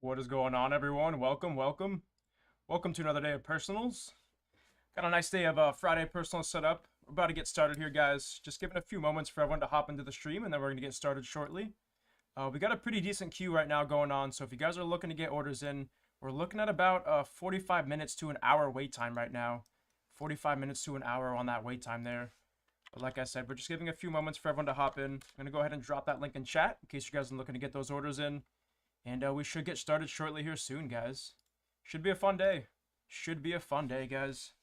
What is going on, everyone? Welcome, welcome. Welcome to another day of personals. Got a nice day of Friday personals set up. We're about to get started here, guys. Just giving a few moments for everyone to hop into the stream, and then we're going to get started shortly. We got a pretty decent queue right now going on, so if you guys are looking to get orders in, we're looking at about 45 minutes to an hour wait time right now. 45 minutes to an hour on that wait time there. But like I said, we're just giving a few moments for everyone to hop in. I'm going to go ahead and drop that link in chat in case you guys are looking to get those orders in. And we should get started shortly here soon, guys. Should be a fun day. Should be a fun day, guys.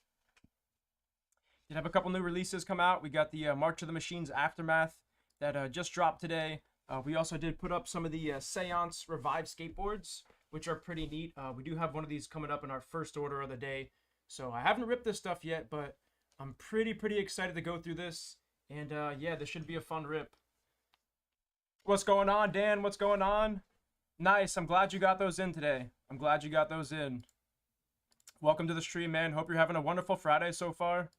Did have a couple new releases come out. We got the March of the Machines Aftermath that just dropped today. We also did put up some of the Seance Revive skateboards, which are pretty neat. We do have one of these coming up in our first order of the day. So I haven't ripped this stuff yet, but I'm pretty excited to go through this. And yeah, this should be a fun rip. What's going on, Dan? What's going on? Nice. I'm glad you got those in today. I'm glad you got those in. Welcome to the stream, man. Hope you're having a wonderful Friday so far.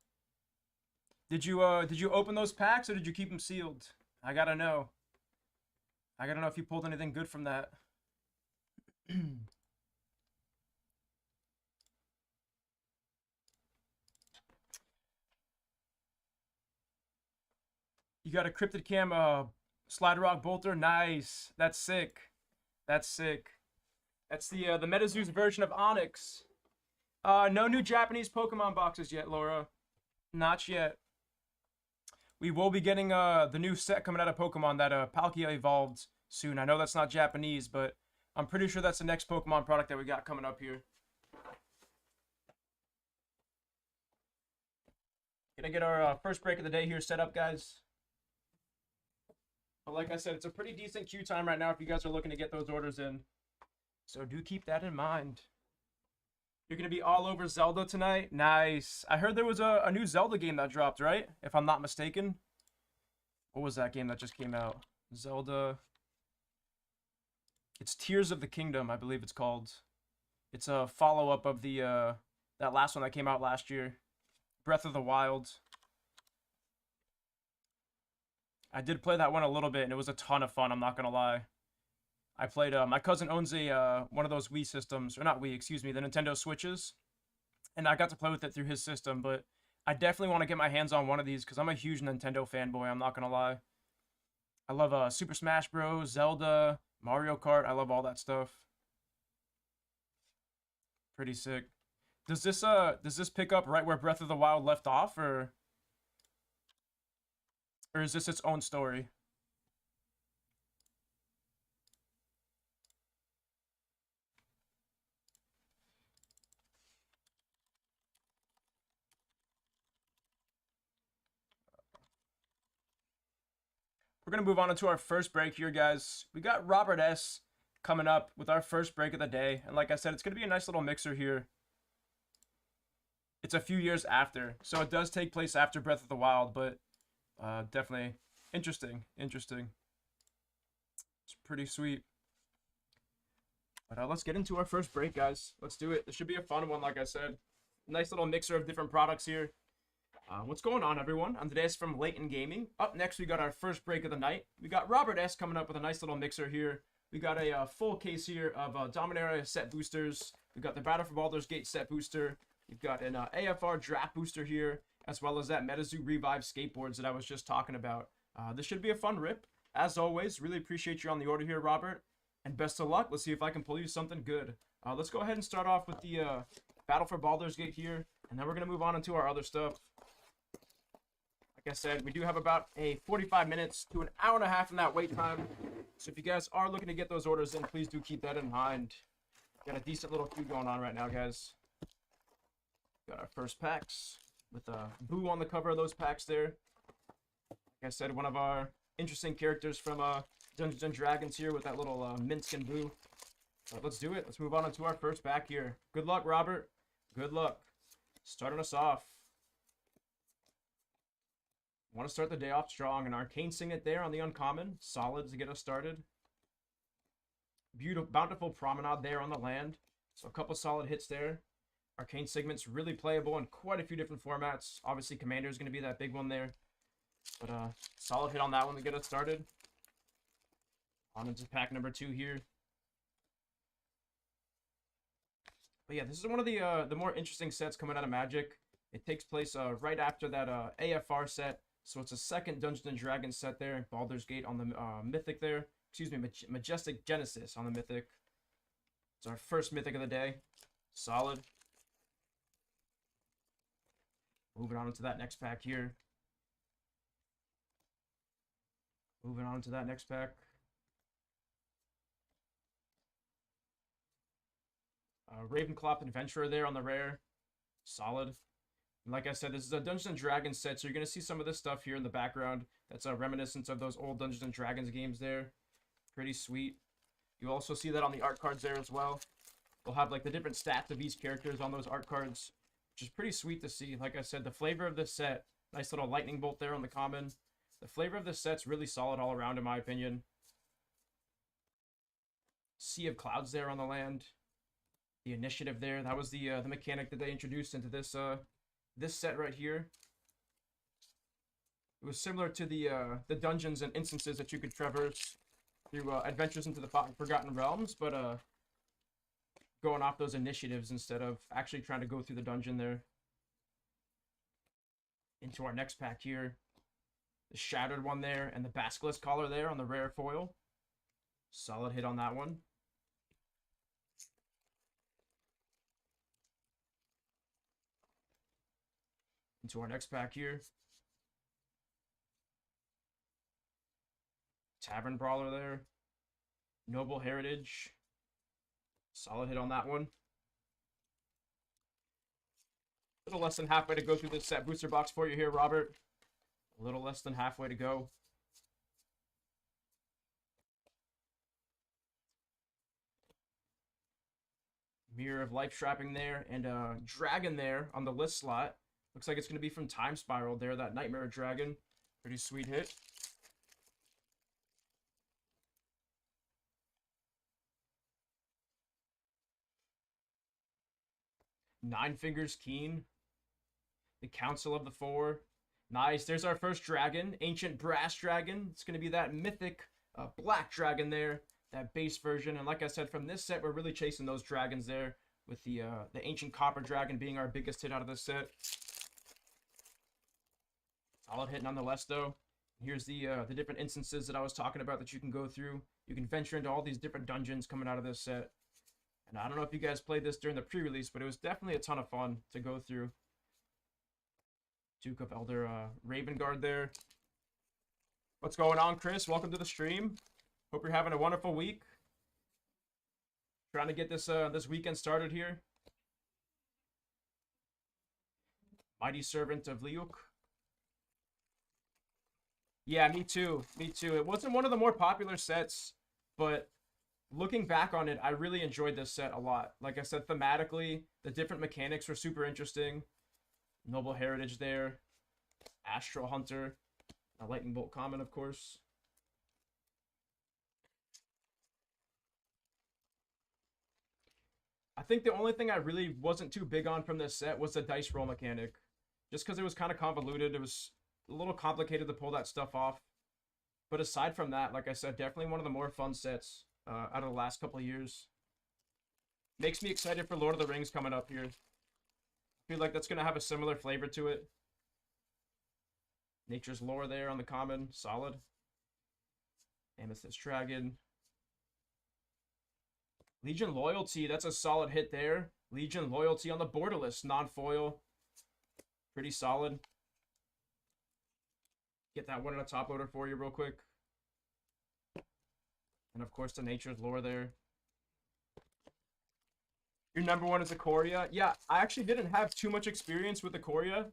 Did you open those packs or did you keep them sealed? I gotta know. I gotta know if you pulled anything good from that. You got a Cryptid Cam Slide Rock Bolter. Nice. That's sick. That's sick. That's the Metazoo's version of Onyx. No new Japanese Pokemon boxes yet, Laura. Not yet. We will be getting the new set coming out of Pokemon that Palkia evolved soon. I know that's not Japanese, but I'm pretty sure that's the next Pokemon product that we got coming up here. Gonna get our first break of the day here set up, guys. But like I said, it's a pretty decent queue time right now if you guys are looking to get those orders in. So do keep that in mind. You're going to be all over Zelda tonight? Nice. I heard there was a new Zelda game that dropped, right? If I'm not mistaken. What was that game that just came out? Zelda. It's Tears of the Kingdom, I believe it's called. It's a follow-up of the that last one that came out last year. Breath of the Wild. I did play that one a little bit, and it was a ton of fun, I'm not going to lie. I played, my cousin owns a one of those Wii systems, or not Wii, excuse me, the Nintendo Switches. And I got to play with it through his system, but I definitely want to get my hands on one of these, because I'm a huge Nintendo fanboy, I'm not going to lie. I love Super Smash Bros., Zelda, Mario Kart, I love all that stuff. Pretty sick. Does this pick up right where Breath of the Wild left off, or is this its own story? We're going to move on into our first break here, guys. We got Robert S. coming up with our first break of the day. And like I said, it's going to be a nice little mixer here. It's a few years after. So it does take place after Breath of the Wild, but definitely interesting. Interesting. It's pretty sweet. But let's get into our first break, guys. Let's do it. This should be a fun one, like I said. Nice little mixer of different products here. What's going on, everyone? I'm today's from Layton Gaming. Up next, we got our first break of the night. We got Robert S. coming up with a nice little mixer here. We got a full case here of Dominaria set boosters. We got the Battle for Baldur's Gate set booster. We've got an AFR draft booster here, as well as that Metazoo Revive skateboards that I was just talking about. This should be a fun rip. As always, really appreciate you on the order here, Robert. And best of luck. Let's see if I can pull you something good. Let's go ahead and start off with the Battle for Baldur's Gate here, and then we're going to move on into our other stuff. Like I said, we do have about a 45 minutes to an hour and a half in that wait time. So if you guys are looking to get those orders in, please do keep that in mind. Got a decent little queue going on right now, guys. Got our first packs with Boo on the cover of those packs there. Like I said, one of our interesting characters from Dungeons and Dragons here with that little Minsk and Boo. But let's do it. Let's move on into our first pack here. Good luck, Robert. Good luck. Starting us off. Want to start the day off strong. An Arcane Signet there on the uncommon. Solid to get us started. Beautiful, bountiful Promenade there on the land. So a couple solid hits there. Arcane Signet's really playable in quite a few different formats. Obviously, Commander is going to be that big one there. But solid hit on that one to get us started. On into pack number 2 here. But yeah, this is one of the more interesting sets coming out of Magic. It takes place right after that AFR set, so it's a second Dungeons and Dragons set there. Baldur's Gate on the Mythic there. Excuse me, Majestic Genesis on the Mythic. It's our first Mythic of the day. Solid. Moving on into that next pack here. Moving on to that next pack. Ravenclaw Adventurer there on the rare. Solid. And like I said, this is a Dungeons and Dragons set, so you're going to see some of this stuff here in the background. That's a reminiscence of those old Dungeons and Dragons games there. Pretty sweet. You also see that on the art cards there as well. We'll have like the different stats of each characters on those art cards, which is pretty sweet to see. Like I said, the flavor of this set, nice little lightning bolt there on the common. The flavor of this set's really solid all around, in my opinion. Sea of Clouds there on the land. The initiative there, that was the mechanic that they introduced into this this set right here. It was similar to the dungeons and instances that you could traverse through Adventures into the Forgotten Realms, but going off those initiatives instead of actually trying to go through the dungeon there. Into our next pack here. The Shattered one there, and the Basilisk Collar there on the rare foil. Solid hit on that one. Into our next pack here. Tavern Brawler there. Noble Heritage. Solid hit on that one. A little less than halfway to go through this set booster box for you here, Robert. A little less than halfway to go. Mirror of Life Strapping there, and Dragon there on the list slot. Looks like it's going to be from Time Spiral there, that Nightmare Dragon. Pretty sweet hit. Nine Fingers Keen. The Council of the Four. Nice. There's our first dragon. Ancient Brass Dragon. It's going to be that mythic black dragon there. That base version. And like I said, from this set, we're really chasing those dragons there. With the Ancient Copper Dragon being our biggest hit out of this set. Solid hit nonetheless, though. Here's the different instances that I was talking about that you can go through. You can venture into all these different dungeons coming out of this set. And I don't know if you guys played this during the pre-release, but it was definitely a ton of fun to go through. Duke of Elder Raven Guard there. What's going on, Chris? Welcome to the stream. Hope you're having a wonderful week. Trying to get this this weekend started here. Mighty Servant of Liuk. Yeah, me too. Me too. It wasn't one of the more popular sets, but looking back on it, I really enjoyed this set a lot. Like I said, thematically, the different mechanics were super interesting. Noble Heritage there. Astral Hunter. A Lightning Bolt common, of course. I think the only thing I really wasn't too big on from this set was the dice roll mechanic. Just because it was kind of convoluted. It was a little complicated to pull that stuff off. But aside from that, like I said, definitely one of the more fun sets out of the last couple of years. Makes me excited for Lord of the Rings coming up here. I feel like that's going to have a similar flavor to it. Nature's Lore there on the common. Solid. Amethyst Dragon. Legion Loyalty. That's a solid hit there. Legion Loyalty on the borderless. Non-foil. Pretty solid. Get that one in a top loader for you real quick. And of course the Nature's Lore there. Your number one is Ikoria. Yeah, I actually didn't have too much experience with Ikoria.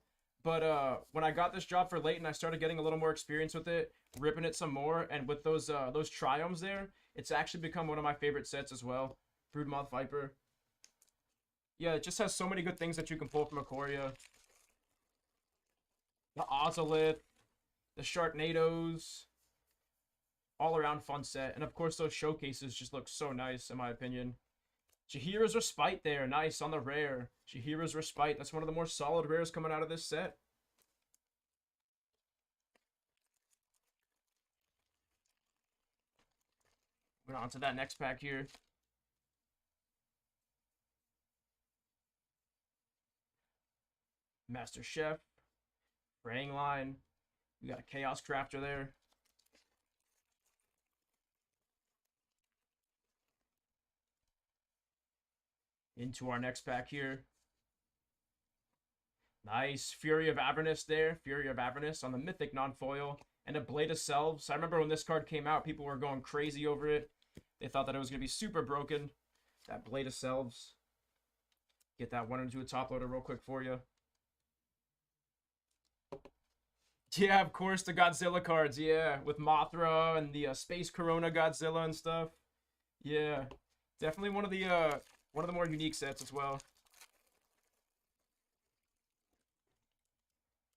But when I got this job for Layton, I started getting a little more experience with it. Ripping it some more. And with those Triomes there, it's actually become one of my favorite sets as well. Broodmoth Viper. Yeah, it just has so many good things that you can pull from Ikoria. The Ozolith. The Sharknadoes. All around fun set. And of course those showcases just look so nice in my opinion. Jaheira's Respite there. Nice on the rare. Jaheira's Respite. That's one of the more solid rares coming out of this set. Moving on to that next pack here. Master Chef, Praying Line. We got a Chaos Crafter there. Into our next pack here. Nice. Fury of Avernus there. Fury of Avernus on the Mythic non-foil. And a Blade of Selves. I remember when this card came out, people were going crazy over it. They thought that it was going to be super broken. That Blade of Selves. Get that one into a top loader real quick for you. Yeah, of course, the Godzilla cards. Yeah, with Mothra and the Space Corona Godzilla and stuff. Yeah, definitely one of the more unique sets as well.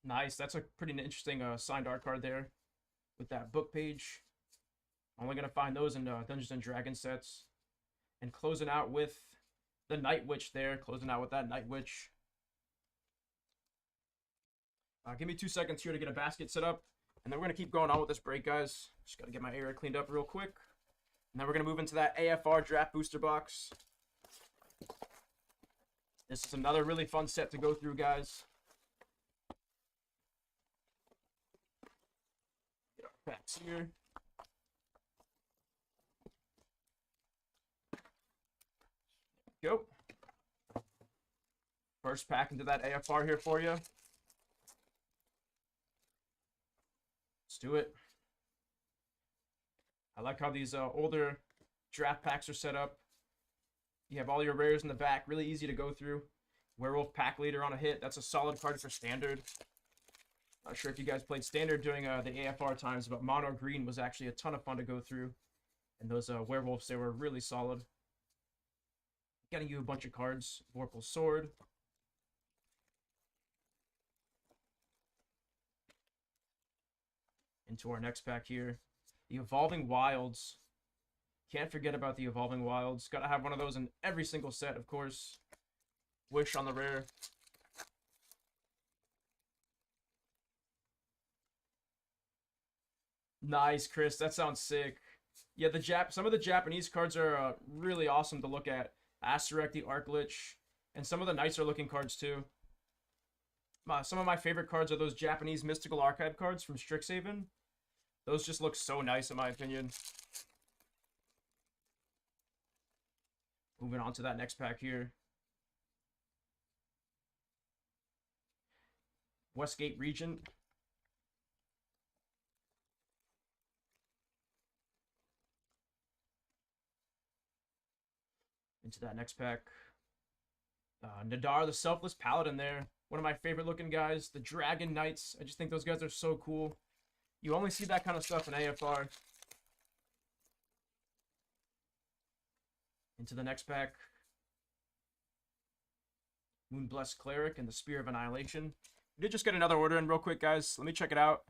Nice. That's a pretty interesting signed art card there with that book page. Only going to find those in Dungeons & Dragons sets. And closing out with the Night Witch there. Closing out with that Night Witch. Give me 2 seconds here to get a basket set up. And then we're going to keep going on with this break, guys. Just got to get my area cleaned up real quick. And then we're going to move into that AFR Draft Booster Box. This is another really fun set to go through, guys. Get our packs here. There we go. First pack into that AFR here for you. Let's do it. I like how these older draft packs are set up. You have all your rares in the back. Really easy to go through. Werewolf Pack Leader on a hit. That's a solid card for Standard. Not sure if you guys played Standard during the AFR times, but Mono Green was actually a ton of fun to go through. And those werewolves, they were really solid. Getting you a bunch of cards. Vorpal Sword. Into our next pack here. The Evolving Wilds. Can't forget about the Evolving Wilds. Gotta have one of those in every single set, of course. Wish on the rare. Nice, Chris. That sounds sick. Yeah, some of the Japanese cards are really awesome to look at. Asterek, the Arclich, and some of the nicer looking cards too. Some of my favorite cards are those Japanese Mystical Archive cards from Strixhaven. Those just look so nice in my opinion. Moving on to that next pack here. Westgate Regent. Into that next pack. Nadar, the Selfless Paladin there. One of my favorite looking guys. The Dragon Knights. I just think those guys are so cool. You only see that kind of stuff in AFR. Into the next pack. Moonblessed Cleric and the Spear of Annihilation. We did just get another order in real quick, guys. Let me check it out.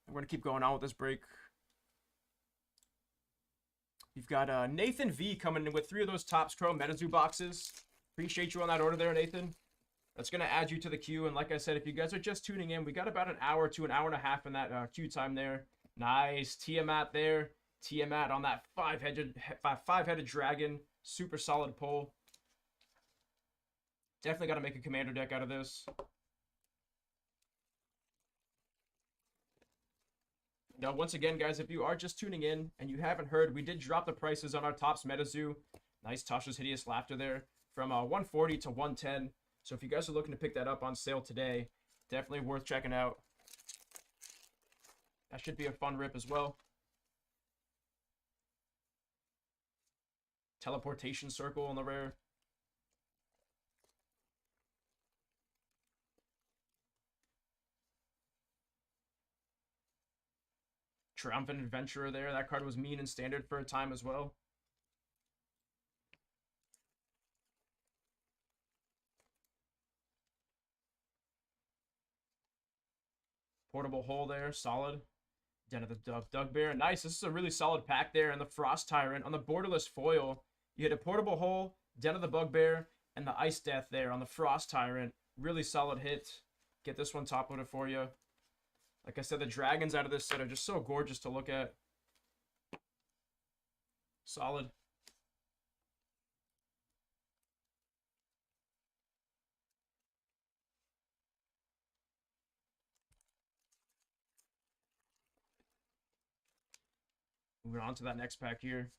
We're going to keep going on with this break. You've got Nathan V coming in with 3 of those Topps Chrome Metazoo boxes. Appreciate you on that order there, Nathan. That's going to add you to the queue. And like I said, if you guys are just tuning in, we got about an hour to an hour and a half in that queue time there. Nice. Tiamat there. Tiamat on that five-headed dragon. Super solid pull. Definitely got to make a commander deck out of this. Now, once again, guys, if you are just tuning in and you haven't heard, we did drop the prices on our Topps Metazoo. Nice Tasha's Hideous Laughter there. From 140 to 110. So if you guys are looking to pick that up on sale today, definitely worth checking out. That should be a fun rip as well. Teleportation Circle on the rare. Triumphant Adventurer there. That card was mean and standard for a time as well. Portable Hole there. Solid. Den of the Dugbear. Nice. This is a really solid pack there. And the Frost Tyrant on the borderless foil. You hit a Portable Hole, Den of the Bugbear, and the Ice Death there on the Frost Tyrant. Really solid hit. Get this one top loaded for you. Like I said, the dragons out of this set are just so gorgeous to look at. Solid. Moving on to that next pack here.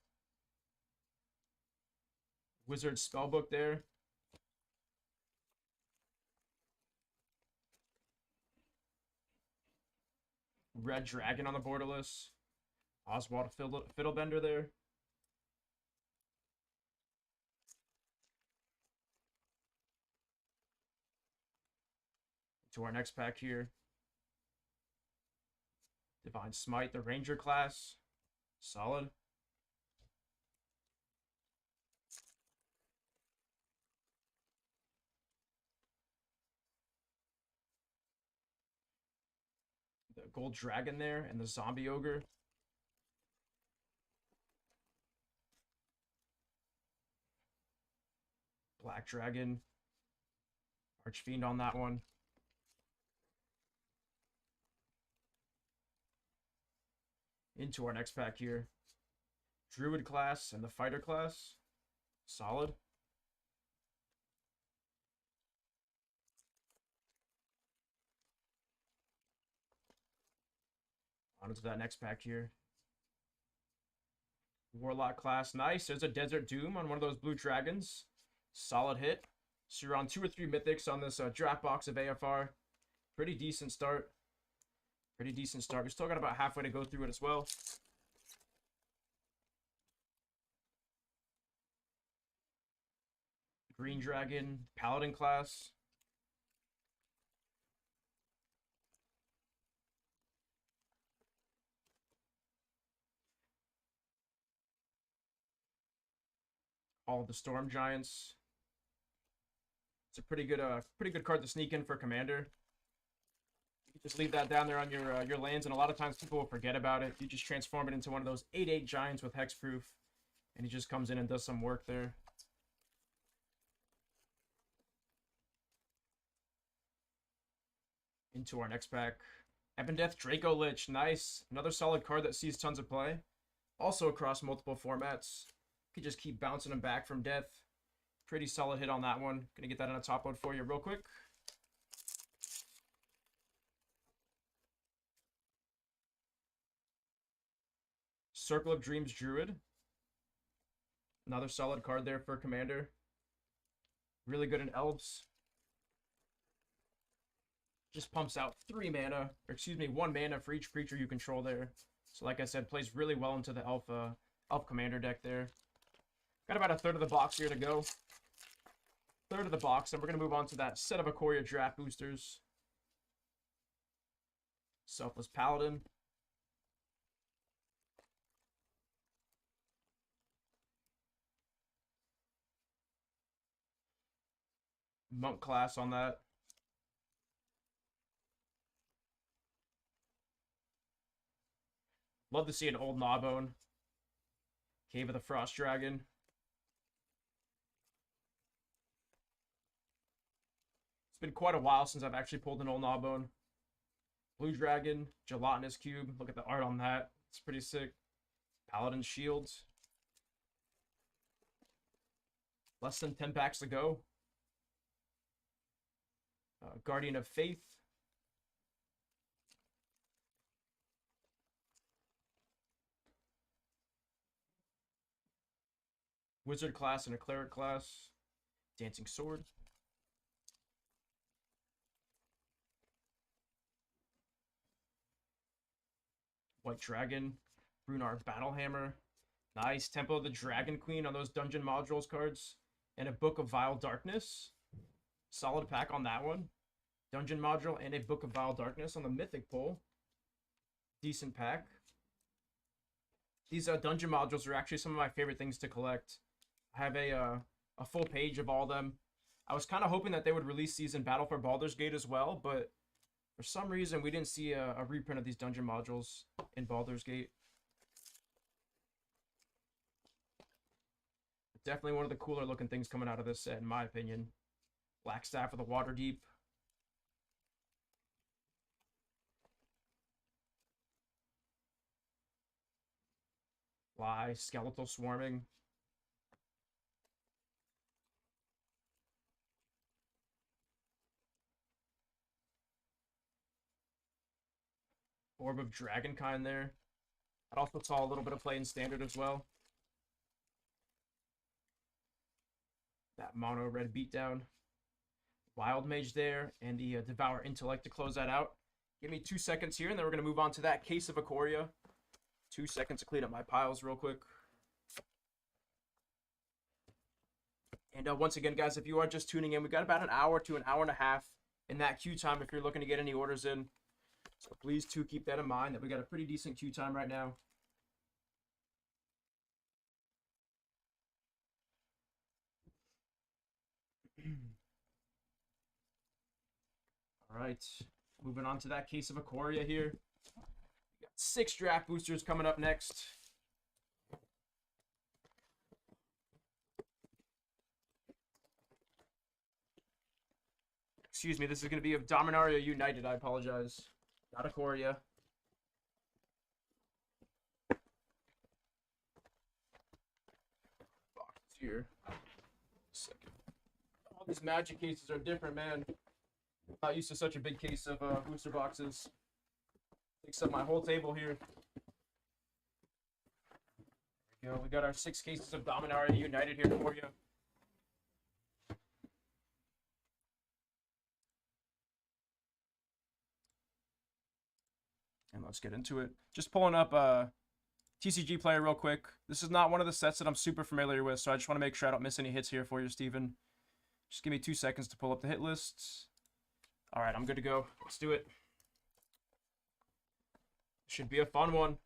Wizard Spellbook there. Red Dragon on the borderless. Oswald Fiddlebender there. To our next pack here. Divine Smite, the Ranger class. Solid. The Gold Dragon there and the Zombie Ogre. Black Dragon. Archfiend on that one. Into our next pack here. Druid class and the Fighter class. Solid. On to that next pack here. Warlock class. Nice. There's a Desert Doom on one of those blue dragons. Solid hit. So you're on 2 or 3 mythics on this draft box of AFR. Pretty decent start. Pretty decent start. We still got about halfway to go through it as well. Green Dragon, Paladin class. All of the Storm Giants. It's a pretty good card to sneak in for Commander. You can just leave that down there on your lands, and a lot of times people will forget about it. You just transform it into one of those 8/8 Giants with Hexproof, and he just comes in and does some work there. Into our next pack. Ebondeath Draco Lich. Nice. Another solid card that sees tons of play. Also across multiple formats. You can just keep bouncing them back from death. Pretty solid hit on that one. Gonna get that on a top load for you real quick. Circle of Dreams Druid. Another solid card there for Commander. Really good in Elves. Just pumps out 3 mana, or excuse me, 1 mana for each creature you control there. So like I said, plays really well into the Elf Commander deck there. Got about a third of the box here to go. Third of the box, and we're going to move on to that set of Ikoria draft boosters. Selfless Paladin. Monk class on that. Love to see an old Gnawbone. Cave of the Frost Dragon. It's been quite a while since I've actually pulled an old Gnawbone. Blue Dragon, Gelatinous Cube. Look at the art on that. It's pretty sick. Paladin Shields. Less than 10 packs to go. Guardian of Faith. Wizard class and a Cleric class. Dancing Sword. White Dragon. Brunar Battlehammer. Nice. Temple of the Dragon Queen on those Dungeon Modules cards. And a Book of Vile Darkness. Solid pack on that one. Dungeon Module and a Book of Vile Darkness on the Mythic pull. Decent pack. These Dungeon Modules are actually some of my favorite things to collect. I have a full page of all of them. I was kind of hoping that they would release these in Battle for Baldur's Gate as well, but for some reason we didn't see a reprint of these Dungeon Modules in Baldur's Gate. Definitely one of the cooler looking things coming out of this set, in my opinion. Black Staff of the Waterdeep. Fly, Skeletal Swarming. Orb of Dragonkind there. I also saw a little bit of play in Standard as well. That mono red beatdown. Wild Mage there, and the Devour Intellect to close that out. Give me 2 seconds here, and then we're going to move on to that Case of Ikoria. 2 seconds to clean up my piles real quick. And once again, guys, if you are just tuning in, we've got about an hour to an hour and a half in that queue time if you're looking to get any orders in. So please, too, keep that in mind that we got a pretty decent queue time right now. All right, moving on to that Case of Ikoria here. We got 6 draft boosters coming up next. Excuse me, this is going to be of Dominaria United. I apologize. Not Ikoria. Box here. Second. All these Magic cases are different, man. I'm not used to such a big case of booster boxes. Takes up my whole table here. There we go. We got our 6 cases of Dominaria United here for you. And let's get into it. Just pulling up TCG Player real quick. This is not one of the sets that I'm super familiar with, so I just want to make sure I don't miss any hits here for you, Steven. Just give me 2 seconds to pull up the hit lists. All right, I'm good to go. Let's do it. Should be a fun one.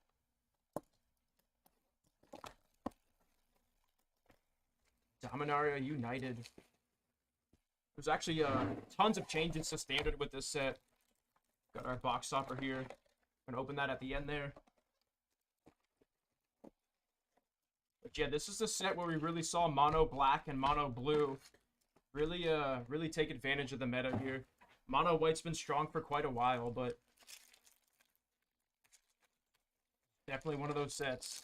Dominaria United. There's actually tons of changes to Standard with this set. Got our box stopper here. Gonna open that at the end there. But yeah, this is the set where we really saw mono black and mono blue really take advantage of the meta here. Mono white's been strong for quite a while, but definitely one of those sets.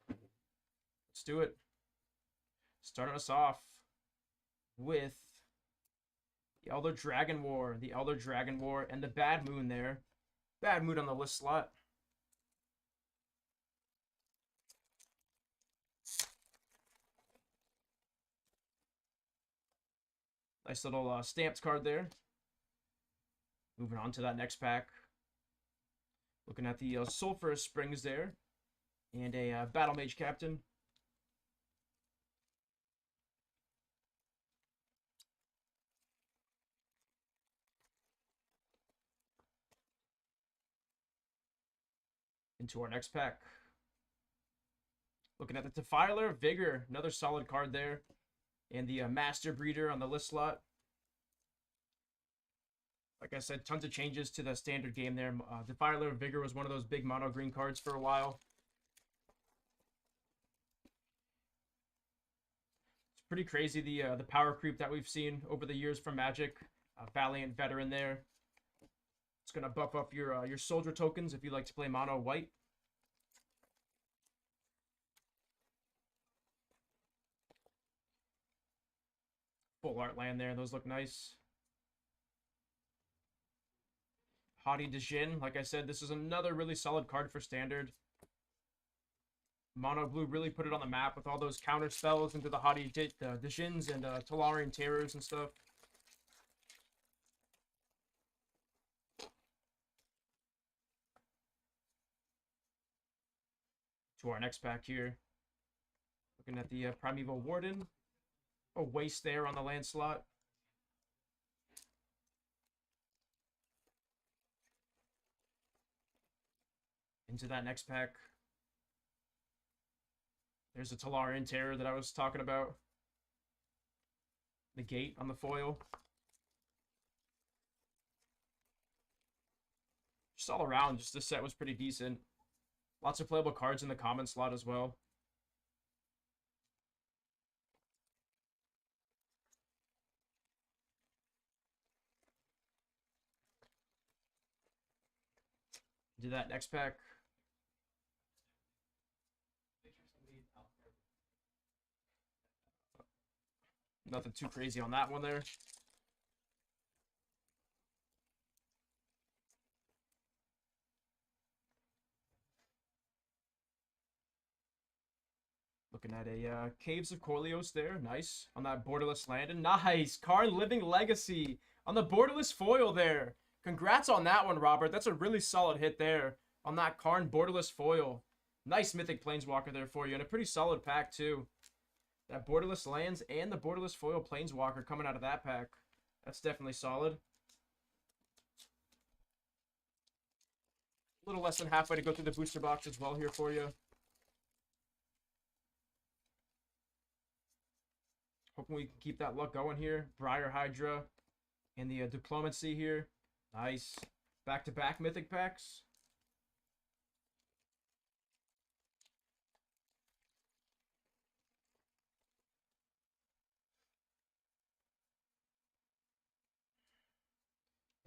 Let's do it. Starting us off with the Elder Dragon War, and the Bad Moon there. Bad Moon on the list slot. Nice little stamped card there. Moving on to that next pack. Looking at the Sulphurous Springs there. And a Battle Mage Captain. Into our next pack. Looking at the Defiler Vigor. Another solid card there. And the Master Breeder on the list slot. Like I said, tons of changes to the Standard game there. Defiler Vigor was one of those big mono green cards for a while. It's pretty crazy the power creep that we've seen over the years from Magic. Valiant Veteran there. It's gonna buff up your soldier tokens if you like to play mono white. Full art land there. Those look nice. Haughty Djinn. Like I said, this is another really solid card for Standard. Mono Blue really put it on the map with all those counter spells into the Haughty Djinns and Tolarian Terrors and stuff. To our next pack here. Looking at the Primeval Warden. A waste there on the land slot. Into that next pack. There's a Tolarian Terror that I was talking about. The Gate on the foil. Just all around, just this set was pretty decent. Lots of playable cards in the common slot as well. Do that next pack. Nothing too crazy on that one there. Looking at a Caves of Corleos there. Nice. On that borderless Landon. Nice. Karn Living Legacy on the borderless foil there. Congrats on that one, Robert. That's a really solid hit there on that Karn borderless foil. Nice Mythic Planeswalker there for you. And a pretty solid pack, too. That borderless lands and the borderless foil Planeswalker coming out of that pack. That's definitely solid. A little less than halfway to go through the booster box as well here for you. Hoping we can keep that luck going here. Briar Hydra and the Diplomacy here. Nice. Back-to-back Mythic packs.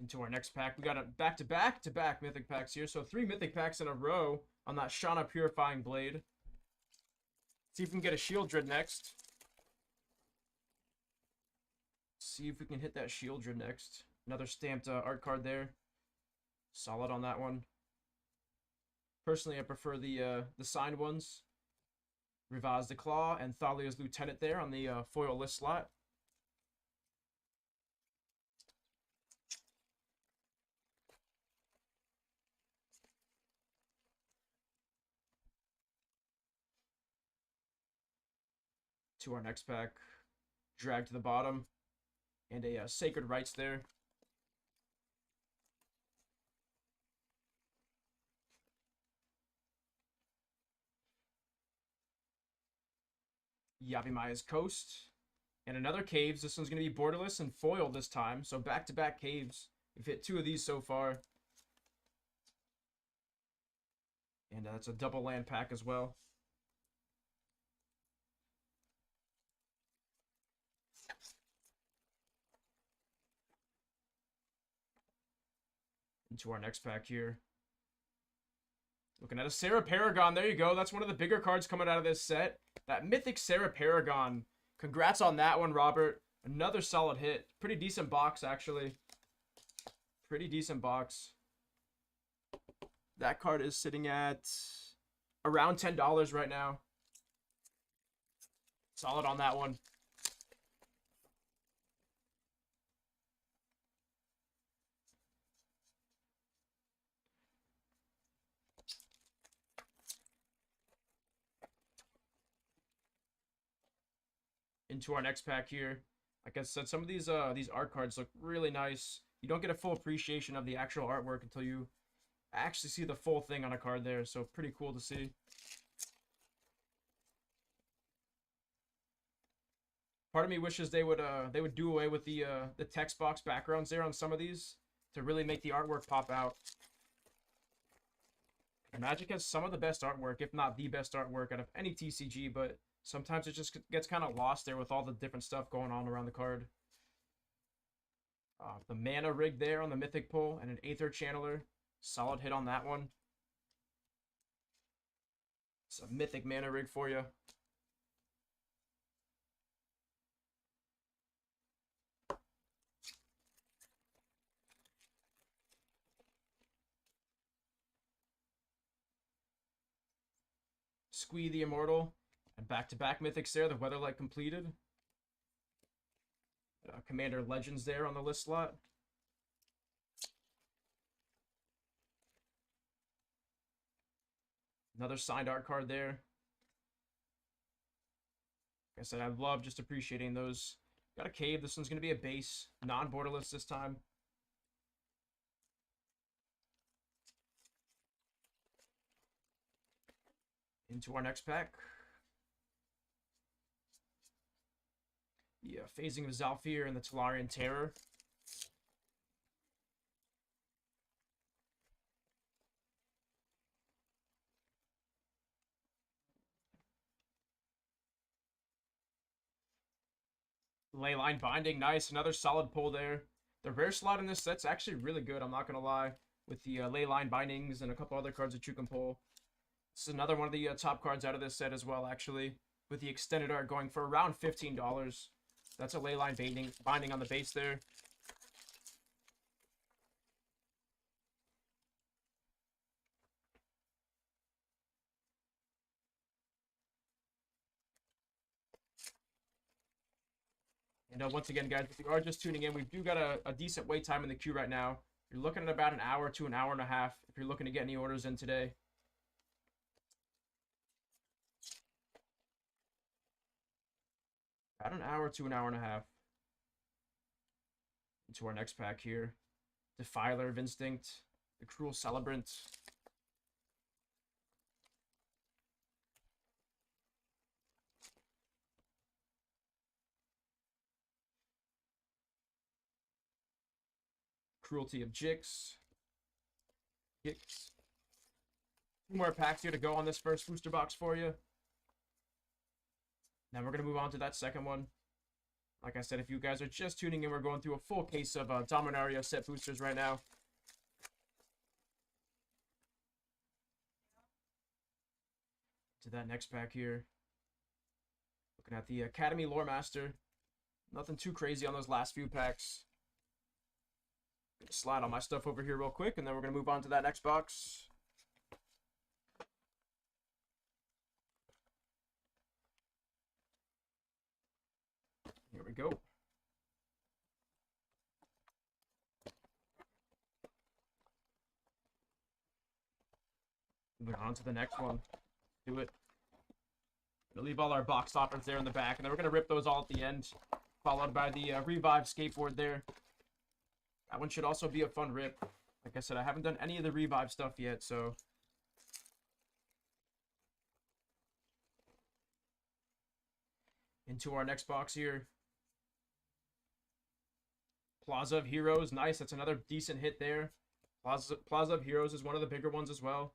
Into our next pack. We got a back-to-back Mythic packs here. So 3 Mythic packs in a row on that Shauna Purifying Blade. See if we can get a Shield Dread next. See if we can hit that Shield Dread next. Another stamped art card there. Solid on that one. Personally, I prefer the signed ones. Rivaz the Claw and Thalia's Lieutenant there on the foil list slot. To our next pack. Drag to the bottom. And a Sacred Rites there. Yavimaya's Coast. And another Caves. This one's going to be borderless and foil this time. So back-to-back Caves. We've hit 2 of these so far. And that's a double land pack as well. Into our next pack here. Looking at a Sarah Paragon. There you go. That's one of the bigger cards coming out of this set. That Mythic Sarah Paragon. Congrats on that one, Robert. Another solid hit. Pretty decent box, actually. Pretty decent box. That card is sitting at around $10 right now. Solid on that one. Into our next pack here. Like I said, some of these art cards look really nice. You don't get a full appreciation of the actual artwork until you actually see the full thing on a card there. So pretty cool to see. Part of me wishes they would do away with the text box backgrounds there on some of these to really make the artwork pop out. Magic has some of the best artwork, if not the best artwork out of any TCG, but sometimes it just gets kind of lost there with all the different stuff going on around the card. The Mana Rig there on the Mythic pull and an Aether Channeler. Solid hit on that one. It's a Mythic Mana Rig for you. Squee the Immortal. And back-to-back Mythics there, the Weatherlight completed. Commander Legends there on the list slot. Another signed art card there. Like I said, I love just appreciating those. Got a Cave. This one's going to be a base. Non-borderless this time. Into our next pack. The Phasing of Zalfir and the Tolarian Terror. Leyline Binding, nice. Another solid pull there. The rare slot in this set's actually really good, I'm not going to lie. With the Leyline Bindings and a couple other cards that you can pull. This is another one of the top cards out of this set as well, actually. With the extended art going for around $15. That's a Leyline Binding on the base there. I know, once again, guys, if you are just tuning in, we do got a decent wait time in the queue right now. You're looking at about an hour to an hour and a half if you're looking to get any orders in today. About an hour to an hour and a half. Into our next pack here. Defiler of Instinct. The Cruel Celebrant. Cruelty of Jix. Jix. 2 more packs here to go on this first booster box for you. Now we're going to move on to that second one. Like I said, if you guys are just tuning in, we're going through a full case of Dominaria set boosters right now. To that next pack here. Looking at the Academy Lore Master. Nothing too crazy on those last few packs. Gonna slide all my stuff over here real quick, and then we're going to move on to that next box. Here we go. Moving on to the next one. Do it. We'll leave all our box toppers there in the back, and then we're going to rip those all at the end, followed by the Revive skateboard there. That one should also be a fun rip. Like I said, I haven't done any of the Revive stuff yet, so... Into our next box here. Plaza of Heroes, nice. That's another decent hit there. Plaza of Heroes is one of the bigger ones as well.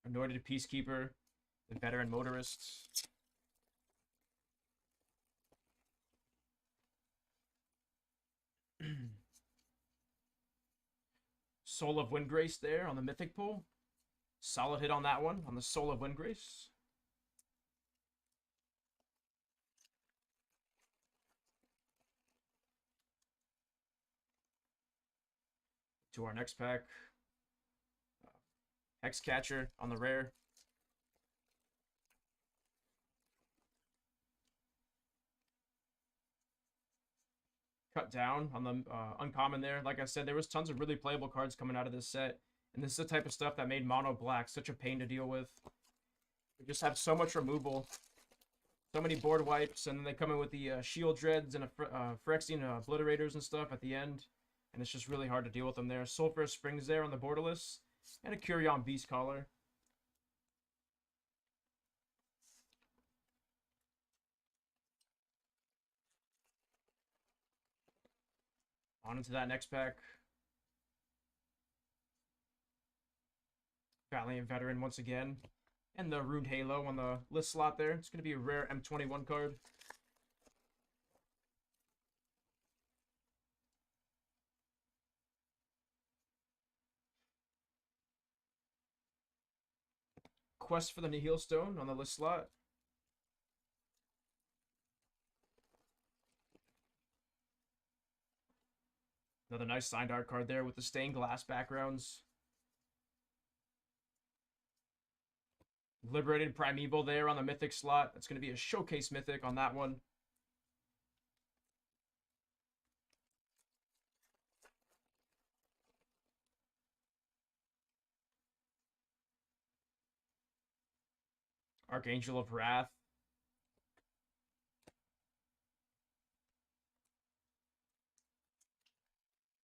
Anointed Peacekeeper, the Veteran Motorist. Soul of Windgrace there on the Mythic pull. Solid hit on that one, on the Soul of Windgrace. To our next pack. Hexcatcher on the rare. Cut down on the uncommon there. Like I said, there was tons of really playable cards coming out of this set. And this is the type of stuff that made mono black such a pain to deal with. We just have so much removal. So many board wipes. And then they come in with the Shield Dreads and Phyrexian Obliterators and stuff at the end. And it's just really hard to deal with them there. Sulphurous Springs there on the Borderless. And a Curion Beast Collar. On into that next pack. Valiant Veteran once again. And the Runed Halo on the list slot there. It's going to be a rare M21 card. Quest for the Nihil Stone on the list slot. Another nice signed art card there with the stained glass backgrounds. Liberated Primeval there on the Mythic slot. That's going to be a Showcase Mythic on that one. Archangel of Wrath.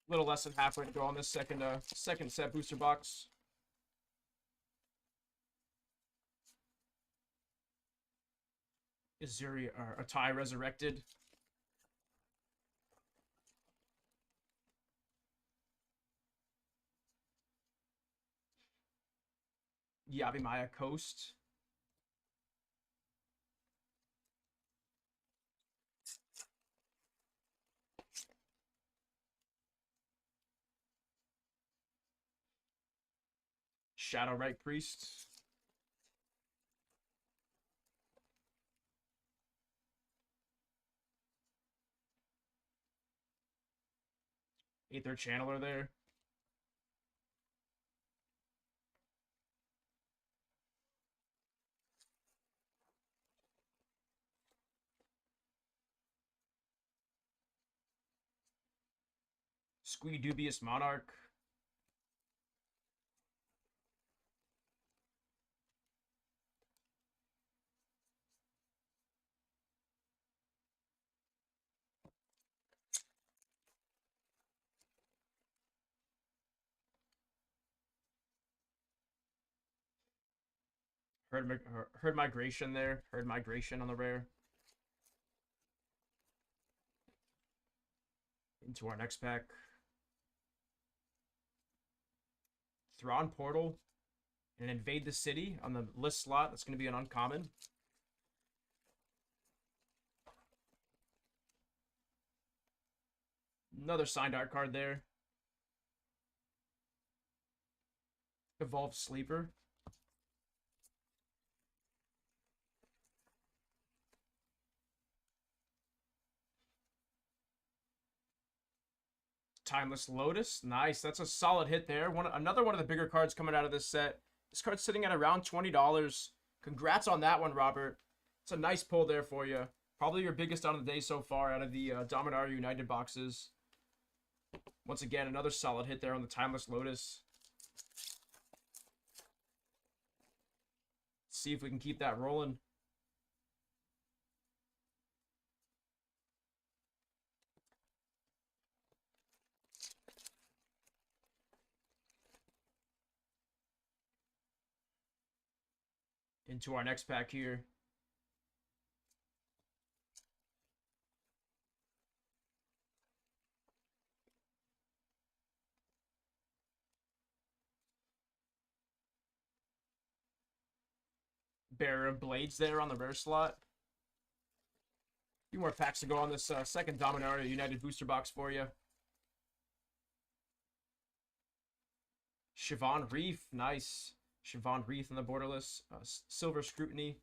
Little less than halfway to go on this second set booster box. Azuri or Atai Resurrected. Yavimaya Coast. Shadowrite Priest. Aether Channeler there. Squee Dubious Monarch. Herd Migration there. Herd Migration on the rare. Into our next pack. Thrawn Portal and Invade the City on the list slot. That's going to be an uncommon. Another signed art card there. Evolved Sleeper. Timeless Lotus. Nice. That's a solid hit there. Another one of the bigger cards coming out of this set. This card's sitting at around $20. Congrats on that one, Robert. It's a nice pull there for you. Probably your biggest on the day so far out of the Dominaria United boxes. Once again, another solid hit there on the Timeless Lotus. See if we can keep that rolling. Into our next pack here. Bearer of Blades there on the rare slot. A few more packs to go on this second Dominaria United booster box for you. Siobhan Reef, nice. Siobhan Reef on the borderless. Silver Scrutiny.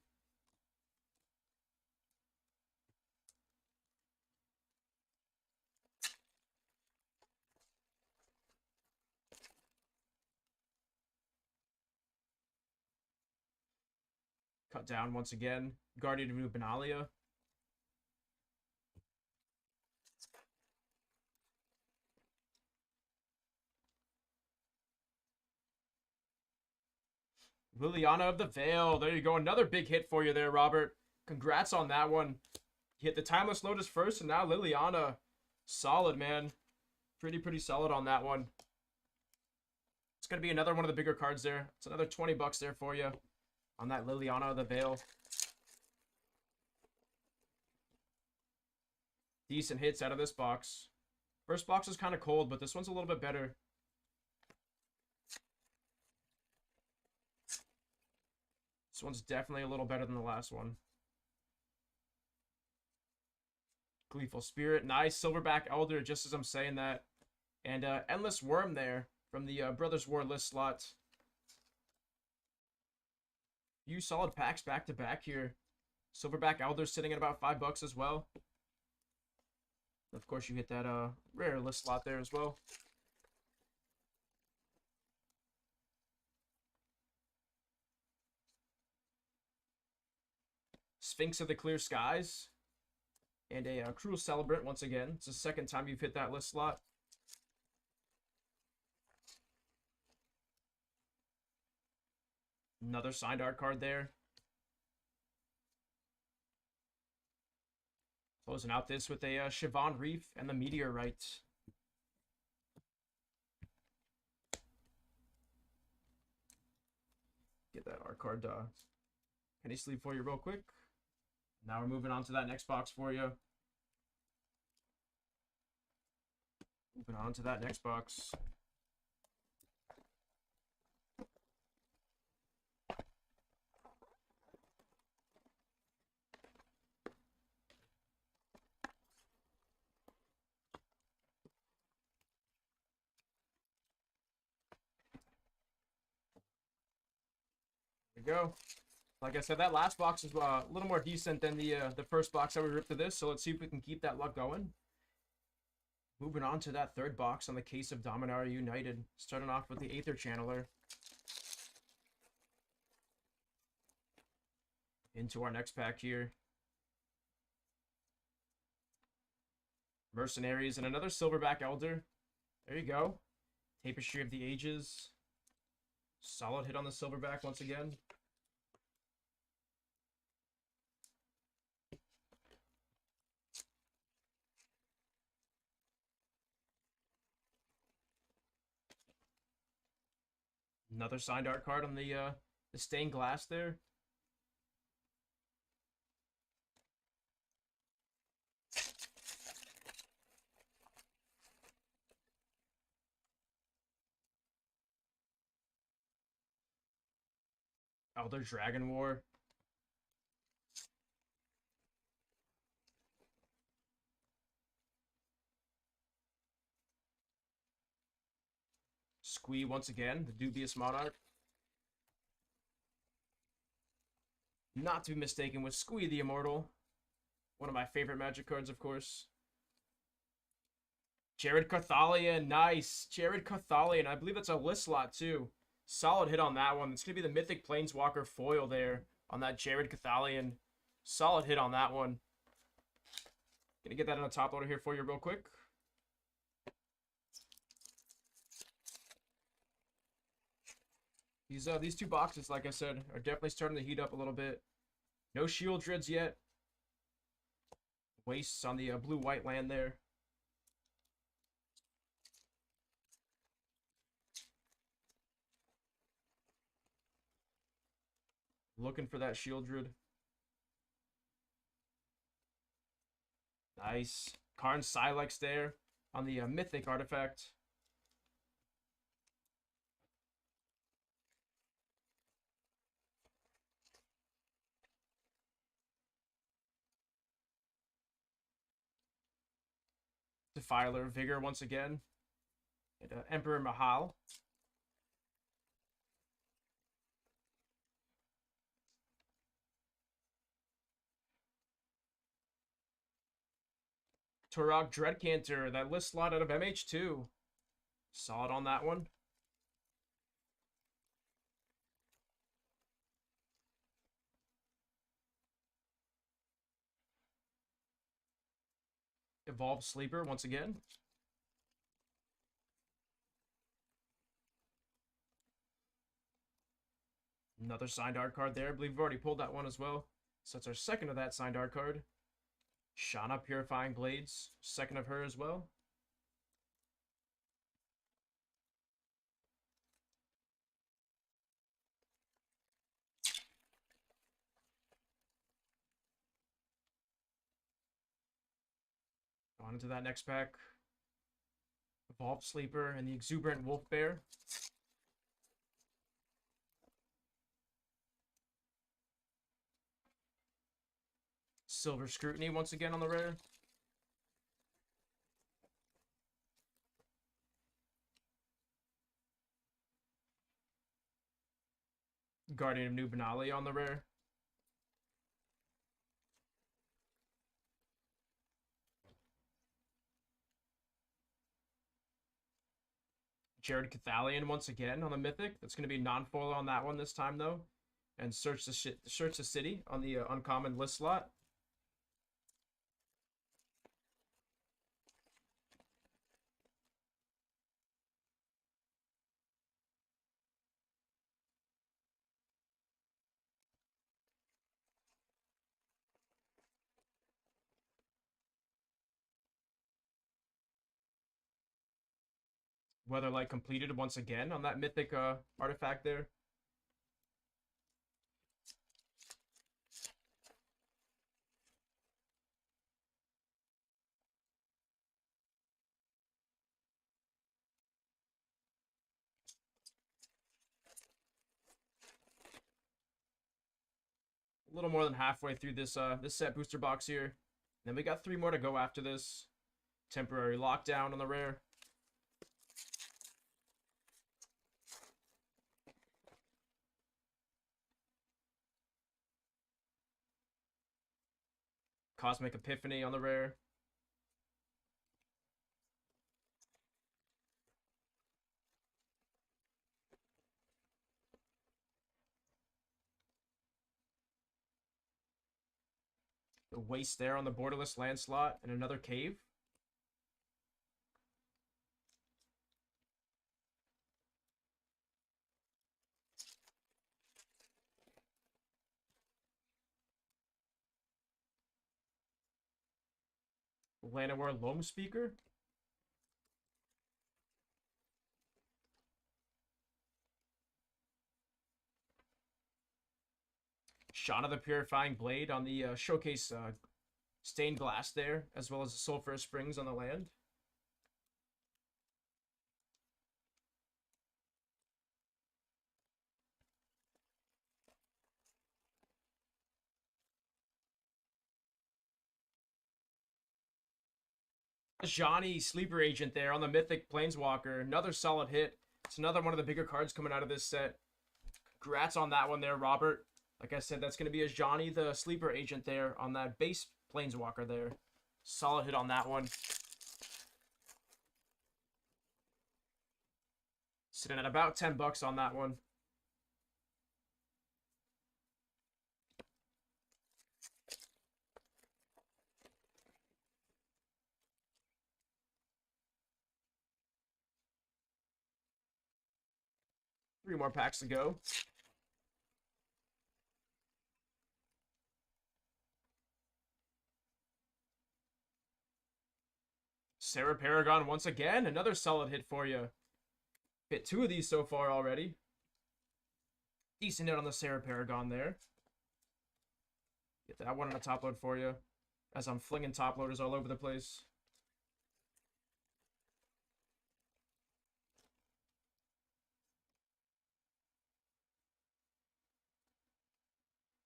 Cut down once again. Guardian of New Benalia. Liliana of the Veil. There you go. Another big hit for you there, Robert. Congrats on that one. You hit the Timeless Lotus first, and now Liliana. Solid, man. Pretty solid on that one. It's going to be another one of the bigger cards there. It's another 20 bucks there for you on that Liliana of the Veil. Decent hits out of this box. First box is kind of cold, but this one's a little bit better. This one's definitely a little better than the last one. Gleeful Spirit. Nice. Silverback Elder, just as I'm saying that. And Endless Worm there from the Brothers War list slot. Few solid packs back to back here. Silverback Elder sitting at about $5 as well. Of course, you hit that rare list slot there as well. Sphinx of the Clear Skies. And a Cruel Celebrant once again. It's the second time you've hit that list slot. Another signed art card there. Closing out this with a Siobhan Reef and the Meteorite. Get that art card penny sleeve for you real quick. Now we're moving on to that next box for you. Moving on to that next box. There we go. Like I said, that last box is a little more decent than the first box that we ripped to this, so let's see if we can keep that luck going. Moving on to that third box on the case of Dominaria United. Starting off with the Aether Channeler. Into our next pack here. Mercenaries and another Silverback Elder. There you go. Tapestry of the Ages. Solid hit on the silverback once again. Another signed art card on the stained glass there. Elder Dragon War. Squee once again, the dubious monarch. Not to be mistaken with Squee the Immortal. One of my favorite Magic cards, of course. Jared Carthalion, nice. Jared Carthalion, I believe that's a list slot too. Solid hit on that one. It's going to be the Mythic Planeswalker foil there on that Jared Carthalion. Solid hit on that one. Gonna get that on a top loader here for you real quick. These two boxes, like I said, are definitely starting to heat up a little bit. No Shield Dreads yet. Wastes on the blue-white land there. Looking for that Shield Druid. Nice. Karn Silex there on the Mythic artifact. Defiler Vigor once again. And Emperor Mahal. Turok Dreadcanter, that list slot out of MH2. Solid on that one. Evolved Sleeper once again. Another signed art card there. I believe we've already pulled that one as well. So it's our second of that signed art card. Shauna Purifying Blades, second of her as well. On to that next pack. Evolved Sleeper and the Exuberant Wolf Bear. Silver Scrutiny once again on the rare. Guardian of New Benali on the rare. Jared Cathalion once again on the Mythic. That's going to be non-foil on that one this time, though. And Search the City on the uncommon list slot. Weatherlight completed once again on that Mythic artifact there. A little more than halfway through this this set booster box here. Then we got 3 more to go after this. Temporary Lockdown on the rare. Cosmic Epiphany on the rare. The Waste there on the Borderless land slot and another Cave. Llanowar Loam Speaker. Shauna the Purifying Blade on the showcase stained glass there, as well as the Sulphurous Springs on the land. Johnny Sleeper Agent there on the Mythic Planeswalker. Another solid hit. It's another one of the bigger cards coming out of this set. Congrats on that one there, Robert. Like I said, that's going to be a Johnny the Sleeper Agent there on that base Planeswalker there. Solid hit on that one. Sitting at about $10 on that one. Three more packs to go. Sarah Paragon once again. Another solid hit for you. Hit two of these so far already. Decent hit on the Sarah Paragon there. Get that one on a top load for you. As I'm flinging top loaders all over the place.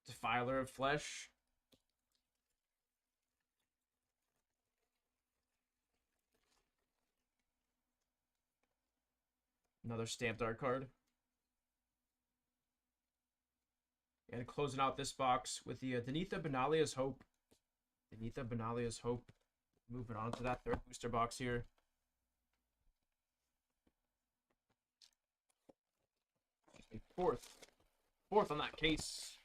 Defiler of Flesh. Another stamped art card. And closing out this box with the Denitha Benalia's Hope. Denitha Benalia's Hope. Moving on to that third booster box here. Fourth on that case.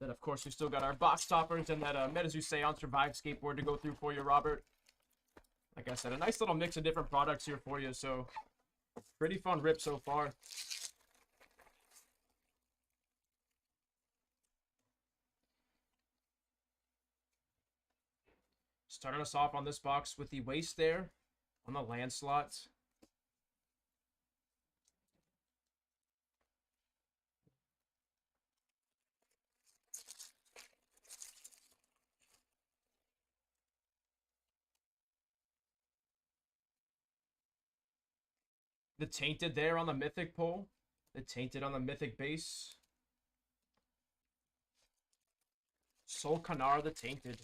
Then, of course, we still got our box toppers and that Metazoo Seance Revive skateboard to go through for you, Robert. Like I said, a nice little mix of different products here for you, so pretty fun rip so far. Starting us off on this box with the Waste there on the land slots. The Tainted there on the Mythic pull. The Tainted on the Mythic base. Sol Kanar the Tainted.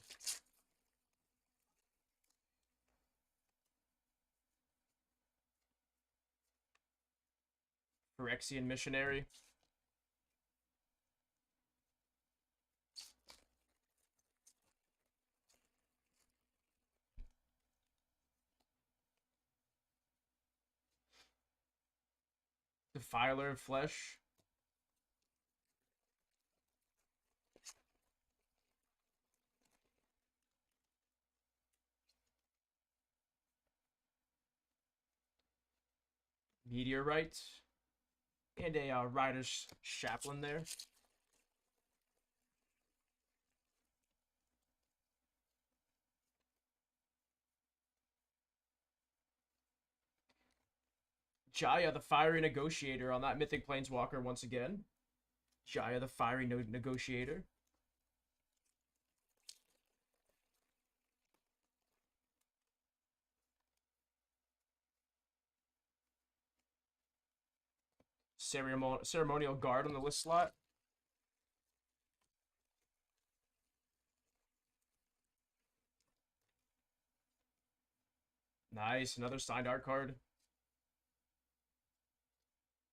Phyrexian Missionary. Defiler of Flesh. Meteorite. And a Rider's Chaplain there. Jaya, the Fiery Negotiator on that Mythic Planeswalker once again. Jaya, the Fiery Negotiator. Ceremonial Guard on the list slot. Nice, another signed art card.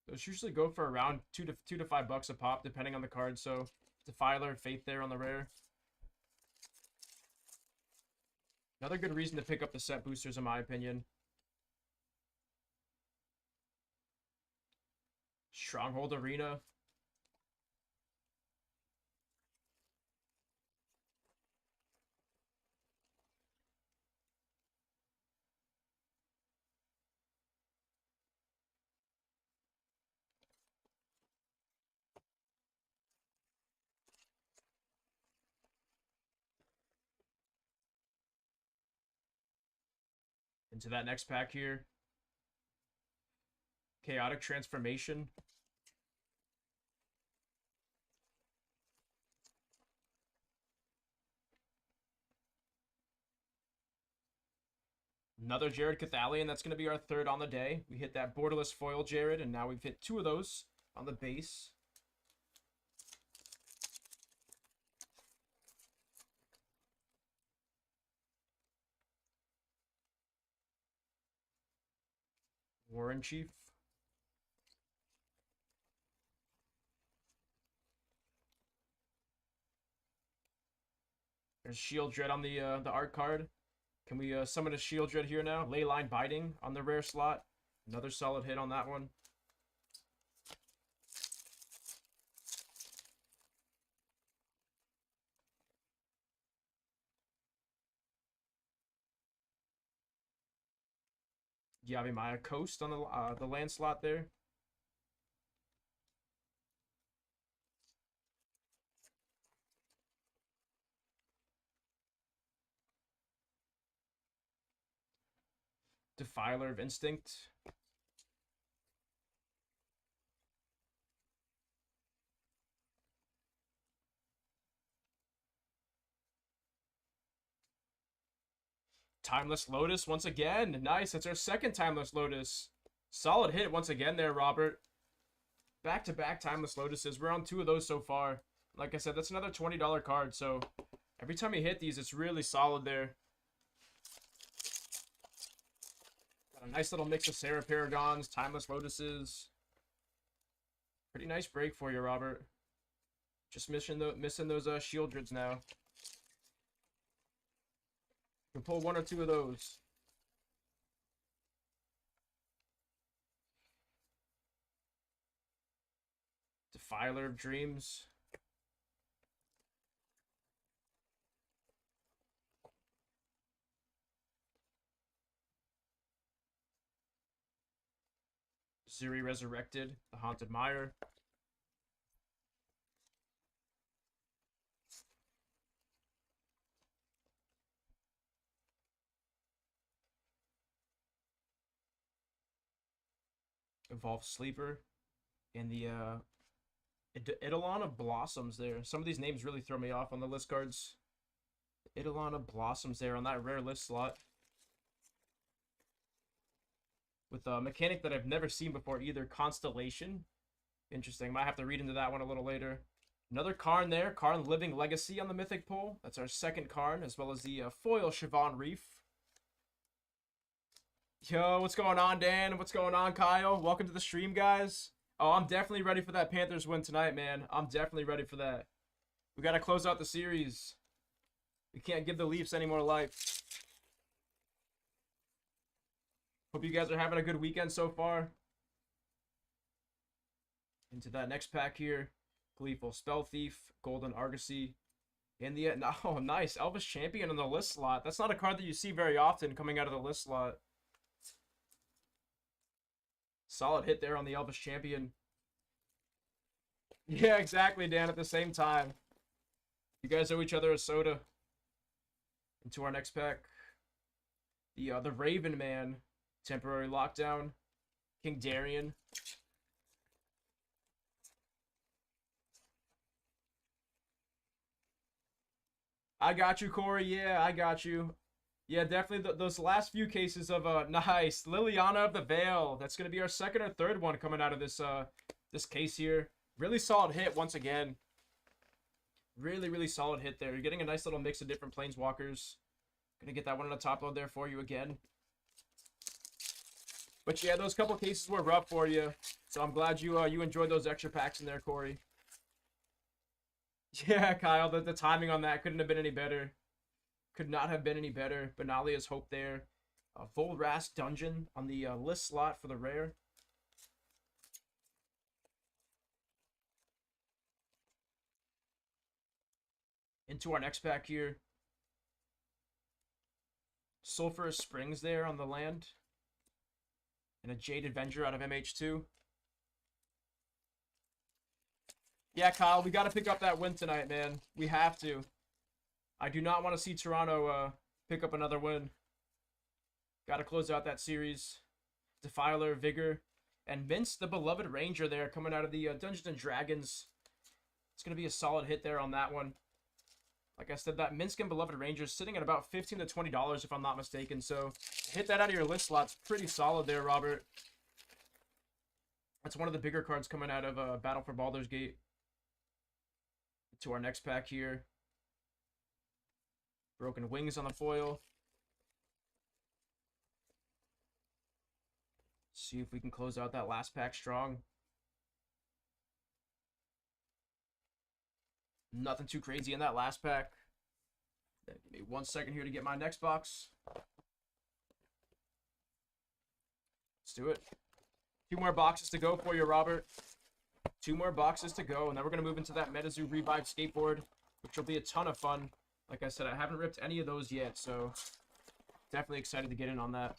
Those usually go for around $2 to $5 a pop, depending on the card. So, Defiler, Faith there on the rare. Another good reason to pick up the set boosters, in my opinion. Stronghold Arena. Into that next pack here. Chaotic Transformation. Another Jared Cathalion. That's going to be our third on the day. We hit that borderless foil Jared, and now we've hit 2 of those on the base. Warren Chief. There's Shield Dread on the art card. Can we summon a Shield Dread here now? Leyline Biting on the rare slot. Another solid hit on that one. Yavimaya Coast on the land slot there. Defiler of Instinct. Timeless Lotus once again. Nice. That's our second Timeless Lotus. Solid hit once again there, Robert. Back-to-back Timeless Lotuses. We're on 2 of those so far. Like I said, that's another $20 card. So every time you hit these, it's really solid there. Got a nice little mix of Sarah Paragons, Timeless Lotuses. Pretty nice break for you, Robert. Just missing those Shield Dreads now. You can pull 1 or 2 of those. Defiler of Dreams. Zuri Resurrected, the Haunted Mire. Evolved Sleeper. And the Eidolon of Blossoms there. Some of these names really throw me off on the list cards. Eidolon of Blossoms there on that rare list slot. With a mechanic that I've never seen before either, Constellation. Interesting. Might have to read into that one a little later. Another Karn there. Karn Living Legacy on the Mythic pull. That's our second Karn, as well as the foil Siobhan Reef. Yo, what's going on, Dan? What's going on, Kyle? Welcome to the stream, guys. Oh, I'm definitely ready for that Panthers win tonight, man. I'm definitely ready for that. We got to close out the series. We can't give the Leafs any more life. Hope you guys are having a good weekend so far. Into that next pack here. Gleeful Spell Thief, Golden Argosy. And the, oh, nice. Elvis Champion on the list slot. That's not a card that you see very often coming out of the list slot. Solid hit there on the Elvis Champion. Yeah, exactly, Dan, at the same time. You guys owe each other a soda. Into our next pack. The Raven Man. Temporary Lockdown. King Darian. I got you, Corey. Yeah, I got you. Yeah, definitely those last few cases of nice Liliana of the Veil. That's gonna be our second or third one coming out of this this case here. Really solid hit once again. Really solid hit there. You're getting a nice little mix of different planeswalkers. Gonna get that one on the top load there for you again. But yeah, those couple cases were rough for you. So I'm glad you you enjoyed those extra packs in there, Corey. Yeah, Kyle, the timing on that couldn't have been any better. Could not have been any better. Benalia's Hope there. Volrask Dungeon on the list slot for the rare. Into our next pack here. Sulphurous Springs there on the land. And a Jade Avenger out of MH2. Yeah, Kyle, we got to pick up that win tonight, man. We have to. I do not want to see Toronto pick up another win. Got to close out that series. Defiler, Vigor, and Mince, the Beloved Ranger there, coming out of the Dungeons & Dragons. It's going to be a solid hit there on that one. Like I said, that Minsk and Beloved Ranger is sitting at about $15 to $20 if I'm not mistaken. So hit that out of your list slot's pretty solid there, Robert. That's one of the bigger cards coming out of Battle for Baldur's Gate. To our next pack here. Broken Wings on the foil. See if we can close out that last pack strong. Nothing too crazy in that last pack. Give me 1 second here to get my next box. Let's do it. 2 more boxes to go for you, Robert. 2 more boxes to go, and then we're going to move into that Metazoo Revive skateboard, which will be a ton of fun. Like I said, I haven't ripped any of those yet, so definitely excited to get in on that.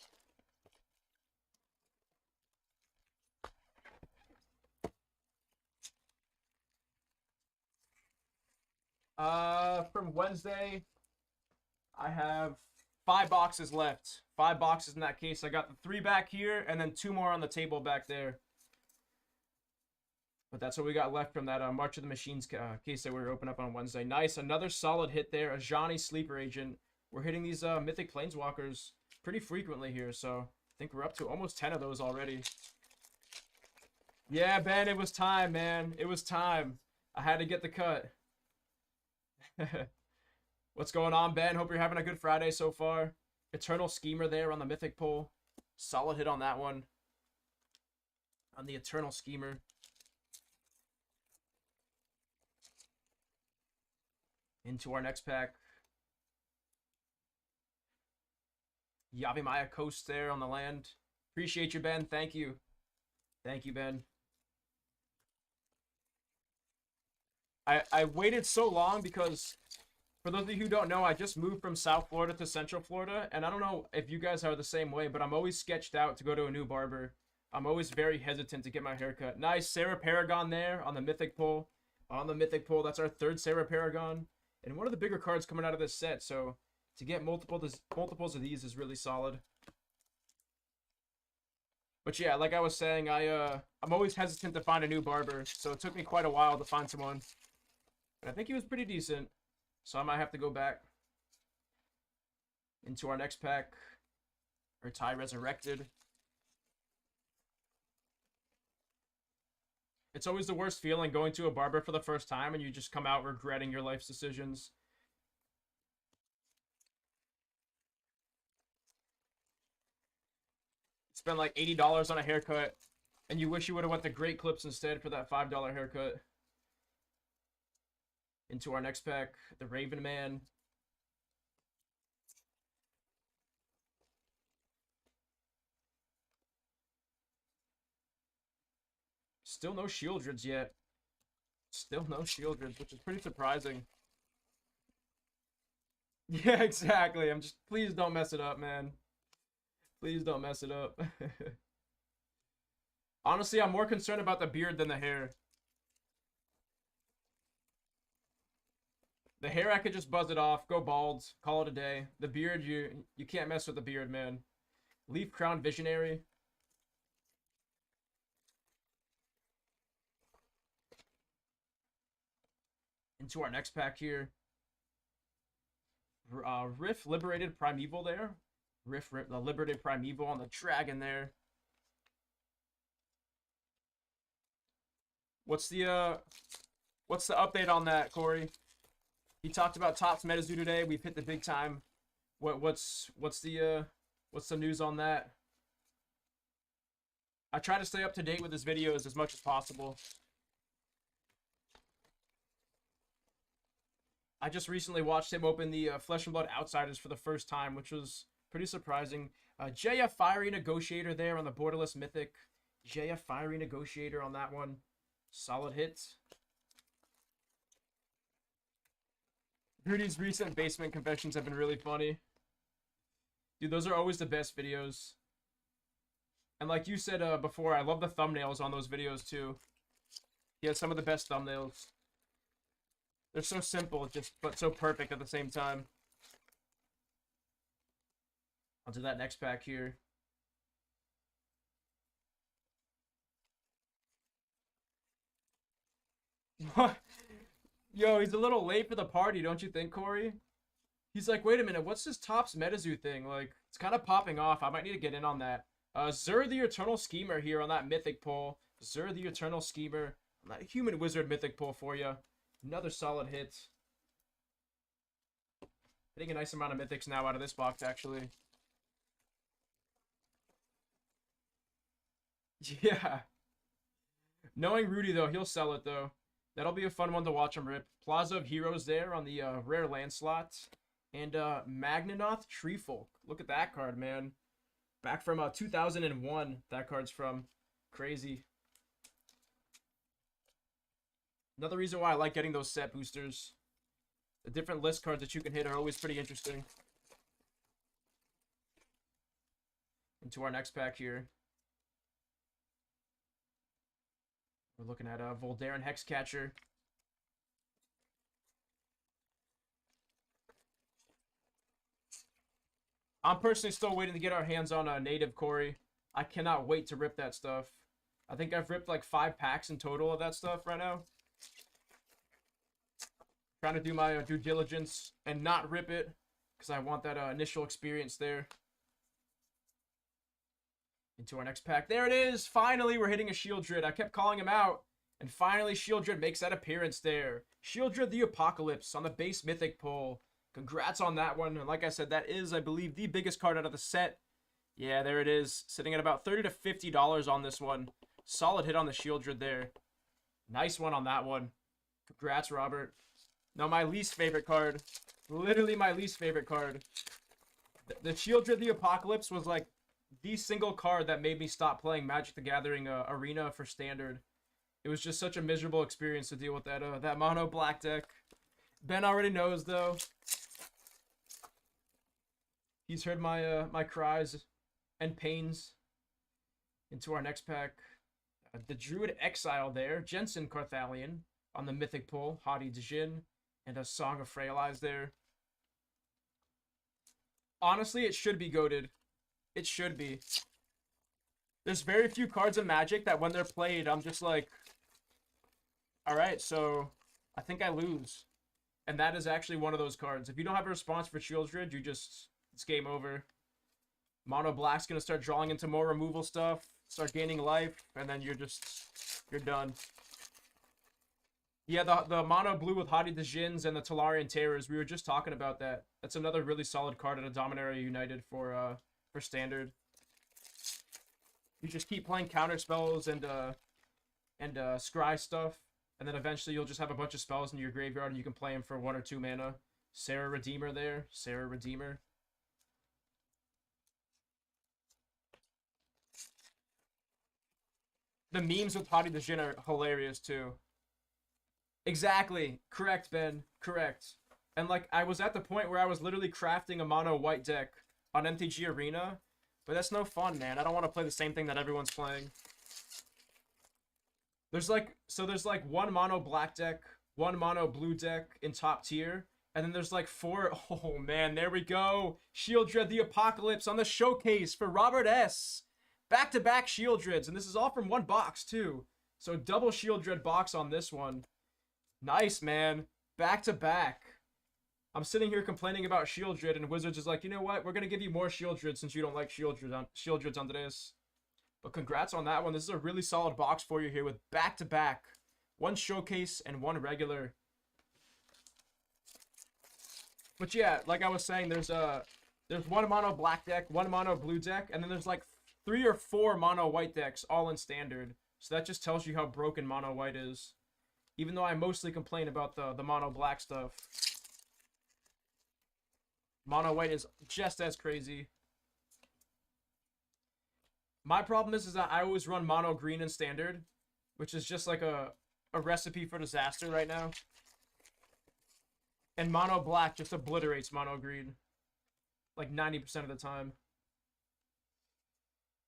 From Wednesday, I have 5 boxes left. 5 boxes in that case. I got the 3 back here, and then 2 more on the table back there. But that's what we got left from that March of the Machines case that we were opening up on Wednesday. Nice, another solid hit there. A Johnny Sleeper Agent. We're hitting these Mythic Planeswalkers pretty frequently here, so I think we're up to almost 10 of those already. Yeah, Ben, it was time, man. It was time. I had to get the cut. What's going on, Ben? Hope you're having a good Friday so far. Eternal Schemer there on the Mythic pull. Solid hit on that one. On the Eternal Schemer. Into our next pack. Yavimaya Coast there on the land. Appreciate you, Ben. Thank you. Thank you, Ben. I waited so long because, for those of you who don't know, I just moved from South Florida to Central Florida, and I don't know if you guys are the same way, but I'm always sketched out to go to a new barber. I'm always very hesitant to get my hair cut. Nice, Sarah Paragon there on the Mythic pull. On the Mythic pull, that's our 3rd Sarah Paragon, and one of the bigger cards coming out of this set, so to get multiples of these is really solid. But yeah, like I was saying, I'm always hesitant to find a new barber, so it took me quite a while to find someone. But I think he was pretty decent, so I might have to go back into our next pack. Ty Resurrected. It's always the worst feeling going to a barber for the first time and you just come out regretting your life's decisions. Spend like $80 on a haircut and you wish you would have went to Great Clips instead for that $5 haircut. Into our next pack, the Raven Man. Still no Shieldreds yet. Still no Shieldreds, which is pretty surprising. Yeah, exactly. I'm just, please don't mess it up, man. Please don't mess it up. Honestly, I'm more concerned about the beard than the hair. The hair, I could just buzz it off, go bald, call it a day. The beard, you can't mess with the beard, man. Leaf Crown Visionary. Into our next pack here. Riff Liberated Primeval there. Riff the Liberated Primeval on the dragon there. What's the update on that, Corey? He talked about Topps Metazoo today. We've hit the big time. What's the news on that? I try to stay up to date with his videos as much as possible. I just recently watched him open the Flesh and Blood Outsiders for the first time, which was pretty surprising. Jaya Fiery Negotiator there on the Borderless Mythic. Jaya Fiery Negotiator on that one. Solid hits. Rudy's recent basement confessions have been really funny. Dude, those are always the best videos. And like you said before, I love the thumbnails on those videos too. He has some of the best thumbnails. They're so simple, but so perfect at the same time. Onto that next pack here. Yo, he's a little late for the party, don't you think, Corey? He's like, wait a minute, what's this Topps Metazoo thing? Like, it's kind of popping off. I might need to get in on that. Zur the Eternal Schemer here on that Mythic pull. Zur the Eternal Schemer on that Human Wizard Mythic pull for you. Another solid hit. Hitting a nice amount of Mythics now out of this box, actually. Yeah. Knowing Rudy, though, he'll sell it, though. That'll be a fun one to watch him rip. Plaza of Heroes there on the rare land slot. And Magnanoth Treefolk. Look at that card, man. Back from 2001, that card's from. Crazy. Another reason why I like getting those set boosters. The different list cards that you can hit are always pretty interesting. Into our next pack here. We're looking at a Voldaren Hexcatcher. I'm personally still waiting to get our hands on a native, Corey. I cannot wait to rip that stuff. I think I've ripped like 5 packs in total of that stuff right now. Trying to do my due diligence and not rip it because I want that initial experience there. Into our next pack. There it is. Finally, we're hitting a Shieldred. I kept calling him out. And finally, Shieldred makes that appearance there. Shieldred the Apocalypse on the base Mythic pull. Congrats on that one. And like I said, that is, I believe, the biggest card out of the set. Yeah, there it is. Sitting at about $30 to $50 on this one. Solid hit on the Shieldred there. Nice one on that one. Congrats, Robert. Now, my least favorite card. Literally my least favorite card. The Shieldred the Apocalypse was like the single card that made me stop playing Magic the Gathering Arena for Standard. It was just such a miserable experience to deal with that mono black deck. Ben already knows, though. He's heard my my cries and pains. Into our next pack. The Druid Exile there. Jensen Carthalion on the Mythic pull. Hadi Djinn. And a Song of Frail Eyes there. Honestly, it should be goated. It should be. There's very few cards in Magic that when they're played, I'm just like, alright, so I think I lose. And that is actually one of those cards. If you don't have a response for Shieldred, it's game over. Mono Black's going to start drawing into more removal stuff, start gaining life, and then you're done. Yeah, the Mono Blue with Hadi Djinns and the Talarian Terrors, we were just talking about that. That's another really solid card at a Dominaria United for Standard. You just keep playing counter spells and scry stuff, and then eventually you'll just have a bunch of spells in your graveyard and you can play them for 1 or 2 mana. Sarah Redeemer there. Sarah Redeemer. The memes with Hadi Djinn are hilarious too. Exactly. Correct, Ben. Correct. And like, I was at the point where I was literally crafting a mono white deck on MTG Arena, but that's no fun, man. I don't want to play the same thing that everyone's playing. There's like one mono black deck, one mono blue deck in top tier, and then there's like 4. Oh man, there we go. Shieldred the Apocalypse on the showcase for Robert S. Back-to-back Shieldreds, and this is all from one box too. So double Shieldred box on this one. Nice, man. Back-to-back. I'm sitting here complaining about Shieldred, and Wizards is like, you know what? We're going to give you more Shieldred since you don't like Shieldreds, Andres. But congrats on that one. This is a really solid box for you here with back-to-back. One showcase and one regular. But yeah, like I was saying, there's one mono black deck, one mono blue deck, and then there's like 3 or 4 mono white decks all in Standard. So that just tells you how broken mono white is. Even though I mostly complain about the mono black stuff. Mono white is just as crazy. My problem is that I always run mono green in Standard, which is just like a recipe for disaster right now. And mono black just obliterates mono green like 90% of the time.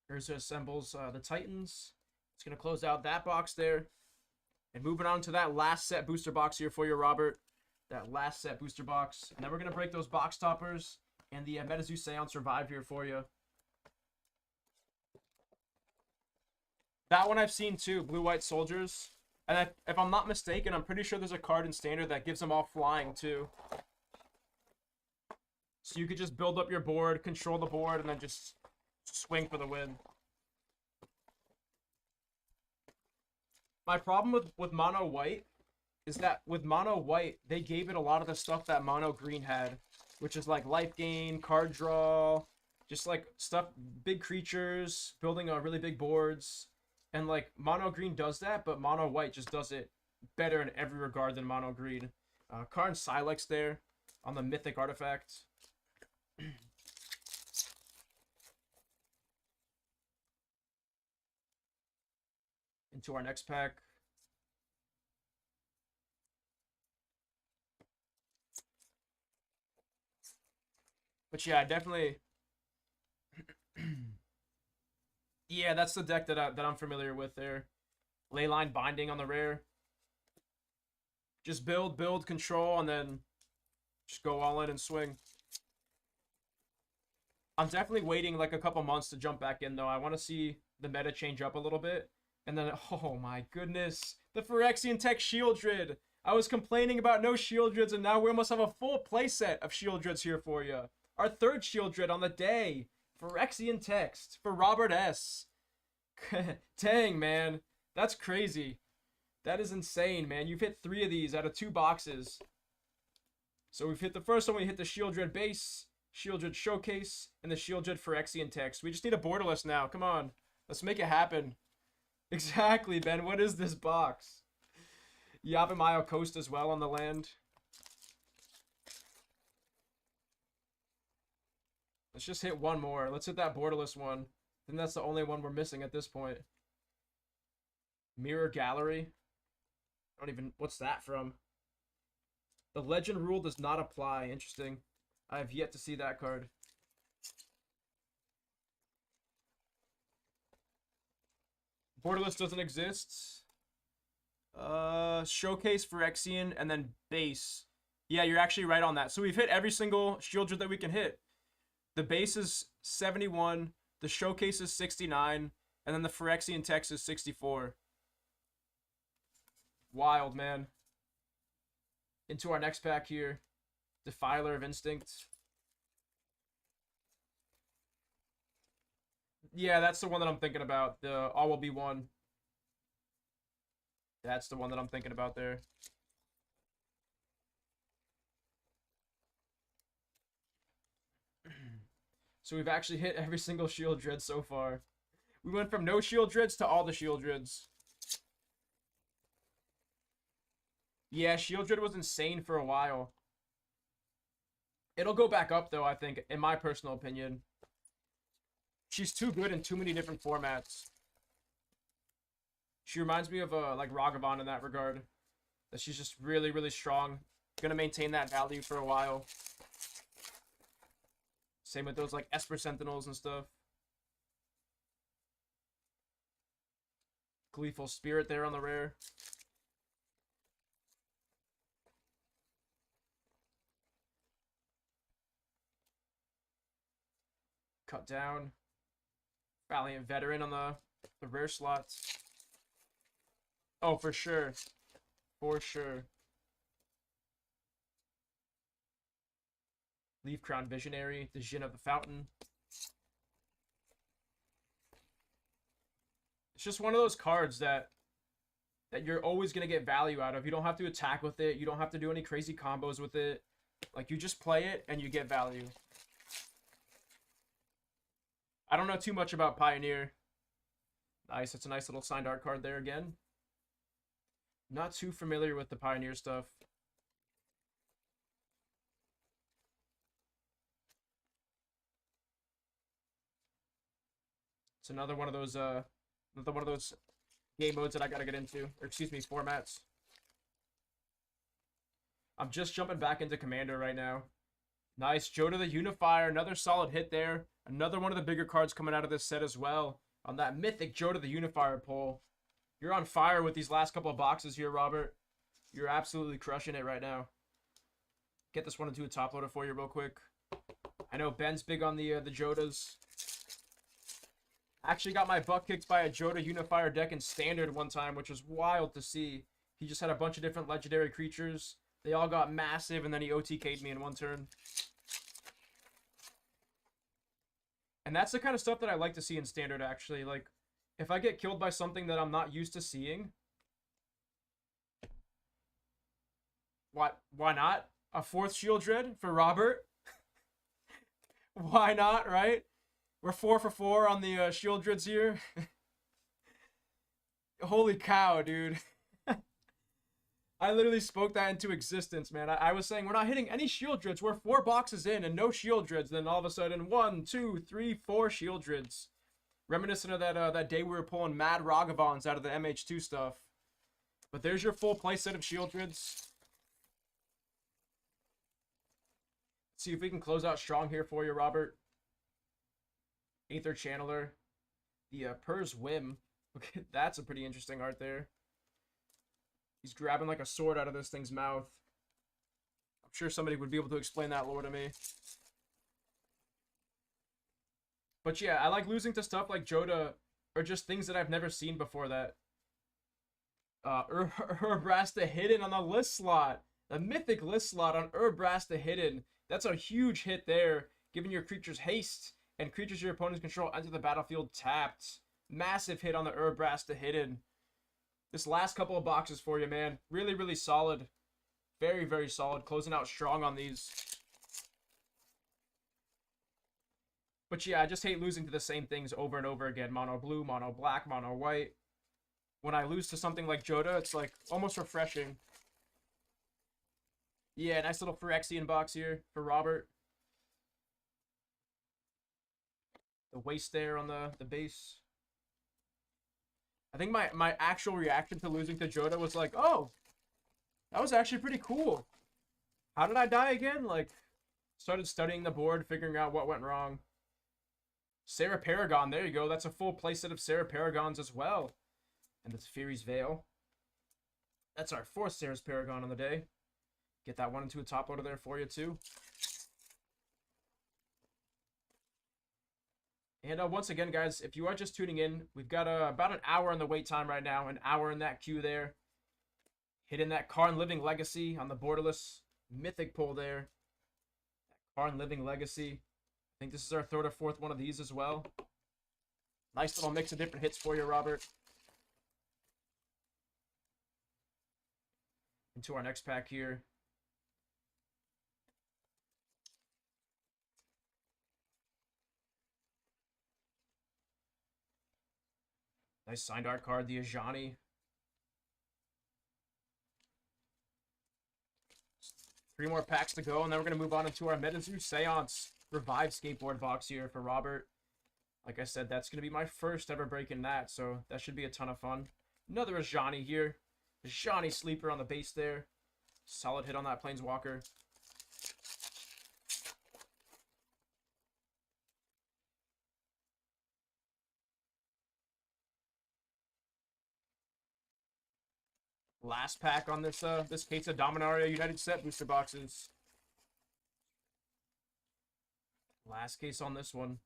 Here's assembles the Titans. It's going to close out that box there. And moving on to that last set booster box here for you, Robert. That last set booster box. And then we're going to break those box toppers And the Metazoo Seance Revive here for you. That one I've seen too, Blue-White Soldiers. And if I'm not mistaken, I'm pretty sure there's a card in Standard that gives them all flying too. So you could just build up your board, control the board, and then just swing for the win. My problem with mono white is that with mono white, they gave it a lot of the stuff that mono green had, which is like life gain, card draw, just like stuff, big creatures, building really big boards. And like mono green does that, but mono white just does it better in every regard than mono green. Karn Silex there on the mythic artifact. Into our next pack. But yeah, definitely. Yeah, that's the deck that I'm familiar with there. Leyline Binding on the rare. Just build, control, and then just go all in and swing. I'm definitely waiting like a couple months to jump back in, though. I want to see the meta change up a little bit. And then, oh my goodness, the Phyrexian Tech Shieldred. I was complaining about no Shieldreds, and now we almost have a full playset of Shieldreds here for you. Our third Shieldred on the day. Phyrexian Text for Robert S. Dang, man. That's crazy. That is insane, man. You've hit 3 of these out of 2 boxes. So we've hit the first one. We hit the Shieldred base, Shieldred Showcase, and the Shieldred Phyrexian Text. We just need a borderless now. Come on. Let's make it happen. Exactly, Ben. What is this box? Yavimaya Coast as well on the land. Let's just hit one more. Let's hit that borderless one. I think that's the only one we're missing at this point. Mirror Gallery. I don't even... What's that from? The legend rule does not apply. Interesting. I have yet to see that card. Borderless doesn't exist. Showcase Phyrexian and then base. Yeah, you're actually right on that. So we've hit every single Shieldred that we can hit. The base is 71, the Showcase is 69, and then the Phyrexian Text is 64. Wild, man. Into our next pack here. Defiler of Instinct. Yeah, that's the one that I'm thinking about. The All Will Be One. That's the one that I'm thinking about there. So we've actually hit every single Shieldred so far. We went from no Shieldreds to all the Shieldreds. Yeah, Shieldred was insane for a while. It'll go back up, though, I think, in my personal opinion. She's too good in too many different formats. She reminds me of, like, Ragavan in that regard. That she's just really, really strong. Gonna maintain that value for a while. Same with those, like, Esper Sentinels and stuff. Gleeful Spirit there on the rare. Cut down. Valiant Veteran on the rare slots. Oh, for sure. For sure. Leaf Crown Visionary, the Djinn of the Fountain. It's just one of those cards that you're always going to get value out of. You don't have to attack with it. You don't have to do any crazy combos with it. Like, you just play it and you get value. I don't know too much about Pioneer. Nice. It's a nice little signed art card there again. Not too familiar with the Pioneer stuff. It's another one of those game modes that I gotta get into. Or excuse me, formats. I'm just jumping back into Commander right now. Nice. Joda the Unifier. Another solid hit there. Another one of the bigger cards coming out of this set as well. On that mythic Joda the Unifier pull. You're on fire with these last couple of boxes here, Robert. You're absolutely crushing it right now. Get this one into a top loader for you real quick. I know Ben's big on the Jodas. I actually got my butt kicked by a Joda Unifier deck in Standard one time, which was wild to see. He just had a bunch of different legendary creatures. They all got massive, and then he OTK'd me in one turn. And that's the kind of stuff that I like to see in Standard, actually. Like, if I get killed by something that I'm not used to seeing, why not? A 4th Shield Dread for Robert? Why not, right? We're 4 for 4 on the Shield Dreads here. Holy cow, dude. I literally spoke that into existence, man. I was saying we're not hitting any Shield Dreads. We're 4 boxes in and no Shield Dreads. Then all of a sudden, 1, 2, 3, 4 Shield Dreads. Reminiscent of that day we were pulling Mad Ragavons out of the MH2 stuff. But there's your full playset of Shield Dreads. See if we can close out strong here for you, Robert. Aether Channeler. The Purr's Whim. Okay, that's a pretty interesting art there. He's grabbing like a sword out of this thing's mouth. I'm sure somebody would be able to explain that lore to me. But yeah, I like losing to stuff like Joda, or just things that I've never seen before that. Urbrasta Hidden on the list slot. The mythic list slot on Urbrasta Hidden. That's a huge hit there, giving your creatures haste, and creatures your opponents control enter the battlefield tapped. Massive hit on the Urbrasta Hidden. This last couple of boxes for you, man. Really, really solid. Very, very solid. Closing out strong on these. But yeah, I just hate losing to the same things over and over again. Mono blue, mono black, mono white. When I lose to something like Joda, it's like almost refreshing. Yeah, nice little Phyrexian box here for Robert. The waist there on the base. I think my actual reaction to losing to Joda was like, oh, that was actually pretty cool. How did I die again? Like, started studying the board, figuring out what went wrong. Sarah Paragon, there you go. That's a full playset of Sarah Paragons as well. And the Teferi's Veil. That's our 4th Sarah's Paragon on the day. Get that one into a top loader there for you, too. And once again, guys, if you are just tuning in, we've got about an hour on the wait time right now. An hour in that queue there. Hitting that Karn Living Legacy on the borderless mythic pull there. That Karn Living Legacy. I think this is our 3rd or 4th one of these as well. Nice little mix of different hits for you, Robert. Into our next pack here. Nice signed art card, the Ajani. Three more packs to go, and then we're going to move on into our Metazoo Seance Revive Skateboard box here for Robert. Like I said, that's going to be my first ever break in that, so that should be a ton of fun. Another Ajani here. Ajani Sleeper on the base there. Solid hit on that Planeswalker. Last pack on this this case of Dominaria United Set booster boxes. Last case on this one.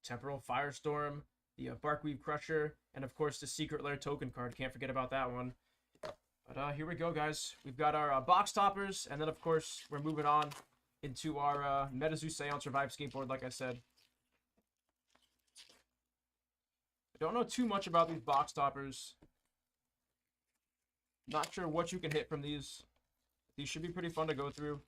Temporal Firestorm, the Barkweave Crusher, and of course the Secret Lair token card. Can't forget about that one. But here we go, guys. We've got our box toppers, and then of course we're moving on into our Metazoo Seance Revive Skateboard, like I said. I don't know too much about these box toppers. Not sure what you can hit from these. These should be pretty fun to go through.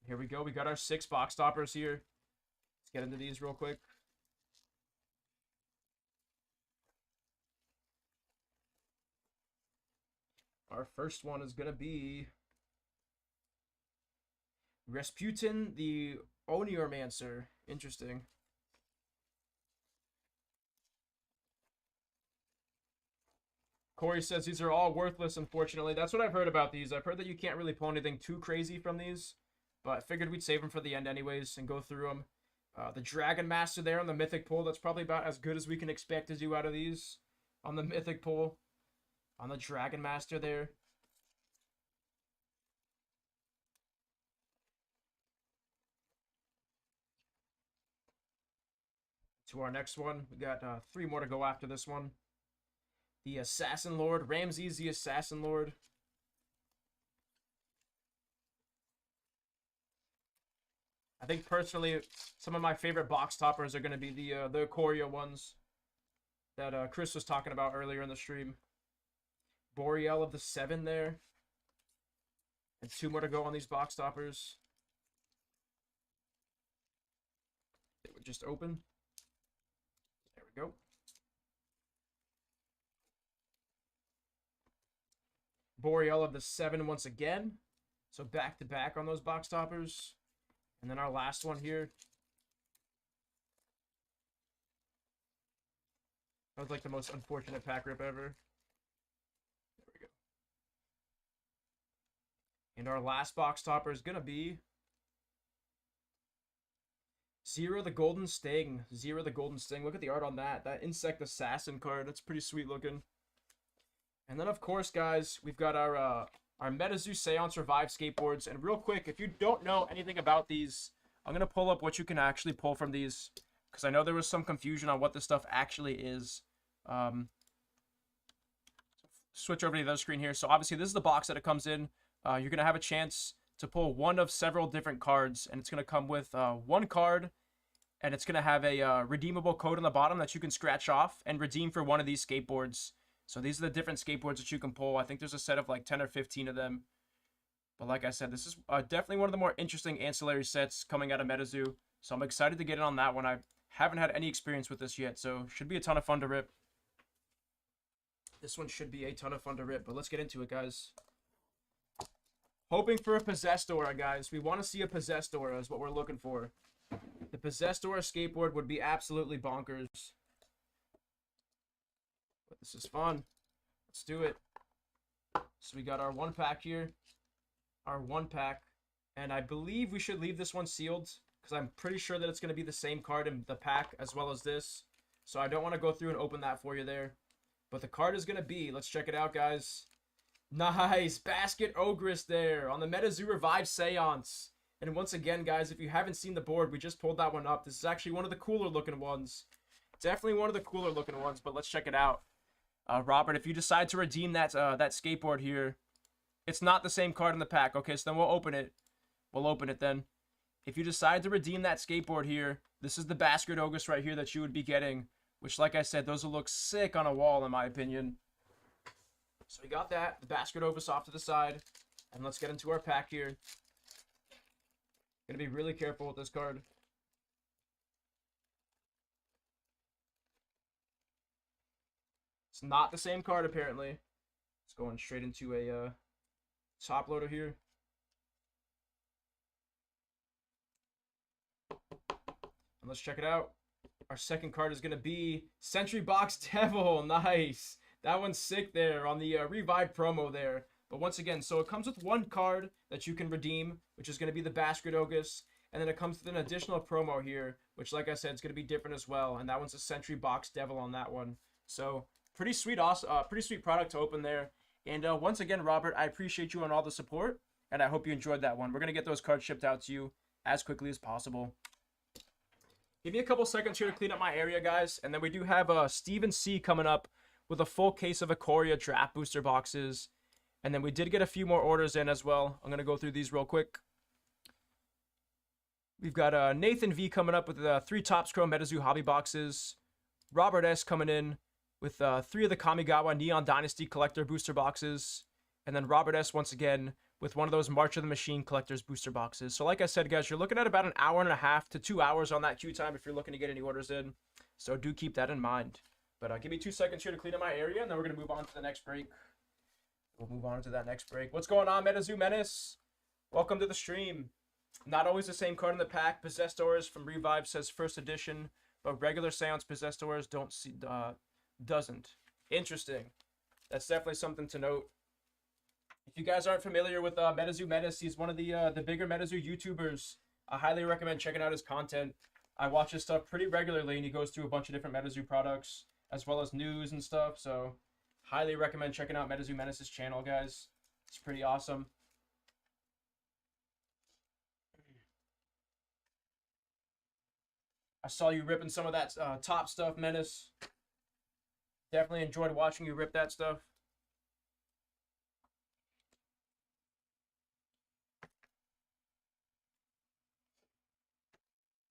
Here we go. We got our 6 box toppers here. Let's get into these real quick. Our first one is going to be Rasputin, the Oniomancer. Interesting. Corey says these are all worthless, unfortunately. That's what I've heard about these. I've heard that you can't really pull anything too crazy from these, but I figured we'd save them for the end anyways and go through them. The Dragon Master there on the Mythic pull, that's probably about as good as we can expect to do out of these. on the Mythic pull. On the Dragon Master there. To our next one. We got 3 more to go after this one. The Assassin Lord. Ramses the Assassin Lord. I think personally, some of my favorite box toppers are going to be the Ikoria ones that Chris was talking about earlier in the stream. Boreal of the 7 there. And 2 more to go on these box toppers. They would just open. There we go. Boreal of the 7 once again. So back to back on those box toppers. And then our last one here. That was like the most unfortunate pack rip ever. There we go. And our last box topper is going to be Zero the Golden Sting. Zero the Golden Sting. Look at the art on that. That Insect Assassin card. That's pretty sweet looking. And then, of course, guys, we've got our Metazoo Seance Revive skateboards. And real quick, if you don't know anything about these, I'm going to pull up what you can actually pull from these, because I know there was some confusion on what this stuff actually is. Switch over to the other screen here. So obviously this is the box that it comes in. You're going to have a chance to pull one of several different cards, and it's going to come with 1 card, and it's going to have a redeemable code on the bottom that you can scratch off and redeem for one of these skateboards. So these are the different skateboards that you can pull. I think there's a set of like 10 or 15 of them. But like I said, this is definitely one of the more interesting ancillary sets coming out of Metazoo. So I'm excited to get in on that one. I haven't had any experience with this yet, so should be a ton of fun to rip. This one should be a ton of fun to rip, but let's get into it, guys. Hoping for a Possessed Aura, guys. We want to see a Possessed Aura is what we're looking for. The Possessed Aura skateboard would be absolutely bonkers. But this is fun. Let's do it. So we got our 1 pack here. Our 1 pack. And I believe we should leave this one sealed, because I'm pretty sure that it's going to be the same card in the pack as well as this. So I don't want to go through and open that for you there. But the card is going to be, let's check it out, guys. Nice. Basket Ogress there on the Metazoo Revive Seance. And once again, guys, if you haven't seen the board, we just pulled that one up. This is actually one of the cooler looking ones. Definitely one of the cooler looking ones, but let's check it out. Robert, if you decide to redeem that skateboard here, it's not the same card in the pack. Okay, so then we'll open it. We'll open it then. If you decide to redeem that skateboard here, this is the Basket Ogress right here that you would be getting, which, like I said, those will look sick on a wall, in my opinion. So we got that, the Basket Ogress off to the side, and let's get into our pack here. Gonna be really careful with this card. It's not the same card, apparently. It's going straight into a top loader here. And let's check it out. Our second card is going to be Sentry Box Devil. Nice. That one's sick there on the Revive promo there. But once again, so it comes with 1 card that you can redeem, which is going to be the Basket Ogress. And then it comes with an additional promo here, which, like I said, is going to be different as well. And that one's a Sentry Box Devil on that one. So pretty sweet, awesome, pretty sweet product to open there. And once again, Robert, I appreciate you on all the support, and I hope you enjoyed that one. We're going to get those cards shipped out to you as quickly as possible. Give me a couple seconds here to clean up my area, guys. And then we do have Steven C coming up with a full case of Ikoria draft booster boxes. And then we did get a few more orders in as well. I'm going to go through these real quick. We've got Nathan V coming up with 3 Topps Chrome Metazoo hobby boxes. Robert S coming in with 3 of the Kamigawa Neon Dynasty collector booster boxes. And then Robert S once again with one of those March of the Machine collectors booster boxes. So like I said, guys, you're looking at about an hour and a half to 2 hours on that queue time if you're looking to get any orders in. So do keep that in mind. But give me 2 seconds here to clean up my area, and then we're going to move on to the next break. We'll move on to that next break. What's going on, Metazoo Menace? Welcome to the stream. Not always the same card in the pack. Possessed Auras from Revive says first edition, but regular Seance Possessed Auras doesn't. Interesting. That's definitely something to note. If you guys aren't familiar with Metazoo Menace, he's one of the bigger Metazoo YouTubers. I highly recommend checking out his content. I watch his stuff pretty regularly, and he goes through a bunch of different Metazoo products. as well as news and stuff. So highly recommend checking out Metazoo Menace's channel, guys. It's pretty awesome. I saw you ripping some of that top stuff, Menace. Definitely enjoyed watching you rip that stuff.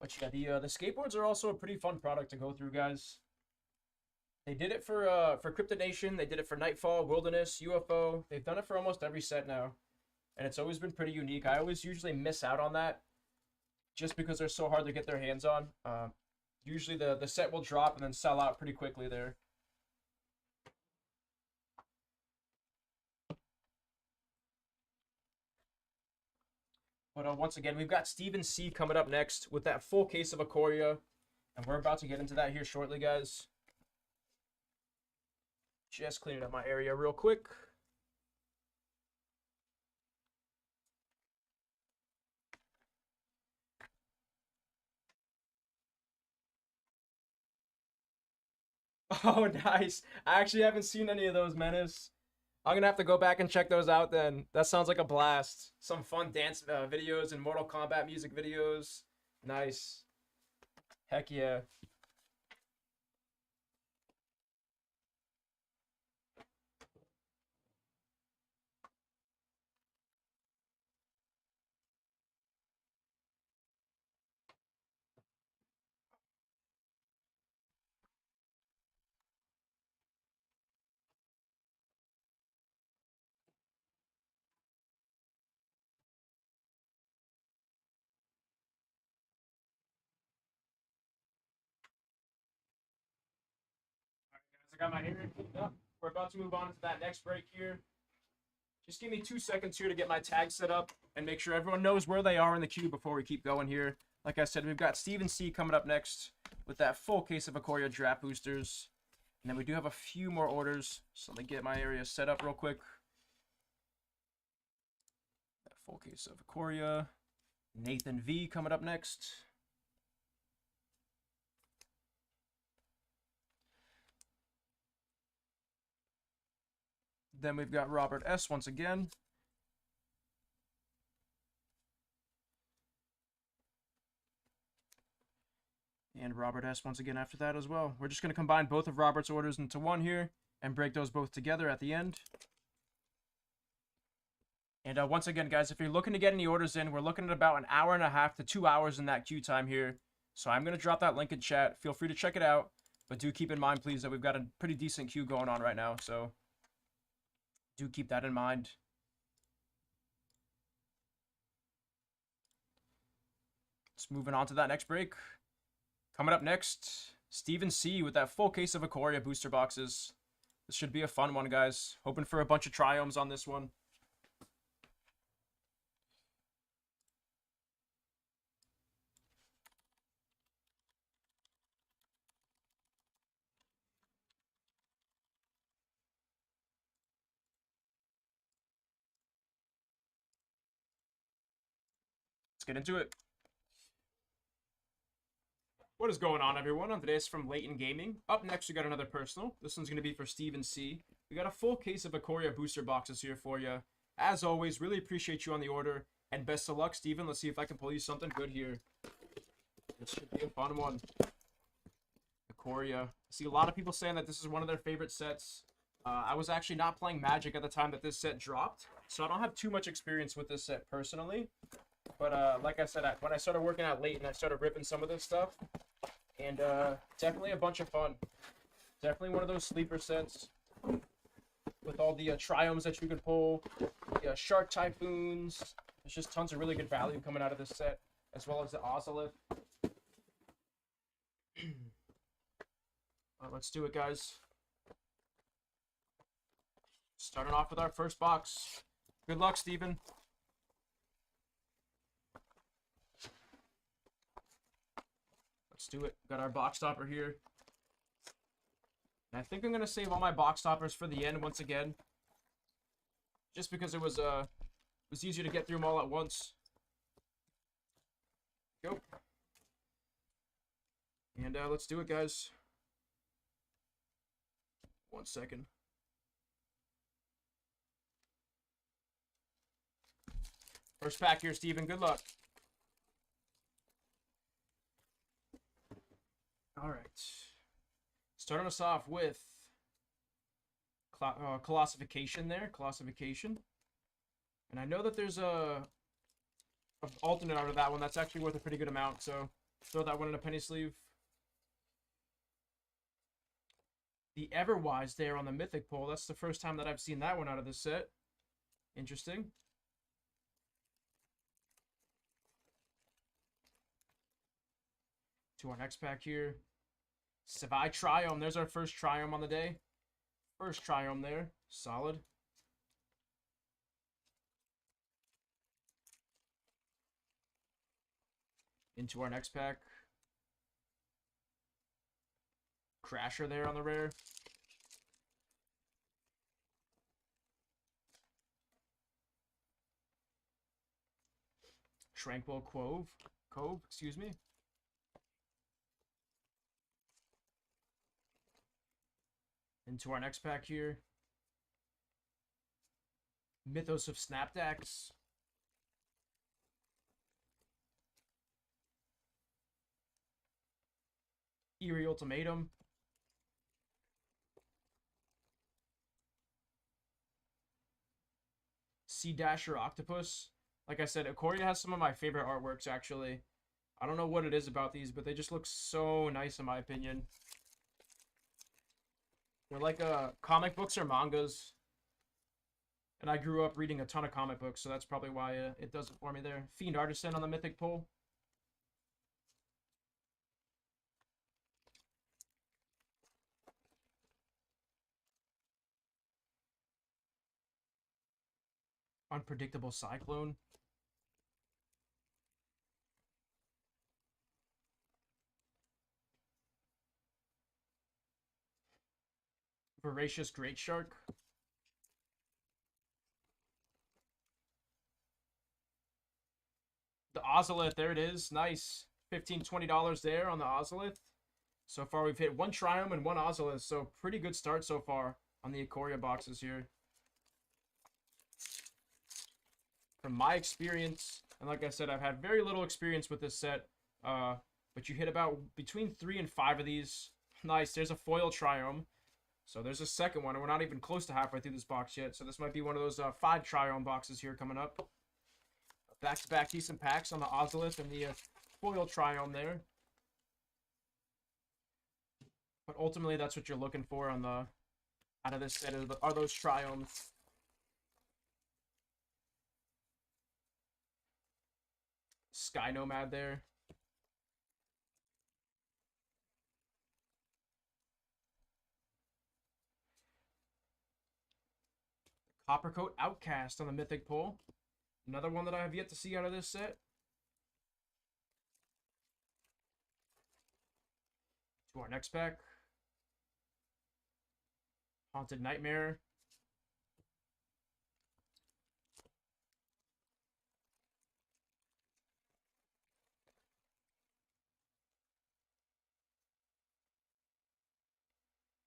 But yeah, the skateboards are also a pretty fun product to go through, guys. They did it for Cryptid Nation. They did it for Nightfall, Wilderness, UFO. They've done it for almost every set now, and it's always been pretty unique. I always usually miss out on that, just because they're so hard to get their hands on. Usually the set will drop and then sell out pretty quickly there. But once again, we've got Steven C coming up next with that full case of Ikoria, and we're about to get into that here shortly, guys. Just cleaning up my area real quick. Oh, nice. I actually haven't seen any of those, Menace. I'm gonna have to go back and check those out then. That sounds like a blast. Some fun dance videos and Mortal Kombat music videos. Nice. Heck yeah. I got my area cleaned up. We're about to move on to that next break here. Just give me 2 seconds here to get my tags set up and make sure everyone knows where they are in the queue before we keep going here. Like I said, we've got Steven C coming up next with that full case of Ikoria draft boosters. And then we do have a few more orders. So let me get my area set up real quick. That full case of Ikoria. Nathan V coming up next. Then we've got Robert S once again. And Robert S once again after that as well. We're just going to combine both of Robert's orders into one here and break those both together at the end. And once again, guys, if you're looking to get any orders in, we're looking at about an hour and a half to 2 hours in that queue time here. So I'm going to drop that link in chat. Feel free to check it out. But do keep in mind, please, that we've got a pretty decent queue going on right now. So do keep that in mind. Let's moving on to that next break. Coming up next, Steven C with that full case of Ikoria booster boxes. This should be a fun one, guys. Hoping for a bunch of triomes on this one. Let's get into it. What is going on, everyone? On today's from Layton Gaming. Up next, we got another personal. This one's going to be for Steven C. We got a full case of Ikoria booster boxes here for you. As always, really appreciate you on the order. And best of luck, Steven. Let's see if I can pull you something good here. This should be a fun one. Ikoria. I see a lot of people saying that this is one of their favorite sets. I was actually not playing Magic at the time that this set dropped, so I don't have too much experience with this set personally. But like I said, when I started working at Layton, I started ripping some of this stuff. And definitely a bunch of fun. Definitely one of those sleeper sets with all the triomes that you can pull, the Shark Typhoons. There's just tons of really good value coming out of this set, as well as the Ozolith. Let's do it, guys. Starting off with our first box. Good luck, Steven. Let's do it. Got our box stopper here. And I think I'm going to save all my box stoppers for the end once again. Just because it was easier to get through them all at once. Go. And let's do it, guys. 1 second. First pack here, Steven. Good luck. All right. Starting us off with Colossification there. Colossification. And I know that there's a alternate out of that one that's actually worth a pretty good amount, so throw that one in a penny sleeve. The Everwise there on the Mythic pull. That's the first time that I've seen that one out of this set. Interesting. To our next pack here. Savai Triome. There's our first Triome on the day. First Triome there. Solid. Into our next pack. Crasher there on the rare. Tranquil Cove, excuse me. Into our next pack here. Mythos of Snapdax. Eerie Ultimatum. Sea Dasher Octopus. Like I said, Ikoria has some of my favorite artworks, actually. I don't know what it is about these, but they just look so nice in my opinion. They're like comic books or mangas. And I grew up reading a ton of comic books, so that's probably why it does it for me there. Fiend Artisan on the Mythic pull. Unpredictable Cyclone. Voracious Great Shark. The Ozolith, there it is. Nice. $15, $20 there on the Ozolith. So far, we've hit one Triome and one Ozolith, so pretty good start so far on the Ikoria boxes here. From my experience, and like I said, I've had very little experience with this set, but you hit about between 3 and 5 of these. Nice, there's a foil Triome. So there's a second one, and we're not even close to halfway through this box yet, so this might be one of those 5 Triome boxes here coming up. Back-to-back decent packs on the Ozolith and the foil Triome there. But ultimately, that's what you're looking for on the out of this set are those Triomes. Sky Nomad there. Coppercoat Outcast on the Mythic pull. Another one that I have yet to see out of this set. To our next pack. Haunted Nightmare.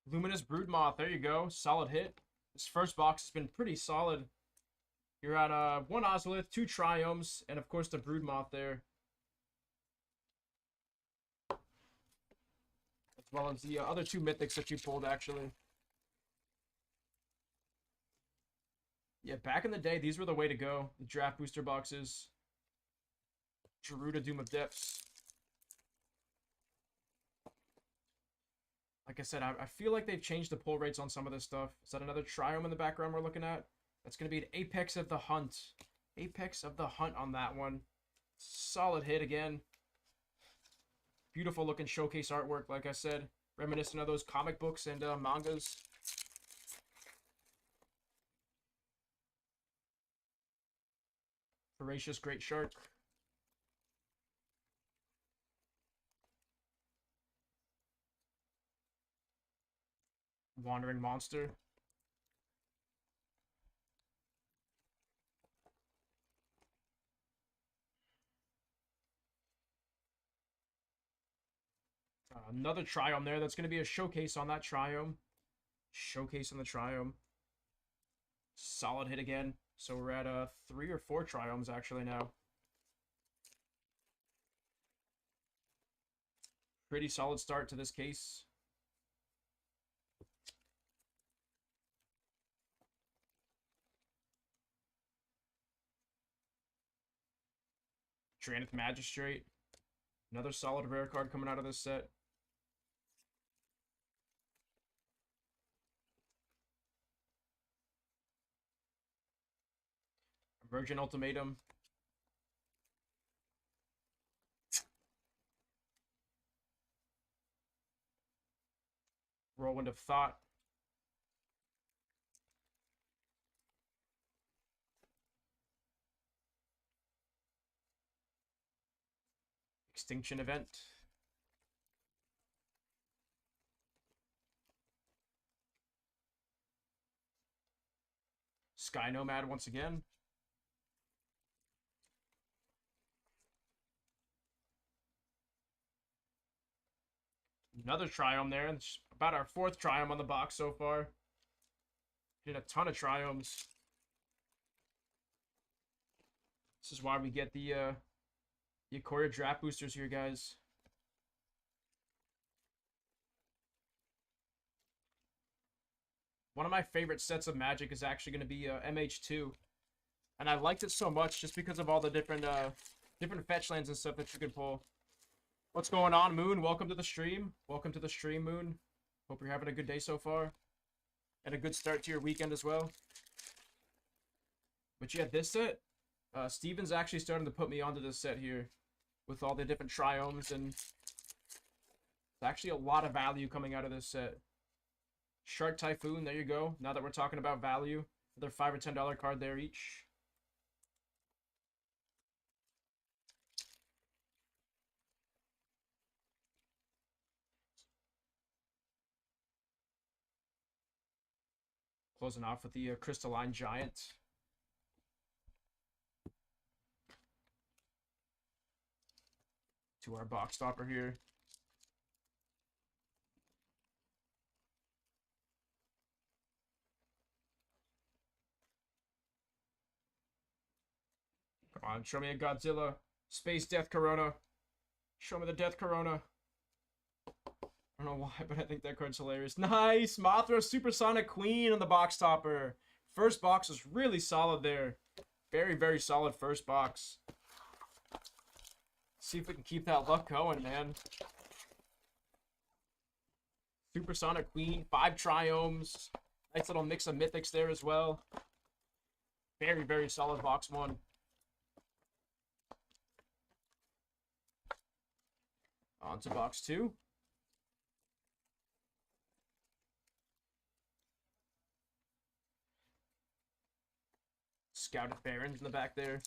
Luminous Broodmoth. There you go. Solid hit. This first box has been pretty solid. You're at 1 Ozolith, 2 Triomes, and of course the Broodmoth there. As well as the other 2 Mythics that you pulled, actually. Yeah, back in the day, these were the way to go. The draft booster boxes. Gerudo Doom of Depths. Like I said, I feel like they've changed the pull rates on some of this stuff. Is that another Triome in the background we're looking at? That's going to be an Apex of the Hunt. Apex of the Hunt on that one. Solid hit again. Beautiful looking showcase artwork, like I said. Reminiscent of those comic books and mangas. Voracious Great Shark. Wandering Monster. Another Triome there. That's going to be a showcase on that Triome. Showcase on the Triome. Solid hit again. So we're at 3 or 4 Triomes actually now. Pretty solid start to this case. Traneth Magistrate. Another solid rare card coming out of this set. Virgin Ultimatum. Whirlwind of Thought. Extinction Event. Sky Nomad once again. Another Triome there. It's about our 4th Triome on the box so far. Did a ton of Triomes. This is why we get the Ikoria draft boosters here, guys. One of my favorite sets of Magic is actually going to be MH2. And I liked it so much just because of all the different fetch lands and stuff that you can pull. What's going on, Moon? Welcome to the stream. Welcome to the stream, Moon. Hope you're having a good day so far. And a good start to your weekend as well. But yeah, this set, Steven's actually starting to put me onto this set here. With all the different Triomes, and there's actually a lot of value coming out of this set. Shark Typhoon, there you go. Now that we're talking about value, another $5 or $10 card there each. Closing off with the Crystalline Giant. To our box stopper here. Come on, show me a Godzilla. Space Death Corona. Show me the Death Corona. I don't know why, but I think that card's hilarious. Nice! Mothra Supersonic Queen on the box topper. First box was really solid there. Very, very solid first box. See if we can keep that luck going, man. Supersonic Queen, 5 Triomes. Nice little mix of mythics there as well. Very, very solid box 1. On to box 2. Scouted Barons in the back there.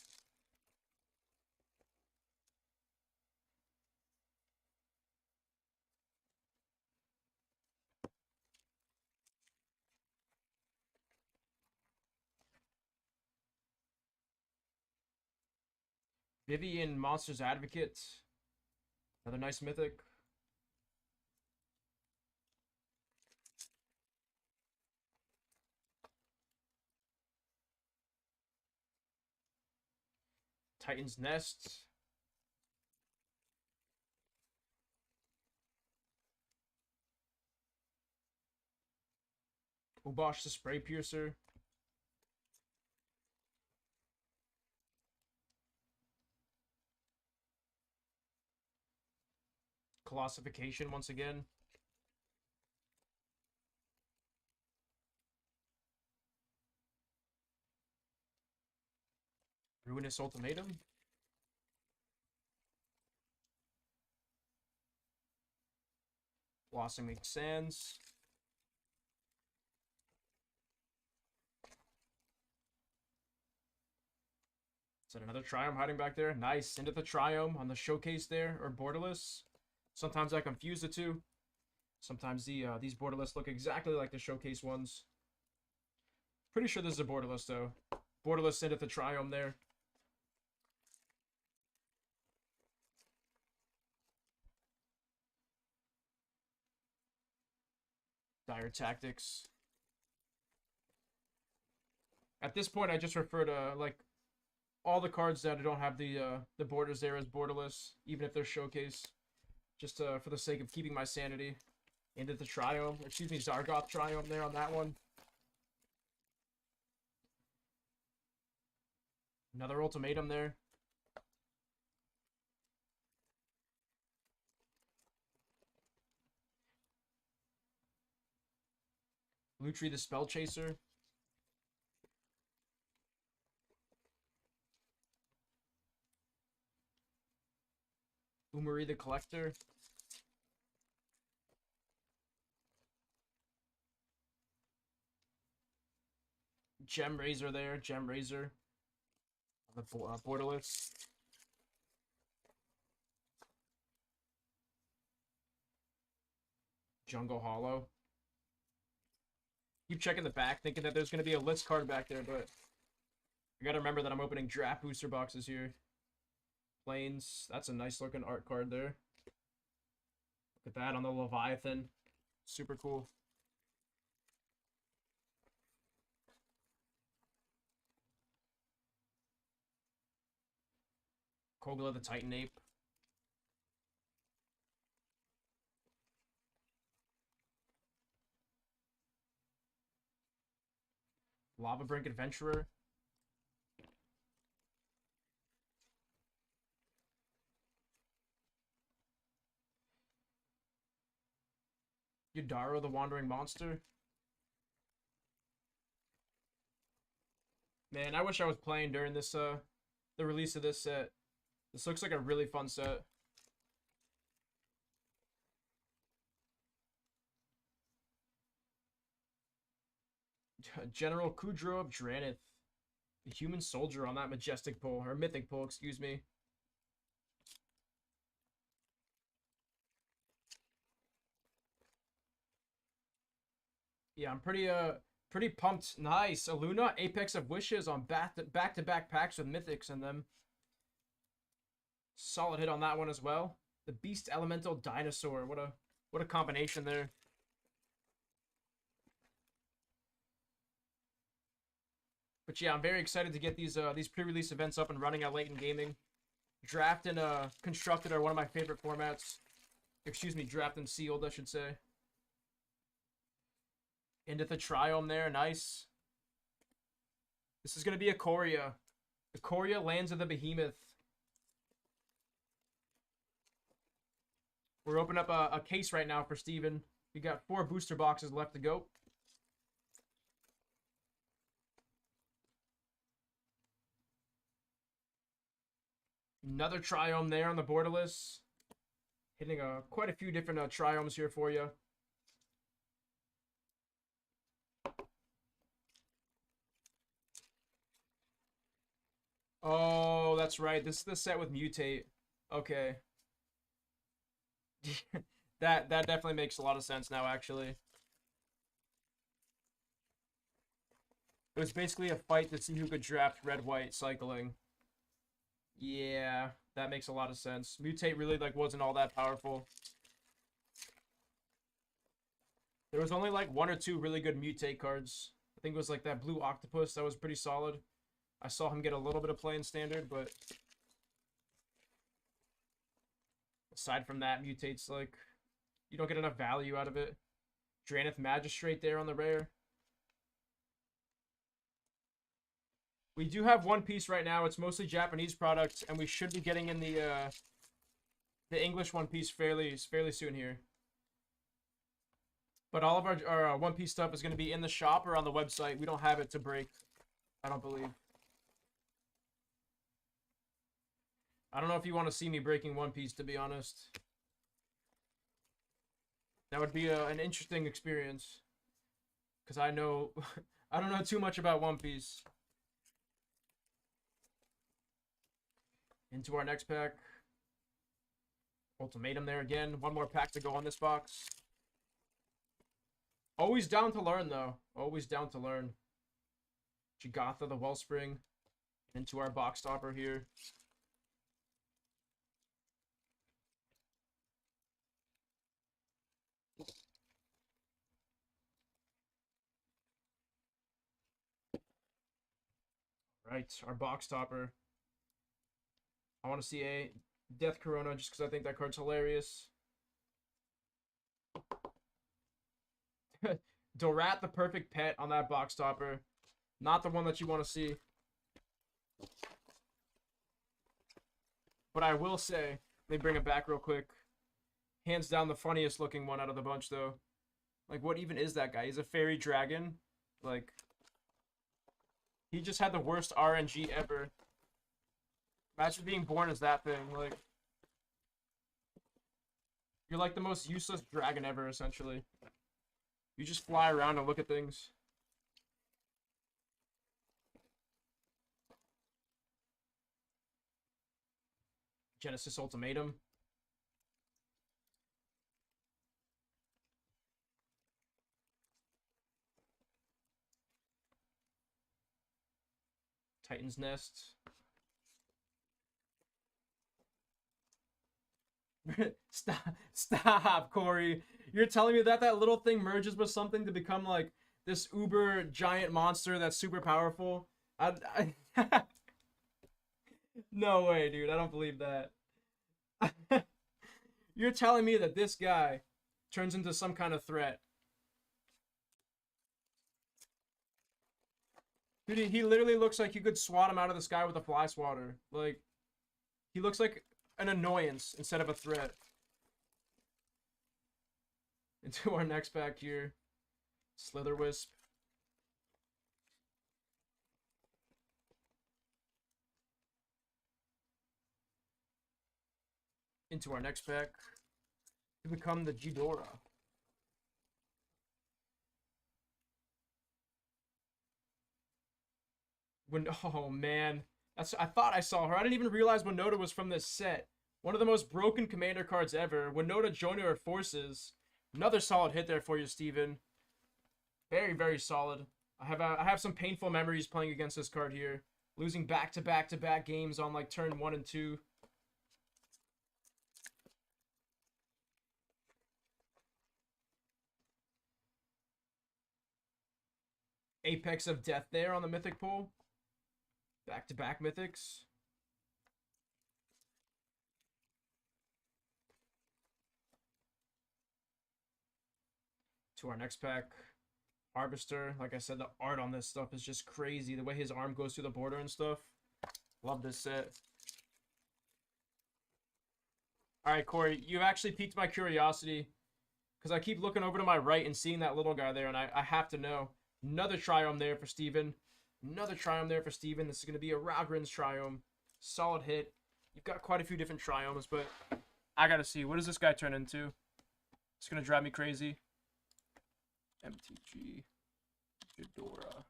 Vivian Monsters Advocate. Another nice mythic. Titan's Nest. Ubosh the Spray Piercer. Colossification once again. Ruinous Ultimatum. Blossoming Sands. Is that another Triome hiding back there? Nice. Into the Triome on the showcase there, or borderless. Sometimes I confuse the two. Sometimes these borderless look exactly like the showcase ones. Pretty sure this is a borderless though. Borderless into the Triome there. Dire Tactics. At this point, I just refer to like all the cards that don't have the borders there as borderless, even if they're showcase, just for the sake of keeping my sanity. Into the Triome, excuse me, Zargoth Triome there on that one. Another ultimatum there. Lutri the Spell Chaser. Umari the Collector. Gem Razor there, Gem Razor. On the borderless. Jungle Hollow. Keep checking the back, thinking that there's going to be a list card back there, but I got to remember that I'm opening draft booster boxes here. Plains. That's a nice looking art card there. Look at that on the Leviathan. Super cool. Kogla the Titan Ape. Lava Brink Adventurer. Yudaro the Wandering Monster. Man, I wish I was playing during this the release of this set. This looks like a really fun set. General Kudro of Dranith. The human soldier on that majestic pull, or mythic pull, excuse me. Yeah, I'm pretty pumped. Nice. Aluna, Apex of Wishes on back-to-back packs with mythics in them. Solid hit on that one as well. The Beast Elemental Dinosaur. What a combination there. But yeah, I'm very excited to get these pre-release events up and running at Layton Gaming. Draft and Constructed are one of my favorite formats. Excuse me, Draft and Sealed, I should say. Into the Triome there, nice. This is going to be a Ikoria. Ikoria, Lands of the Behemoth. We're opening up a case right now for Steven. We got 4 booster boxes left to go. Another Triome there on the borderless. Hitting quite a few different Triomes here for you. Oh, that's right. This is the set with Mutate. Okay. that definitely makes a lot of sense now, actually. It was basically a fight to see who could draft red-white cycling. Yeah, that makes a lot of sense. Mutate really wasn't all that powerful. There was only 1 or 2 really good Mutate cards. I think it was that blue octopus that was pretty solid. I saw him get a little bit of play in standard, but aside from that, Mutate's you don't get enough value out of it. Dranith Magistrate there on the rare. We do have one piece right now. It's mostly Japanese products, and we should be getting in the English One Piece fairly soon here. But all of our One Piece stuff is going to be in the shop or on the website. We don't have it to break, I don't believe. I don't know if you want to see me breaking One Piece, to be honest. That would be an interesting experience. Because I know... I don't know too much about One Piece. Into our next pack. Ultimatum there again. One more pack to go on this box. Always down to learn, though. Always down to learn. Jigatha the Wellspring. Into our box topper here. Right, our box topper. I want to see a Death Corona just because I think that card's hilarious. Dorat, the perfect pet on that box topper. Not the one that you want to see. But I will say, let me bring it back real quick. Hands down the funniest looking one out of the bunch, though. Like, what even is that guy? He's a fairy dragon. Like, he just had the worst RNG ever. Imagine being born as that thing. Like, you're like the most useless dragon ever, essentially. You just fly around and look at things. Genesis Ultimatum. Titan's Nest. Stop, Corey. You're telling me that that little thing merges with something to become like this uber giant monster that's super powerful? No way, dude. I don't believe that. You're telling me that this guy turns into some kind of threat. Dude, he literally looks like you could swat him out of the sky with a fly swatter. Like, he looks like an annoyance instead of a threat. Into our next pack here. Slitherwisp. Into our next pack. To become the Ghidorah. Oh man. I thought I saw her. I didn't even realize Winota was from this set. One of the most broken commander cards ever. Winota joining our forces. Another solid hit there for you, Steven. Very, very solid. I have some painful memories playing against this card here. Losing back-to-back-to-back games on like turn 1 and 2. Apex of Death there on the Mythic pool. Back-to-back Mythics. To our next pack. Harvester. Like I said, the art on this stuff is just crazy. The way his arm goes through the border and stuff. Love this set. Alright, Corey, you actually piqued my curiosity. Because I keep looking over to my right and seeing that little guy there, and I have to know. Another Triome there for Steven. Another Triome there for Steven. This is going to be a Ragrin's Triome. Solid hit. You've got quite a few different Triomes, but I got to see. What does this guy turn into? It's going to drive me crazy. MTG. Ghidorah.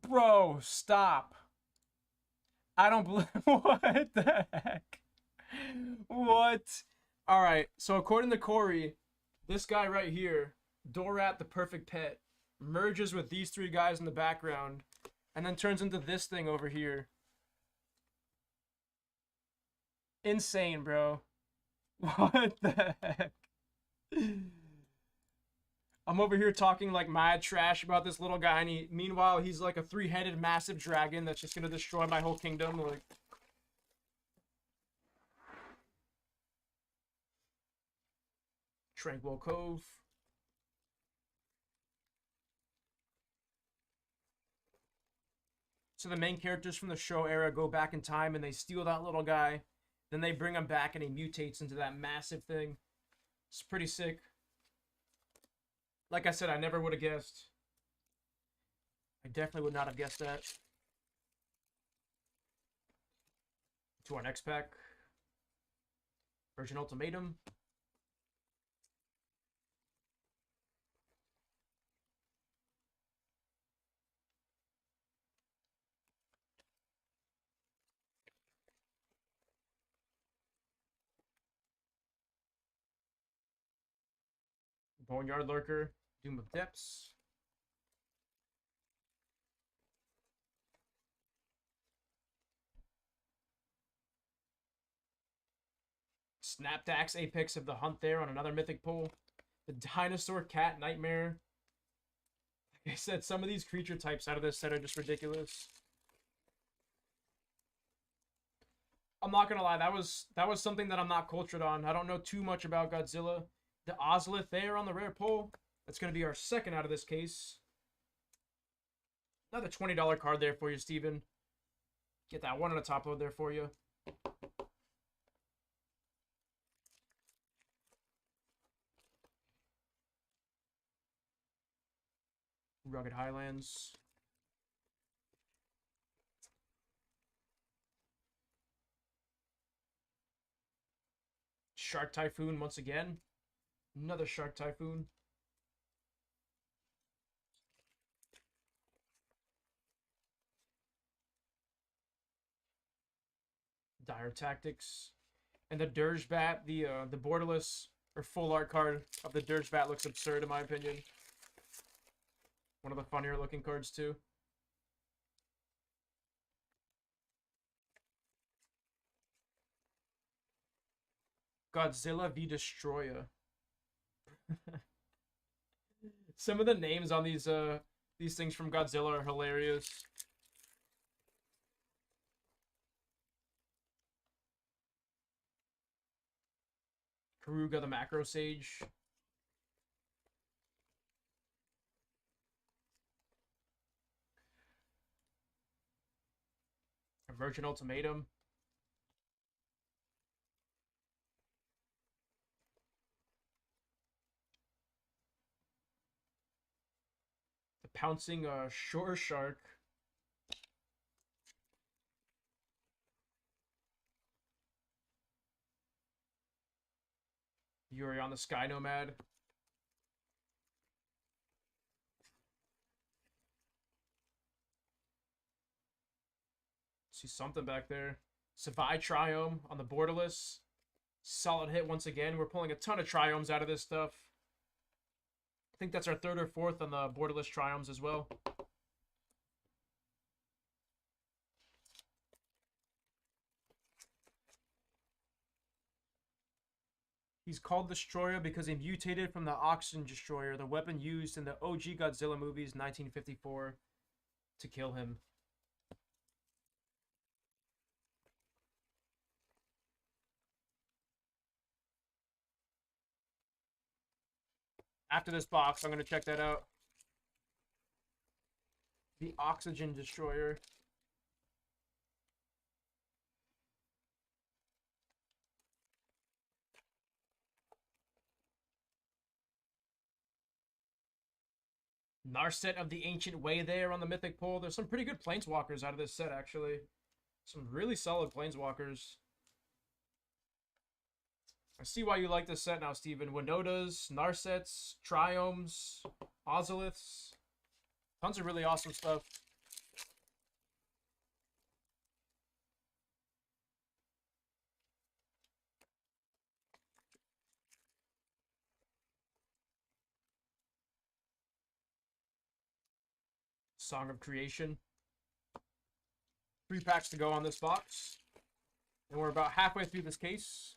Bro, stop. I don't believe... What the heck? What? Alright, so according to Corey, this guy right here, Dorat the perfect pet, merges with these three guys in the background, and then turns into this thing over here. Insane, bro. What the heck? I'm over here talking like mad trash about this little guy, and meanwhile, he's like a three-headed massive dragon that's just gonna destroy my whole kingdom. Like, Tranquil Cove. So the main characters from the show era go back in time and they steal that little guy. Then they bring him back and he mutates into that massive thing. It's pretty sick. Like I said, I never would have guessed. I definitely would not have guessed that. To our next pack. Virgin Ultimatum. Boneyard Lurker. Doom of Depths. Snapdax Apex of the Hunt there on another mythic pool. The Dinosaur Cat Nightmare. They said some of these creature types out of this set are just ridiculous. I'm not gonna lie, that was something that I'm not cultured on. I don't know too much about Godzilla. The Ozlith there on the rare pull. That's gonna be our second out of this case. Another $20 card there for you, Steven. Get that one on the top load there for you. Rugged Highlands. Shark Typhoon once again. Another Shark Typhoon. Dire Tactics. And the Dirge Bat, the borderless or full art card of the Dirge Bat looks absurd in my opinion. One of the funnier looking cards too. Godzilla v Destroyer. Some of the names on these things from Godzilla are hilarious. Karuga the Macro Sage. Emergent Ultimatum. The Pouncing Shore Shark. Yuri on the Sky Nomad. See something back there. Savai Triome on the borderless. Solid hit once again. We're pulling a ton of Triomes out of this stuff. I think that's our third or fourth on the borderless Triomes as well. He's called Destroyer because he mutated from the Oxygen Destroyer, the weapon used in the OG Godzilla movies 1954 to kill him. After this box, I'm going to check that out. The Oxygen Destroyer. Narset of the Ancient Way there on the Mythic pull. There's some pretty good Planeswalkers out of this set, actually. Some really solid Planeswalkers. I see why you like this set now, Steven. Winotas, Narsets, Triomes, Ozoliths. Tons of really awesome stuff. Song of Creation. 3 packs to go on this box. And we're about halfway through this case.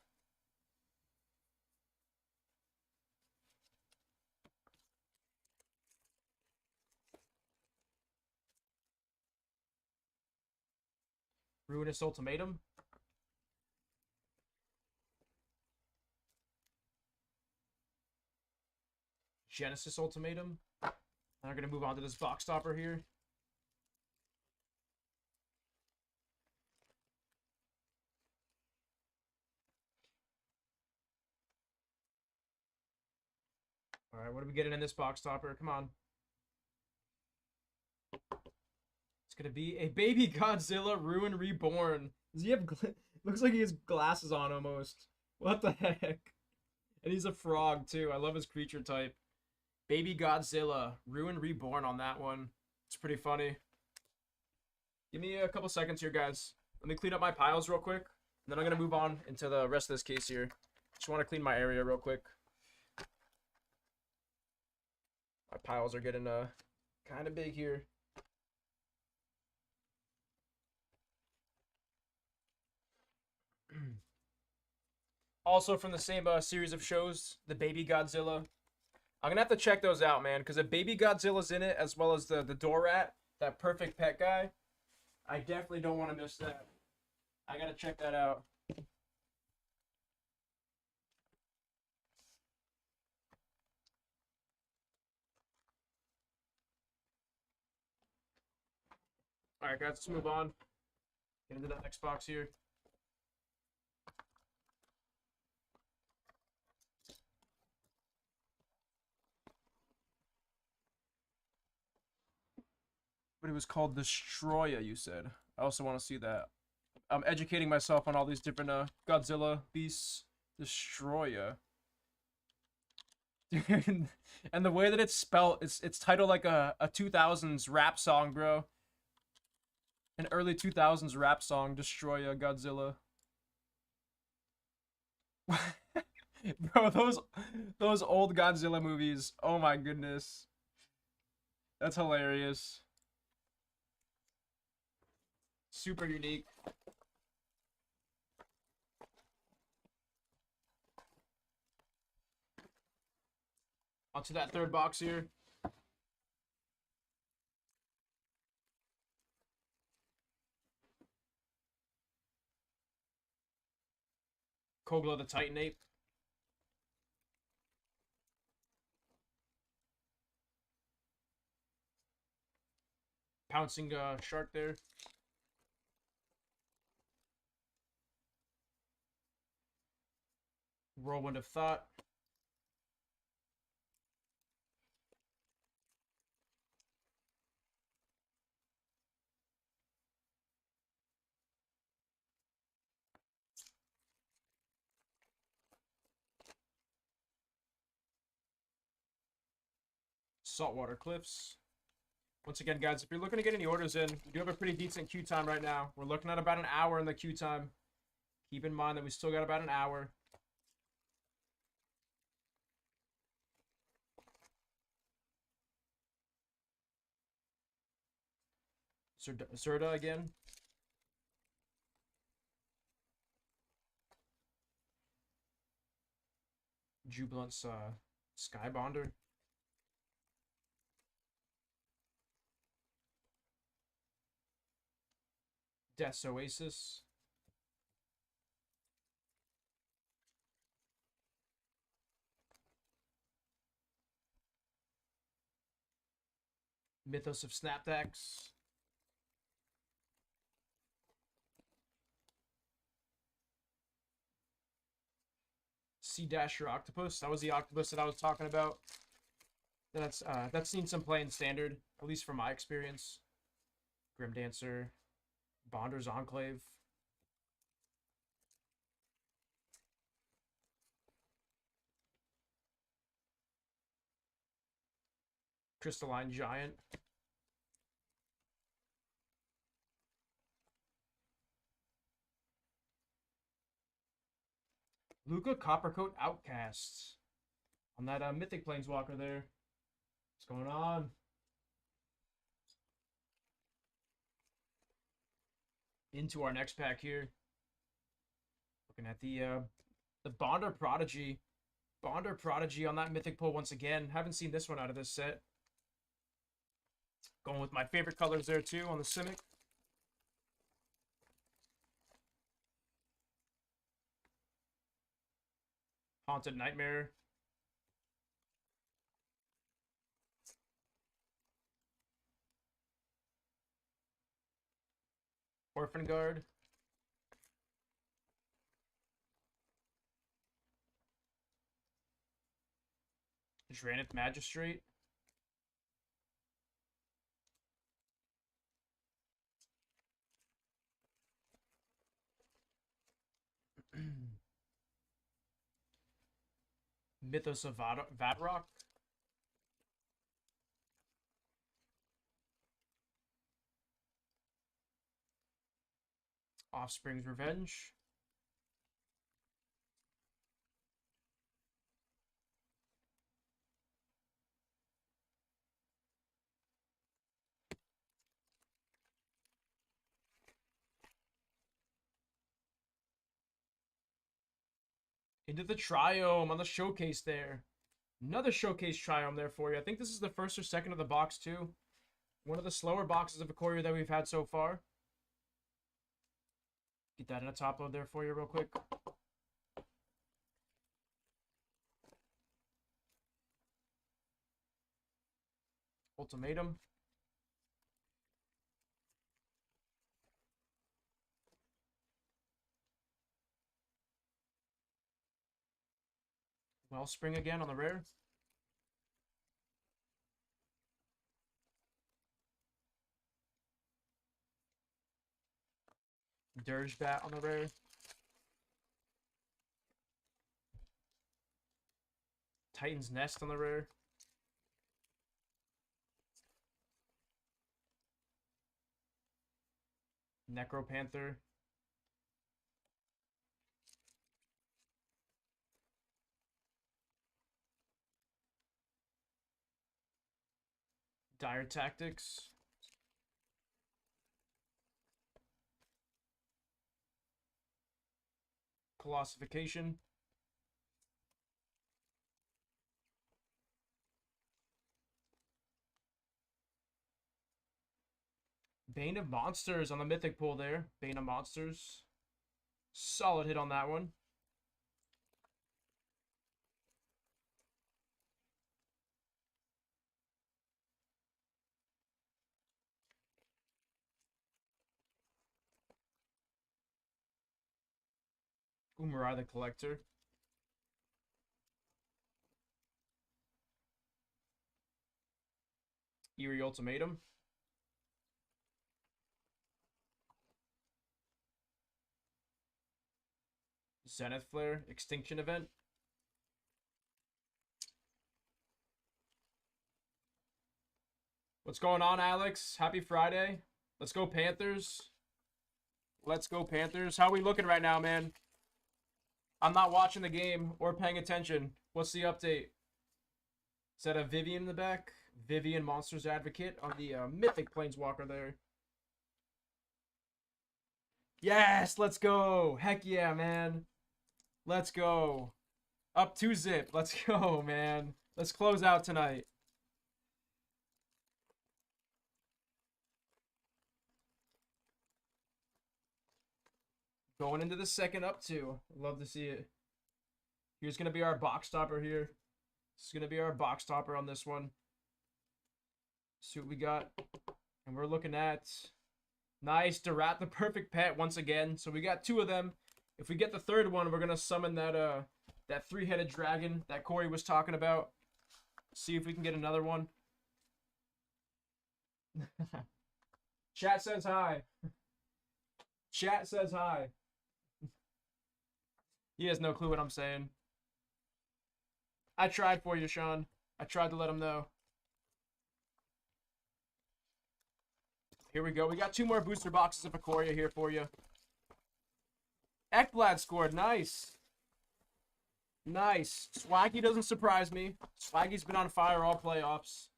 Ruinous Ultimatum. Genesis Ultimatum. I'm going to move on to this box stopper here. Alright, what are we getting in this box topper? Come on. It's going to be a Baby Godzilla Ruin Reborn. Does he have... Looks like he has glasses on almost. What the heck? And he's a frog, too. I love his creature type. Baby Godzilla, Ruin Reborn on that one. It's pretty funny. Give me a couple seconds here, guys. Let me clean up my piles real quick. And then I'm going to move on into the rest of this case here. Just want to clean my area real quick. My piles are getting kind of big here. Also from the same series of shows, the Baby Godzilla. I'm gonna have to check those out, man, because if Baby Godzilla's in it, as well as the Dorat, that perfect pet guy, I definitely don't want to miss that. I gotta check that out. All right, guys, let's move on. Get into the next box here. But it was called Destroya, you said. I also want to see that. I'm educating myself on all these different Godzilla beasts. Destroya. And the way that it's spelled, it's titled like a 2000s rap song, bro. An early 2000s rap song, Destroya Godzilla. Bro, those old Godzilla movies. Oh my goodness. That's hilarious. Super unique. Onto that third box here. Kogla the Titan Ape. Pouncing shark there. Whirlwind of Thought. Saltwater Cliffs. Once again, guys, if you're looking to get any orders in, we do have a pretty decent queue time right now. We're looking at about an hour in the queue time. Keep in mind that we still got about an hour. Zerda again. Jubilance Skybonder. Death's Oasis. Mythos of Snapdax. Sea Dasher Octopus. That was the octopus that I was talking about. That's seen some play in standard, at least from my experience. Grim Dancer. Bonder's Enclave. Crystalline Giant. Luca Coppercoat Outcasts. On that Mythic Planeswalker there. What's going on? Into our next pack here. Looking at the Bonder Prodigy. Bonder Prodigy on that Mythic pull once again. Haven't seen this one out of this set. Going with my favorite colors there too on the Simic. Haunted Nightmare. Orphan Guard. Dranith Magistrate. Mythos of Vadrock. Offspring's Revenge. Into the Triome on the showcase there. Another showcase triumph there for you. I think this is the first or second of the box, too. One of the slower boxes of a courier that we've had so far. Get that in a top load there for you real quick. Ultimatum. Wellspring again on the rare. Dirge Bat on the rare. Titan's Nest on the rare. Necropanther. Dire Tactics. Colossification. Bane of Monsters on the Mythic pool there. Bane of Monsters. Solid hit on that one. Umurai the Collector. Eerie Ultimatum. Zenith Flare. Extinction Event. What's going on, Alex? Happy Friday. Let's go Panthers. Let's go Panthers. How are we looking right now, man? I'm not watching the game or paying attention. What's the update? Is that a Vivian in the back? Vivian Monsters Advocate on the Mythic Planeswalker there. Yes, let's go. Heck yeah, man. Let's go. Up 2-zip. Let's go, man. Let's close out tonight. Going into the second up 2. Love to see it. Here's going to be our box topper here. This is going to be our box topper on this one. See what we got. And we're looking at nice Durat the Perfect Pet once again. So we got 2 of them. If we get the third one, we're going to summon that that 3-headed dragon that Corey was talking about. See if we can get another one. Chat says hi. Chat says hi. He has no clue what I'm saying. I tried for you, Sean. I tried to let him know. Here we go. We got 2 more booster boxes of Ikoria here for you. Ekblad scored. Nice. Nice. Swaggy doesn't surprise me. Swaggy's been on fire all playoffs.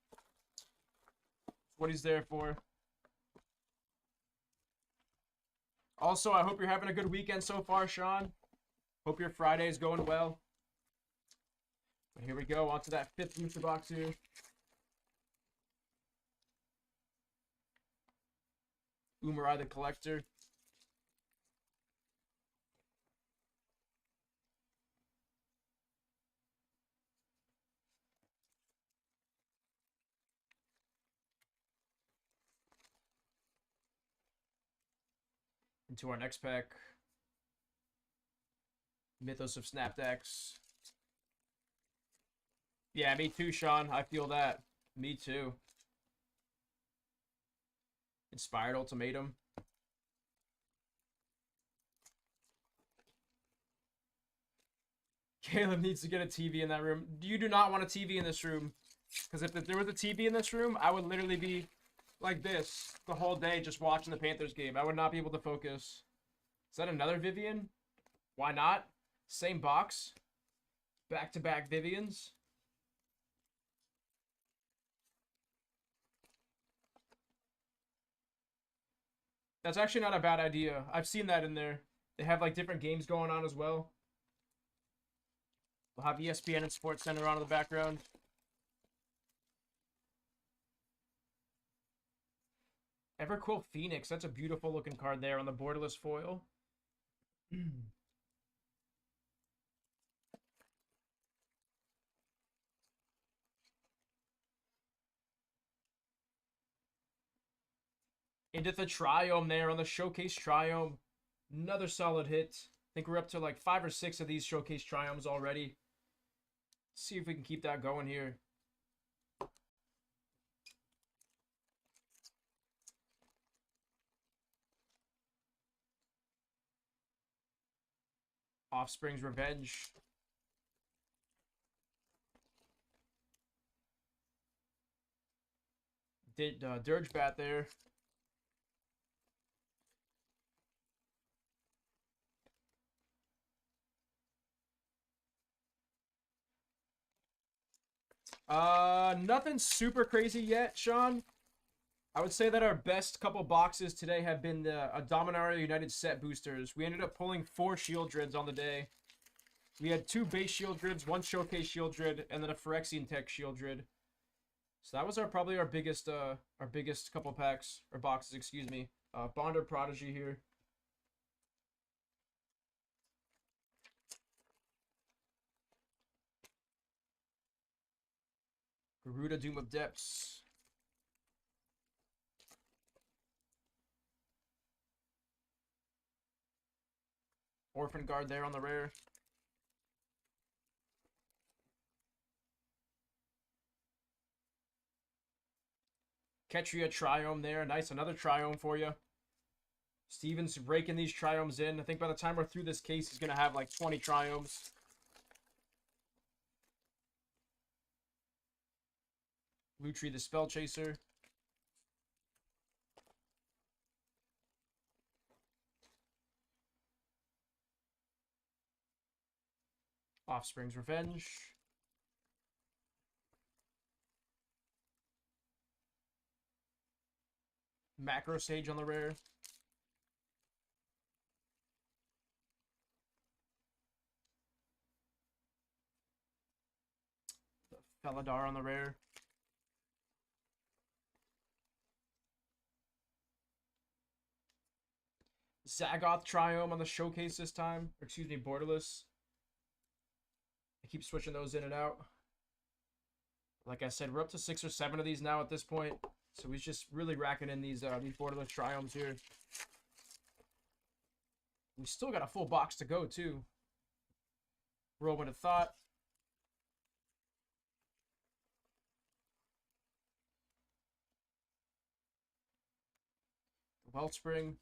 That's what he's there for. Also, I hope you're having a good weekend so far, Sean. Hope your Friday is going well. But here we go. On to that 5th booster box here. Umurai the Collector. Into our next pack. Mythos of Snapdax. Yeah, me too, Sean. I feel that. Me too. Inspired Ultimatum. Caleb needs to get a TV in that room. You do not want a TV in this room. Because if there was a TV in this room, I would literally be like this the whole day just watching the Panthers game. I would not be able to focus. Is that another Vivian? Why not? Same box. Back-to-back Vivians. That's actually not a bad idea. I've seen that in there. They have like different games going on as well. We'll have ESPN and Sports Center on in the background. Everquill Phoenix. That's a beautiful looking card there on the borderless foil. Into the Triome there on the Showcase Triome. Another solid hit. I think we're up to like 5 or 6 of these Showcase Triomes already. See if we can keep that going here. Offspring's Revenge. Did Dirge Bat there. Nothing super crazy yet, Sean. I would say that our best couple boxes today have been the Dominaria United set boosters. We ended up pulling 4 Shield Drids on the day. We had 2 base Shield Drids, 1 Showcase Shield Drid, and then a Phyrexian Tech Shield Drid. So that was probably our biggest couple packs or boxes, excuse me. Bonder Prodigy here. Garuda Doom of Depths. Orphan Guard there on the rare. Ketria Triome there. Nice, another Triome for you. Steven's raking these Triomes in. I think by the time we're through this case, he's going to have like 20 Triomes. Lutri the Spell Chaser. Offspring's Revenge. Macro Sage on the rare. The Felidar on the rare. Zagoth Triome on the Showcase this time. Or excuse me, borderless. I keep switching those in and out. Like I said, we're up to 6 or 7 of these now at this point. So he's just really racking in these borderless Triomes here. We still got a full box to go, too. Whirlwind of Thought. The Wellspring.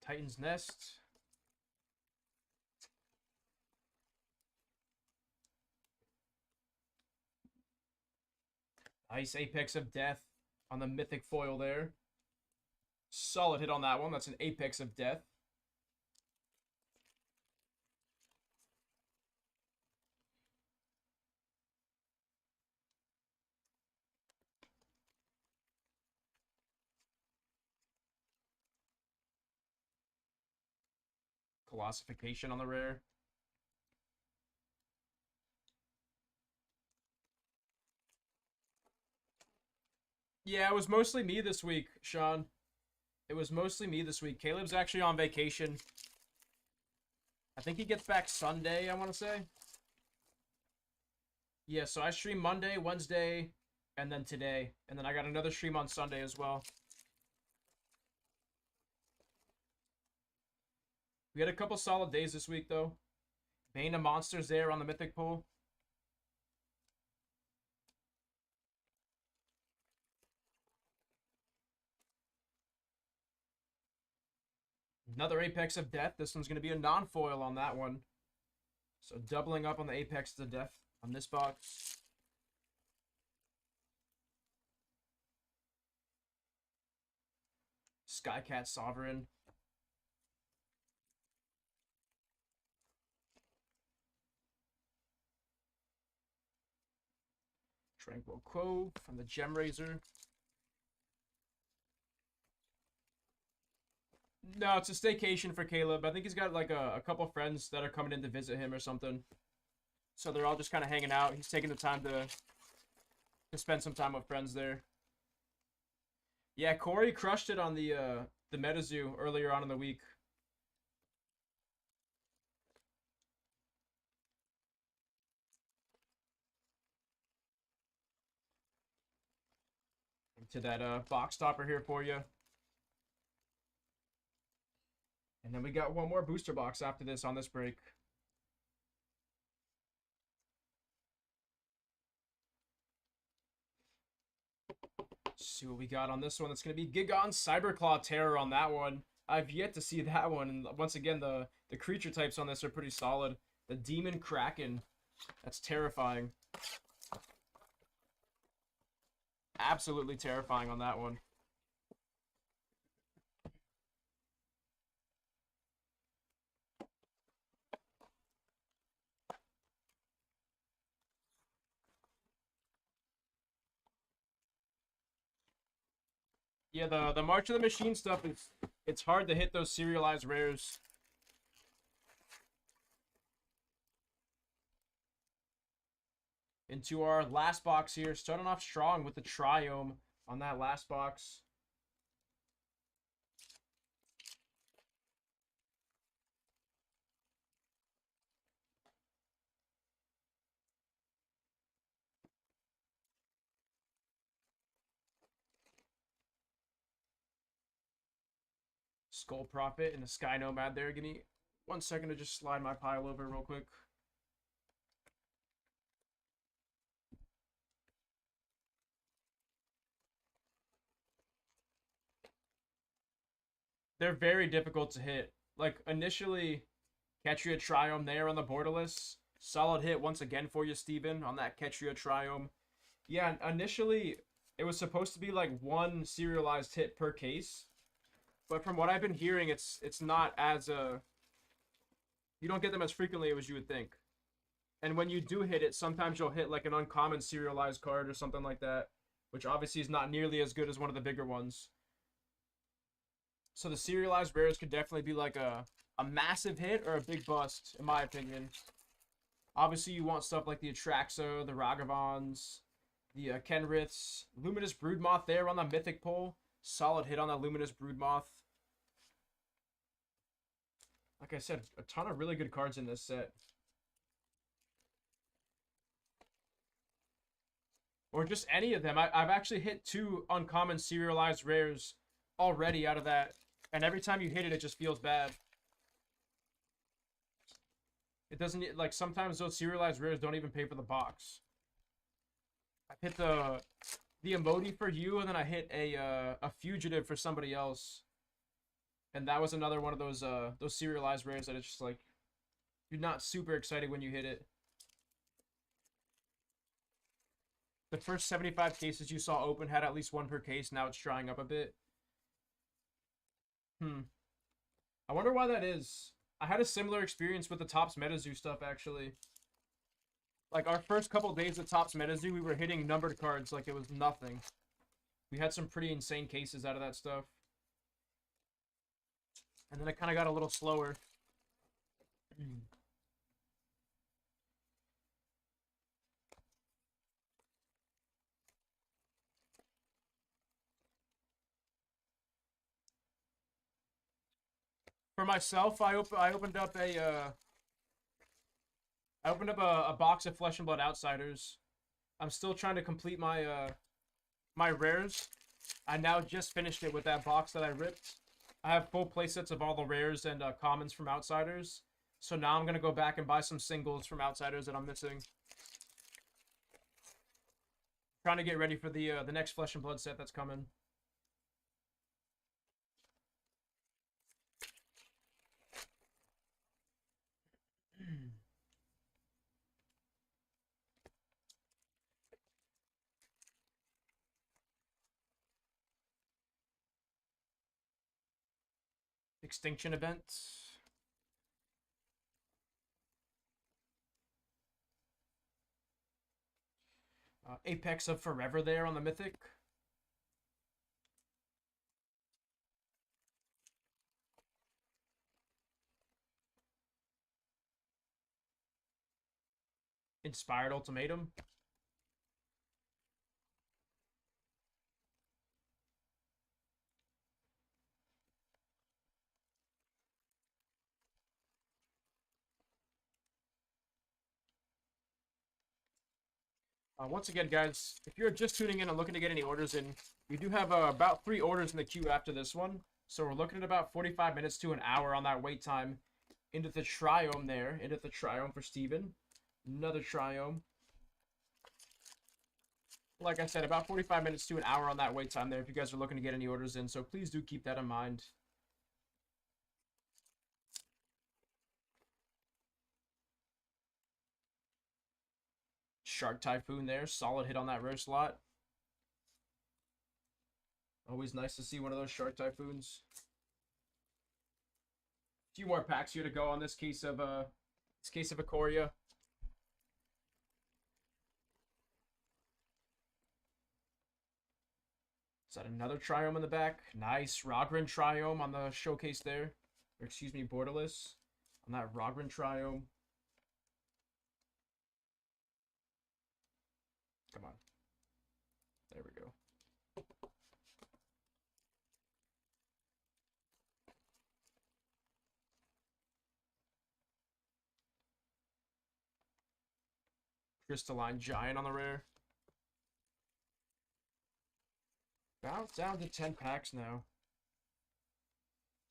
Titan's Nest. Nice Apex of Death on the Mythic foil there. Solid hit on that one. That's an Apex of Death. Colossification on the rare. Yeah, it was mostly me this week, Sean. It was mostly me this week. Caleb's actually on vacation. I think he gets back Sunday, I want to say. Yeah, so I stream Monday, Wednesday, and then today. And then I got another stream on Sunday as well. We had a couple solid days this week, though. Bane of Monsters there on the Mythic pool. Another Apex of Death. This one's going to be a non-foil on that one. So doubling up on the Apex of Death on this box. Skycat Sovereign. Tranquil Cove from the Gem Razor. No, it's a staycation for Caleb. I think he's got like a couple friends that are coming in to visit him or something. So they're all just kind of hanging out. He's taking the time to spend some time with friends there. Yeah, Corey crushed it on the Metazoo earlier on in the week. To that box stopper here for you. And then we got one more booster box after this on this break. Let's see what we got on this one. It's going to be Gigon Cyberclaw Terror on that one. I've yet to see that one. And once again, the creature types on this are pretty solid. The Demon Kraken. That's terrifying. Absolutely terrifying on that one. Yeah, the March of the Machine stuff is it's hard to hit those serialized rares. Into our last box here, starting off strong with the Triome on that last box. Skull Prophet and a Sky Nomad there. Give me 1 second to just slide my pile over real quick. They're very difficult to hit. Like, initially, Ketria Triome there on the borderless. Solid hit once again for you, Steven, on that Ketria Triome. Yeah, initially, it was supposed to be like one serialized hit per case. But from what I've been hearing, it's not as you don't get them as frequently as you would think. And when you do hit it, sometimes you'll hit like an uncommon serialized card or something like that, which obviously is not nearly as good as one of the bigger ones. So the serialized rares could definitely be like a massive hit or a big bust, in my opinion. Obviously, you want stuff like the Atraxo, the Ragavons, the Kenriths, Luminous Broodmoth there on the Mythic pull. Solid hit on that Luminous Broodmoth. Like I said, a ton of really good cards in this set. Or just any of them. I've actually hit 2 uncommon serialized rares already out of that. And every time you hit it, it just feels bad. It doesn't, like, sometimes those serialized rares don't even pay for the box. I hit the emoji for you, and then I hit a fugitive for somebody else. And that was another one of those serialized rares that it's just like, you're not super excited when you hit it. The first 75 cases you saw open had at least 1 per case. Now it's drying up a bit. I wonder why that is. I had a similar experience with the Topps Metazoo stuff, actually. Like, our first couple days of Topps Metazoo, we were hitting numbered cards like it was nothing. We had some pretty insane cases out of that stuff. And then it kind of got a little slower. For myself, I opened up a box of Flesh and Blood Outsiders. I'm still trying to complete my my rares. I now just finished it with that box that I ripped. I have full playsets of all the rares and commons from Outsiders. So now I'm gonna go back and buy some singles from Outsiders that I'm missing. Trying to get ready for the next Flesh and Blood set that's coming. Extinction event. Apex of Forever there on the Mythic. Inspired Ultimatum. Once again, guys, if you're just tuning in and looking to get any orders in, we do have about 3 orders in the queue after this one. So we're looking at about 45 minutes to an hour on that wait time. Into the Triome there. Into the Triome for Steven. Another Triome. Like I said, about 45 minutes to an hour on that wait time there if you guys are looking to get any orders in. So please do keep that in mind. Shark Typhoon there. Solid hit on that rare slot. Always nice to see one of those Shark Typhoons. A few more packs here to go on this case of Ikoria. Is that another Triome in the back? Nice. Rogren Triome on the showcase there. Or excuse me, borderless. On that Rogren Triome. Come on. There we go. Crystalline Giant on the rare. About down to 10 packs now.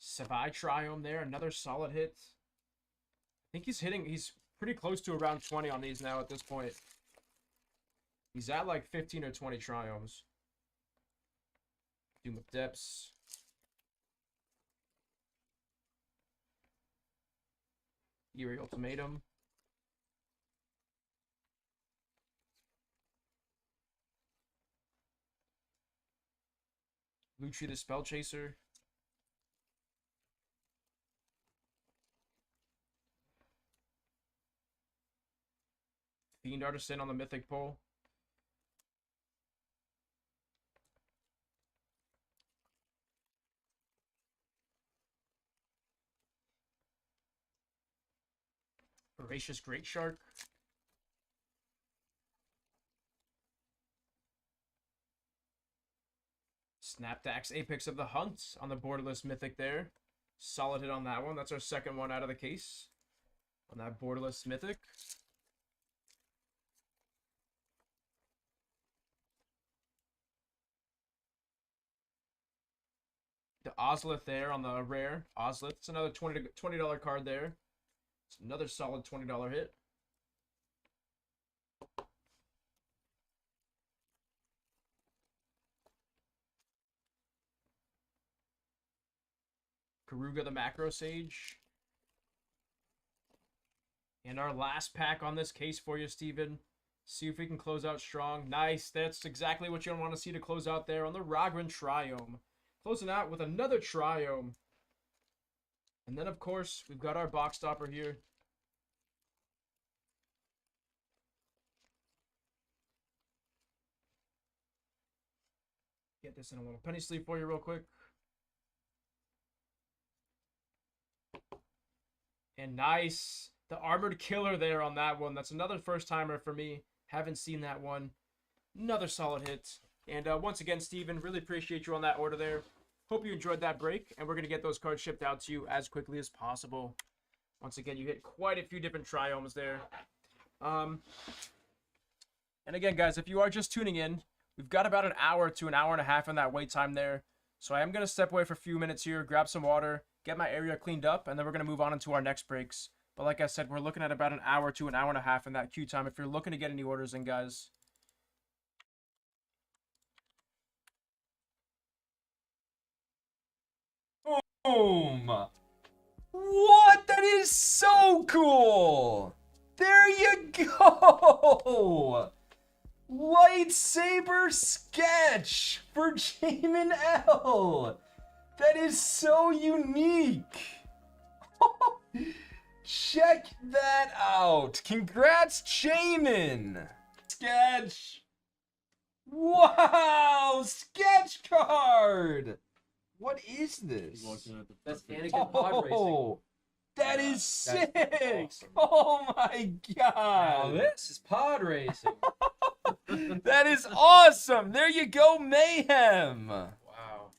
Sabai Triome there. Another solid hit. I think he's pretty close to around 20 on these now at this point. He's at like 15 or 20 Triomes. Doom of Depths. Eerie Ultimatum. Lutri the Spell Chaser. Fiend Artisan on the Mythic Pole. Voracious Great Shark. Snapdax Apex of the Hunt on the borderless Mythic there. Solid hit on that one. That's our second one out of the case on that borderless Mythic. The Ozlith there on the rare. Ozlith. It's another $20 card there. It's another solid $20 hit. Karuga the Macro Sage. And our last pack on this case for you, Steven. See if we can close out strong. Nice. That's exactly what you want to see to close out there on the Rogren Triome. Closing out with another Triome. And then, of course, we've got our box stopper here. Get this in a little penny sleeve for you real quick. And nice. The Armored Killer there on that one. That's another first-timer for me. Haven't seen that one. Another solid hit. And once again, Steven, really appreciate you on that order there. Hope you enjoyed that break. And we're going to get those cards shipped out to you as quickly as possible. Once again, you hit quite a few different Triomes there. And again, guys, if you are just tuning in, we've got about an hour to an hour and a half in that wait time there. So I am going to step away for a few minutes here, grab some water, get my area cleaned up, and then we're going to move on into our next breaks. But like I said, we're looking at about an hour to an hour and a half in that queue time if you're looking to get any orders in, guys. Boom! What? That is so cool! There you go! Lightsaber sketch for Jamin L. That is so unique. Check that out. Congrats, Jamin. Sketch. Wow, sketch card. What is this? That's Anakin pod racing. That Yeah, is sick. that's awesome. Oh my Now god. this is pod racing. That is awesome. There you go, Mayhem. Wow.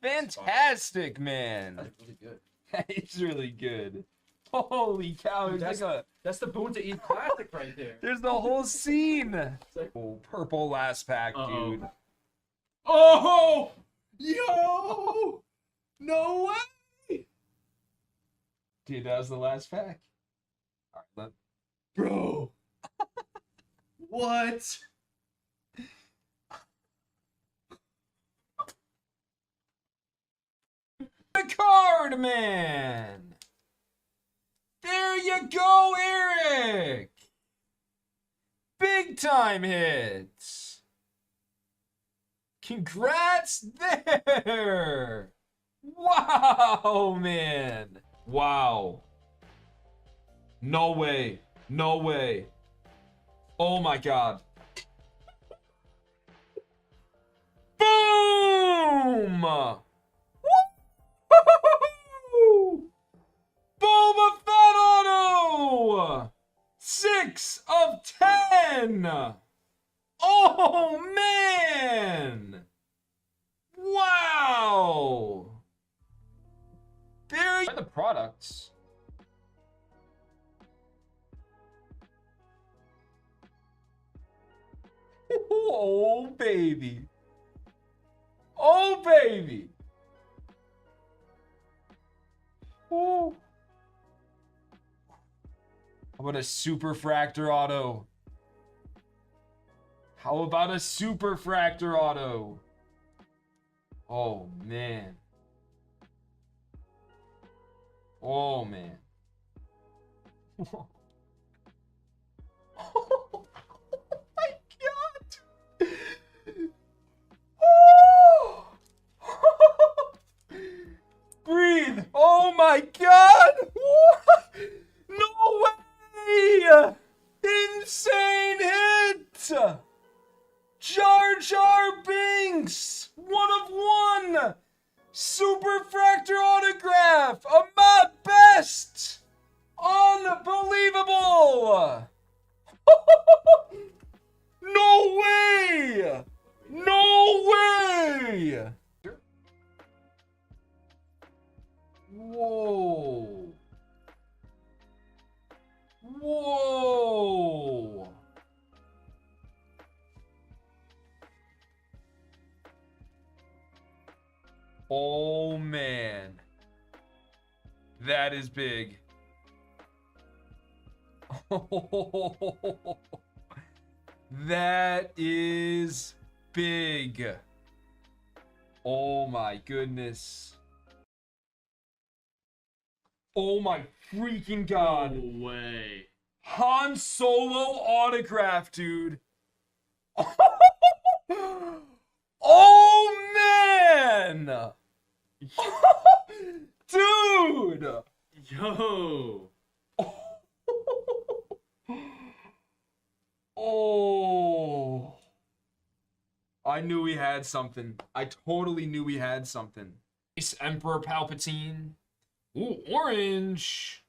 Fantastic, man. That's really good. That is really good. Holy cow. Dude, There's, like a, That's the Boon to Eat classic right there. there's the whole scene. like- Oh, purple last pack, Uh-oh. dude. Oh! Yo! No way! Dude, that was the last pack. All right, Bro! What? the card, man. There you go, Eric. Big time hits. Congrats there. Wow, man. Wow. No way. No way. Oh my god. Boom! Woo! Boba Fett auto! 6 of 10! Oh man! Wow! There are the products. Oh baby. Oh baby. Oh. How about a super fractor auto? How about a super fractor auto? Oh man. Oh man. Oh my god. Oh. Breathe. Oh my god. What? No way. Insane hit. Jar Jar Binks. 1 of 1. Super Fractor autograph. Ahmad Best. Unbelievable. No way. No way. Whoa. Whoa. Oh man. That is big. That is big. Oh my goodness. Oh my freaking god. No way. Han Solo autograph, dude. Oh man. Dude. Yo. Oh. I knew we had something. I totally knew we had something. Ace Emperor Palpatine. Ooh, orange.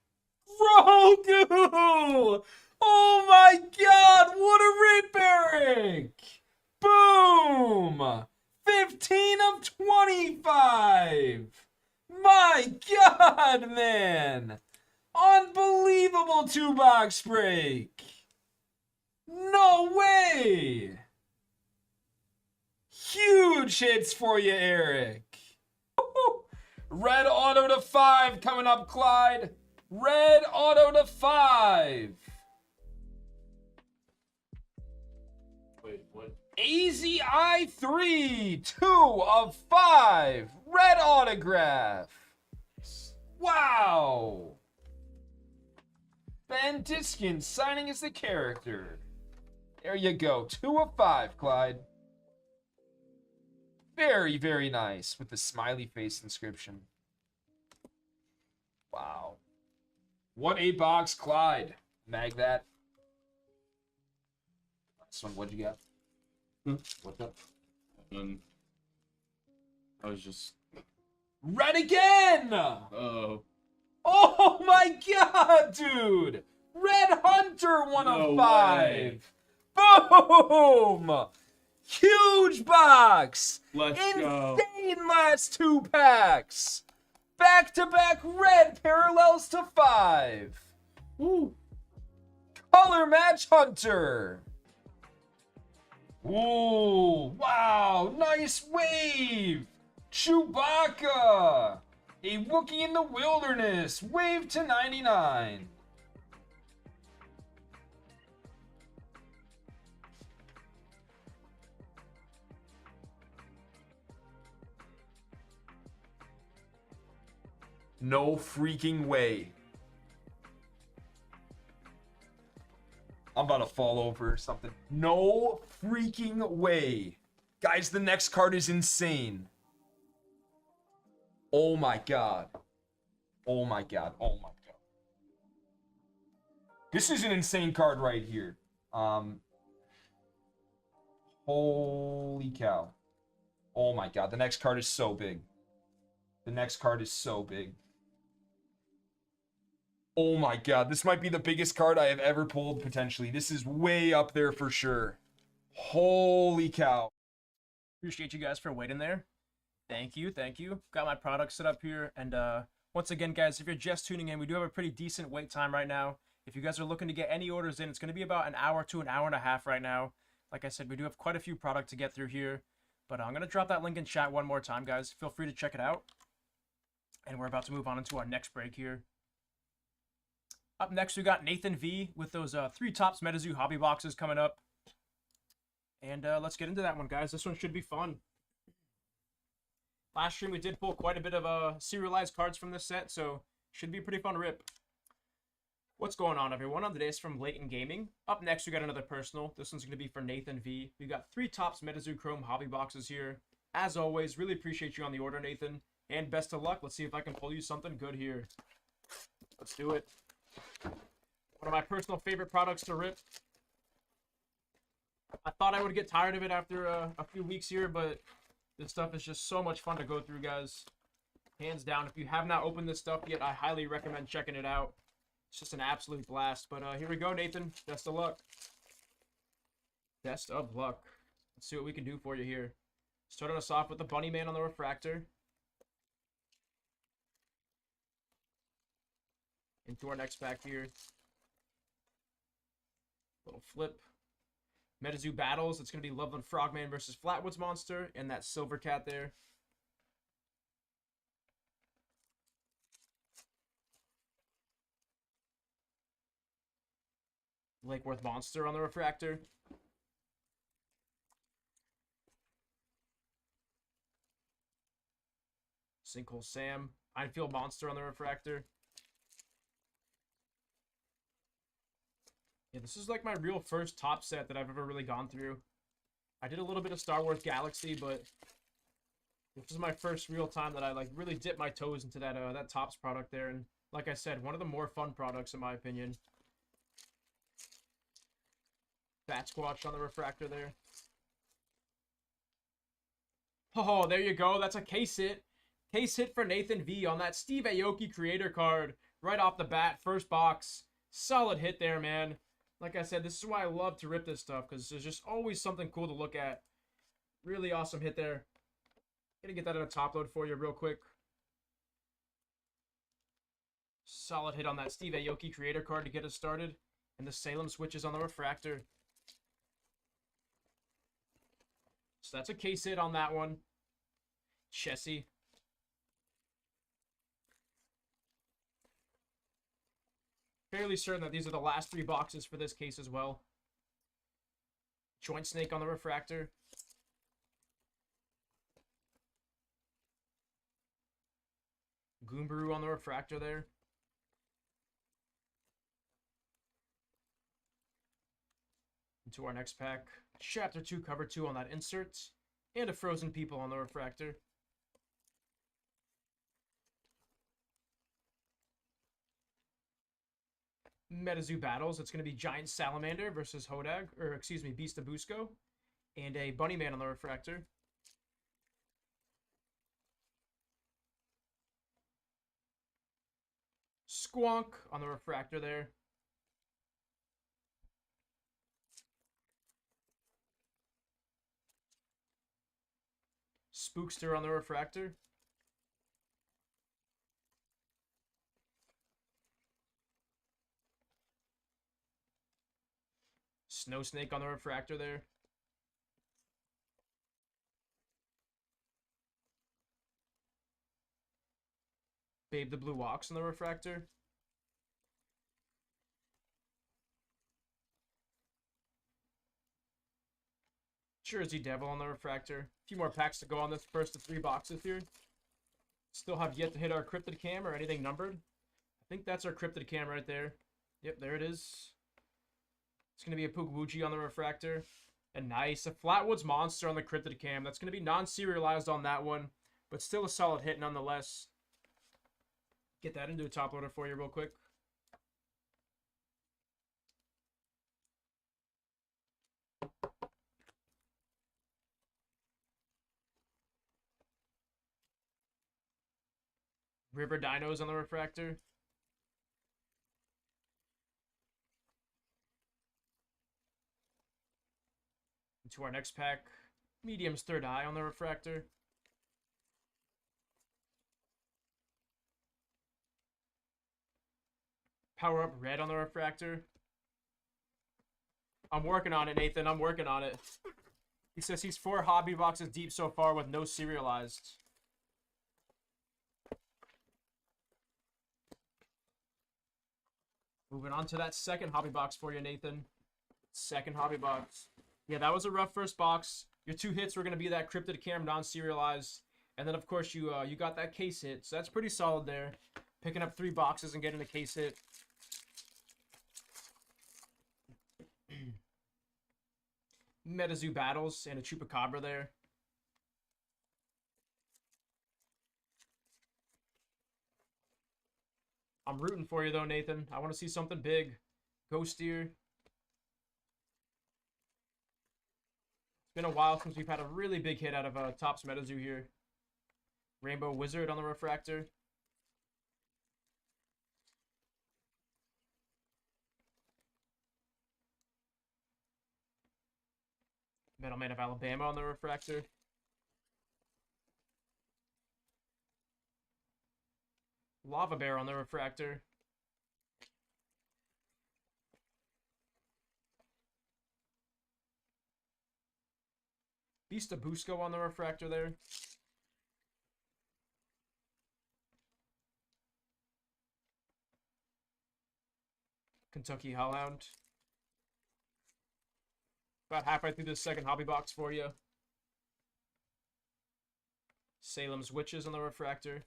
Grogu! Oh my god, what a rip, Eric! Boom! 15 of 25! My god, man! Unbelievable 2-box break! No way! Huge hits for you, Eric! Red auto to 5 coming up, Clyde. Red auto to 5. Wait, what? AZI 3, 2 of 5. Red autograph. Wow. Ben Diskin signing as the character. There you go. 2 of 5, Clyde. Very, very nice with the smiley face inscription. Wow. What a box, Clyde. Mag that. This one, what'd you got? What's up? I was just. Red again! Oh. Oh my god, dude! Red Hunter, 1 No of way. 5. Boom! Huge box! Let's go. Insane last 2 packs! Back-to-back red parallels to 5. Woo. Color match Hunter. Ooh, wow, nice wave. Chewbacca. A Wookiee in the Wilderness. Wave to 99. No freaking way. I'm about to fall over or something. No freaking way. Guys, the next card is insane. Oh my god. Oh my god. Oh my god. This is an insane card right here. Holy cow. Oh my god. The next card is so big. The next card is so big. Oh my god, this might be the biggest card I have ever pulled, potentially. This is way up there for sure. Holy cow. Appreciate you guys for waiting there. Thank you, thank you. Got my product set up here. And once again, guys, if you're just tuning in, we do have a pretty decent wait time right now. If you guys are looking to get any orders in, it's going to be about an hour to an hour and a half right now. Like I said, we do have quite a few products to get through here. But I'm going to drop that link in chat one more time, guys. Feel free to check it out. And we're about to move on into our next break here. Up next, we got Nathan V with those 3 Tops Metazoo hobby boxes coming up. And let's get into that one, guys. This one should be fun. Last stream, we did pull quite a bit of serialized cards from this set, so should be a pretty fun rip. What's going on, everyone? On today's from Layton Gaming. Up next, we got another personal. This one's going to be for Nathan V. We got 3 Tops Metazoo Chrome hobby boxes here. As always, really appreciate you on the order, Nathan. And best of luck. Let's see if I can pull you something good here. Let's do it. One of my personal favorite products to rip. I thought I would get tired of it after a few weeks here, but this stuff is just so much fun to go through, guys. Hands down. If you have not opened this stuff yet, I highly recommend checking it out. It's just an absolute blast. But here we go, Nathan. Best of luck. Best of luck. Let's see what we can do for you here. Starting us off with the Bunny Man on the refractor. Into our next pack here. Little flip. Metazoo battles. It's going to be Loveland Frogman versus Flatwoods Monster. And that Silver Cat there. Lakeworth Monster on the refractor. Sinkhole Sam. Einfield Monster on the refractor. Yeah, this is like my real first top set that I've ever really gone through. I did a little bit of Star Wars Galaxy, but this is my first real time that I like really dipped my toes into that Topps product there. And like I said, one of the more fun products in my opinion. Bat Squatch on the refractor there. Oh, there you go. That's a case hit. Case hit for Nathan V on that Steve Aoki creator card. Right off the bat, first box. Solid hit there, man. Like I said, this is why I love to rip this stuff, because there's just always something cool to look at. Really awesome hit there. Gonna get that in a top load for you real quick. Solid hit on that Steve Aoki creator card to get us started. And the Salem switches on the refractor. So that's a case hit on that one. Chessie. Fairly certain that these are the last 3 boxes for this case as well. Joint Snake on the refractor. Goombaroo on the refractor there. Into our next pack. Chapter 2, Cover 2 on that insert. And a Frozen People on the refractor. Metazoo battles. It's going to be Giant Salamander versus Hodag, or excuse me, Beast of Busco. And a Bunny Man on the refractor. Squonk on the refractor there. Spookster on the refractor. Snow Snake on the refractor there. Babe the Blue Ox on the refractor. Jersey Devil on the refractor. A few more packs to go on this first of 3 boxes here. Still have yet to hit our Cryptid Cam or anything numbered. I think that's our Cryptid Cam right there. Yep, there it is. It's going to be a Pugwuji on the refractor. And nice. A Flatwoods Monster on the Cryptid Cam. That's going to be non-serialized on that one. But still a solid hit nonetheless. Get that into a top loader for you real quick. River Dinos on the refractor. Into our next pack. Medium's Third Eye on the refractor. Power Up Red on the refractor. I'm working on it, Nathan. I'm working on it. He says he's 4 hobby boxes deep so far with no serialized. Moving on to that second hobby box for you, Nathan. Second hobby box. Yeah, that was a rough first box. Your 2 hits were going to be that Cryptid Cam non-serialized. And then, of course, you got that case hit. So that's pretty solid there. Picking up 3 boxes and getting a case hit. Metazoo Battles and a Chupacabra there. I'm rooting for you, though, Nathan. I want to see something big. Ghost Deer. It's been a while since we've had a really big hit out of Topps Metazoo here. Rainbow Wizard on the refractor. Metal Man of Alabama on the refractor. Lava Bear on the refractor. Beast of Busco on the refractor there. Kentucky Hellhound. About halfway through this second hobby box for you. Salem's Witches on the refractor.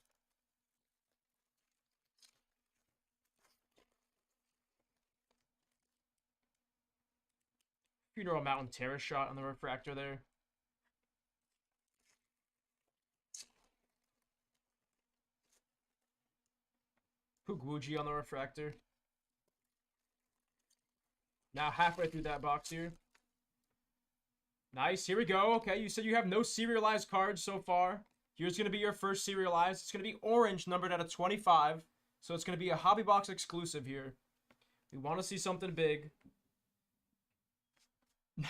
Funeral Mountain Terror Shot on the refractor there. Pugwuji on the refractor. Now halfway through that box here. Nice, here we go. Okay, you said you have no serialized cards so far. Here's going to be your first serialized. It's going to be orange, numbered out of 25. So it's going to be a hobby box exclusive here. We want to see something big.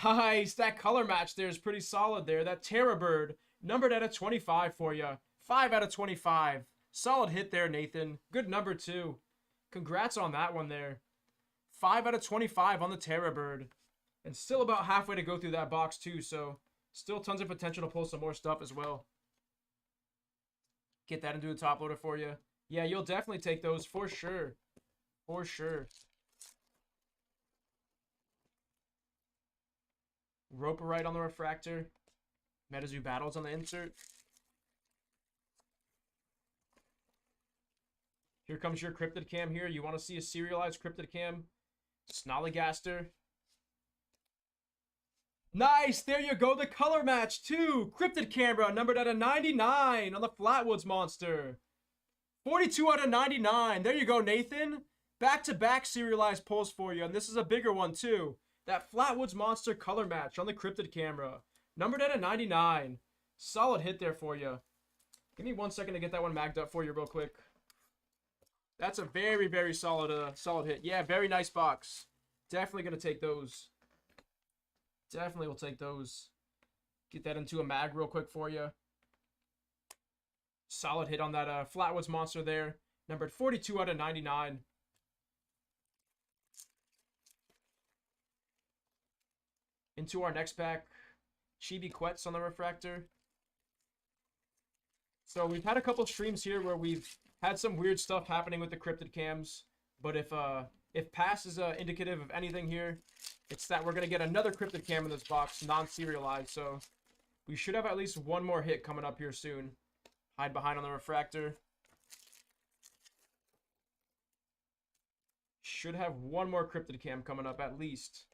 Nice, that color match there is pretty solid there. That Terror Bird, numbered out of 25 for you. 5 out of 25. Solid hit there, Nathan. Good number, too. Congrats on that one there. 5 out of 25 on the Terror Bird. And still about halfway to go through that box, too. So, still tons of potential to pull some more stuff as well. Get that into a top loader for you. Yeah, you'll definitely take those for sure. For sure. Roperite on the refractor. Metazoo Battles on the insert. Here comes your Cryptid Cam here. You want to see a serialized Cryptid Cam? Snollygaster. Nice! There you go. The color match, too. Cryptid Camera, numbered out of 99 on the Flatwoods Monster. 42 out of 99. There you go, Nathan. Back-to-back serialized pulls for you. And this is a bigger one, too. That Flatwoods Monster color match on the Cryptid Camera. Numbered out of 99. Solid hit there for you. Give me 1 second to get that one magged up for you real quick. That's a very, very solid, solid hit. Yeah, very nice box. Definitely gonna take those. Definitely will take those. Get that into a mag real quick for you. Solid hit on that Flatwoods monster there. Numbered 42 out of 99. Into our next pack. Chibi Quets on the refractor. So we've had a couple streams here where we've had some weird stuff happening with the cryptid cams. But if pass is indicative of anything here, it's that we're going to get another cryptid cam in this box, non-serialized. So we should have at least one more hit coming up here soon. Hide behind on the refractor. Should have one more cryptid cam coming up at least.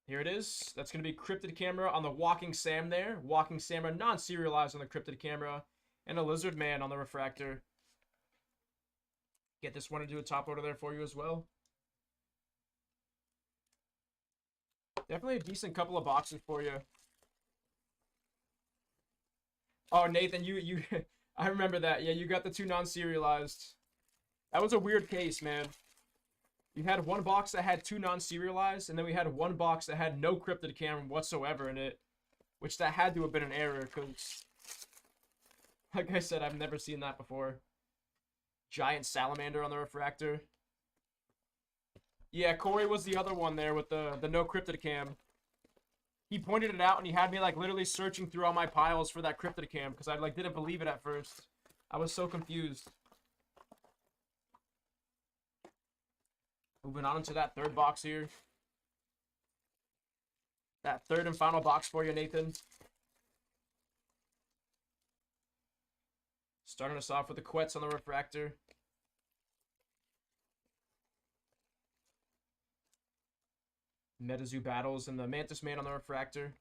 Here it is. That's going to be cryptid camera on the Walking Sam there. Walking Sam non-serialized on the cryptid camera. And a Lizard Man on the refractor. Get this one into a top order there for you as well. Definitely a decent couple of boxes for you. Oh, Nathan, you I remember that. Yeah, you got the 2 non-serialized. That was a weird case, man. You had one box that had 2 non-serialized, and then we had one box that had no cryptid cam whatsoever in it. Which that had to have been an error, because, like I said, I've never seen that before. Giant Salamander on the refractor. Yeah, Corey was the other one there with the no cryptid cam. He pointed it out, and he had me, like, literally searching through all my piles for that cryptid cam, because I, like, didn't believe it at first. I was so confused. Moving on into that third box here. That third and final box for you, Nathan. Starting us off with the Quets on the refractor. Metazoo Battles and the Mantis Man on the refractor.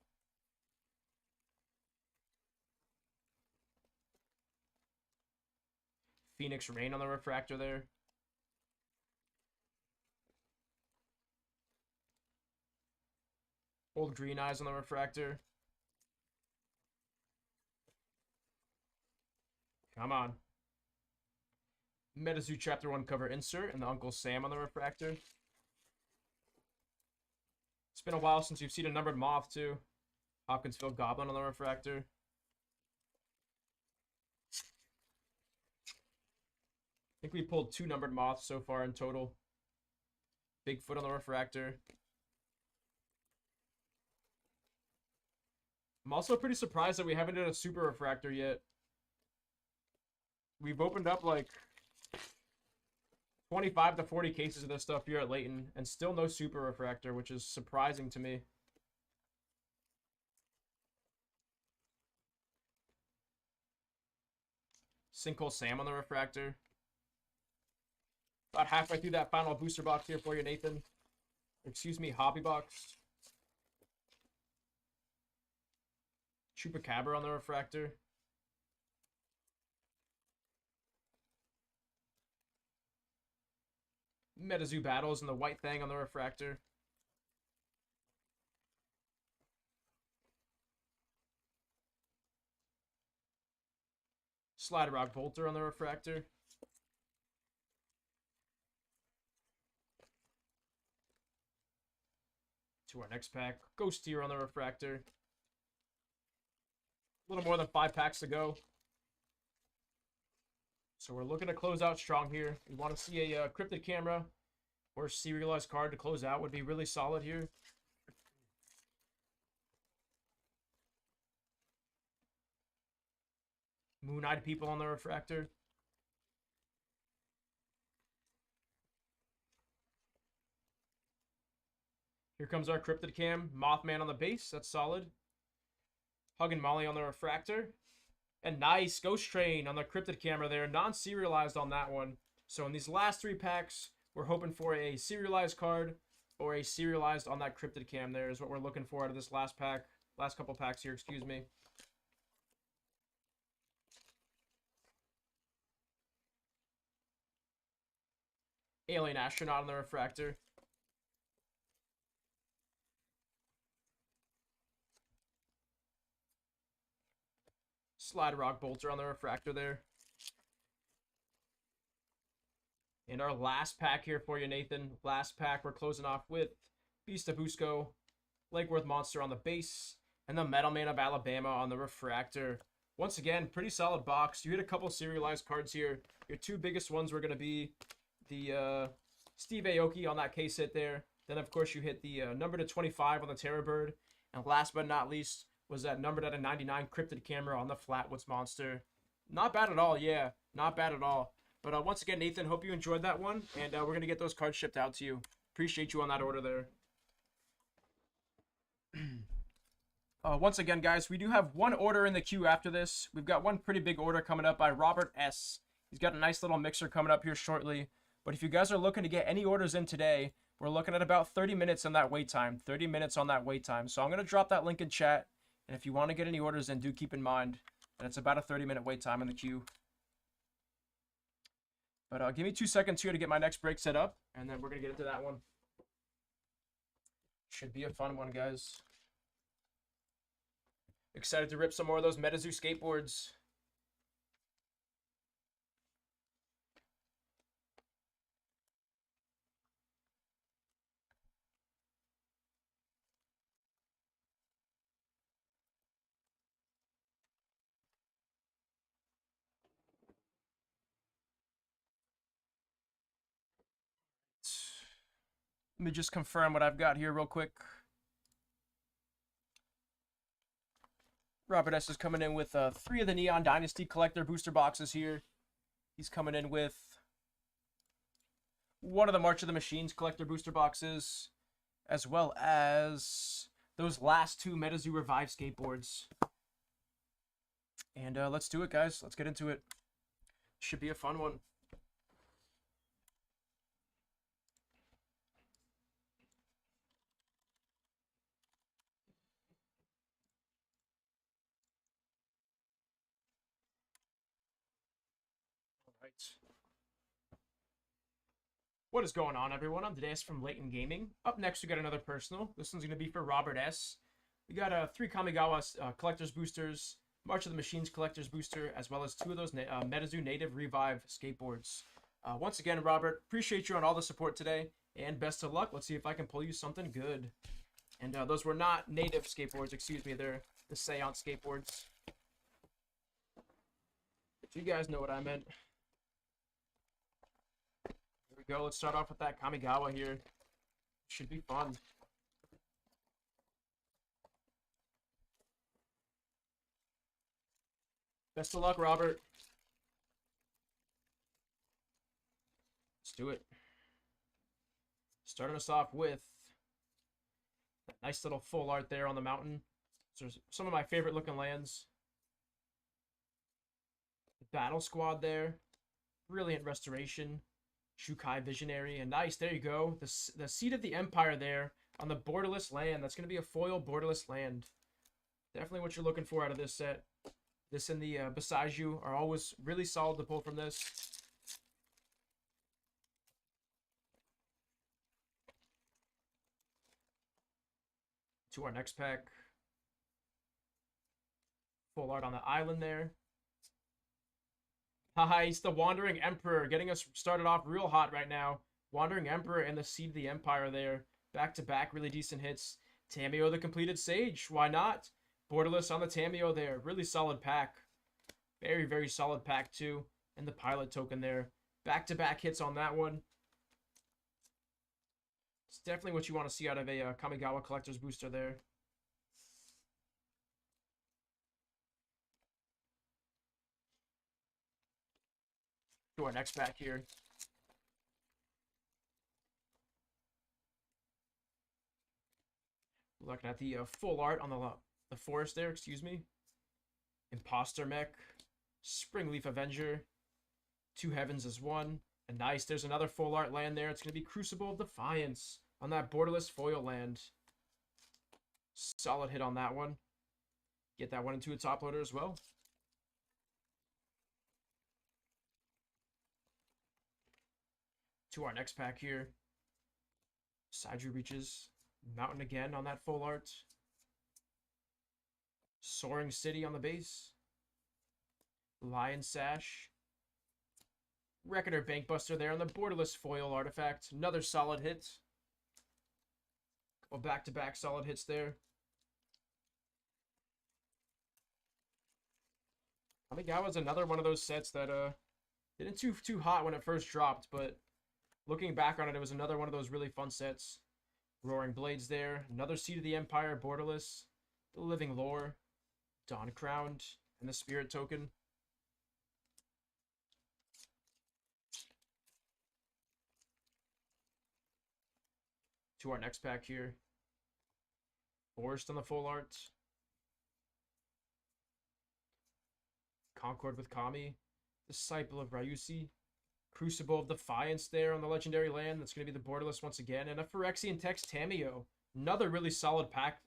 Phoenix Rain on the refractor there. Old Green Eyes on the refractor. Come on. Metazoo Chapter 1 cover insert and the Uncle Sam on the refractor. It's been a while since you've seen a numbered moth, too. Hopkinsville Goblin on the refractor. I think we pulled 2 numbered moths so far in total. Bigfoot on the refractor. I'm also pretty surprised that we haven't done a super refractor yet. We've opened up like 25 to 40 cases of this stuff here at Layton, and still no super refractor, which is surprising to me. Sinkhole Sam on the refractor. About halfway through that final booster box here for you, Nathan. Excuse me, hobby box. Chupacabra on the refractor. Metazoo Battles and the White Thing on the refractor. Slide Rock Bolter on the refractor. To our next pack. Ghost Tear on the refractor. A little more than 5 packs to go. So we're looking to close out strong here. We want to see a cryptid camera or a serialized card to close out would be really solid here. Moon-Eyed People on the refractor. Here comes our cryptid cam. Mothman on the base. That's solid. Huggin' Molly on the refractor. And nice Ghost Train on the cryptid camera there. Non-serialized on that one. So in these last 3 packs, we're hoping for a serialized card or a serialized on that cryptid cam there is what we're looking for out of this last pack. Last couple packs here, excuse me. Alien Astronaut on the refractor. Slide Rock Bolter on the refractor there. And our last pack here for you, Nathan. Last pack, we're closing off with Beast of Busco, Lake Worth Monster on the base, and the Metal Man of Alabama on the refractor. Once again, pretty solid box. You hit a couple serialized cards here. Your two biggest ones were going to be the Steve Aoki on that case hit there. Then, of course, you hit the number to 25 on the Terror Bird. And last but not least was that numbered out of 99 Cryptid Camera on the Flatwoods Monster. Not bad at all, yeah. Not bad at all. But once again, Nathan, hope you enjoyed that one. And we're going to get those cards shipped out to you. Appreciate you on that order there. Once again, guys, we do have one order in the queue after this. We've got one pretty big order coming up by Robert S. He's got a nice little mixer coming up here shortly. But if you guys are looking to get any orders in today, we're looking at about 30 minutes on that wait time. 30 minutes on that wait time. So I'm going to drop that link in chat. And if you want to get any orders in, do keep in mind that it's about a 30-minute wait time in the queue. But give me 2 seconds here to get my next break set up, and then we're going to get into that one. Should be a fun one, guys. Excited to rip some more of those Metazoo skateboards. Let me just confirm what I've got here real quick. Robert S. is coming in with 3 of the Neon Dynasty Collector booster boxes here. He's coming in with 1 of the March of the Machines Collector booster boxes, as well as those last 2 Metazoo Revive skateboards. And let's do it, guys. Let's get into it. Should be a fun one. What is going on, everyone? I'm Dennis from Layton Gaming. Up next, we got another personal. This one's going to be for Robert S. We got 3 Kamigawa Collector's Boosters, March of the Machines Collector's Booster, as well as 2 of those Metazoo Native Revive skateboards. Once again, Robert, appreciate you on all the support today, and best of luck. Let's see if I can pull you something good. And those were not native skateboards, excuse me. They're the Seance skateboards. But you guys know what I meant. Here we go. Let's start off with that Kamigawa here. Should be fun. Best of luck, Robert. Let's do it. Starting us off with that nice little full art there on the mountain. So some of my favorite looking lands. The Battle Squad there. Brilliant restoration. Shukai Visionary. And nice, there you go. The Seat of the Empire there on the borderless land. That's going to be a foil borderless land. Definitely what you're looking for out of this set. This and the Beside You are always really solid to pull from this. To our next pack. Full art on the island there. Haha, he's the Wandering Emperor, getting us started off real hot right now. Wandering Emperor and the Seed of the Empire there. Back-to-back, really decent hits. Tamio the Completed Sage, why not? Borderless on the Tamio there. Really solid pack. Very, very solid pack too. And the Pilot token there. Back-to-back hits on that one. It's definitely what you want to see out of a Kamigawa Collector's Booster there. To our next pack here. Looking at the full art on the forest there, excuse me. Imposter Mech, Springleaf Avenger, 2 Heavens as 1. And nice, there's another full art land there. It's going to be Crucible of Defiance on that borderless foil land. Solid hit on that one. Get that one into a top loader as well. To our next pack here. Sidru Reaches. Mountain again on that full art. Soaring City on the base. Lion Sash. Reckoner Bankbuster there on the borderless foil artifact. Another solid hit. Well, back-to-back solid hits there. Kamigawa's another one of those sets that didn't too hot when it first dropped, but looking back on it, it was another one of those really fun sets. Roaring Blades there. Another Seed of the Empire, borderless. The Living Lore. Dawn Crowned. And the Spirit Token. To our next pack here. Forest on the full art. Concord with Kami. Disciple of Ryusi. Crucible of Defiance there on the Legendary Land. That's going to be the borderless once again. And a Phyrexian Text Tameo. Another really solid pack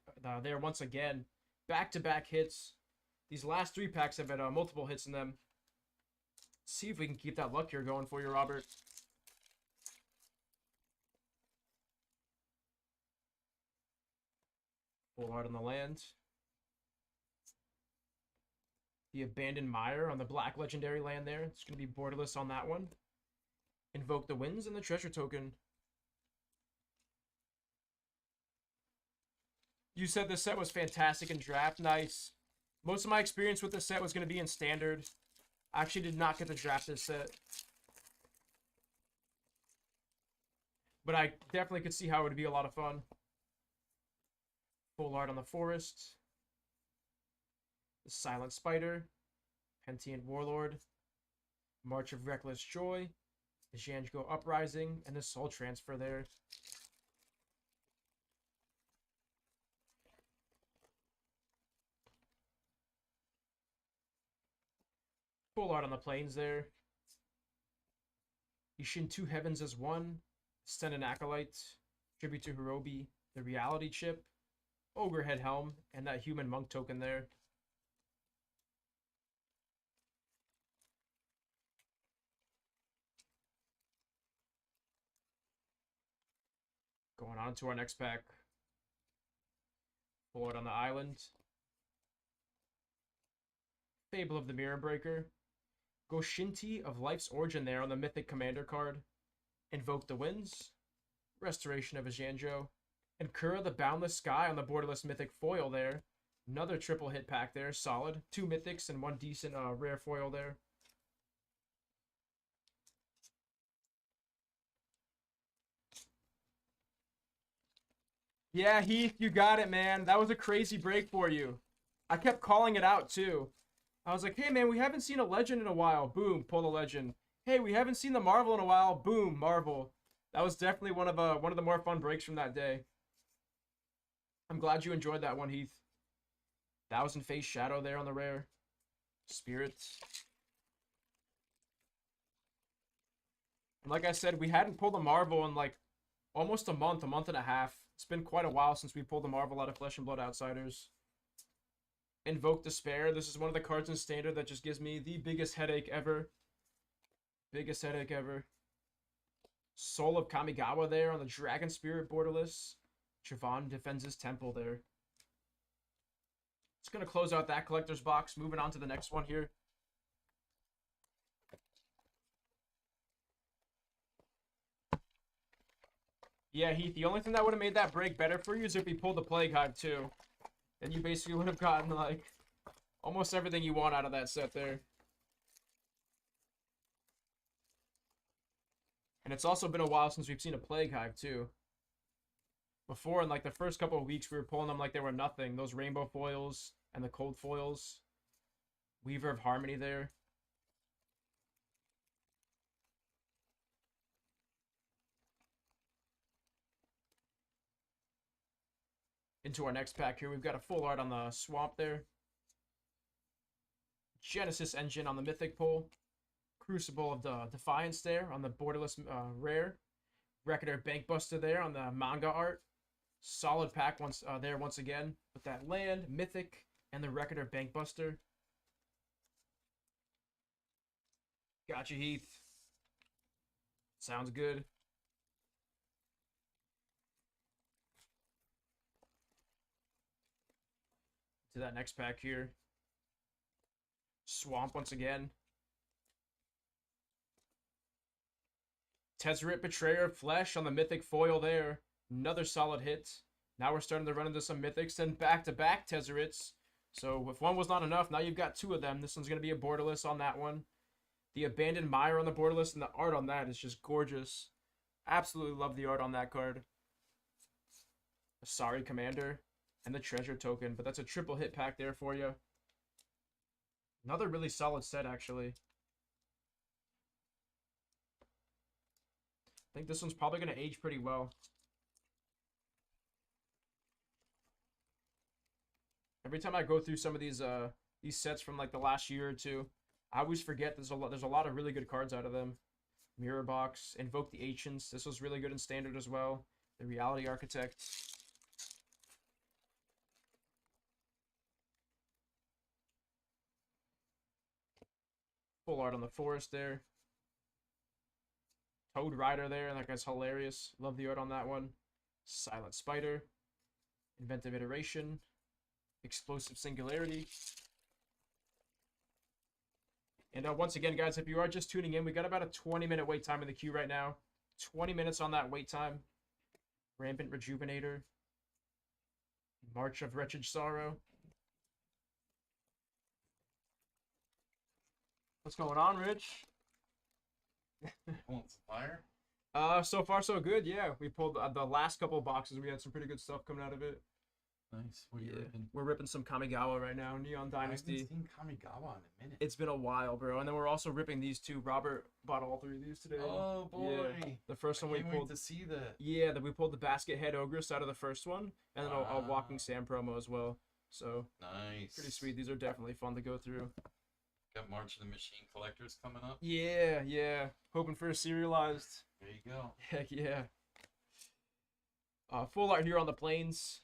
there once again. Back-to-back hits. These last 3 packs have had multiple hits in them. Let's see if we can keep that luck here going for you, Robert. Full art on the land. The Abandoned Mire on the Black Legendary Land there. It's going to be borderless on that one. Invoke the Winds and the Treasure Token. You said this set was fantastic in draft. Nice. Most of my experience with this set was going to be in standard. I actually did not get to draft this set. But I definitely could see how it would be a lot of fun. Full art on the Forest. The Silent Spider. Pentient Warlord. March of Reckless Joy. The Zhango Uprising. And the Soul Transfer there. Full art on the plains there. Ishin 2 Heavens as 1. Send an Acolyte. Tribute to Hirobi. The Reality Chip. Ogre Head Helm. And that Human Monk token there. Going on to our next pack. Full art on the island. Fable of the Mirror Breaker. Goshinti of Life's Origin there on the Mythic Commander card. Invoke the Winds. Restoration of Zhango. And Kura the Boundless Sky on the borderless Mythic foil there. Another triple hit pack there. Solid. 2 Mythics and 1 decent rare foil there. Yeah, Heath, you got it, man. That was a crazy break for you. I kept calling it out, too. I was like, hey, man, we haven't seen a legend in a while. Boom, pull a legend. Hey, we haven't seen the Marvel in a while. Boom, Marvel. That was definitely one of the more fun breaks from that day. I'm glad you enjoyed that one, Heath. 1000 Face Shadow there on the rare. Spirits. And like I said, we hadn't pulled a Marvel in like almost a month and a half. It's been quite a while since we pulled the Marvel out of Flesh and Blood Outsiders. Invoke Despair. This is one of the cards in Standard that just gives me the biggest headache ever. Biggest headache ever. Soul of Kamigawa there on the Dragon Spirit borderless. Javon defends his temple there. It's going to close out that collector's box. Moving on to the next one here. Yeah, Heath, the only thing that would have made that break better for you is if we pulled the Plague Hive too. Then you basically would have gotten, like, almost everything you want out of that set there. And it's also been a while since we've seen a Plague Hive, too. Before, in, like, the first couple of weeks, we were pulling them like they were nothing. Those rainbow foils and the cold foils. Weaver of Harmony there. Into our next pack here, we've got a full art on the Swamp there. Genesis Engine on the Mythic pull. Crucible of the Defiance there on the borderless rare. Reckoner Bankbuster there on the manga art. Solid pack once again with that land, Mythic, and the Reckoner Bankbuster. Gotcha, Heath. Sounds good. To that next pack here. Swamp once again. Tezzeret, Betrayer of Flesh on the mythic foil there. Another solid hit. Now we're starting to run into some mythics and back-to-back Tezzerets. So if one was not enough, now you've got two of them. This one's going to be a borderless on that one. The Abandoned Mire on the borderless, and the art on that is just gorgeous. Absolutely love the art on that card. Sorry Commander and the Treasure Token, but that's a triple hit pack there for you. Another really solid set, actually. I think this one's probably going to age pretty well. Every time I go through some of these sets from like the last year or two, I always forget there's a lot of really good cards out of them. Mirror Box, Invoke the Ancients. This was really good in Standard as well. The Reality Architect. Full art on the Forest there. Toad Rider there, that guy's hilarious. Love the art on that one. Silent Spider. Inventive Iteration. Explosive Singularity. And once again, guys, if you are just tuning in, we got about a 20-minute wait time in the queue right now. 20 minutes on that wait time. Rampant Rejuvenator. March of Wretched Sorrow. What's going on, Rich? Fire? So far so good, yeah. We pulled the last couple of boxes. We had some pretty good stuff coming out of it. Nice. What are you ripping? We're ripping some Kamigawa right now, Neon Dynasty. I haven't seen Kamigawa in a minute. It's been a while, bro. And then we're also ripping these two. Robert bought all three of these today. Oh boy. Yeah. The first one we can't pulled wait to see that. Yeah, that we pulled the Basket Head Ogress out of the first one, and then a Wow. Walking Sam promo as well. So Nice. pretty sweet. These are definitely fun to go through. Got March of the Machine collectors coming up. Yeah, yeah. Hoping for a serialized. There you go. Heck yeah. Full art here on the plains.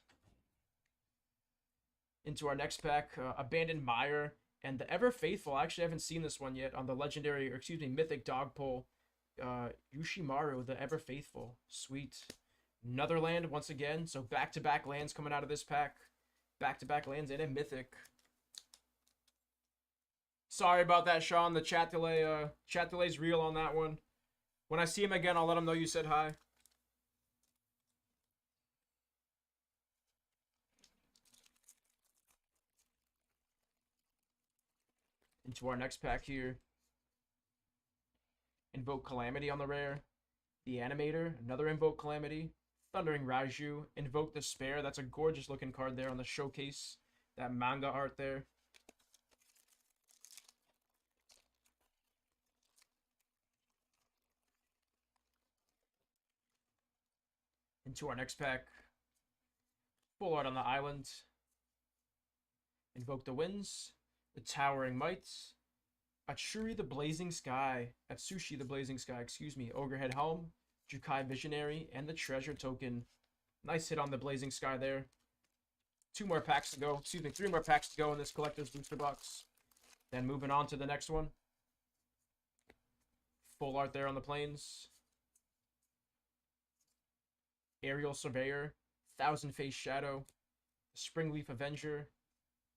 Into our next pack, Abandoned Mire and the Ever Faithful. I actually haven't seen this one yet on the legendary, or excuse me, mythic dog pull. Yushimaru, the Ever Faithful. Sweet. Another land once again. So back-to-back lands coming out of this pack. Back-to-back lands and a mythic. Sorry about that, Sean. The chat delay's real on that one. When I see him again, I'll let him know you said hi. Into our next pack here. Invoke Calamity on the rare. The Animator, another Invoke Calamity. Thundering Raiju, Invoke Despair. That's a gorgeous looking card there on the showcase. That manga art there. Into our next pack. Full art on the island. Invoke the Winds. The Towering Might. Atsuri the Blazing Sky. Atsushi the Blazing Sky, excuse me. Ogrehead Helm. Jukai Visionary. And the Treasure Token. Nice hit on the Blazing Sky there. 2 more packs to go. Excuse me, 3 more packs to go in this collector's booster box. Then moving on to the next one. Full art there on the plains. Aerial Surveyor. Thousand Face Shadow. Springleaf Avenger.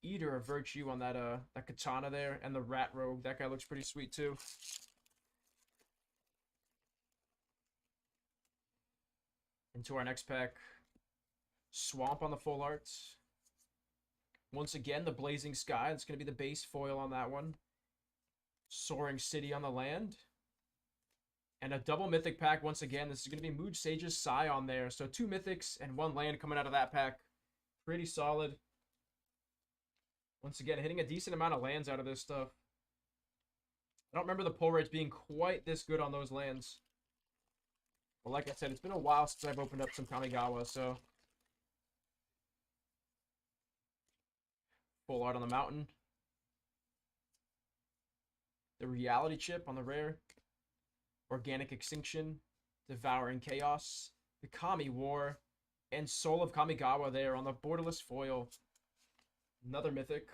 Eater of Virtue on that that katana there, and the Rat Rogue. That guy looks pretty sweet too. Into our next pack. Swamp on the full art. Once again, the Blazing Sky. It's going to be the base foil on that one. Soaring City on the land. And a double mythic pack once again. This is going to be Mood Sage's Sigh on there. So 2 mythics and 1 land coming out of that pack. Pretty solid. Once again, hitting a decent amount of lands out of this stuff. I don't remember the pull rates being quite this good on those lands. But like I said, it's been a while since I've opened up some Kamigawa, so. Full art on the mountain. The Reality Chip on the rare. Organic Extinction. Devouring Chaos. The Kami War. And Soul of Kamigawa there on the borderless foil. Another mythic.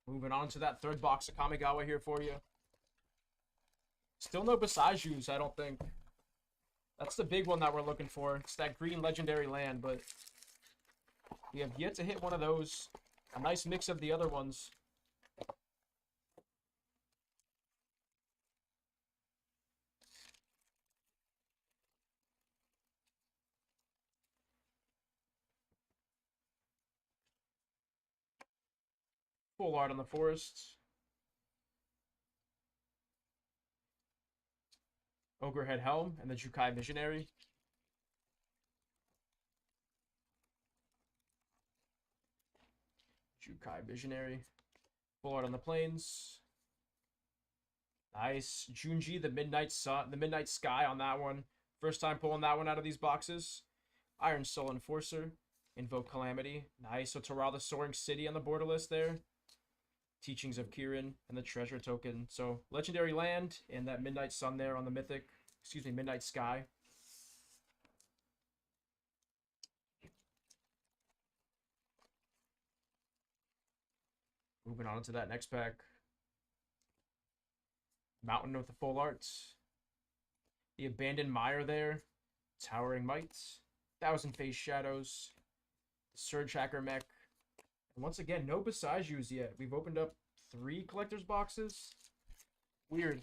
Moving on to that 3rd box of Kamigawa here for you. Still no Basajus, I don't think. That's the big one that we're looking for. It's that green legendary land, but we have yet to hit one of those. A nice mix of the other ones. Full art on the forest. Ogrehead Helm and the Jukai Visionary. Jukai Visionary. Full art on the plains. Nice. Junji, the Midnight Sun, the Midnight Sky on that one. First time pulling that one out of these boxes. Iron Soul Enforcer. Invoke Calamity. Nice. So Torah, the Soaring City on the border list there. Teachings of Kirin and the Treasure Token. So Legendary Land and that Midnight Sun there on the Mythic. Excuse me, Midnight Sky. Moving on to that next pack. Mountain with the full arts. The Abandoned Mire there. Towering Might. Thousand Face Shadows. The Surge Hacker Mech. And once again, no Besaiju's yet. We've opened up 3 collector's boxes. Weird.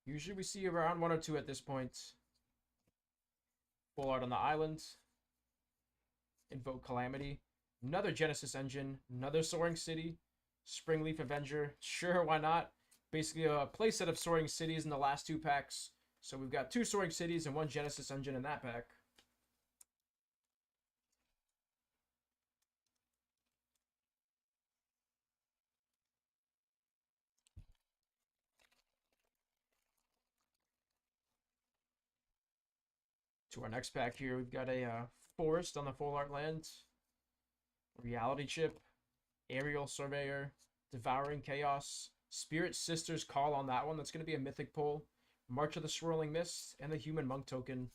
Usually we see around 1 or 2 at this point. Full art on the island. Invoke Calamity. Another Genesis Engine. Another Soaring City. Springleaf Avenger. Sure, why not? Basically a playset of Soaring Cities in the last 2 packs. So we've got 2 Soaring Cities and 1 Genesis Engine in that pack. To our next pack here, we've got a Forest on the Full Art Land. Reality Chip. Aerial Surveyor. Devouring Chaos. Spirit Sisters Call on that one. That's going to be a Mythic pull. March of the Swirling Mist. And the Human Monk token.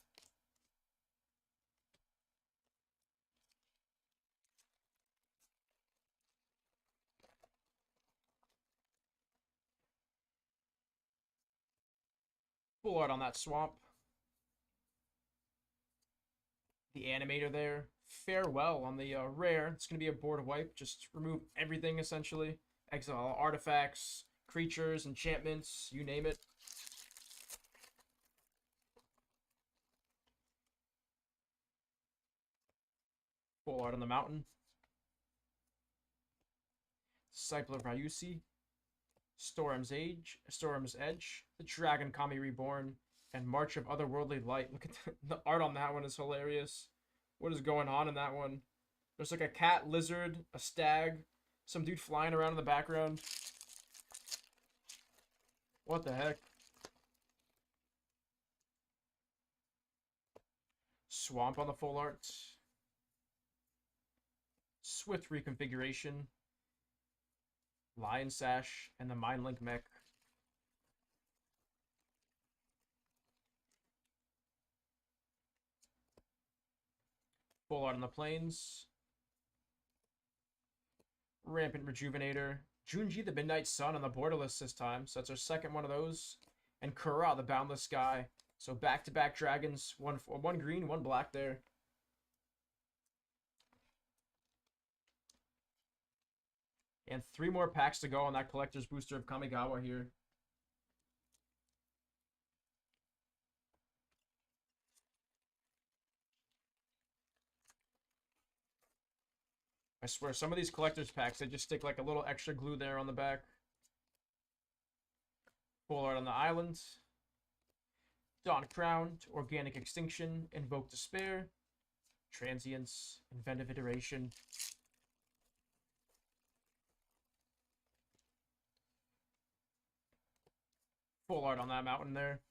Full art on that Swamp. The Animator there. Farewell on the rare. It's going to be a board wipe. Just remove everything, essentially. Exile artifacts, creatures, enchantments, you name it. Full art on the Mountain. Disciple of Ryusi. Storm's Edge. The Dragon Kami Reborn. And March of Otherworldly Light. Look at the art on that one is hilarious. What is going on in that one? There's like a cat, lizard, a stag, some dude flying around in the background. What the heck? Swamp on the full art. Swift Reconfiguration. Lion Sash and the Mindlink Mech. Full art on the plains. Rampant Rejuvenator. Junji, the Midnight Sun on the border list this time. So that's our second one of those. And Kura, the Boundless Sky. So back-to-back dragons. One green, 1 black there. And 3 more packs to go on that collector's booster of Kamigawa here. I swear, some of these collector's packs, they just stick like a little extra glue there on the back. Full art on the island. Dawn Crowned, Organic Extinction, Invoke Despair, Transience, Inventive Iteration. Full art on that mountain there.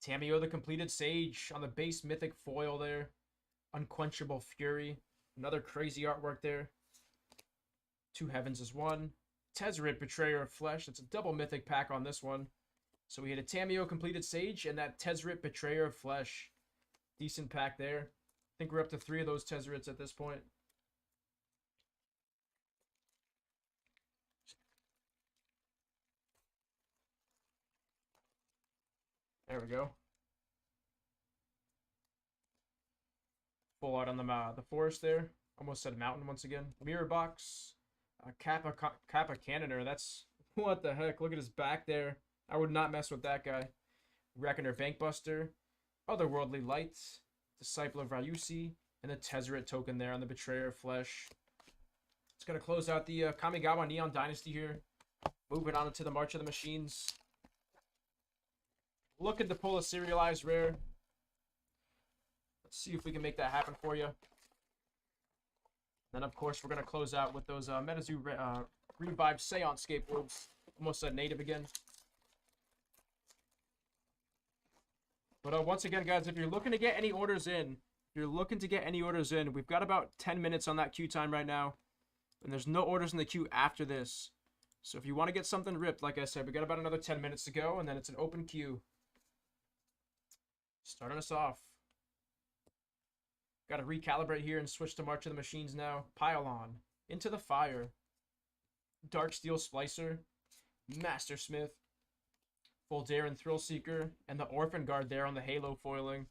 Tamio the Completed Sage on the base Mythic foil there. Unquenchable Fury. Another crazy artwork there. 2 Heavens is 1. Tezzeret, Betrayer of Flesh. It's a double Mythic pack on this one. So we had a Tamio Completed Sage and that Tezzeret, Betrayer of Flesh. Decent pack there. I think we're up to 3 of those Tezzerets at this point. There we go. Full art on the forest there. Almost said mountain once again. Mirror box. Kappa Cannoner. That's what the heck. Look at his back there. I would not mess with that guy. Reckoner Bankbuster. Otherworldly Lights. Disciple of Ryusi. And the Tezzeret token there on the Betrayer of Flesh. It's going to close out the Kamigawa Neon Dynasty here. Moving on into the March of the Machines. Looking to pull a serialized rare. Let's see if we can make that happen for you. Then, of course, we're going to close out with those Metazoo Revived Seance Skateboards. Almost said native again. But once again, guys, if you're looking to get any orders in, we've got about 10 minutes on that queue time right now. And there's no orders in the queue after this. So if you want to get something ripped, like I said, we got about another 10 minutes to go, and then it's an open queue. Starting us off. Got to recalibrate here and switch to March of the Machines now. Pylon. Into the Fire. Dark Steel Splicer. Master Smith. Voldaren Thrillseeker. And the Orphan Guard there on the Halo foiling.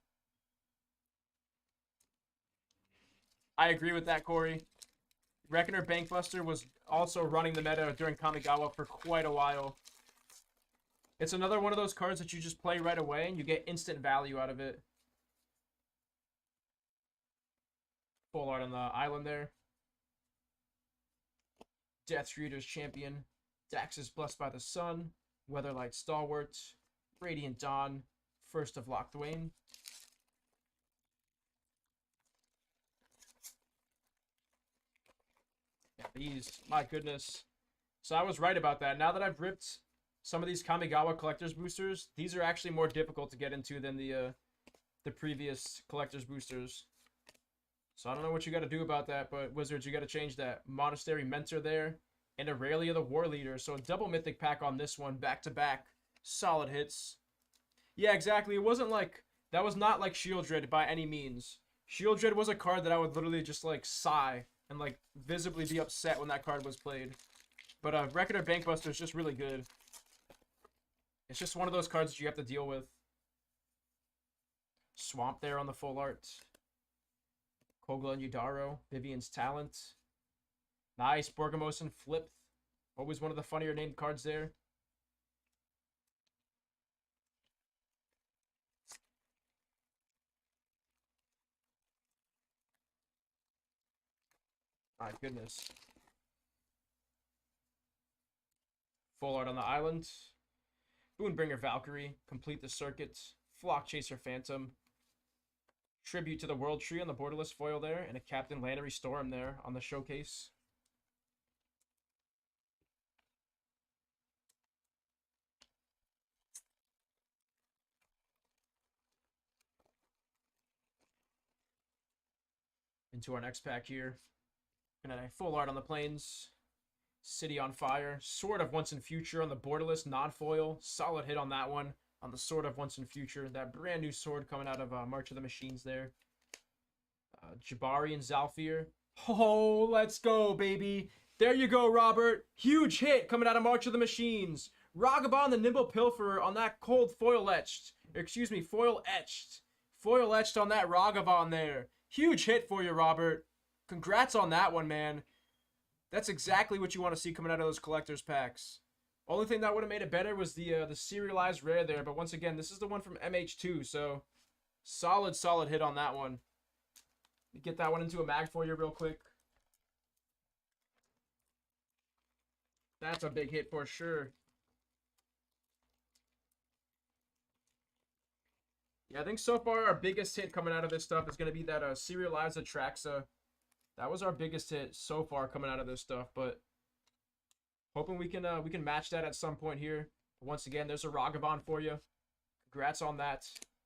I agree with that, Corey. Reckoner Bankbuster was also running the meta during Kamigawa for quite a while. It's another one of those cards that you just play right away and you get instant value out of it. Full art on the island there. Death Reader's Champion. Dax's Blessed by the Sun. Weatherlight Stalwart. Radiant Dawn. First of Locthwain. Yeah, these, my goodness. So I was right about that. Now that I've ripped some of these Kamigawa collector's boosters, these are actually more difficult to get into than the previous collector's boosters. So I don't know what you got to do about that, but Wizards, you got to change that. Monastery Mentor there, and Aurelia the War Leader. So a double mythic pack on this one, back to back, solid hits. Yeah, exactly. It wasn't like, that was not like Shieldred by any means. Shieldred was a card that I would literally just like sigh and like visibly be upset when that card was played. But Reckoner Bankbuster is just really good. It's just one of those cards that you have to deal with. Swamp there on the full art. Kogla and Udaro. Vivian's Talent. Nice. Borgamos and Flip. Always one of the funnier named cards there. My goodness. Full art on the island. Boonbringer Valkyrie. Complete the Circuit. Flock Chaser Phantom. Tribute to the World Tree on the borderless foil there. And a Captain Lannery Storm there on the showcase. Into our next pack here. And a full art on the plains. City on Fire. Sword of Once in Future on the borderless non-foil. Solid hit on that one. On the Sword of Once in Future. That brand new sword coming out of March of the Machines there. Jabari and Zalfir. Oh, let's go, baby. There you go, Robert. Huge hit coming out of March of the Machines. Ragabon the Nimble Pilferer on that cold foil etched. Excuse me, foil etched. Foil etched on that Ragabon there. Huge hit for you, Robert. Congrats on that one, man. That's exactly what you want to see coming out of those collector's packs. Only thing that would have made it better was the serialized rare there. But once again, this is the one from MH2. So, solid hit on that one. Get that one into a mag for you real quick. That's a big hit for sure. Yeah, I think so far our biggest hit coming out of this stuff is going to be that serialized Atraxa. That was our biggest hit so far coming out of this stuff, but hoping we can match that at some point here. But once again, there's a Ragavon for you. Congrats on that.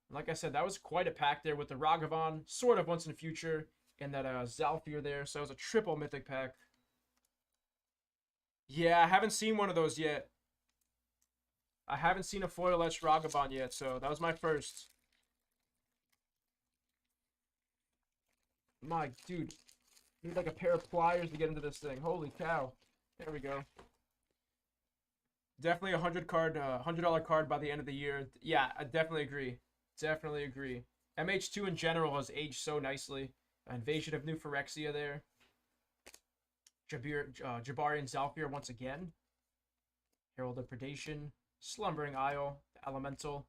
And like I said, that was quite a pack there with the Ragavon, Sword of Once in Future, and that Zalfir there. So it was a triple mythic pack. Yeah, I haven't seen one of those yet. I haven't seen a foil etched Ragavon yet, so that was my first. My dude. Need like a pair of pliers to get into this thing. Holy cow. There we go. Definitely a $100 card by the end of the year. Yeah, I definitely agree. Definitely agree. MH2 in general has aged so nicely. Invasion of New Phyrexia there. Jabari and Zalfir once again. Herald of Predation. Slumbering Isle. The Elemental.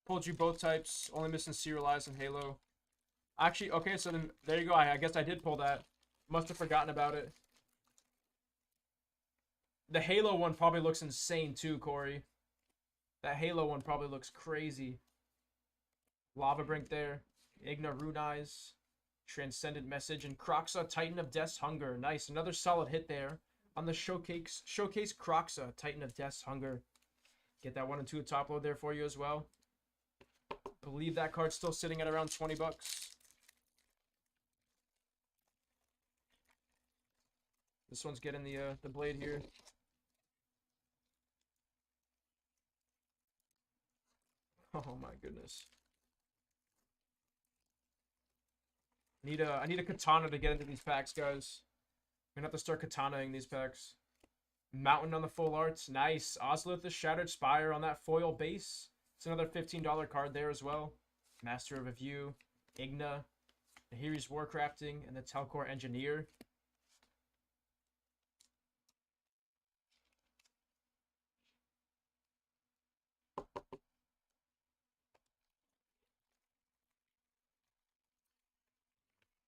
Pulled you both types. Only missing Serialized and Halo. Actually, okay, so then there you go. I guess I did pull that. Must have forgotten about it. The Halo one probably looks insane too, Corey. That Halo one probably looks crazy. Lava Brink there. Igna Rune Eyes. Transcendent Message. And Croxa, Titan of Death's Hunger. Nice. Another solid hit there on the Showcase Croxa, Titan of Death's Hunger. Get that 1 and 2 top load there for you as well. Believe that card's still sitting at around 20 bucks. This one's getting the blade here. Oh my goodness. I need a katana to get into these packs, guys. I'm gonna have to start katanaing these packs. Mountain on the full arts. Nice. Ozolith the Shattered Spire on that foil base. It's another $15 card there as well. Master of a View. Igna. Nahiri's Warcrafting. And the Telcor Engineer.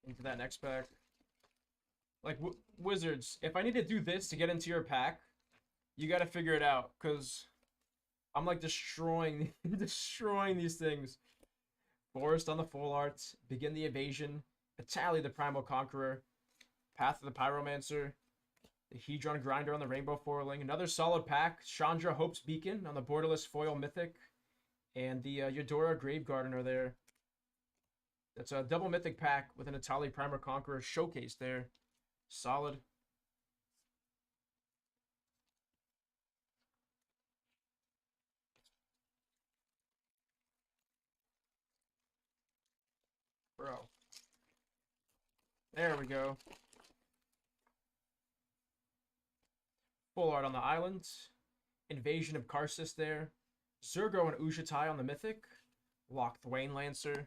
Into that next pack. Like, Wizards, if I need to do this to get into your pack, you got to figure it out, because I'm, like, destroying these things. Forest on the full arts. Begin the Evasion. Atali the Primal Conqueror. Path of the Pyromancer. The Hedron Grinder on the Rainbow Foiling. Another solid pack. Chandra Hope's Beacon on the Borderless Foil Mythic. And the Eudora Grave Gardener there. That's a double mythic pack with an Atali Primal Conqueror showcase there. Solid. Bro. There we go. Full art on the island. Invasion of Karsus there. Zergo and Ujatai on the mythic. Lock Thwain Lancer.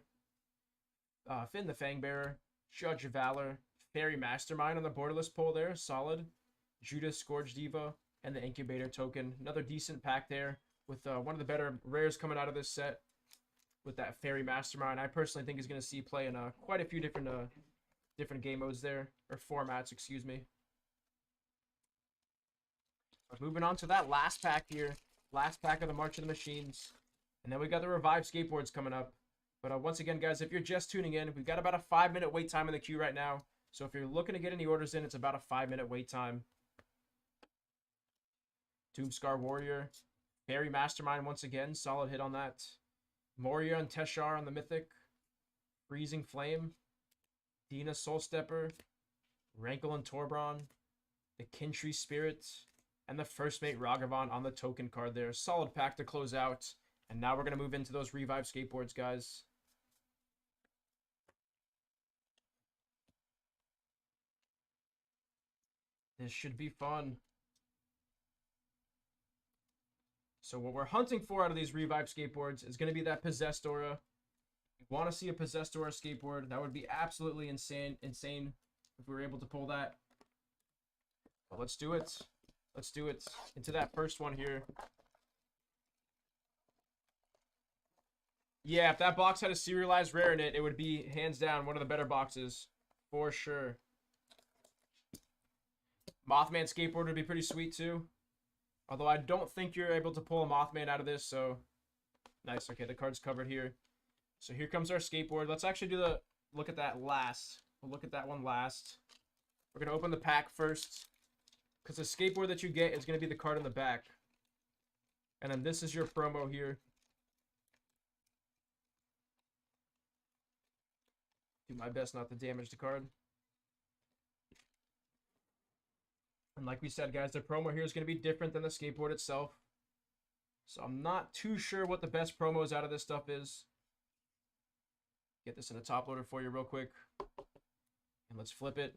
Finn the Fangbearer, Judge of Valor, Fairy Mastermind on the Borderless pull there, solid. Judas Scourge Diva, and the Incubator token. Another decent pack there with one of the better rares coming out of this set with that Fairy Mastermind. I personally think he's going to see play in quite a few different game modes there, or formats, excuse me. But moving on to that last pack here, last pack of the March of the Machines. And then we got the Revived Skateboards coming up. But once again, guys, if you're just tuning in, we've got about a 5-minute wait time in the queue right now. So if you're looking to get any orders in, it's about a 5-minute wait time. Doomscar Warrior. Fairy Mastermind once again. Solid hit on that. Moria and Teshar on the Mythic. Freezing Flame. Dina Soulstepper. Rankle and Torbron. The Kintree Spirit. And the First Mate Ragavan on the token card there. Solid pack to close out. And now we're going to move into those Revive Skateboards, guys. This should be fun. So what we're hunting for out of these Revive Skateboards is going to be that Possessed Aura. You want to see a Possessed Aura skateboard. That would be absolutely insane if we were able to pull that. But let's do it. Let's do it. Into that first one here. Yeah, if that box had a serialized rare in it, it would be hands down one of the better boxes. For sure. Mothman Skateboard would be pretty sweet too. Although I don't think you're able to pull a Mothman out of this, so nice. Okay, the card's covered here. So here comes our skateboard. Let's actually do the look at that last. We'll look at that one last. We're gonna open the pack first, because the skateboard that you get is gonna be the card in the back. And then this is your promo here. Do my best not to damage the card. And like we said, guys, the promo here is going to be different than the skateboard itself. So I'm not too sure what the best promos out of this stuff is. Get this in a top loader for you real quick. And let's flip it.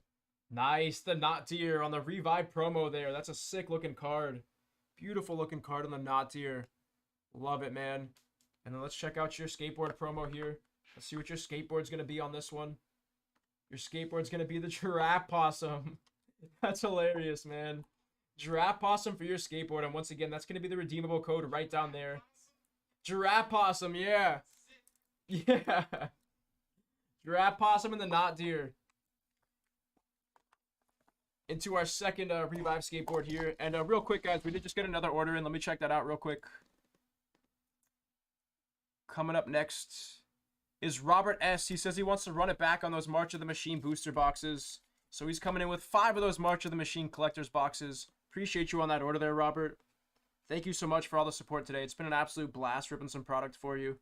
Nice, the Not Deer on the Revive promo there. That's a sick looking card. Beautiful looking card on the Not Deer. Love it, man. And then let's check out your skateboard promo here. Let's see what your skateboard's going to be on this one. Your skateboard's going to be the Giraffe Possum. That's hilarious, man. Giraffe Possum for your skateboard. And once again, that's going to be the redeemable code right down there. Giraffe Possum, yeah. Yeah. Giraffe Possum and the Not Deer. Into our second Revive skateboard here. And real quick, guys, we did just get another order in. Let me check that out real quick. Coming up next is Robert S. He says he wants to run it back on those March of the Machine booster boxes. So he's coming in with 5 of those March of the Machine collector's boxes. Appreciate you on that order there, Robert. Thank you so much for all the support today. It's been an absolute blast ripping some product for you.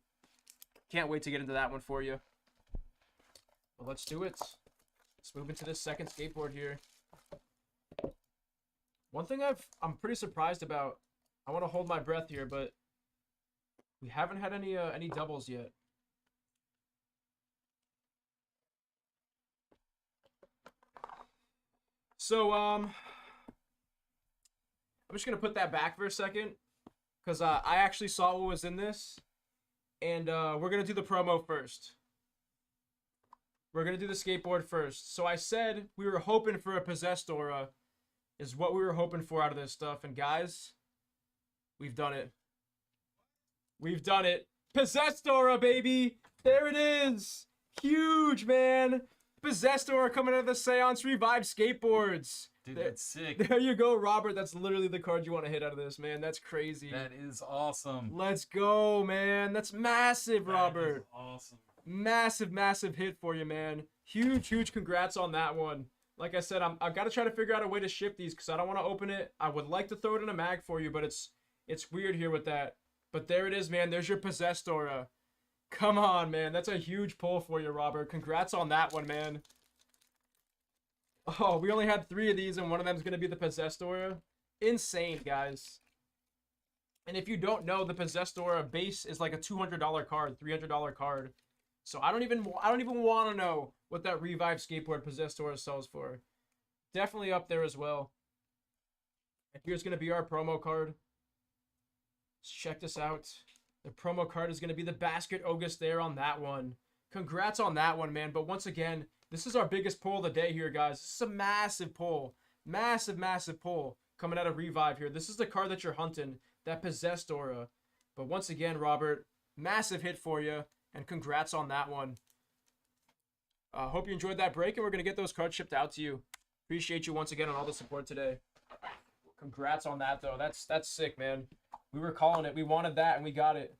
Can't wait to get into that one for you. Well, let's do it. Let's move into this second skateboard here. One thing I'm pretty surprised about. I want to hold my breath here, but we haven't had any doubles yet. So I'm just gonna put that back for a second, because I actually saw what was in this, and we're gonna do the promo first. We're gonna do the skateboard first. So I said we were hoping for a Possessed Aura, is what we were hoping for out of this stuff, and guys, we've done it. We've done it. Possessed Aura, baby! There it is! Huge, man! Possessed Aura coming out of the Seance Revive skateboards. Dude, that's sick. There you go, Robert. That's literally the card you want to hit out of this, man. That's crazy. That is awesome. Let's go, man. That's massive, Robert. That is awesome. Massive, massive hit for you, man. Huge, huge congrats on that one. Like I said, I've got to try to figure out a way to ship these because I don't want to open it. I would like to throw it in a mag for you, but it's weird here with that. But there it is, man. There's your Possessed Aura. Come on, man. That's a huge pull for you, Robert. Congrats on that one, man. Oh, we only had 3 of these, and one of them is going to be the Possessed Aura. Insane, guys. And if you don't know, the Possessed Aura base is like a $200 card, $300 card. So I don't even want to know what that Revive skateboard Possessed Aura sells for. Definitely up there as well. And here's going to be our promo card. Let's check this out. The promo card is going to be the Basket August there on that one. Congrats on that one, man. But once again, this is our biggest pull of the day here, guys. This is a massive pull. Massive, massive pull coming out of Revive here. This is the card that you're hunting, that Possessed Aura. But once again, Robert, massive hit for you, and congrats on that one. Hope you enjoyed that break, and we're going to get those cards shipped out to you. Appreciate you once again on all the support today. Congrats on that, though. That's sick, man. We were calling it. We wanted that, and we got it.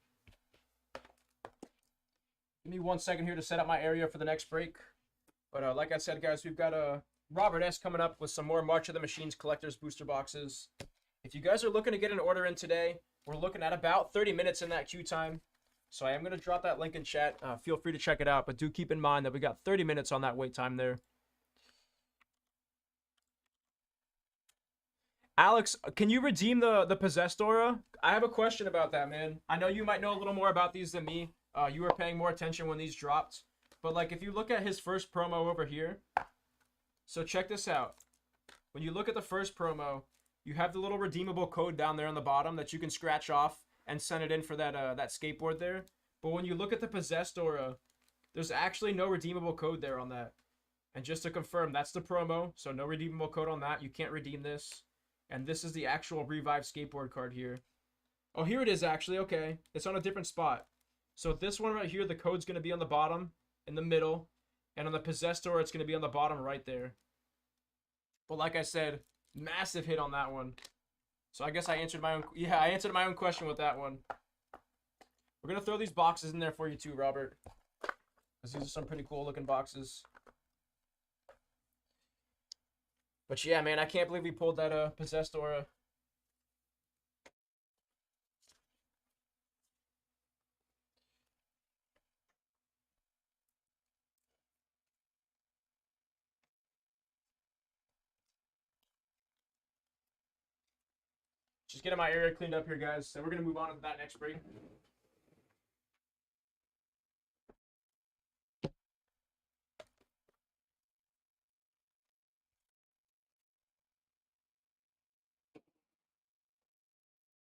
Give me 1 second here to set up my area for the next break. But like I said, guys, we've got Robert S. coming up with some more March of the Machines collector's booster boxes. If you guys are looking to get an order in today, we're looking at about 30 minutes in that queue time. So I am going to drop that link in chat. Feel free to check it out, but do keep in mind that we got 30 minutes on that wait time there. Alex, can you redeem the Possessed Aura? I have a question about that, man. I know you might know a little more about these than me. You were paying more attention when these dropped. But, like, if you look at his first promo over here. So check this out. When you look at the first promo, you have the little redeemable code down there on the bottom that you can scratch off and send it in for that skateboard there. But when you look at the Possessed Aura, there's actually no redeemable code there on that. And just to confirm, that's the promo. So no redeemable code on that. You can't redeem this. And this is the actual Revive skateboard card here. Oh, here it is, actually. Okay. It's on a different spot. So this one right here, the code's going to be on the bottom, in the middle. And on the Possessed Aura, it's going to be on the bottom right there. But like I said, massive hit on that one. So I guess I answered my own... Yeah, I answered my own question with that one. We're going to throw these boxes in there for you too, Robert. Because these are some pretty cool looking boxes. But yeah, man, I can't believe we pulled that Possessed Aura. Just getting my area cleaned up here, guys. So we're going to move on to that next break.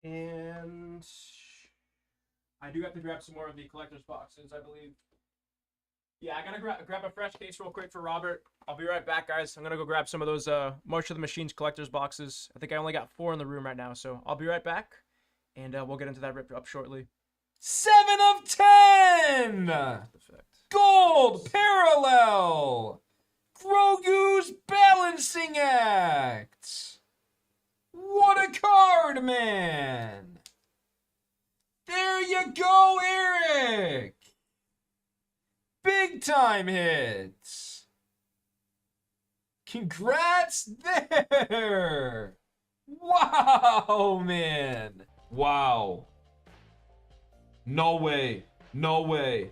And I do have to grab some more of the collector's boxes, I believe. Yeah, I gotta grab a fresh case real quick for Robert. I'll be right back, guys. I'm gonna go grab some of those March of the Machines collector's boxes. I think I only got 4 in the room right now, so I'll be right back, and we'll get into that rip up shortly. 7 of 10! Effect. Gold parallel! Grogu's balancing act! What a card, man! There you go, Eric! Big time hits! Congrats there! Wow, man! Wow. No way. No way.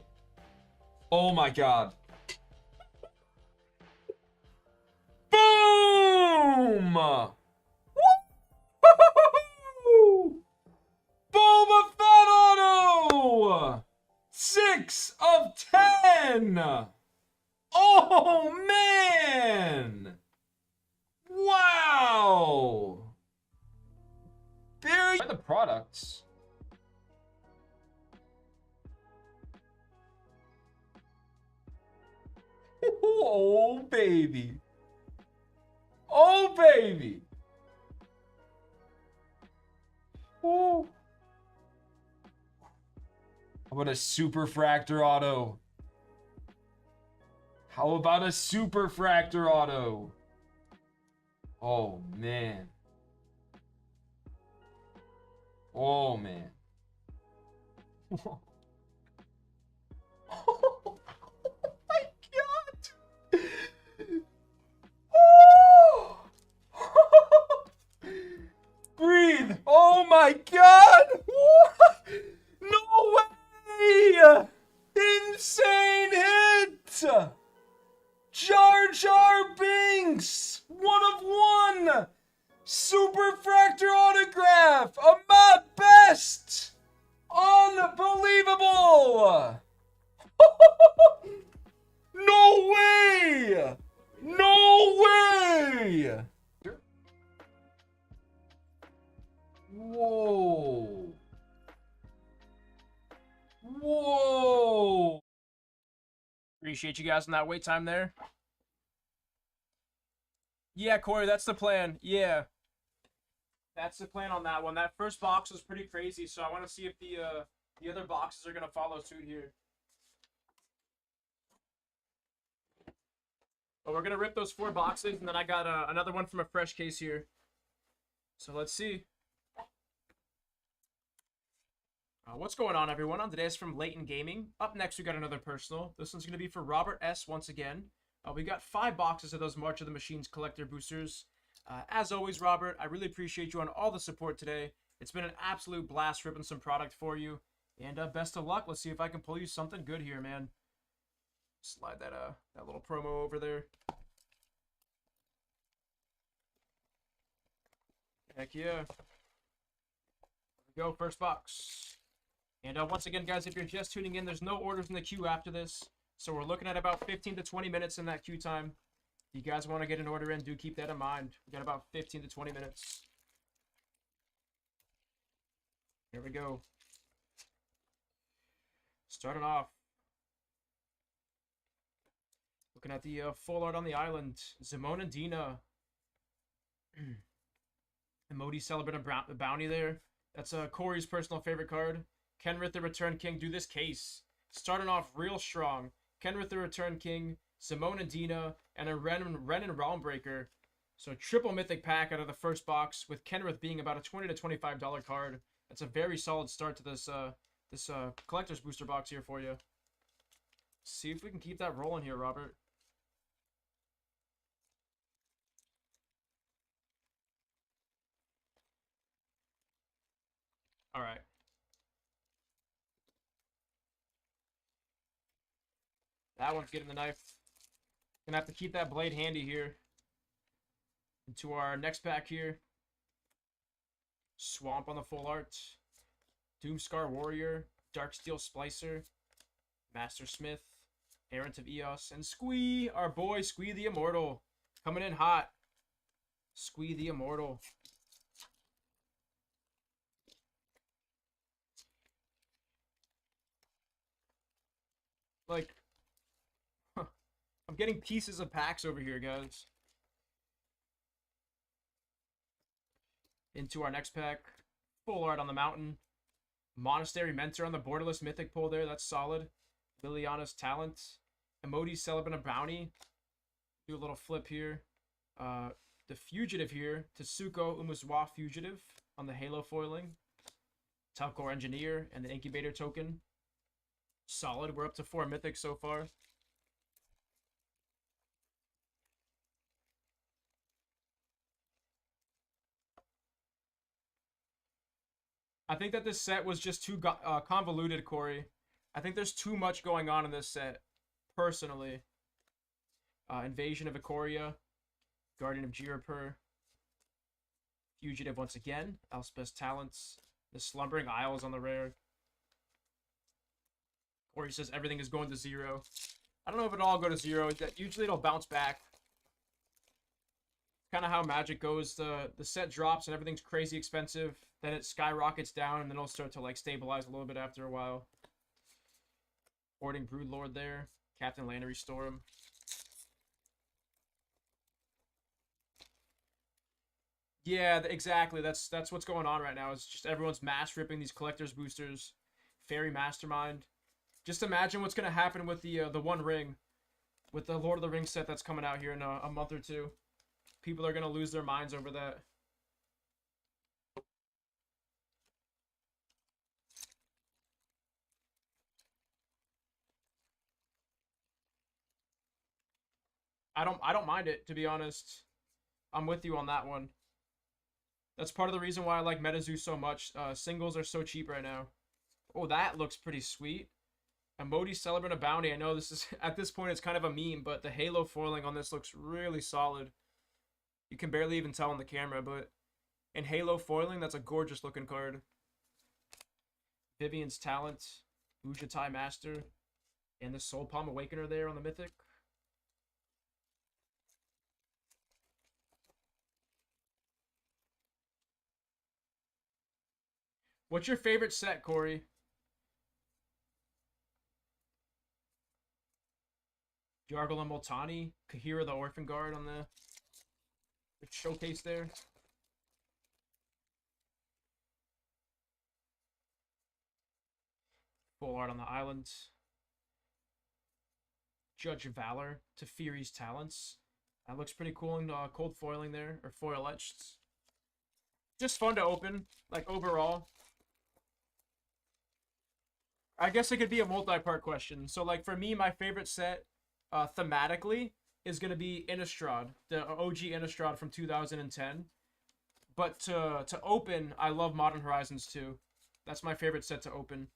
Oh my god. Boom! Woo! Boba Fett auto! 6 of 10! Oh man! Wow! There are the products. Oh baby. Oh baby. Oh. How about a super fractor auto? How about a super fractor auto? Oh man. Oh man. Oh my god. Oh. Breathe. Oh my god. No way. Insane hit. Jar Jar Binks. 1 of 1. Super fractor autograph. Ahmad Best. Unbelievable. No way. No way. Whoa. Whoa. Appreciate you guys on that wait time there. Yeah, Corey, that's the plan. Yeah. That's the plan on that one. That first box was pretty crazy, so I want to see if the other boxes are going to follow suit here. But we're going to rip those 4 boxes, and then I got another one from a fresh case here. So let's see. What's going on, everyone? On today's from Layton Gaming. Up next, we got another personal. This one's going to be for Robert S. once again. We got 5 boxes of those March of the Machines collector boosters. As always, Robert, I really appreciate you on all the support today. It's been an absolute blast ripping some product for you. And best of luck. Let's see if I can pull you something good here, man. Slide that that little promo over there. Heck yeah. There we go, first box. And once again, guys, if you're just tuning in, there's no orders in the queue after this. So we're looking at about 15 to 20 minutes in that queue time. If you guys want to get an order in, do keep that in mind. We got about 15 to 20 minutes. Here we go. Starting off. Looking at the full art on the island. Zimone and Dina. Emoti celebrating a bounty there. That's Corey's personal favorite card. Kenrith the Return King. Do this case. Starting off real strong. Kenrith the Return King, Zimone and Dina, and a Ren and Realmbreaker. So triple mythic pack out of the first box, with Kenrith being about a $20 to $25 card. That's a very solid start to this collector's booster box here for you. See if we can keep that rolling here, Robert. All right. That one's getting the knife. Gonna have to keep that blade handy here. Into our next pack here. Swamp on the full art. Doomscar Warrior. Darksteel Splicer. Master Smith. Errant of Eos. And Squee, our boy Squee the Immortal. Coming in hot. Squee the Immortal. Like, I'm getting pieces of packs over here, guys. Into our next pack. Full art on the mountain. Monastery Mentor on the borderless mythic pull there. That's solid. Liliana's Talent. Emotes Celebrant of Bounty. Do a little flip here. The Fugitive here. Tetsuko Umuswa Fugitive on the Halo foiling. Telcor Engineer and the Incubator token. Solid. We're up to 4 mythics so far. I think that this set was just too convoluted, Corey. I think there's too much going on in this set, personally. Invasion of Ikoria, Guardian of Jirapur, Fugitive once again, Elspeth's Talents, the Slumbering Isles on the rare. Corey says everything is going to 0. I don't know if it'll all go to 0. Usually it'll bounce back. Kind of how Magic goes. The set drops and everything's crazy expensive. Then it skyrockets down and then it'll start to like stabilize a little bit after a while. Hoarding Broodlord there. Captain Land Restore him. Yeah, exactly. That's what's going on right now. It's just everyone's mass ripping these collector's boosters. Fairy Mastermind. Just imagine what's gonna happen with the One Ring, with the Lord of the Rings set that's coming out here in a month or two. People are gonna lose their minds over that. I don't mind it, to be honest. I'm with you on that one. That's part of the reason why I like Metazoo so much. Singles are so cheap right now. Oh, that looks pretty sweet. Emotes Celebrant of Bounty. I know this is, at this point, it's kind of a meme, but the Halo foiling on this looks really solid. You can barely even tell on the camera, but in Halo foiling, that's a gorgeous looking card. Vivian's Talent, Ujatai Master, and the Soul Palm Awakener there on the Mythic. What's your favorite set, Corey? Yargle and Multani, Kahira the Orphan Guard on the showcase there. Full art on the island. Judge of Valor to Fury's Talents. That looks pretty cool in cold foiling there, or foil etched. Just fun to open, like overall. I guess it could be a multi-part question. So like for me, my favorite set thematically is going to be Innistrad, the OG Innistrad from 2010. But to open, I love Modern Horizons 2. That's my favorite set to open.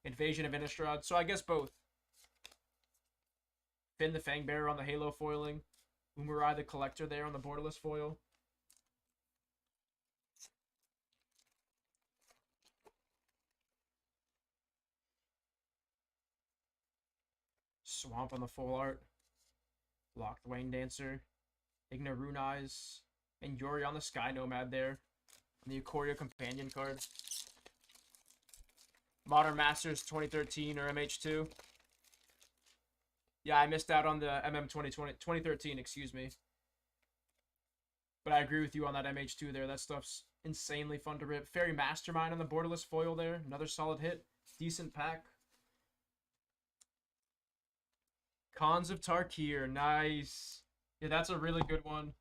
Invasion of Innistrad. So I guess both. Finn the Fangbearer on the Halo foiling. Umurai the Collector there on the borderless foil. Swamp on the full art. Locked Wayne Dancer. Igna Rune Eyes. And Yuri on the Sky Nomad there. On the Ikoria Companion card. Modern Masters 2013 or MH2. Yeah, I missed out on the 2013, excuse me. But I agree with you on that MH2 there. That stuff's insanely fun to rip. Fairy Mastermind on the borderless foil there. Another solid hit. Decent pack. Khans of Tarkir. Nice. Yeah, that's a really good one.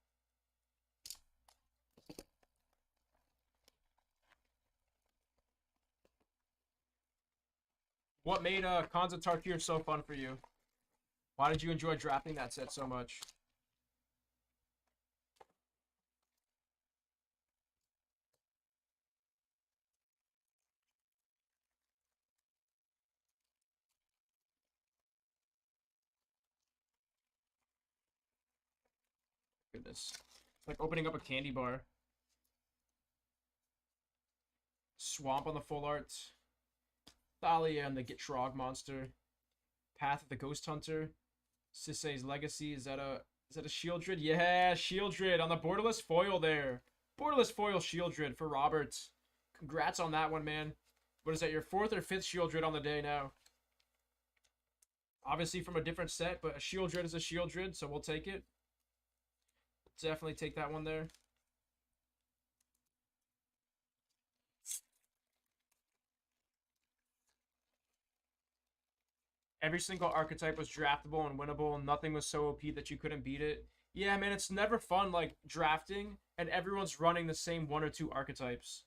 What made Khans of Tarkir so fun for you? Why did you enjoy drafting that set so much? Goodness. It's like opening up a candy bar. Swamp on the full art. Thalia and the Gitrog monster. Path of the Ghost Hunter. Sisei's Legacy. Is that a Shieldred? Yeah, Shieldred on the borderless foil there. Borderless foil Shieldred for Robert. Congrats on that one, man. What is that, your 4th or 5th Shieldred on the day now? Obviously from a different set, but a Shieldred is a Shieldred, so we'll take it. Definitely take that one there. Every single archetype was draftable and winnable, and nothing was so OP that you couldn't beat it. Yeah, man, it's never fun, like, drafting, and everyone's running the same 1 or 2 archetypes.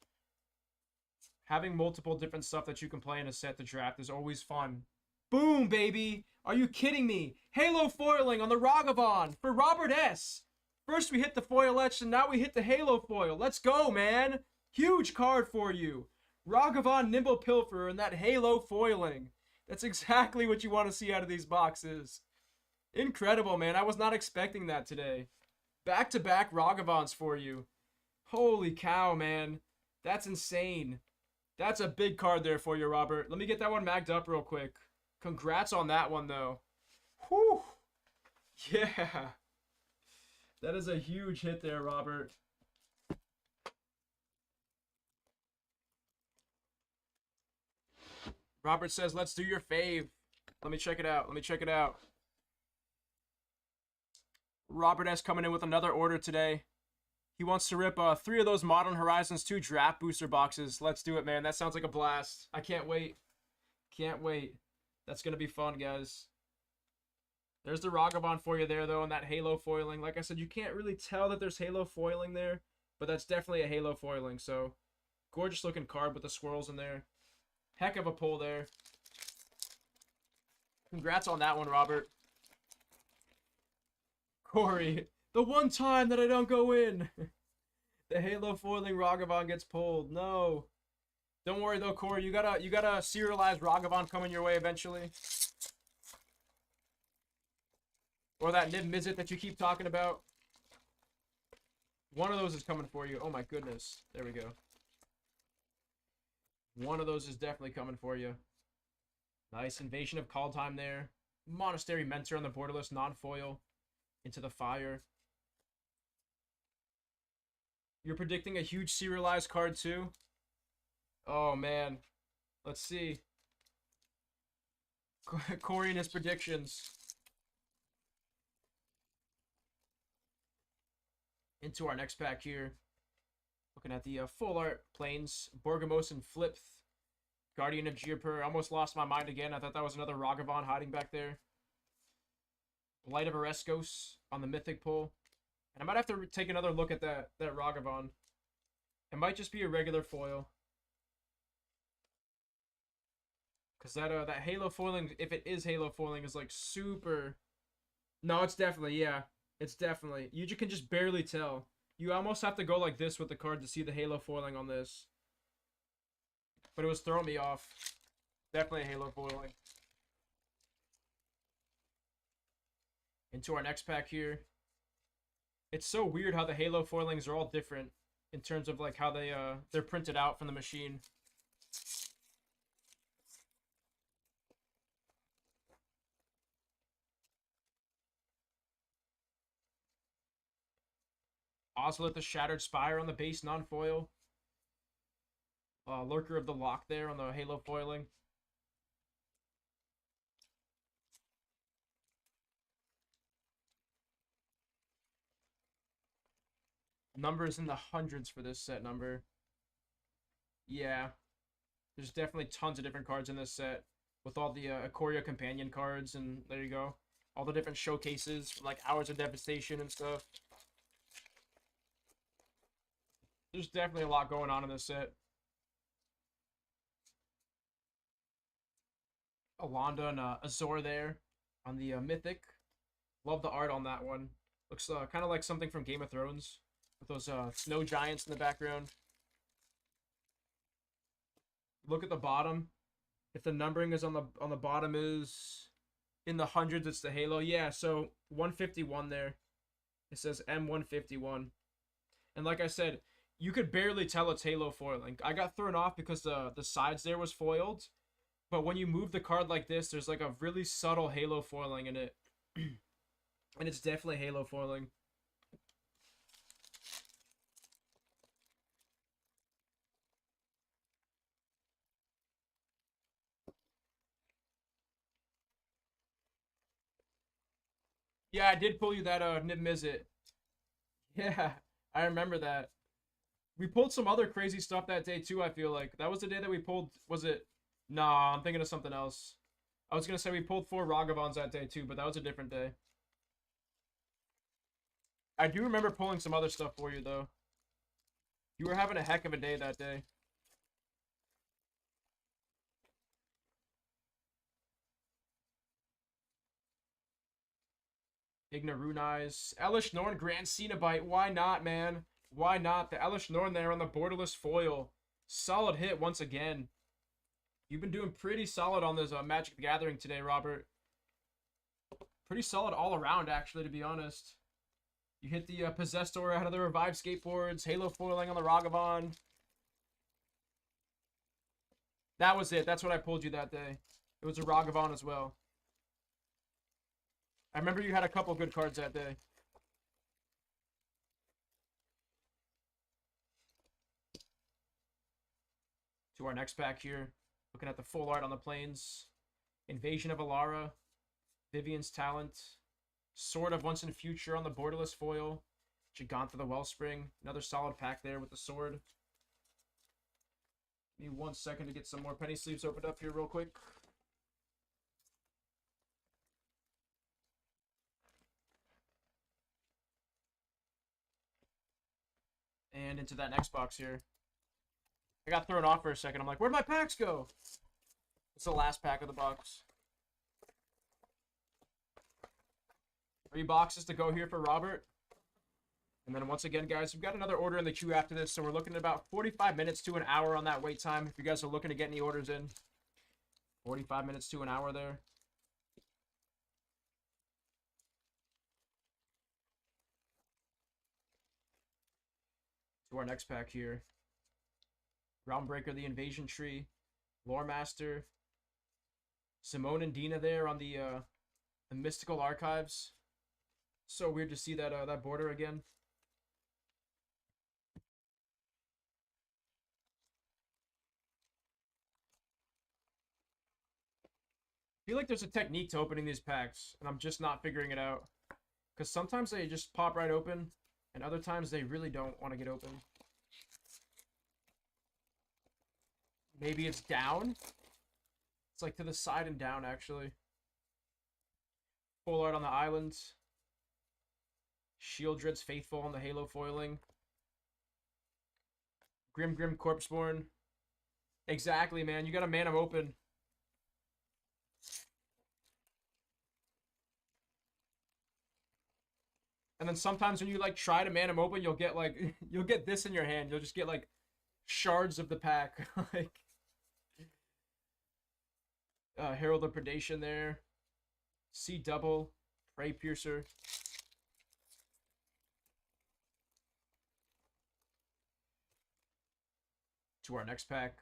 Having multiple different stuff that you can play in a set to draft is always fun. Boom, baby! Are you kidding me? Halo foiling on the Ragavan for Robert S. First we hit the foil etch, and now we hit the Halo foil. Let's go, man! Huge card for you. Ragavan Nimble Pilferer and that Halo foiling. That's exactly what you want to see out of these boxes. Incredible, man. I was not expecting that today. Back-to-back Ragavans for you. Holy cow, man. That's insane. That's a big card there for you, Robert. Let me get that one magged up real quick. Congrats on that one, though. Whew. Yeah. That is a huge hit there, Robert. Robert says, let's do your fave. Let me check it out. Let me check it out. Robert S. coming in with another order today. He wants to rip 3 of those Modern Horizons 2 draft booster boxes. Let's do it, man. That sounds like a blast. I can't wait. Can't wait. That's going to be fun, guys. There's the Ragavan for you there, though, and that Halo foiling. Like I said, you can't really tell that there's Halo foiling there, but that's definitely a Halo foiling. So, gorgeous looking card with the swirls in there. Heck of a pull there. Congrats on that one, Robert. Corey, the one time that I don't go in. The Halo foiling Ragavan gets pulled. No. Don't worry though, Corey. You got a serialized Ragavan coming your way eventually. Or that Niv Mizzet that you keep talking about. One of those is coming for you. Oh my goodness. There we go. One of those is definitely coming for you. Nice Invasion of Kaldheim there. Monastery Mentor on the borderless non-foil. Into the fire. You're predicting a huge serialized card too? Oh man. Let's see. Corey and his predictions. Into our next pack here. Looking at the full art planes. Borgamos and Flipth. Guardian of Geopur. Almost lost my mind again. I thought that was another Ragavan hiding back there. Light of Oreskos on the Mythic pull. And I might have to take another look at that Ragavan. It might just be a regular foil. Because that Halo foiling, if it is Halo foiling, is like super... No, it's definitely, yeah. It's definitely. You can just barely tell. You almost have to go like this with the card to see the Halo foiling on this. But it was throwing me off. Definitely a Halo foiling. Into our next pack here. It's so weird how the Halo foilings are all different in terms of like how they're printed out from the machine. Oslet the Shattered Spire on the base non-foil. Lurker of the Lock there on the Halo foiling. Numbers in the hundreds for this set number. Yeah. There's definitely tons of different cards in this set. With all the Ikoria companion cards, and there you go. All the different showcases, like Hours of Devastation and stuff. There's definitely a lot going on in this set. Alonda and Azor there on the Mythic. Love the art on that one. Looks kind of like something from Game of Thrones. With those snow giants in the background. Look at the bottom. If the numbering is on the bottom is in the hundreds, it's the Halo. Yeah, so 151 there. It says M151. And like I said, you could barely tell it's Halo foiling. I got thrown off because the sides there was foiled. But when you move the card like this, there's like a really subtle Halo foiling in it. And it's definitely Halo foiling. Yeah, I did pull you that Nib Mizzet. Yeah, I remember that. We pulled some other crazy stuff that day too, I feel like. That was the day that we pulled, was it? Nah, I'm thinking of something else. I was gonna say we pulled 4 Ragavans that day too, but that was a different day. I do remember pulling some other stuff for you though. You were having a heck of a day that day. Ignarunize. Elish Norn, Grand Cenobite. Why not, man? Why not? The Elish Norn there on the borderless foil. Solid hit once again. You've been doing pretty solid on this Magic the Gathering today, Robert. Pretty solid all around, actually, to be honest. You hit the Possessor out of the Revive Skateboards. Halo foiling on the Ragavan. That was it. That's what I pulled you that day. It was a Ragavan as well. I remember you had a couple good cards that day. To our next pack here. Looking at the full art on the plains. Invasion of Alara. Vivian's Talent. Sword of Once and Future on the borderless foil. Gigantha the Wellspring. Another solid pack there with the sword. Give me 1 second to get some more penny sleeves opened up here real quick. And into that next box here. I got thrown off for a second. I'm like, where'd my packs go? It's the last pack of the box. 3 boxes to go here for Robert. And then once again, guys, we've got another order in the queue after this. So we're looking at about 45 minutes to an hour on that wait time. If you guys are looking to get any orders in. 45 minutes to an hour there. To our next pack here. Groundbreaker, the Invasion Tree. Lore Master. Simone and Dina there on the Mystical Archives. So weird to see that that border again. I feel like there's a technique to opening these packs, and I'm just not figuring it out. Because sometimes they just pop right open, and other times they really don't want to get open. Maybe it's down? It's like to the side and down, actually. Full art on the islands. Shieldred's Faithful on the Halo foiling. Grim Corpseborn. Exactly, man. You gotta man them open. And then sometimes when you like try to man them open, you'll get like you'll get this in your hand. You'll just get like shards of the pack. Like Herald of Predation there. Sea Double. Prey Piercer. To our next pack.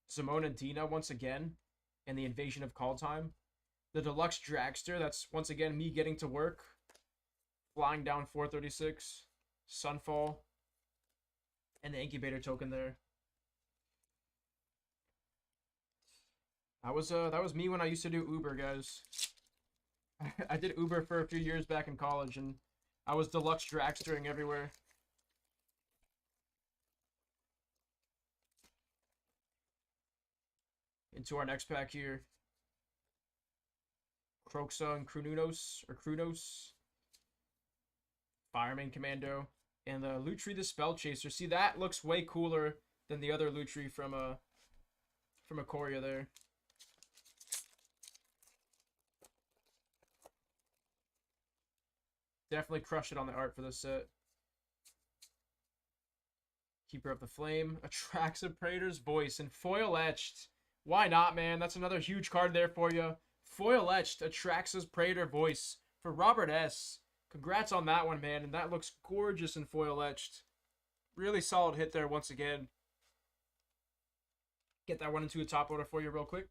Simone and Dina once again. And the Invasion of Call-Time. The Deluxe Dragster. That's once again me getting to work. Flying down 436. Sunfall. And the Incubator token there. That was me when I used to do Uber, guys. I did Uber for a few years back in college, and I was Deluxe Dragstering everywhere. Into our next pack here. Kroxa and Krunos. Fireman Commando. And the Lutri the Spell Chaser. See, that looks way cooler than the other Lutri from Ikoria there. Definitely crushed it on the art for this set. Keeper of the Flame. Atraxa Praetor's Voice. And Foil Etched. Why not, man? That's another huge card there for you. Foil Etched. Atraxa's Praetor Voice. For Robert S. Congrats on that one, man. And that looks gorgeous in Foil Etched. Really solid hit there once again. Get that one into a top order for you real quick.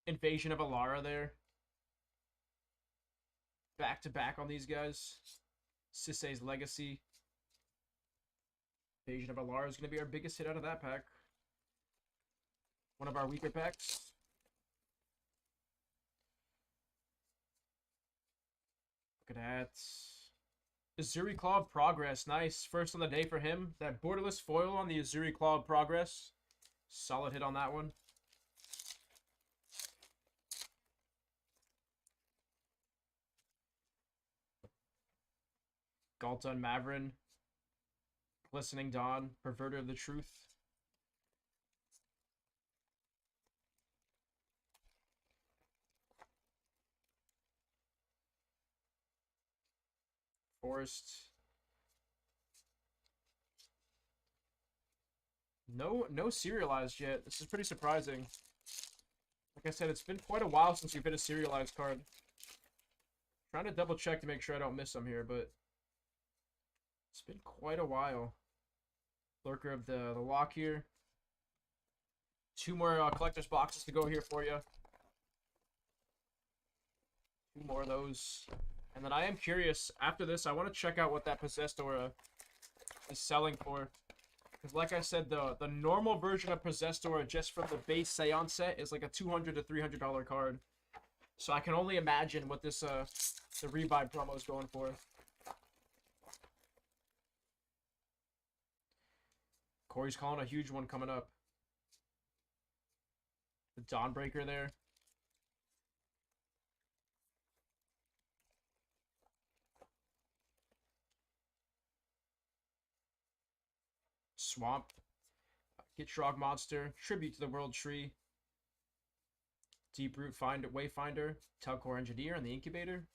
Invasion of Alara there. back-to-back on these guys. Sisei's Legacy. Invasion of Alara is going to be our biggest hit out of that pack. One of our weaker packs. Look at that. Azuri Claw of Progress. Nice. First on the day for him. That borderless foil on the Azuri Claw of Progress. Solid hit on that one. Galton Mavrin. Glistening Dawn. Perverter of the Truth. Forest. No serialized yet. This is pretty surprising. Like I said, it's been quite a while since we've hit a serialized card. Trying to double check to make sure I don't miss them here, but it's been quite a while. Lurker of the Lock here. 2 more collector's boxes to go here for you. 2 more of those. And then I am curious, after this, I want to check out what that Possessed Aura is selling for. Because like I said, the normal version of Possessed Aura just from the base Seance set is like a $200 to $300 card. So I can only imagine what this the rebuy promo is going for. Corey's calling a huge one coming up. The Dawnbreaker there. Swamp. Gitrog Monster. Tribute to the World Tree. Deep Root Wayfinder. Telcor Engineer and the Incubator.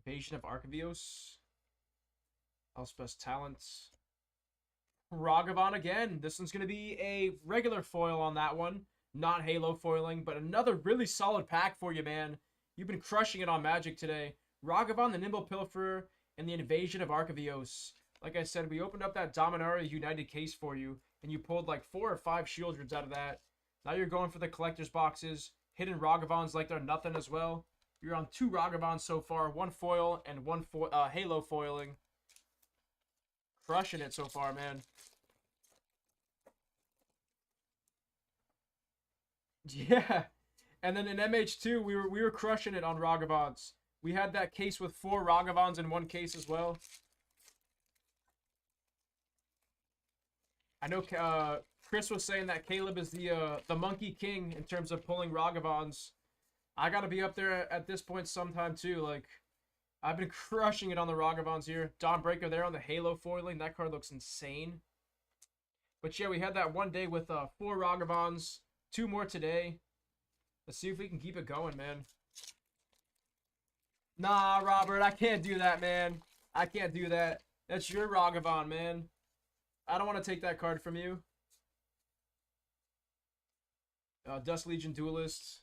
Invasion of Archivios. Elspeth's Talents. Ragavan again. This one's going to be a regular foil on that one. Not Halo foiling, but another really solid pack for you, man. You've been crushing it on Magic today. Ragavan, the Nimble Pilferer, and the Invasion of Archivios. Like I said, we opened up that Dominaria United case for you, and you pulled like 4 or 5 Shieldreds out of that. Now you're going for the collector's boxes. Hidden Ragavans like they're nothing as well. You're on 2 Ragavans so far. 1 foil and 1 Halo foiling. Crushing it so far, man. Yeah. And then in MH2, we were crushing it on Ragavans. We had that case with 4 Ragavans in 1 case as well. I know Chris was saying that Caleb is the Monkey King in terms of pulling Ragavans. I gotta be up there at this point sometime too. Like, I've been crushing it on the Ragavans here. Dawnbreaker there on the Halo foiling. That card looks insane. But yeah, we had that one day with 4 Ragavans. 2 more today. Let's see if we can keep it going, man. Nah, Robert, I can't do that, man. I can't do that. That's your Ragavan, man. I don't want to take that card from you. Dust Legion Duelist.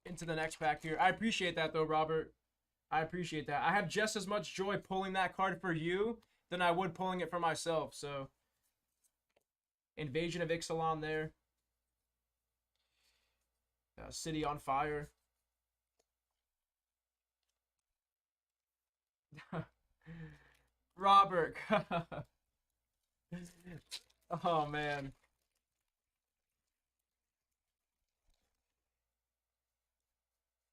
Into the next pack here. I appreciate that, though, Robert. I appreciate that. I have just as much joy pulling that card for you than I would pulling it for myself, so. Invasion of Ixalan there. City on Fire. Robert. Oh, man.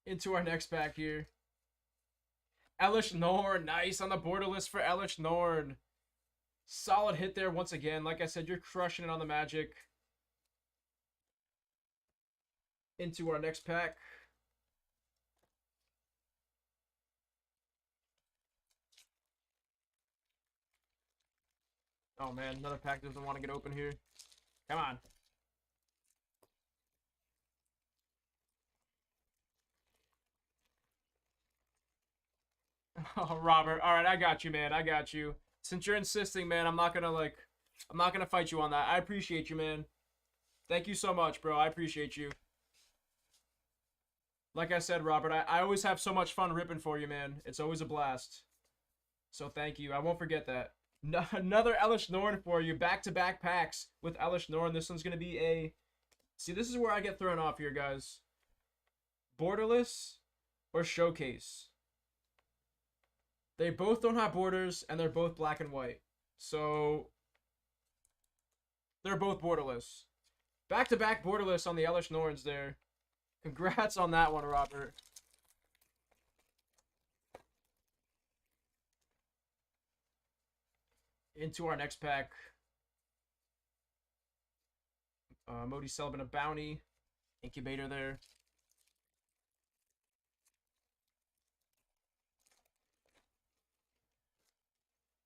Into our next pack here. Elish Norn. Nice on the border list for Elish Norn. Solid hit there once again. Like I said, you're crushing it on the Magic. Into our next pack. Oh man, another pack doesn't want to get open here. Come on. Oh, Robert. All right, I got you, man. I got you. Since you're insisting, man, I'm not gonna fight you on that. I appreciate you, man. Thank you so much, bro. I appreciate you. Like I said, Robert, I always have so much fun ripping for you, man. It's always a blast. So thank you. I won't forget that. Another Elish Norn for you. Back-to-back packs with Elish Norn. This one's going to be a... See, this is where I get thrown off here, guys. Borderless or Showcase. They both don't have borders, and they're both black and white. So, they're both borderless. Back-to-back borderless on the Elish Norns there. Congrats on that one, Robert. Into our next pack. Modi Sullivan, a bounty. Incubator there.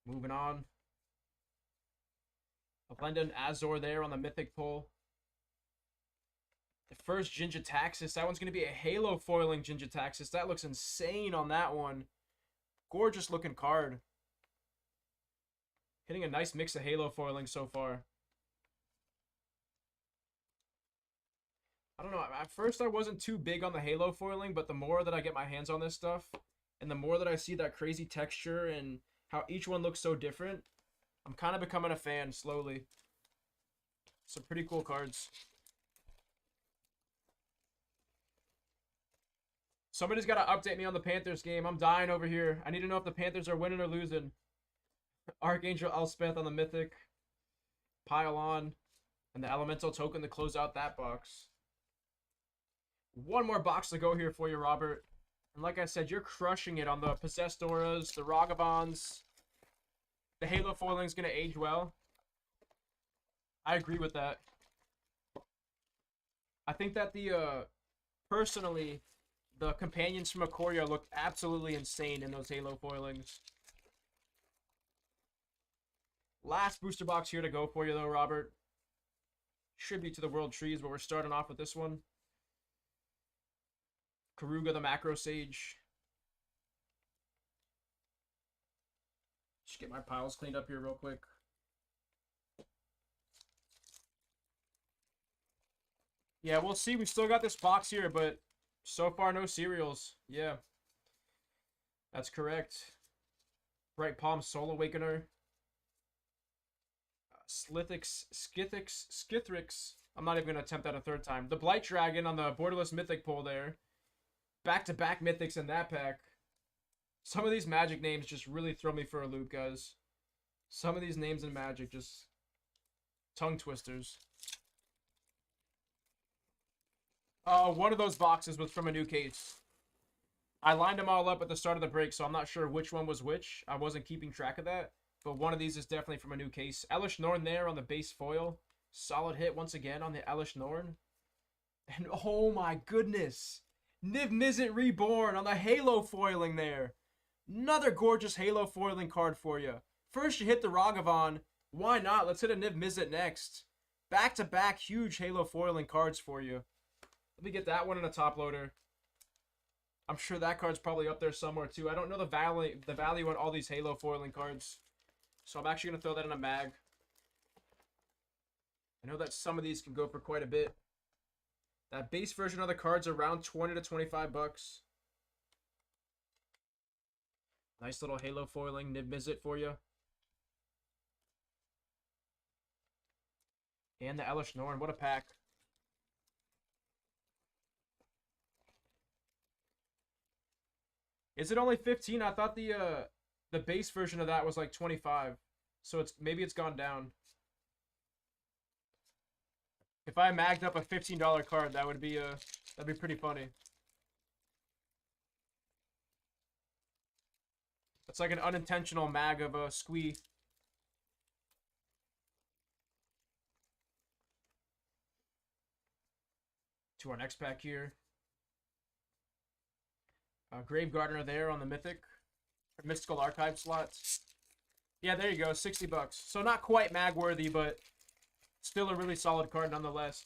Moving on. Ablenda and Azor there on the Mythic pull. The first Jin-Gitaxias. That one's going to be a Halo foiling Jin-Gitaxias. That looks insane on that one. Gorgeous looking card. Hitting a nice mix of Halo foiling so far. I don't know. At first, I wasn't too big on the Halo foiling, but the more that I get my hands on this stuff, and the more that I see that crazy texture and how each one looks so different, I'm kind of becoming a fan slowly. Some pretty cool cards. Somebody's got to update me on the Panthers game. I'm dying over here. I need to know if the Panthers are winning or losing. Archangel Elspeth on the Mythic. Pile on. And the Elemental token to close out that box. One more box to go here for you, Robert. And like I said, you're crushing it on the Possessed Auras, the Ragavans. The Halo foiling is going to age well. I agree with that. I think that personally, the companions from Ikoria look absolutely insane in those Halo foilings. Last booster box here to go for you, though, Robert. Tribute to the World Trees, but we're starting off with this one. Karuga, the Macro Sage. Just get my piles cleaned up here real quick. Yeah, we'll see. We've still got this box here, but so far no cereals. Yeah. That's correct. Bright Palm Soul Awakener. Skithrix. I'm not even going to attempt that a third time. The Blight Dragon on the Borderless Mythic pull there. Back-to-back Mythics in that pack. Some of these Magic names just really throw me for a loop, guys. Some of these names in Magic just tongue twisters. One of those boxes was from a new case. I lined them all up at the start of the break, so I'm not sure which one was which. I wasn't keeping track of that. But one of these is definitely from a new case. Elish Norn there on the base foil. Solid hit once again on the Elish Norn. And oh my goodness. Niv Mizzet Reborn on the Halo foiling there. Another gorgeous Halo foiling card for you. First you hit the Ragavan. Why not? Let's hit a Niv Mizzet next. Back-to-back huge Halo foiling cards for you. Let me get that one in a top loader. I'm sure that card's probably up there somewhere too. I don't know the value on all these Halo foiling cards. So I'm actually going to throw that in a mag. I know that some of these can go for quite a bit. That base version of the card's around 20 to 25 bucks. Nice little Halo foiling Niv Mizzet for you. And the Elish Norn. What a pack. Is it only 15? I thought the base version of that was like 25. So maybe it's gone down. If I magged up a $15 card, that'd be pretty funny. That's like an unintentional mag of a squee. To our next pack here. Grave Gardener there on the Mythic. Mystical Archive slots. Yeah, there you go. 60 bucks. So not quite mag worthy, but still a really solid card nonetheless.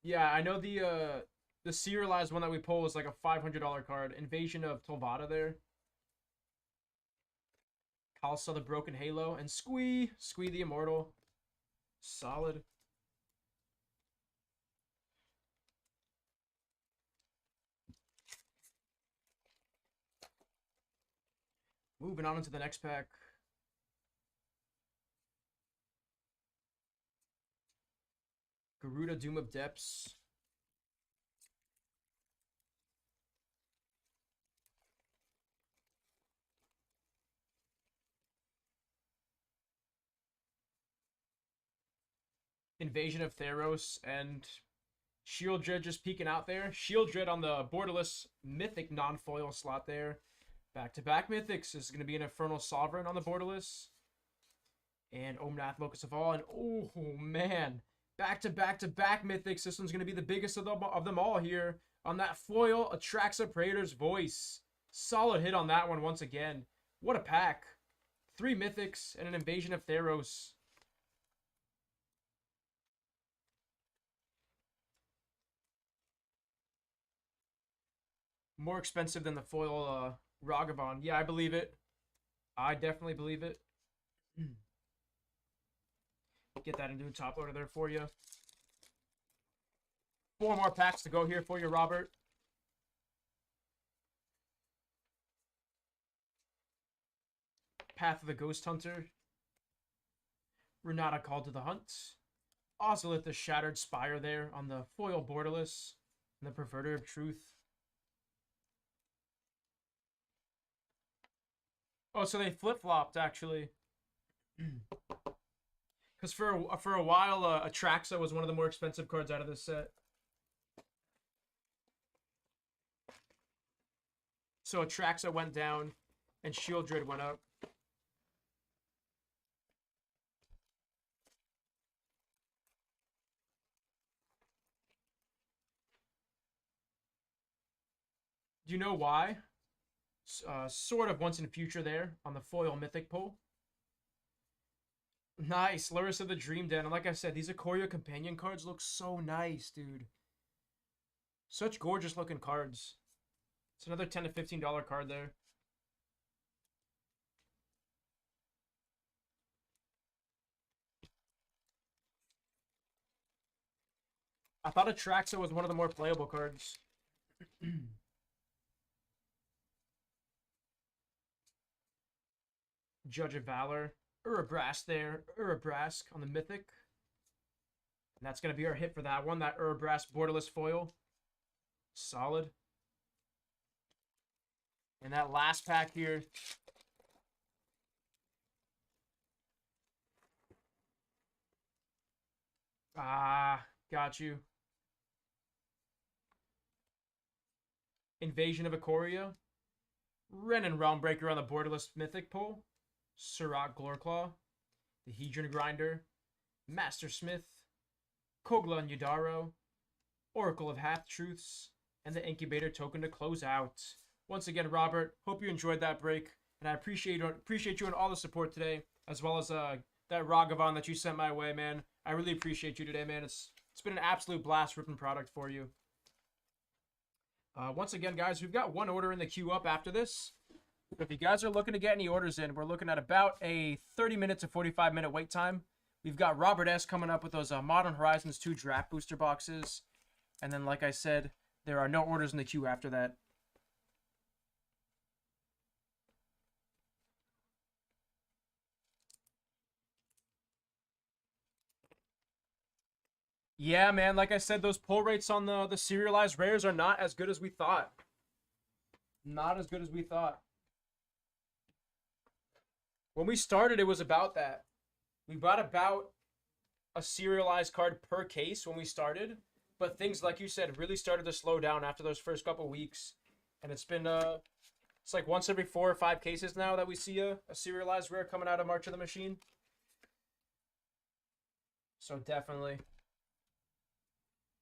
Yeah, I know the serialized one that we pull is like a $500 card. Invasion of Tolvada there. Halsa the Broken Halo, and Squee the Immortal. Solid. Moving on into the next pack. Garuda Doom of Depths. Invasion of Theros and Shield Dread just peeking out there. Shield Dread on the borderless mythic non-foil slot there. Back-to-back mythics. This is going to be an Infernal Sovereign on the borderless. And Omnath Locus of All. And oh, man. Back-to-back mythics. This one's going to be the biggest of them all here. On that foil, Atraxa Praetor's Voice. Solid hit on that one once again. What a pack. 3 mythics and an Invasion of Theros. More expensive than the foil Ragavan. Yeah, I believe it. I definitely believe it. Get that into a top loader there for you. 4 more packs to go here for you, Robert. Path of the Ghost Hunter. Renata Called to the Hunt. Ozolith the Shattered Spire there on the foil borderless. And the Perverter of Truth. Oh, so they flip-flopped, actually. Because for a while, Atraxa was one of the more expensive cards out of this set. So Atraxa went down, and Shield Dread went up. Do you know why? Sort of once in the future there on the foil mythic pull. Nice. Larissa the Dream Den. And like I said, these Ikoria companion cards look so nice, dude. Such gorgeous looking cards. It's another $10 to $15 card there. I thought Atraxa was one of the more playable cards. Judge of Valor. Urabrask there. Urabrask on the Mythic. And that's going to be our hit for that one. That Urabrask borderless foil. Solid. And that last pack here. Ah, got you. Invasion of Ikoria. Renin Realmbreaker on the borderless Mythic pull. Surat Glorclaw, the Hedron Grinder, Master Smith, Kogla and Yudaro, Oracle of Half-Truths, and the Incubator token to close out. Once again, Robert, hope you enjoyed that break, and I appreciate you and all the support today, as well as that Ragavan that you sent my way, man. I really appreciate you today, man. It's been an absolute blast ripping product for you. Once again, guys, we've got one order in the queue up after this. If you guys are looking to get any orders in, we're looking at about a 30-minute to 45-minute wait time. We've got Robert S. coming up with those Modern Horizons 2 draft booster boxes. And then, like I said, there are no orders in the queue after that. Yeah, man, like I said, those pull rates on the serialized rares are not as good as we thought. Not as good as we thought. When we started, it was about that. We bought about a serialized card per case when we started, but things, like you said, really started to slow down after those first couple weeks. And it's been, it's like once every 4 or 5 cases now that we see a serialized rare coming out of March of the Machine. So definitely.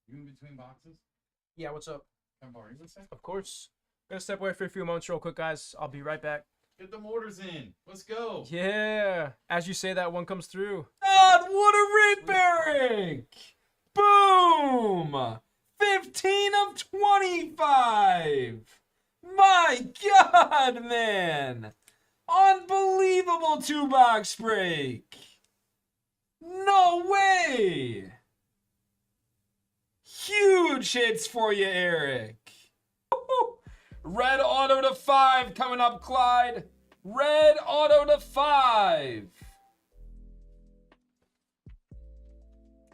You in between boxes? Yeah, what's up? Can I borrow you a sec? Of course. Gonna step away for a few moments real quick, guys. I'll be right back. Get them orders in. Let's go. Yeah. As you say, that one comes through. God, what a rip, Eric! Boom! 15 of 25! My God, man! Unbelievable Double 2-box break. No way. Huge hits for you, Eric. Red auto to 5 coming up, Clyde. Red auto to 5.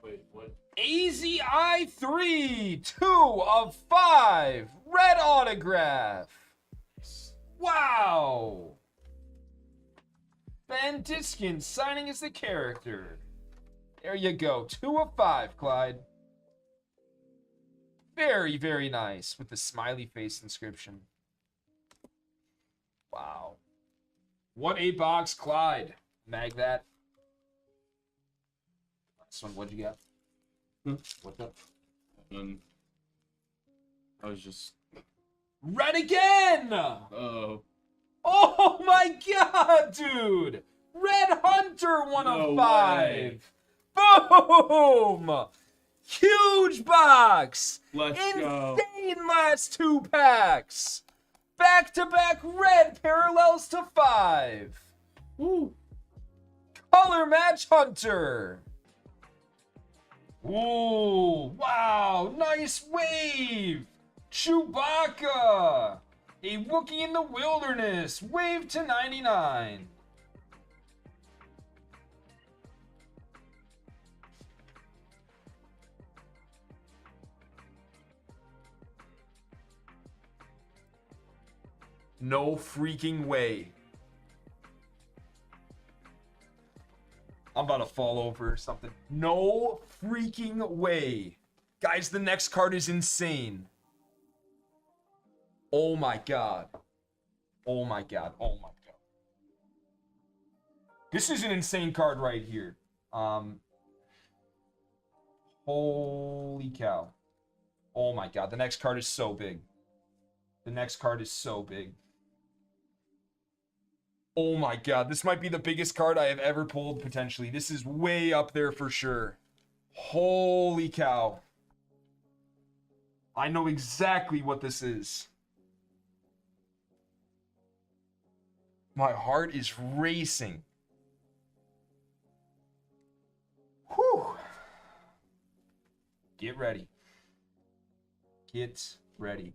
Wait, what? AZI 3, 2 of 5. Red autograph. Wow. Van Diskin signing as the character. There you go. 2 of 5, Clyde. Very, very nice with the smiley face inscription. Wow. What a box, Clyde. Mag that. Last one, what'd you got? What's up? I was just. Red again! Oh. Oh my god, dude! Red Hunter, 1 No of way. 5. Boom! Huge box! Let's go. Insane last 2 packs! Back-to-back red parallels to 5. Woo. Color match Hunter. Ooh, wow, nice wave. Chewbacca. A Wookiee in the Wilderness. Wave to 99. No freaking way. I'm about to fall over or something. No freaking way. Guys, the next card is insane. Oh my god. Oh my god. Oh my god. This is an insane card right here. Holy cow. Oh my god. The next card is so big. The next card is so big. Oh my god, this might be the biggest card I have ever pulled, potentially. This is way up there for sure. Holy cow. I know exactly what this is. My heart is racing. Whew. Get ready. Get ready.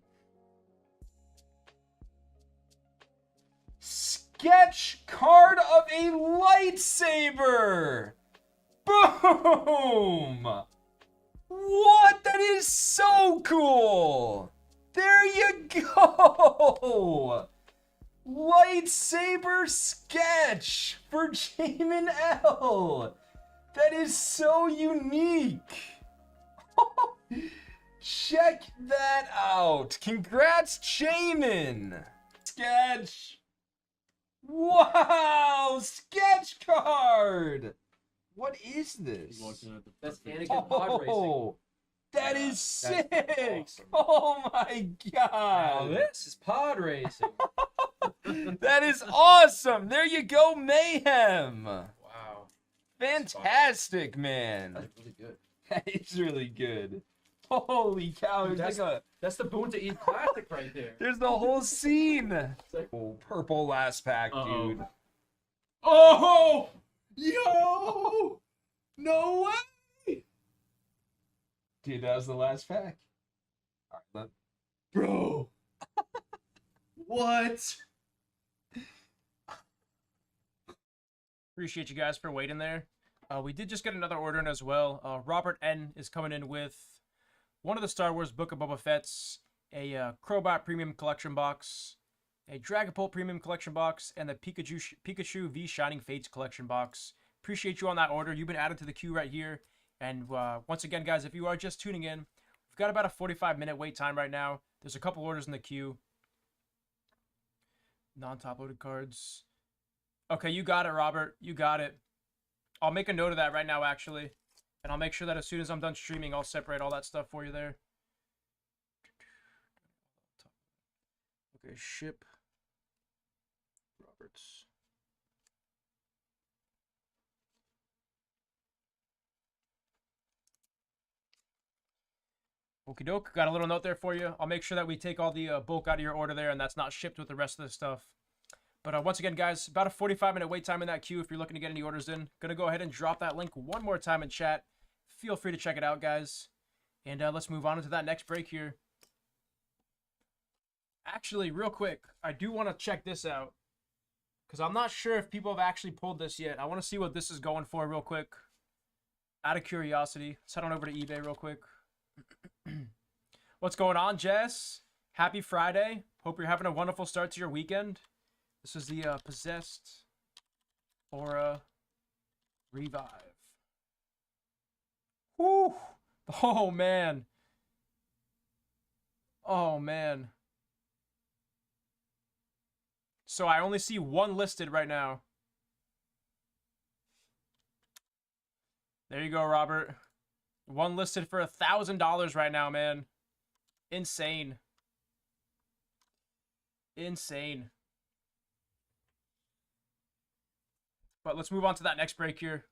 Sketch card of a lightsaber. Boom! What? That is so cool. There you go. Lightsaber sketch for Jamin L. That is so unique. Check that out. Congrats, Jamin. Sketch. Wow, sketch card. What is this? That's Anakin pod racing. Oh, that is That's sick. awesome. Oh my Now god. this is pod racing. That is awesome. There you go, Mayhem. Wow. Fantastic, man. That's really good. That is really good. Holy cow. Dude, There's, like That's the Boon to Eat classic right there. there's the whole scene. like- Oh, purple last pack, Uh-oh. dude. Oh! Yo! No way! Dude, that was the last pack. All right, Bro! What? Appreciate you guys for waiting there. We did just get another order in as well. Robert N is coming in with one of the Star Wars Book of Boba Fett's, a Crowbot Premium Collection box, a Dragapult Premium Collection box, and the Pikachu V Shining Fates Collection box. Appreciate you on that order. You've been added to the queue right here. And once again, guys, if you are just tuning in, we've got about a 45-minute wait time right now. There's a couple orders in the queue. Non-top loaded cards. Okay, you got it, Robert. You got it. I'll make a note of that right now, actually. And I'll make sure that as soon as I'm done streaming, I'll separate all that stuff for you there. Okay, ship. Roberts. Okie doke. Got a little note there for you. I'll make sure that we take all the bulk out of your order there, and that's not shipped with the rest of the stuff. But once again, guys, about a 45-minute wait time in that queue if you're looking to get any orders in. Gonna go ahead and drop that link one more time in chat. Feel free to check it out, guys. And let's move on into that next break here. Actually, real quick, I do want to check this out. Because I'm not sure if people have actually pulled this yet. I want to see what this is going for real quick. Out of curiosity. Let's head on over to eBay real quick. What's going on, Jess? Happy Friday. Hope you're having a wonderful start to your weekend. This is the Possessed Aura Revive. Whew. Oh, man. Oh, man. So I only see one listed right now. There you go, Robert. One listed for $1,000 right now, man. Insane. Insane. But let's move on to that next break here.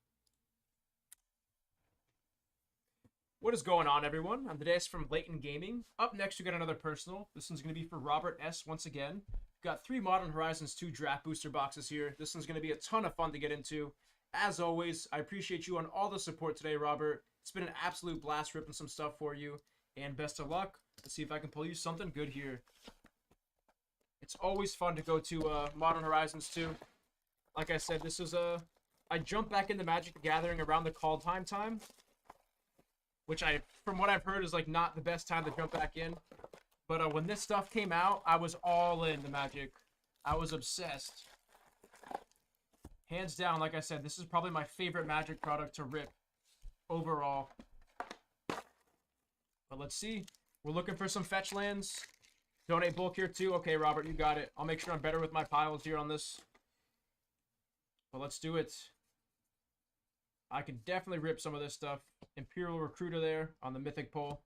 What is going on, everyone? I'm the Dice from Layton Gaming. Up next, we got another personal. This one's going to be for Robert S. once again. Got 3 Modern Horizons 2 draft booster boxes here. This one's going to be a ton of fun to get into. As always, I appreciate you on all the support today, Robert. It's been an absolute blast ripping some stuff for you. And best of luck. Let's see if I can pull you something good here. It's always fun to go to Modern Horizons 2. Like I said, this is I jumped back into Magic the Gathering around the call time. Which from what I've heard, is like not the best time to jump back in. But when this stuff came out, I was all in the Magic. I was obsessed. Hands down, like I said, this is probably my favorite Magic product to rip overall. But let's see. We're looking for some fetch lands. Donate bulk here too. Okay, Robert, you got it. I'll make sure I'm better with my piles here on this. But let's do it. I could definitely rip some of this stuff. Imperial Recruiter there on the Mythic Pull.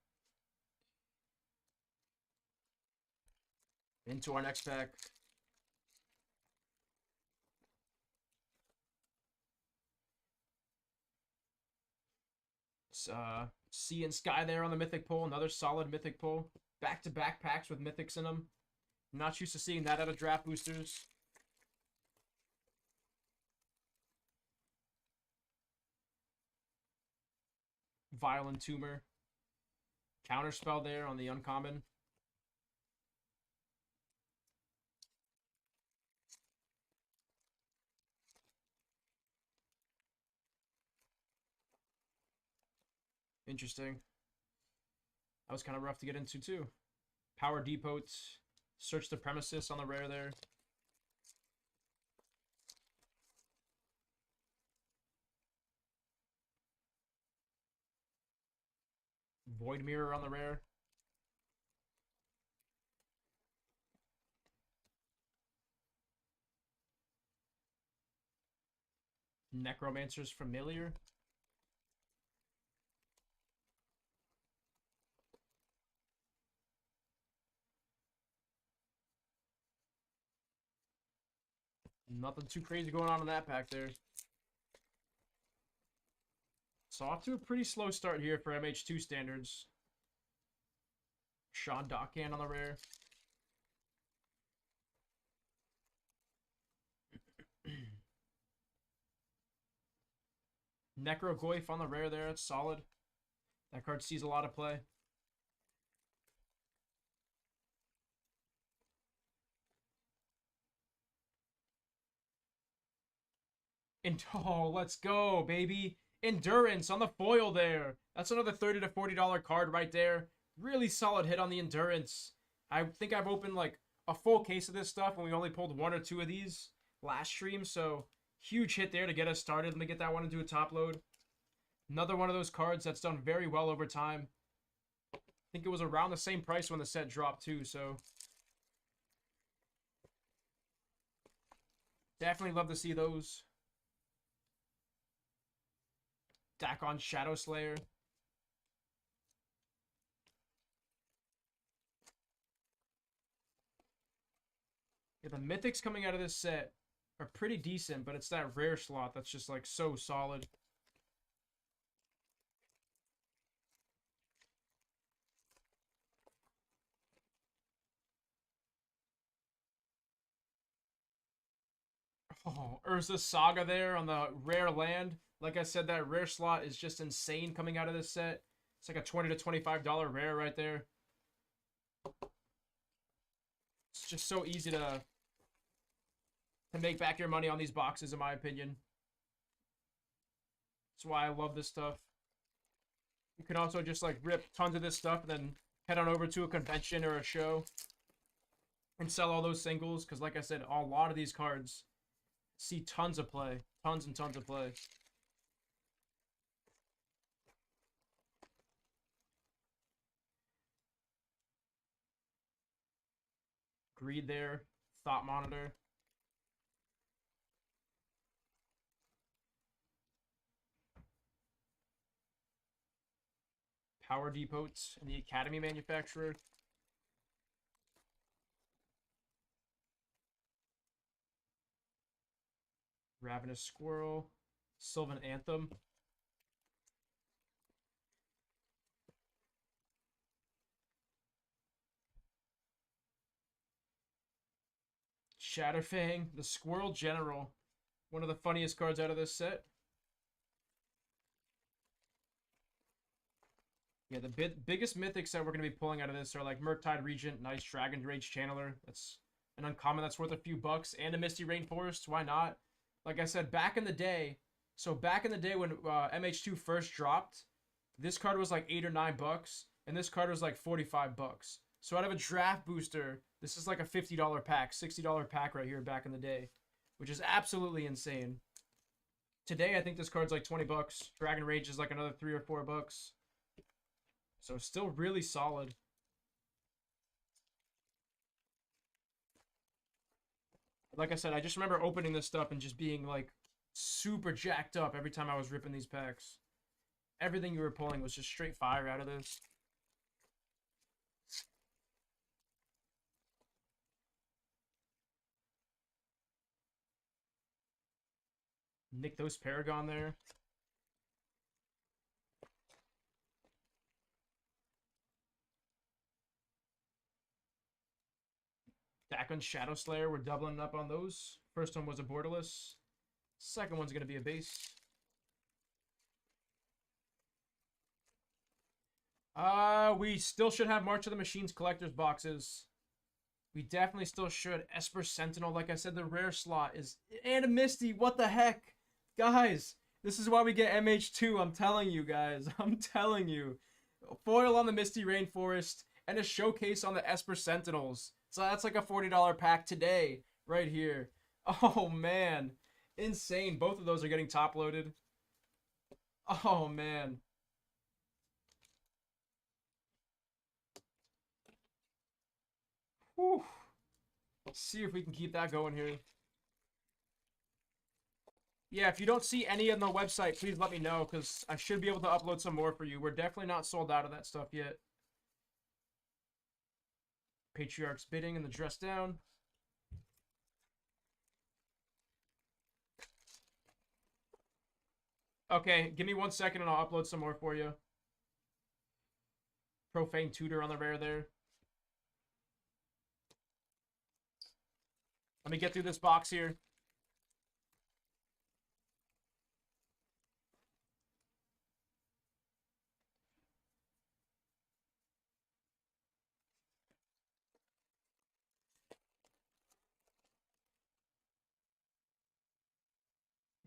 Into our next pack. Sea and Sky there on the Mythic Pull. Another solid Mythic Pull. Back-to-back packs with Mythics in them. Not used to seeing that out of draft boosters. Violent Tumor. Counterspell there on the uncommon. Interesting. That was kind of rough to get into too. Power Depot. Search the Premises on the rare there. Void Mirror on the rare. Necromancer's Familiar. Nothing too crazy going on in that pack there. So off to a pretty slow start here for MH2 standards. Sean Dockhand on the rare. Necrogoyf on the rare there. It's solid. That card sees a lot of play. And oh, let's go, baby. Endurance on the foil there. That's another $30 to $40 card right there. Really solid hit on the Endurance. I think I've opened like a full case of this stuff and we only pulled 1 or 2 of these last stream. So huge hit there to get us started. Let me get that one into a top load. Another one of those cards that's done very well over time. I think it was around the same price when the set dropped too. So definitely love to see those. Dakon Shadow Slayer. Yeah, the mythics coming out of this set are pretty decent, but it's that rare slot that's just like so solid. Oh, Urza Saga there on the rare land. Like I said, that rare slot is just insane coming out of this set. It's like a $20 to $25 rare right there. It's just so easy to make back your money on these boxes, in my opinion. That's why I love this stuff. You can also just like rip tons of this stuff and then head on over to a convention or a show and sell all those singles. Because like I said, a lot of these cards see tons of play. Tons and tons of play. Greed there. Thought Monitor. Power Depots and the Academy Manufacturer. Ravenous Squirrel. Sylvan Anthem. Shatterfang, the Squirrel General. One of the funniest cards out of this set. Yeah, the biggest mythics that we're going to be pulling out of this are like Murktide Regent, nice Dragon Rage Channeler. That's an uncommon that's worth a few bucks. And a Misty Rainforest, why not? Like I said, back in the day, when MH2 first dropped, this card was like $8 or $9, and this card was like $45. So out of a draft booster, this is like a $50 pack, $60 pack right here back in the day, which is absolutely insane. Today, I think this card's like $20. Dragon Rage is like another $3 or $4. So still really solid. Like I said, I just remember opening this stuff and just being like super jacked up every time I was ripping these packs. Everything you were pulling was just straight fire out of this. Nykthos Paragon there. Dakun Shadow Slayer, we're doubling up on those. First one was a borderless. Second one's going to be a base. We still should have March of the Machines collector's boxes. We definitely still should. Esper Sentinel, like I said, the rare slot is... And a Misty, what the heck? Guys, this is why we get MH2, I'm telling you guys. I'm telling you. Foil on the Misty Rainforest, and a showcase on the Esper Sentinels. So that's like a $40 pack today, right here. Oh, man. Insane. Both of those are getting top-loaded. Oh, man. Whew. Let's see if we can keep that going here. Yeah, if you don't see any on the website, please let me know, because I should be able to upload some more for you. We're definitely not sold out of that stuff yet. Patriarch's Bidding and the Dress Down. Okay, give me 1 second and I'll upload some more for you. Profane Tutor on the rare there. Let me get through this box here.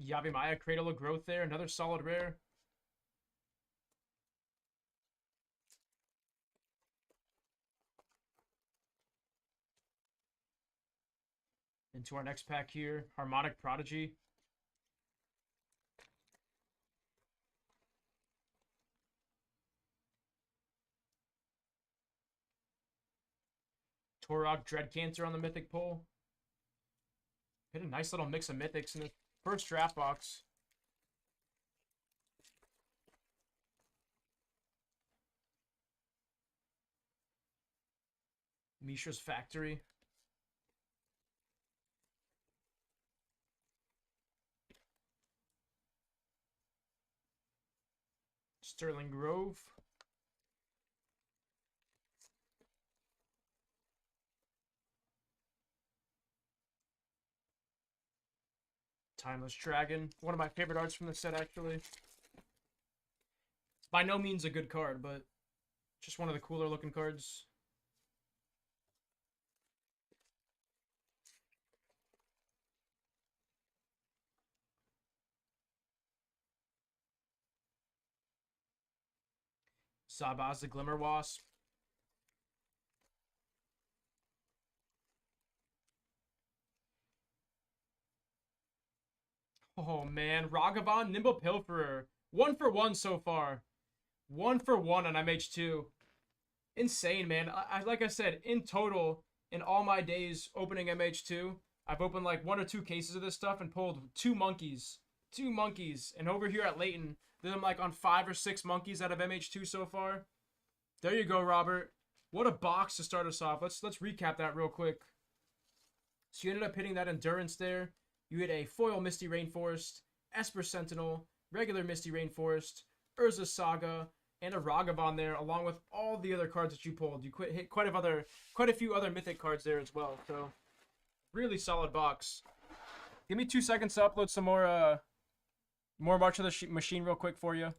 Yavimaya, Cradle of Growth there. Another solid rare. Into our next pack here. Harmonic Prodigy. Torok Dreadcancer on the Mythic pull. Hit a nice little mix of Mythics in the first draft box. Mishra's Factory. Sterling Grove. Timeless Dragon. One of my favorite arts from the set, actually. By no means a good card, but just one of the cooler looking cards. Zabaz the Glimmer Wasp. Oh man, Ragavan, Nimble Pilferer. 1 for 1 so far. 1 for 1 on MH2. Insane, man. Like I said, in total, in all my days opening MH2, I've opened like 1 or 2 cases of this stuff and pulled 2 monkeys. 2 monkeys. And over here at Layton, I'm like on 5 or 6 monkeys out of MH2 so far. There you go, Robert. What a box to start us off. Let's recap that real quick. So you ended up hitting that Endurance there. You hit a foil Misty Rainforest, Esper Sentinel, regular Misty Rainforest, Urza Saga, and a Ragavan there, along with all the other cards that you pulled. You hit quite a few other mythic cards there as well. So really solid box. Give me 2 seconds to upload some more March of the Machine real quick for you,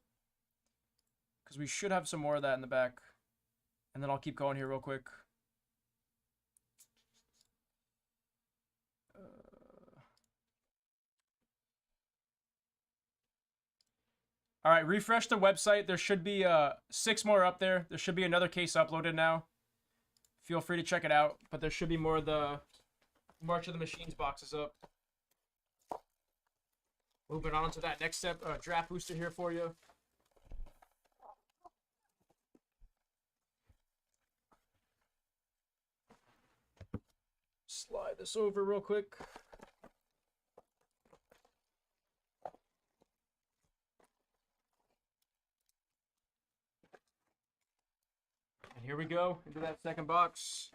because we should have some more of that in the back, and then I'll keep going here real quick. All right, refresh the website. There should be 6 more up there. There should be another case uploaded now. Feel free to check it out, but there should be more of the March of the Machines boxes up. Moving on to that next step, draft booster here for you. Slide this over real quick. And here we go into that second box.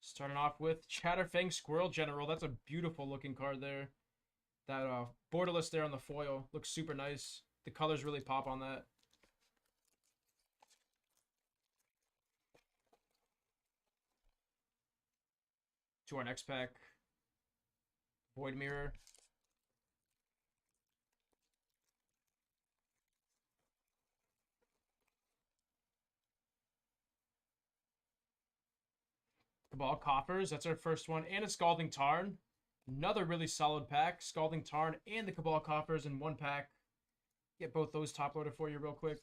Starting off with Chatterfang Squirrel General. That's a beautiful looking card there. That borderless there on the foil looks super nice. The colors really pop on that. To our next pack. Void Mirror. Cabal Coffers, that's our first one. And a Scalding Tarn. Another really solid pack. Scalding Tarn and the Cabal Coffers in one pack. Get both those top loaded for you real quick.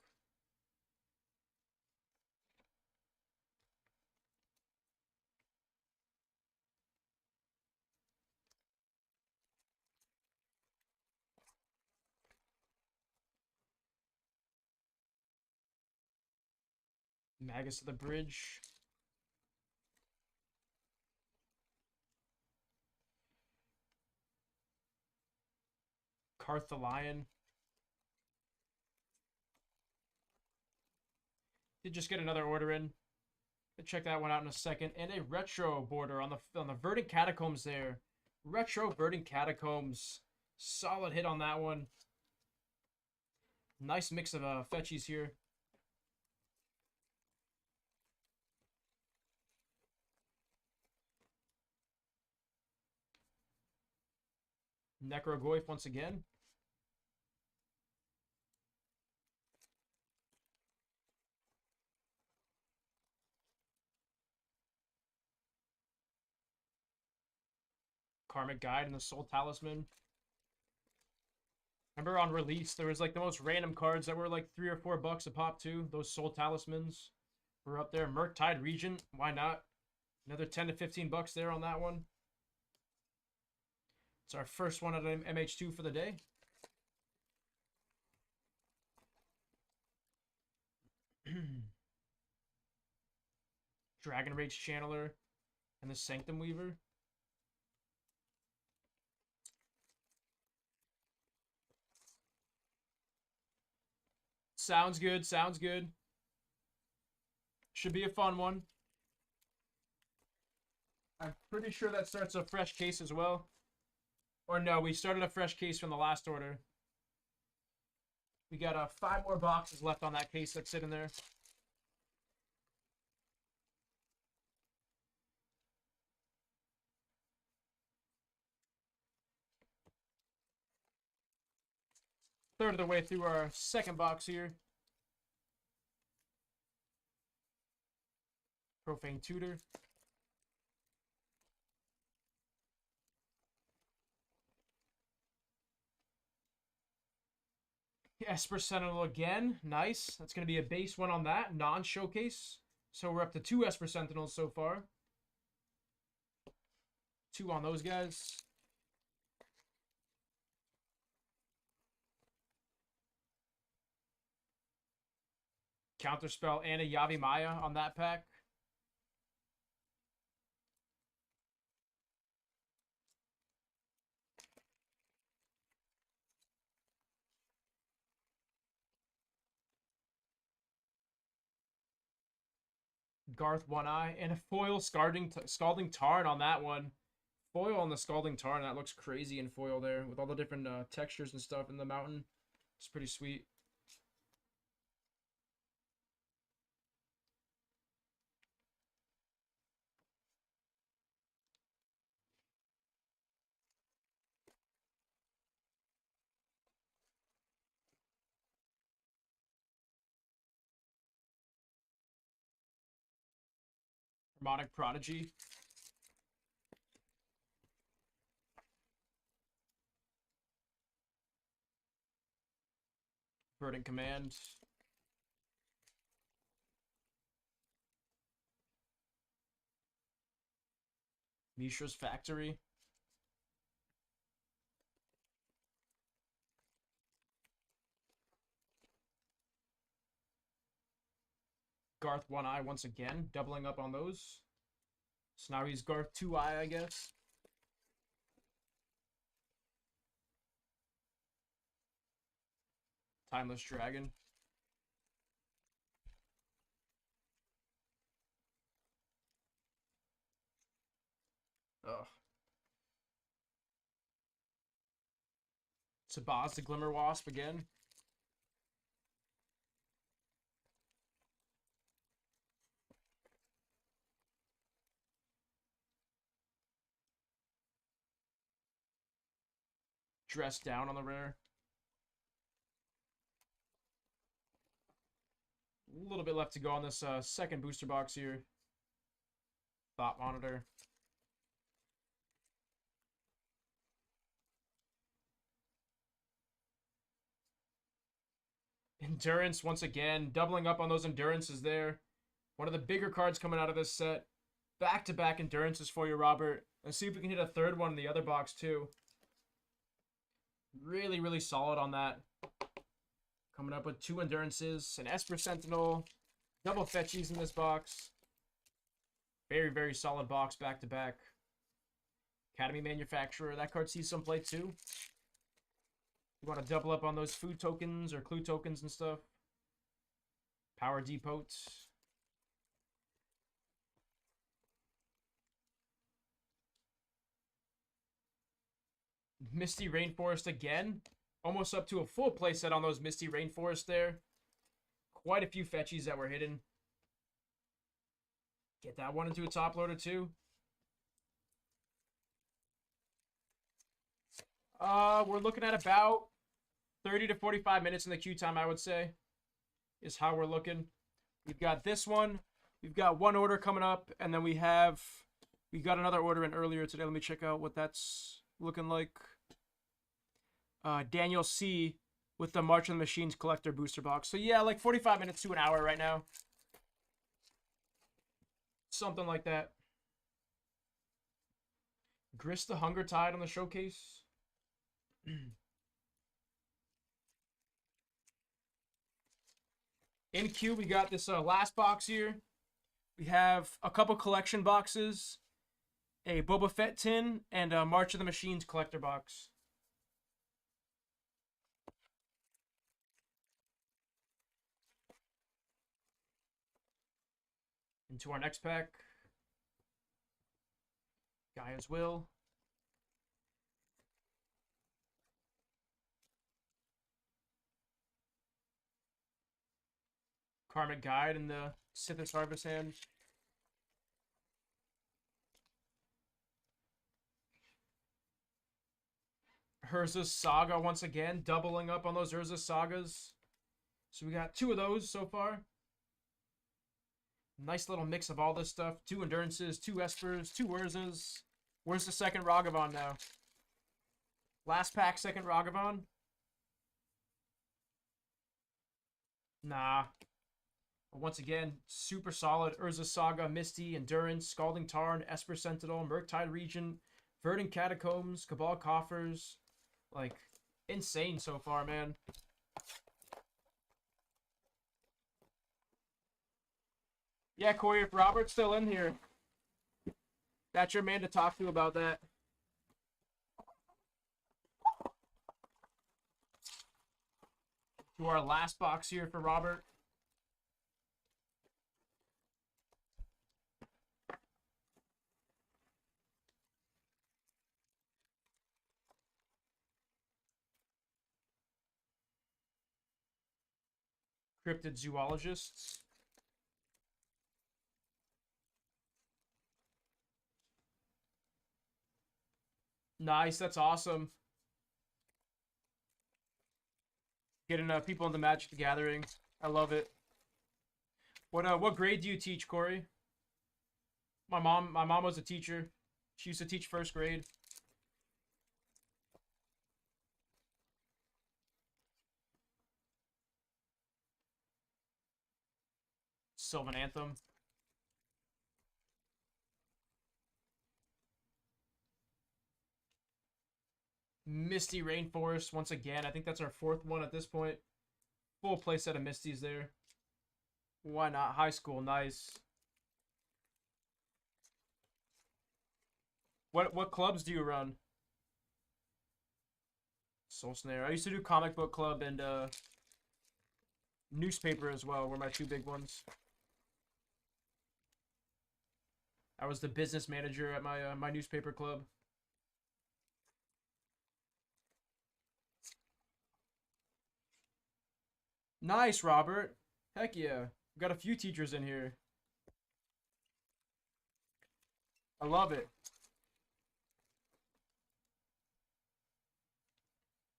Magus of the Bridge. Karth the Lion. Did just get another order in. We'll check that one out in a second. And a retro border on the Verdant Catacombs there. Retro Verdant Catacombs. Solid hit on that one. Nice mix of fetchies here. Necrogoyf once again. Karmic Guide and the Soul Talisman. Remember on release, there was like the most random cards that were like $3 or $4 a pop too. Those Soul Talismans were up there. Murktide Regent, why not? Another 10 to 15 bucks there on that one. It's our first one at MH2 for the day. Dragon Rage Channeler and the Sanctum Weaver. Sounds good, sounds good. Should be a fun one. I'm pretty sure that starts a fresh case as well. Or no, we started a fresh case from the last order. We got 5 more boxes left on that case that's sitting there. third of the way through our second box here. Profane Tutor. Esper Sentinel again. Nice. That's going to be a base one on that. Non-showcase. So we're up to 2 Esper Sentinels so far. 2 on those guys. Counterspell and a Yavi Maya on that pack. Garth One Eye and a foil Scalding Tarn on that one. Foil on the Scalding Tarn, that looks crazy in foil there with all the different textures and stuff in the mountain. It's pretty sweet. Harmonic Prodigy. Verdant Command. Mishra's Factory. Garth One Eye once again, doubling up on those. So now he's Garth Two Eye, I guess. Timeless Dragon. Ugh. Sabaz the Glimmer Wasp again. Dress down on the rare. A little bit left to go on this second booster box here. Thought Monitor. Endurance once again, doubling up on those endurances there. One of the bigger cards coming out of this set. Back-to-back endurances for you, Robert. Let's see if we can hit a third one in the other box too. Really, really solid on that. Coming up with 2 endurances, an Esper Sentinel, double fetchies in this box. Very, very solid box back-to-back. Academy Manufacturer, that card sees some play too. You want to double up on those food tokens or clue tokens and stuff. Power Depot. Misty Rainforest again. Almost up to a full playset on those Misty Rainforest there. Quite a few fetchies that were hidden. Get that one into a top loader too. We're looking at about 30 to 45 minutes in the queue time, I would say, is how we're looking. We've got this one. We've got one order coming up, and then we got another order in earlier today. Let me check out what that's looking like. Daniel C. with the March of the Machines collector booster box. So yeah, like 45 minutes to an hour right now. Something like that. Grist the Hunger Tide on the showcase. In queue, we got this last box here. We have a couple collection boxes, a Boba Fett tin, and a March of the Machines collector box. Into our next pack. Gaia's Will. Karmic Guide in the Sithis Harvest hand. Urza's Saga once again, doubling up on those Urza Sagas. So we got 2 of those so far. Nice little mix of all this stuff. 2 Endurances, 2 Espers, 2 Urzas. Where's the second Ragavan now? Last pack, second Ragavan? Nah. But once again, super solid. Urza Saga, Misty, Endurance, Scalding Tarn, Esper Sentinel, Murktide Regent, Verdant Catacombs, Cabal Coffers. Like, insane so far, man. Yeah, Corey, if Robert's still in here, that's your man to talk to about that. To our last box here for Robert. Cryptid Zoologists. Nice, that's awesome. Getting people in the Magic the Gathering. I love it. What grade do you teach, Corey? My mom was a teacher. She used to teach first grade. Sylvan Anthem. Misty Rainforest once again. I think that's our 4th one at this point. Full playset of Misties there. Why not? High school, nice. What clubs do you run? Soul Snare. I used to do comic book club and newspaper as well. Were my 2 big ones. I was the business manager at my my newspaper club. Nice, Robert. Heck yeah. We've got a few teachers in here. I love it.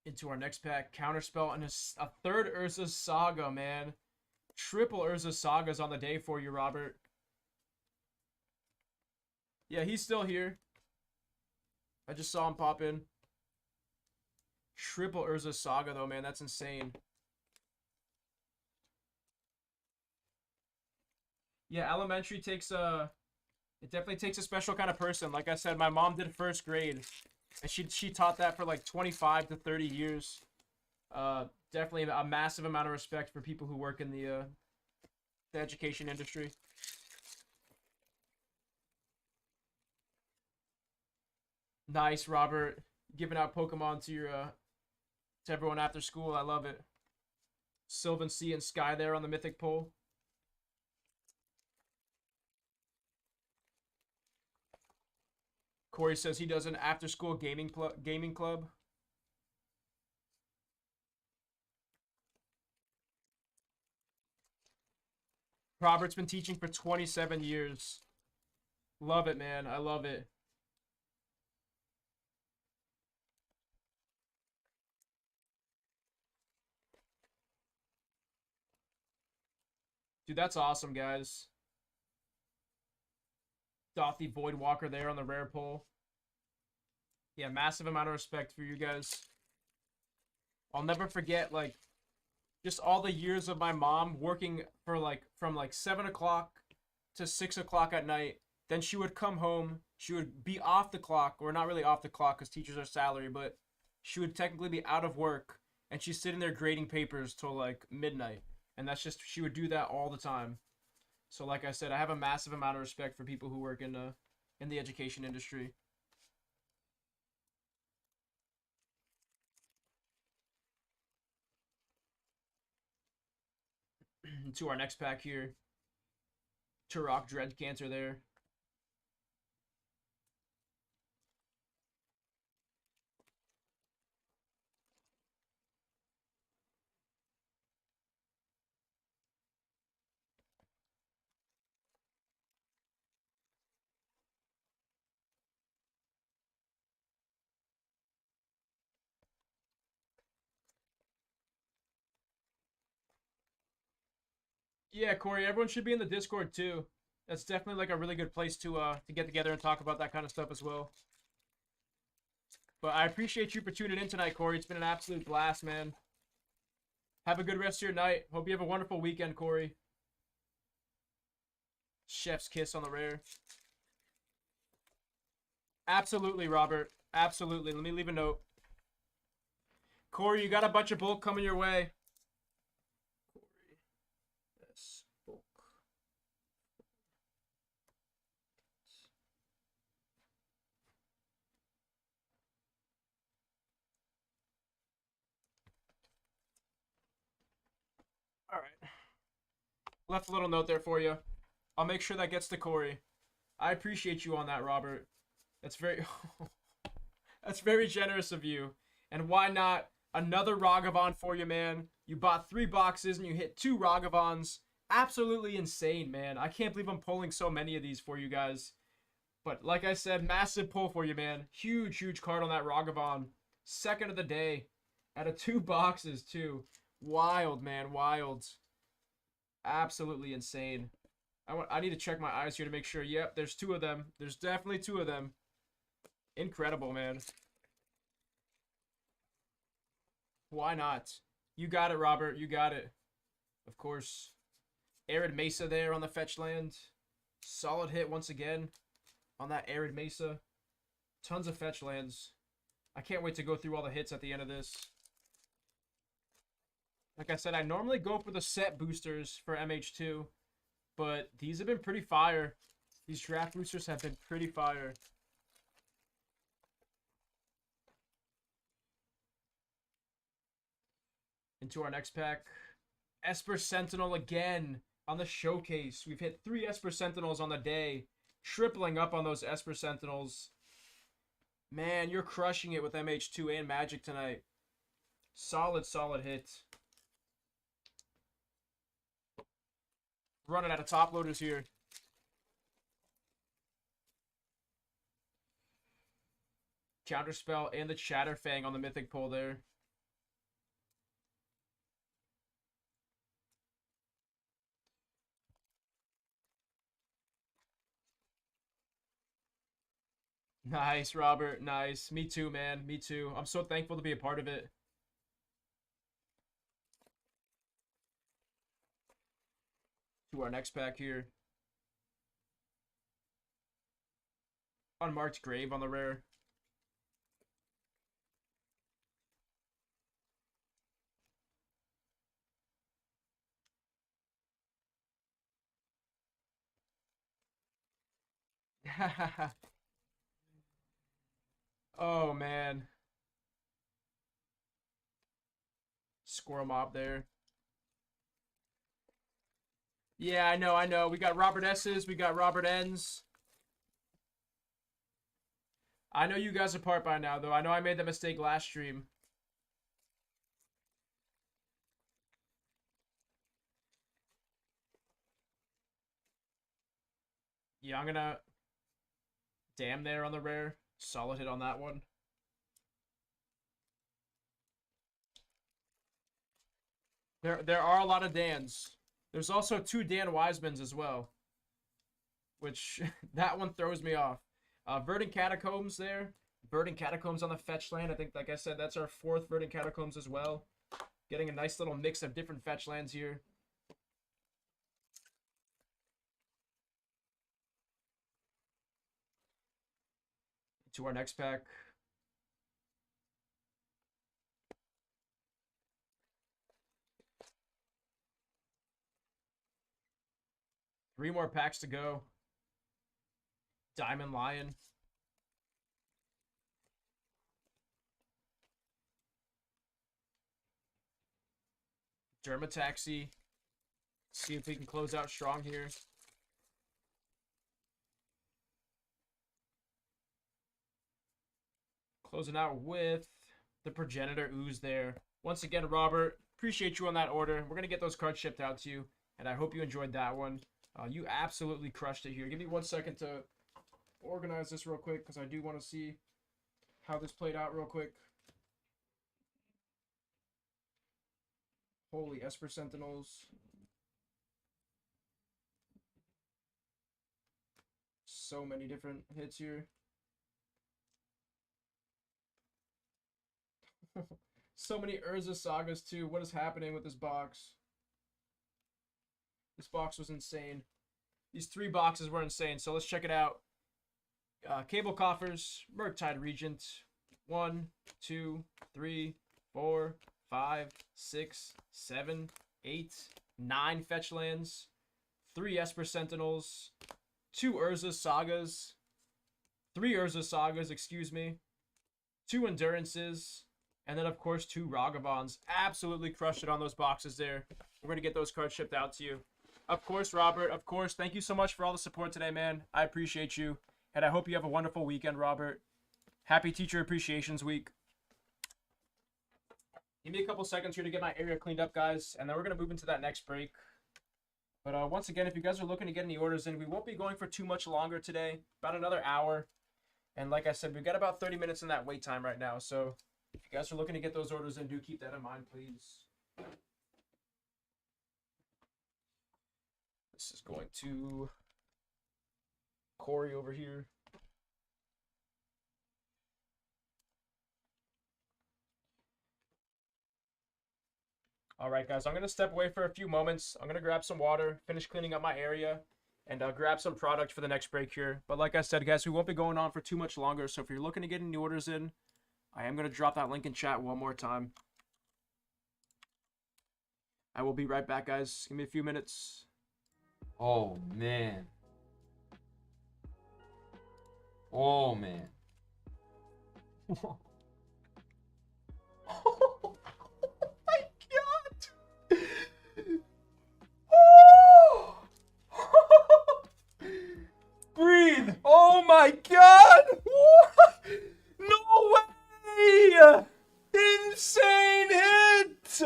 Into our next pack. Counterspell and a 3rd Urza Saga, man. Triple Urza Sagas on the day for you, Robert. Yeah, he's still here. I just saw him pop in. Triple Urza Saga, though, man. That's insane. Yeah, elementary takes it definitely takes a special kind of person. Like I said, my mom did first grade, and she taught that for like 25 to 30 years. Definitely a massive amount of respect for people who work in the education industry. Nice, Robert. Giving out Pokemon to your to everyone after school. I love it. Sylvan Sea and Sky there on the Mythic pole. Corey says he does an after-school gaming club. Robert's been teaching for 27 years. Love it, man. I love it. Dude, that's awesome, guys. Dothy Voidwalker there on the rare pull. Yeah, massive amount of respect for you guys. I'll never forget, like, just all the years of my mom working for, like, from, like, 7 o'clock to 6 o'clock at night. Then she would come home. She would be off the clock, or not really off the clock because teachers are salary, but she would technically be out of work. And she's sitting there grading papers till, like, midnight. And that's just, she would do that all the time. So like I said, I have a massive amount of respect for people who work in the education industry. To our next pack here. Turok Dread Cancer there. Yeah, Corey, everyone should be in the Discord too. That's definitely like a really good place to get together and talk about that kind of stuff as well. But I appreciate you for tuning in tonight, Corey. It's been an absolute blast, man. Have a good rest of your night. Hope you have a wonderful weekend, Corey. Chef's kiss on the rare. Absolutely, Robert. Absolutely. Let me leave a note. Corey, you got a bunch of bulk coming your way. Corey. Yes, bulk. All right. Left a little note there for you. I'll make sure that gets to Corey. I appreciate you on that, Robert. That's very that's very generous of you. And why not another Ragavan for you, man? You bought 3 boxes and you hit 2 Ragavans. Absolutely insane, man. I can't believe I'm pulling so many of these for you guys. But like I said, massive pull for you, man. Huge, huge card on that Ragavan. Second of the day. Out of 2 boxes, too. Wild, man. Wild. Absolutely insane. I need to check my eyes here to make sure. Yep, there's 2 of them. There's definitely 2 of them. Incredible, man. Why not? You got it, Robert. You got it. Of course. Arid Mesa there on the fetch land. Solid hit once again on that Arid Mesa. Tons of fetch lands. I can't wait to go through all the hits at the end of this. Like I said, I normally go for the set boosters for MH2, but these have been pretty fire. These draft boosters have been pretty fire. Into our next pack. Esper Sentinel again on the showcase. We've hit 3 Esper Sentinels on the day. Tripling up on those Esper Sentinels. Man, you're crushing it with MH2 and Magic tonight. Solid, solid hit. Running out of top loaders here. Counterspell and the Chatterfang on the Mythic pull there. Nice, Robert. Nice. Me too, man. Me too. I'm so thankful to be a part of it. To our next pack here. Unmarked Grave on the rare. Oh, man. Squirrel Mob there. Yeah, I know, I know. We got Robert S's, we got Robert N's. I know you guys apart by now, though. I know I made that mistake last stream. Yeah, I'm gonna... Damn there on the rare. Solid hit on that one. There are a lot of Dans. There's also 2 Dan Wisemans as well. Which, that one throws me off. Verdant Catacombs there. Verdant Catacombs on the fetch land. I think, like I said, that's our 4th Verdant Catacombs as well. Getting a nice little mix of different fetch lands here. To our next pack. Three more packs to go. Diamond Lion. Dermataxi. See if we can close out strong here. Closing out with the Progenitor Ooze there. Once again, Robert, appreciate you on that order. We're going to get those cards shipped out to you, and I hope you enjoyed that one. You absolutely crushed it here. Give me 1 second to organize this real quick, because I do want to see how this played out real quick. Holy Esper Sentinels. so many different hits here. So many Urza Sagas too. What is happening with this box? This box was insane. These 3 boxes were insane. So let's check it out. Cable Coffers, Murktide Regent. 1, 2, 3, 4, 5, 6, 7, 8, 9 fetch lands. 3 Esper Sentinels. 2 Urza Sagas. 3 Urza Sagas, excuse me. 2 Endurances. And then, of course, 2 Ragavans. Absolutely crushed it on those boxes there. We're going to get those cards shipped out to you. Of course, Robert. Of course. Thank you so much for all the support today, man. I appreciate you. And I hope you have a wonderful weekend, Robert. Happy Teacher Appreciations Week. Give me a couple seconds here to get my area cleaned up, guys. And then we're going to move into that next break. But once again, if you guys are looking to get any orders in, we won't be going for too much longer today. About another hour. And like I said, we've got about 30 minutes in that wait time right now. So if you guys are looking to get those orders in, do keep that in mind, please. This is going to Corey over here. All right, guys, I'm going to step away for a few moments. I'm going to grab some water, finish cleaning up my area, and grab some product for the next break here. But like I said, guys, we won't be going on for too much longer. So if you're looking to get any orders in, I am going to drop that link in chat one more time. I will be right back, guys. Give me a few minutes. Oh, man. Oh, man. Oh, my God. Oh. Breathe. Oh, my God. What? No way. Insane hit.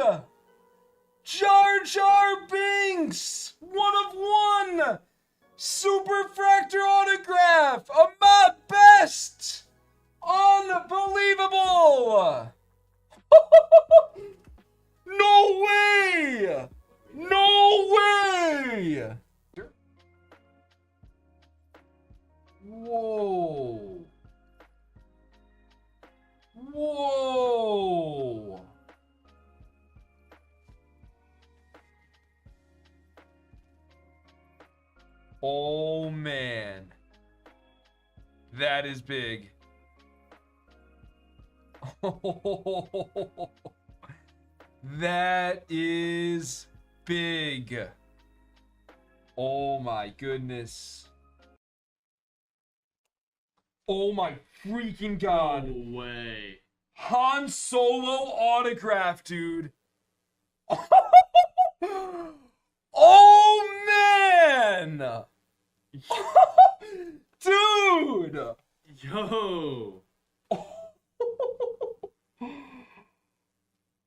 Jar Jar Binks. 1 of 1. Superfractor autograph. A map best. Unbelievable. No way. No way. Whoa. Whoa. Oh, man. That is big. Oh, that is big. Oh, my goodness. Oh, my freaking God. No way. Han Solo autograph, dude. Oh, man. Dude. Yo.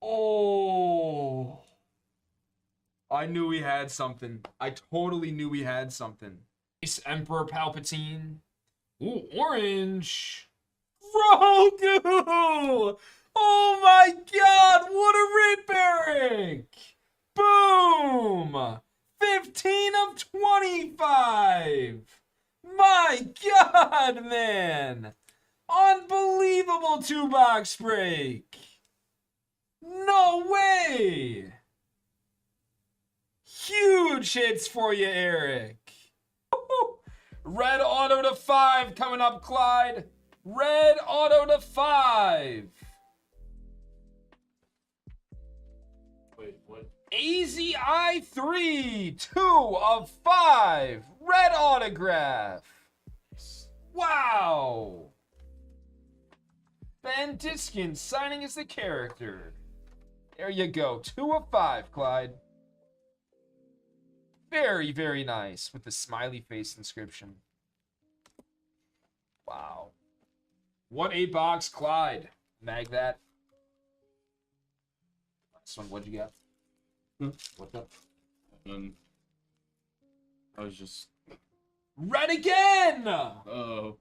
Oh. I knew he had something. I totally knew he had something. It's Emperor Palpatine. Ooh, orange. Grogu! Oh my God, what a rip, Eric! Boom! 15 of 25! My God, man! Unbelievable 2-box break! No way! Huge hits for you, Eric! Red auto to 5 coming up, Clyde. Red auto to 5. Wait, what? AZI 3, 2 of 5. Red autograph. Wow. Ben Diskin signing as the character. There you go. 2 of 5, Clyde. Very, very nice with the smiley face inscription. Wow. What a box, Clyde. Mag that. Last one, what'd you get? What's up? I was just. Red again! Oh.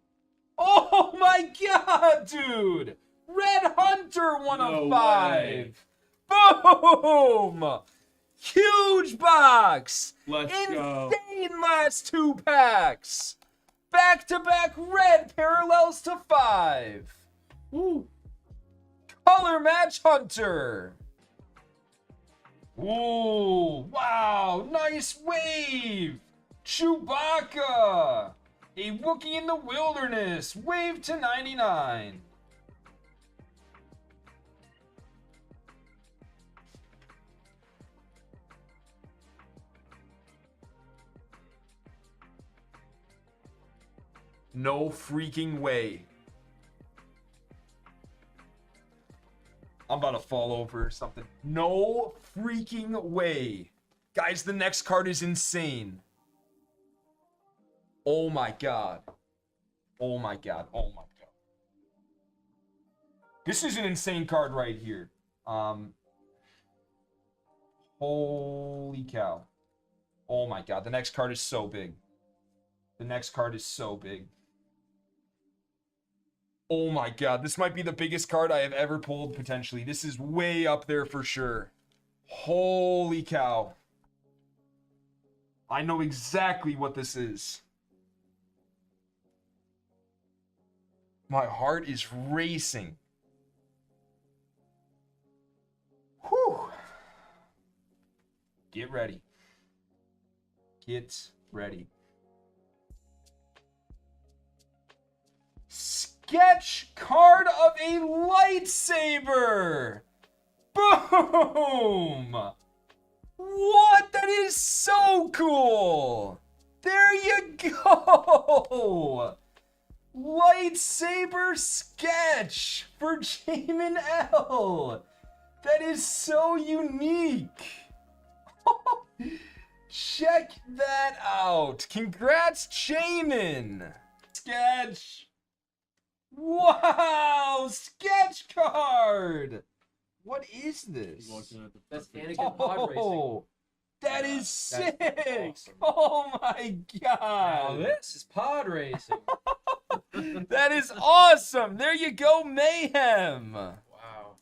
Oh my God, dude! Red Hunter, 1 No of way. 5. Boom! Huge box! Let's go. Insane last 2 packs! Back-to-back red parallels to 5. Woo. Color Match Hunter. Ooh, wow, nice wave. Chewbacca. A Wookiee in the Wilderness. Wave to 99. No freaking way. I'm about to fall over or something. No freaking way. Guys, the next card is insane. Oh my god. Oh my god. Oh my god. This is an insane card right here. Holy cow. Oh my god. The next card is so big. The next card is so big. Oh my god, this might be the biggest card I have ever pulled, potentially. This is way up there for sure. Holy cow. I know exactly what this is. My heart is racing. Whew. Get ready. Get ready. Sketch card of a lightsaber. Boom! What? That is so cool. There you go. Lightsaber sketch for Jamin L. That is so unique. Check that out. Congrats, Jamin. Sketch. Wow, sketch card. What is this? That's Anakin pod racing. Oh, that is That's sick. awesome. Oh my Now god. this is pod racing. That is awesome. There you go, Mayhem. Wow.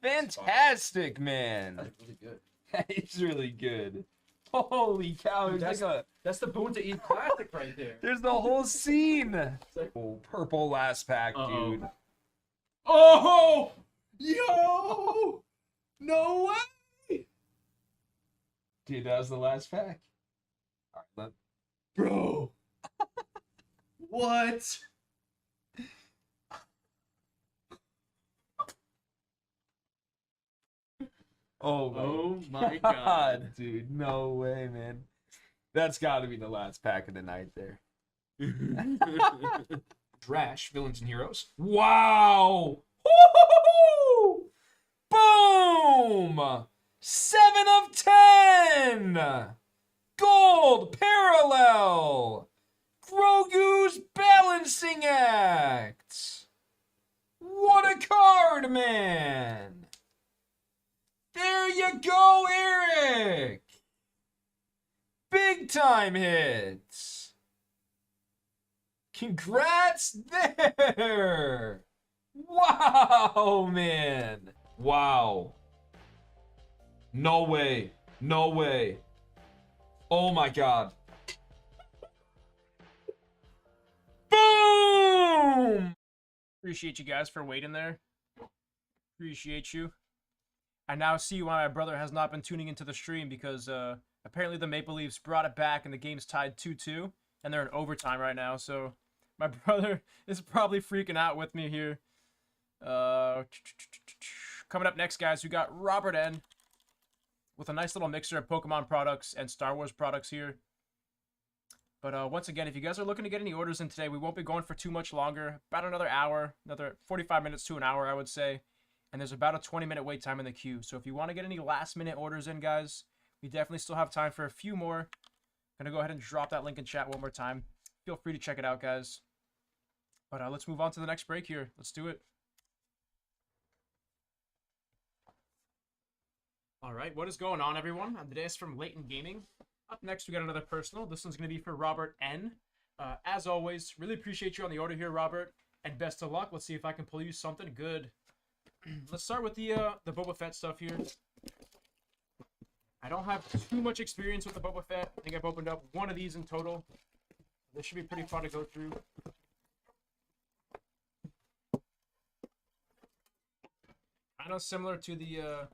Fantastic, man. That's really good. That is really good. Holy cow. Dude, There's like a That's the Boon to Eat classic right there. there's the whole scene. like- Oh, purple last pack, Uh-oh. dude. Oh! Yo! No way! Dude, that was the last pack. All right, Bro! What? Oh my god. dude, no way, man. That's got to be the last pack of the night there. Trash, Villains and Heroes. Wow! Woo-hoo-hoo-hoo! Boom! 7 of 10! Gold parallel! Grogu's balancing act! What a card, man! There you go, Eric! Big time hits! Congrats there! Wow, man! Wow. No way. No way. Oh my god. Boom! Appreciate you guys for waiting there. Appreciate you. I now see why my brother has not been tuning into the stream because apparently the Maple Leafs brought it back and the game's tied 2-2 and they're in overtime right now. So my brother is probably freaking out with me here. Coming up next, guys, we got Robert N with a nice little mixture of Pokemon products and Star Wars products here. But once again, if you guys are looking to get any orders in today, we won't be going for too much longer. About another hour, another 45 minutes to an hour, I would say. And there's about a 20-minute wait time in the queue. So if you want to get any last-minute orders in, guys, we definitely still have time for a few more. I'm going to go ahead and drop that link in chat one more time. Feel free to check it out, guys. But let's move on to the next break here. Let's do it. All right, what is going on, everyone? Today is from Layton Gaming. Up next, we got another personal. This one's going to be for Robert N. As always, really appreciate you on the order here, Robert. And best of luck. Let's see if I can pull you something good. Let's start with the Boba Fett stuff here. I don't have too much experience with the Boba Fett. I think I've opened up one of these in total. This should be pretty fun to go through. Kind of similar to the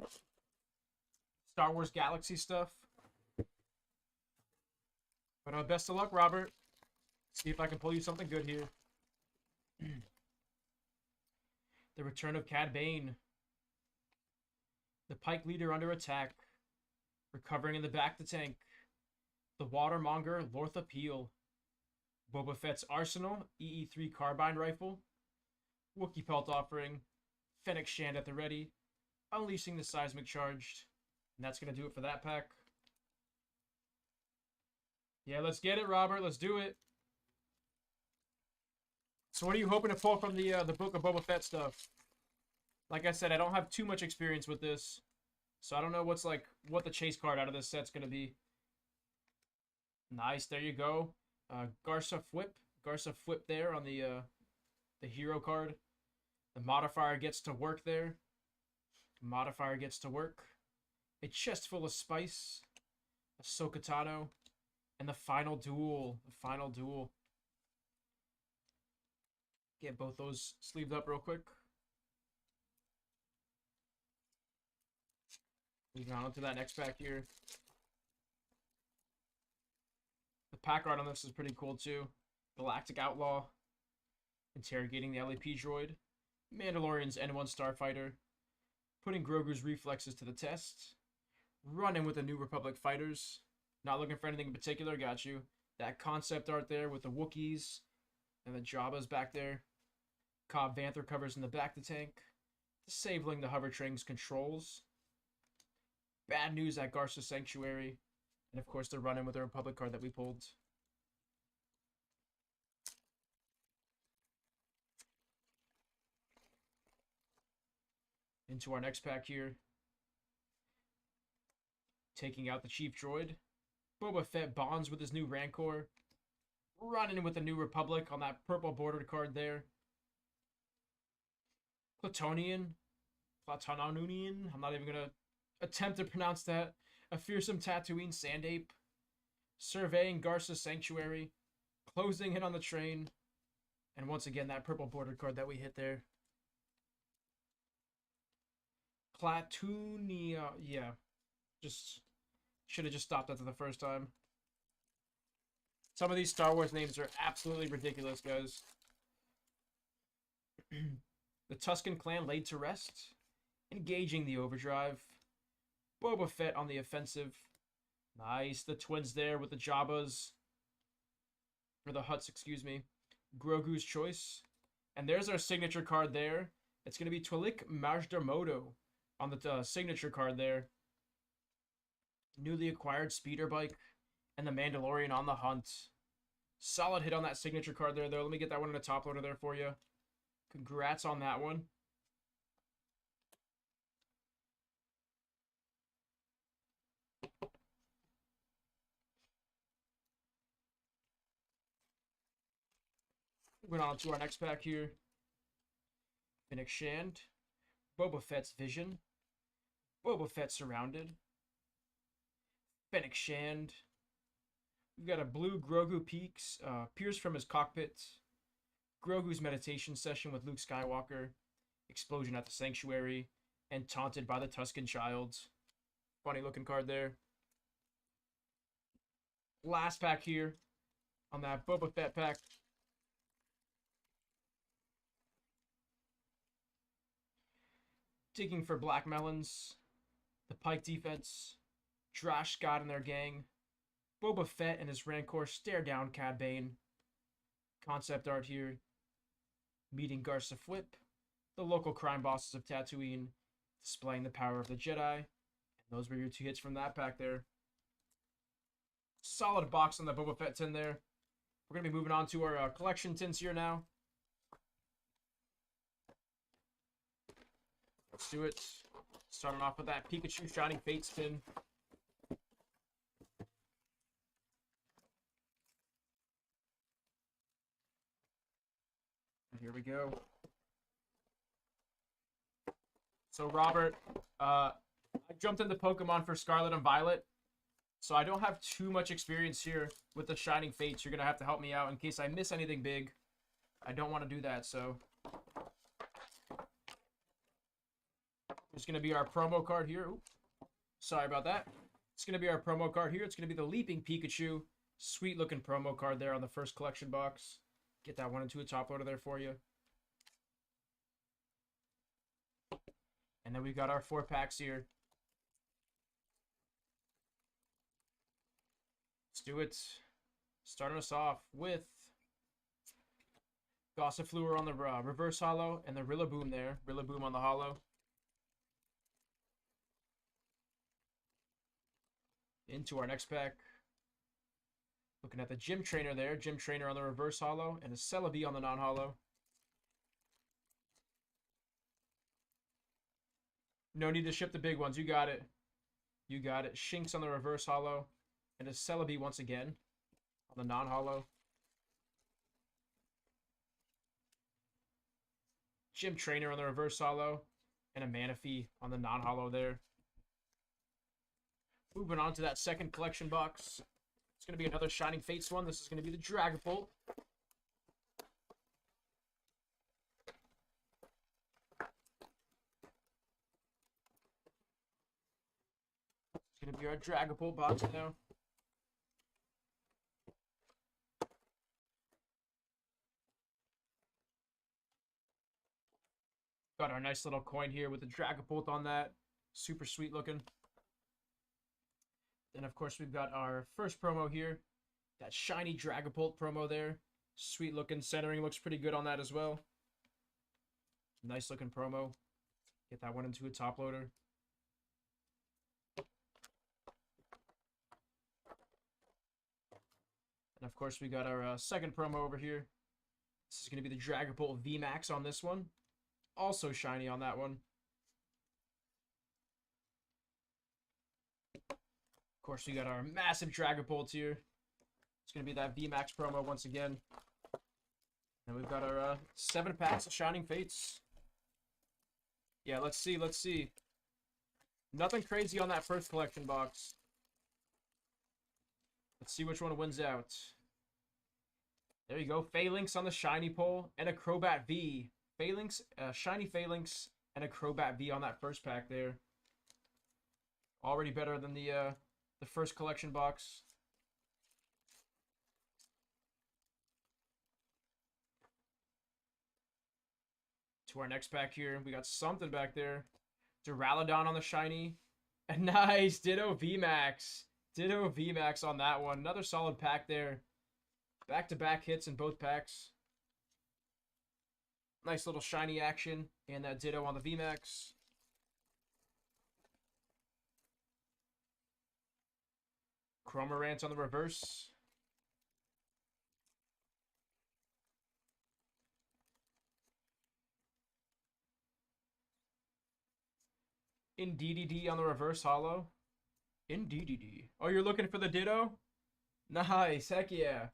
Star Wars Galaxy stuff. But best of luck, Robert. See if I can pull you something good here. The return of Cad Bane. The Pike leader under attack. Recovering in the back to tank. The Watermonger, Lortha Peel. Boba Fett's Arsenal, EE3 Carbine Rifle. Wookiee Pelt offering. Fennec Shand at the ready. Unleashing the Seismic Charged. And that's going to do it for that pack. Yeah, let's get it, Robert. Let's do it. So what are you hoping to pull from the Book of Boba Fett stuff? Like I said, I don't have too much experience with this. So I don't know what the chase card out of this set's going to be. Nice, there you go. Garsa Fwip there on the hero card. The modifier gets to work there. Modifier gets to work. A chest full of spice. Ahsoka Tano. And the final duel. The final duel. Get both those sleeved up real quick. Moving on to that next pack here. The pack art on this is pretty cool too. Galactic Outlaw. Interrogating the LAP droid. Mandalorian's N1 Starfighter. Putting Grogu's reflexes to the test. Running with the New Republic fighters. Not looking for anything in particular, got you. That concept art there with the Wookiees. And the Jabbas back there. Cobb Vanth covers in the back to tank. Disabling the Hovertring's controls. Bad news at Garsa Sanctuary. And of course the run-in with the Republic card that we pulled. Into our next pack here. Taking out the Chief Droid. Boba Fett bonds with his new Rancor. Running with the New Republic on that purple bordered card there. Platononian. I'm not even going to attempt to pronounce that. A fearsome Tatooine Sandape. Surveying Garsa Sanctuary. Closing in on the train. And once again, that purple bordered card that we hit there. Platunia. Yeah. Just should have just stopped after the first time. Some of these Star Wars names are absolutely ridiculous, guys. The Tusken clan laid to rest. Engaging the overdrive. Boba Fett on the offensive. Nice. The twins there with the Jabbas. Or the Hutts, excuse me. Grogu's Choice. And there's our signature card there. It's going to be Twi'lek Majdarmoto on the signature card there. Newly acquired speeder bike. And the Mandalorian on the hunt. Solid hit on that signature card there, though. Let me get that one in the top loader there for you. Congrats on that one. Moving on to our next pack here. Fennec Shand. Boba Fett's Vision. Boba Fett Surrounded. Fennec Shand. We've got a blue Grogu peaks, peers from his cockpit. Grogu's meditation session with Luke Skywalker. Explosion at the Sanctuary. And taunted by the Tusken Child. Funny looking card there. Last pack here on that Boba Fett pack. Digging for Black Melons. The Pike defense. Drash Scott and their gang. Boba Fett and his Rancor stare down Cad Bane. Concept art here. Meeting Garsa Fwip. The local crime bosses of Tatooine. Displaying the power of the Jedi. And those were your two hits from that pack there. Solid box on the Boba Fett tin there. We're going to be moving on to our collection tins here now. Let's do it. Starting off with that Pikachu Shining Fate spin. Here we go. So Robert, I jumped into Pokemon for Scarlet and Violet. So I don't have too much experience here with the Shining Fates. You're going to have to help me out in case I miss anything big. I don't want to do that, so. There's going to be our promo card here. Ooh, sorry about that. It's going to be our promo card here. It's going to be the Leaping Pikachu. Sweet looking promo card there on the first collection box. Get that one into a top loader there for you. And then we've got our 4 packs here. Let's do it. Starting us off with Gossifleur on the reverse holo and the Rillaboom there. Rillaboom on the holo. Into our next pack. Looking at the Gym Trainer there. Gym Trainer on the reverse holo and a Celebi on the non-holo. No need to ship the big ones. You got it. You got it. Shinx on the reverse holo. And a Celebi once again on the non-holo. Gym Trainer on the reverse holo. And a Manaphy on the non-holo there. Moving on to that second collection box. It's going to be another Shining Fates one. This is going to be the Dragapult. It's going to be our Dragapult box now. Got our nice little coin here with the Dragapult on that. Super sweet looking. Then, of course, we've got our first promo here. That shiny Dragapult promo there. Sweet looking. Centering looks pretty good on that as well. Nice looking promo. Get that one into a top loader. And, of course, we got our second promo over here. This is going to be the Dragapult VMAX on this one. Also shiny on that one. Of course, we got our massive Dragapult here. It's going to be that VMAX promo once again. And we've got our 7 packs of Shining Fates. Yeah, let's see, let's see. Nothing crazy on that first collection box. Let's see which one wins out. There you go. Phalanx on the shiny pole and a Crobat V. Phalanx, shiny Phalanx and a Crobat V on that first pack there. Already better than the first collection box. To our next pack here, we got something back there. Duraludon on the shiny. And nice, Ditto VMAX. Ditto VMAX on that one. Another solid pack there. Back-to-back hits in both packs. Nice little shiny action. And that Ditto on the VMAX. Chromorant on the reverse. Indeedee on the reverse holo. Indeedee. Oh, you're looking for the Ditto? Nice. Heck yeah.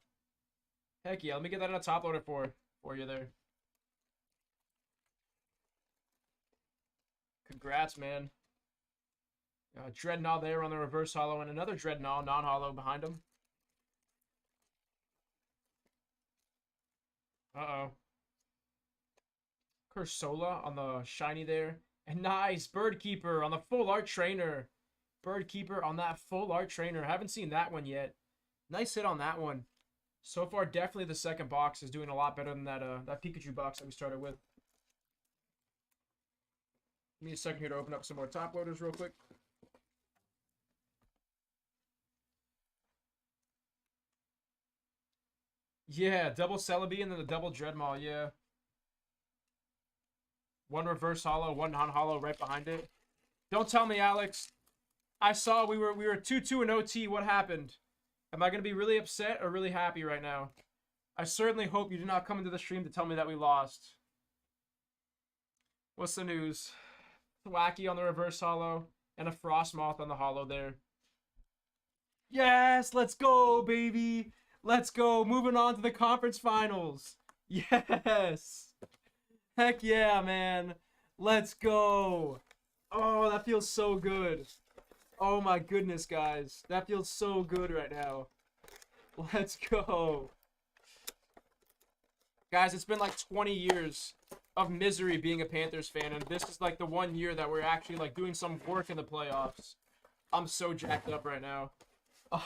Heck yeah. Let me get that in a top loader for you there. Congrats, man. Dreadnought there on the reverse holo and another Dreadnought non-holo behind him. Uh-oh. Cursola on the shiny there. And nice, Birdkeeper on the full art trainer. Birdkeeper on that full art trainer. Haven't seen that one yet. Nice hit on that one. So far, definitely the second box is doing a lot better than that Pikachu box that we started with. Give me a second here to open up some more top loaders real quick. Yeah, double Celebi and then the double Dreadmaw, yeah. One reverse holo, one non-holo right behind it. Don't tell me, Alex. I saw we were 2-2 in OT. What happened? Am I going to be really upset or really happy right now? I certainly hope you did not come into the stream to tell me that we lost. What's the news? Thwacky on the reverse holo and a Frostmoth on the holo there. Yes, let's go, baby. Let's go. Moving on to the conference finals. Yes. Heck yeah, man. Let's go. Oh, that feels so good. Oh my goodness, guys. That feels so good right now. Let's go. Guys, it's been like 20 years of misery being a Panthers fan, and this is like the 1 year that we're actually like doing some work in the playoffs. I'm so jacked up right now.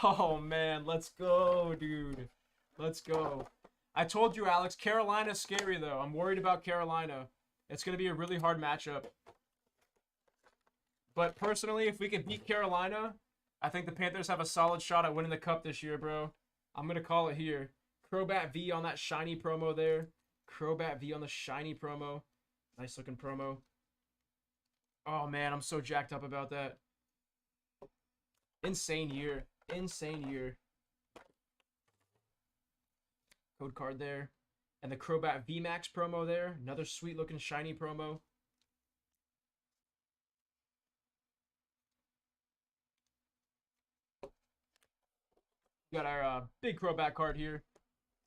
Oh man, let's go, dude. Let's go. I told you, Alex, Carolina's scary though. I'm worried about Carolina. It's going to be a really hard matchup. But personally, if we can beat Carolina, I think the Panthers have a solid shot at winning the cup this year, bro. I'm going to call it here. Crobat V on that shiny promo there. Crobat V on the shiny promo. Nice looking promo. Oh man, I'm so jacked up about that. Insane year. Insane year. Code card there. And the Crobat VMAX promo there. Another sweet looking shiny promo. We got our big Crobat card here.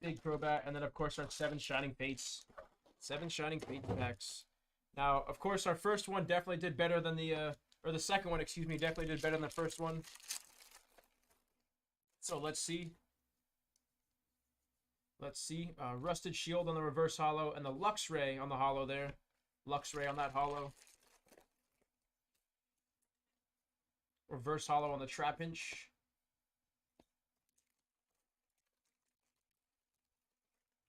Big Crobat. And then, of course, our 7 Shining Fates. 7 Shining Fates packs. Now, of course, our first one definitely did better than the... or the second one, excuse me, definitely did better than the first one. So, let's see. Let's see. Rusted Shield on the reverse holo. And the Luxray on the holo there. Luxray on that holo. Reverse holo on the Trapinch.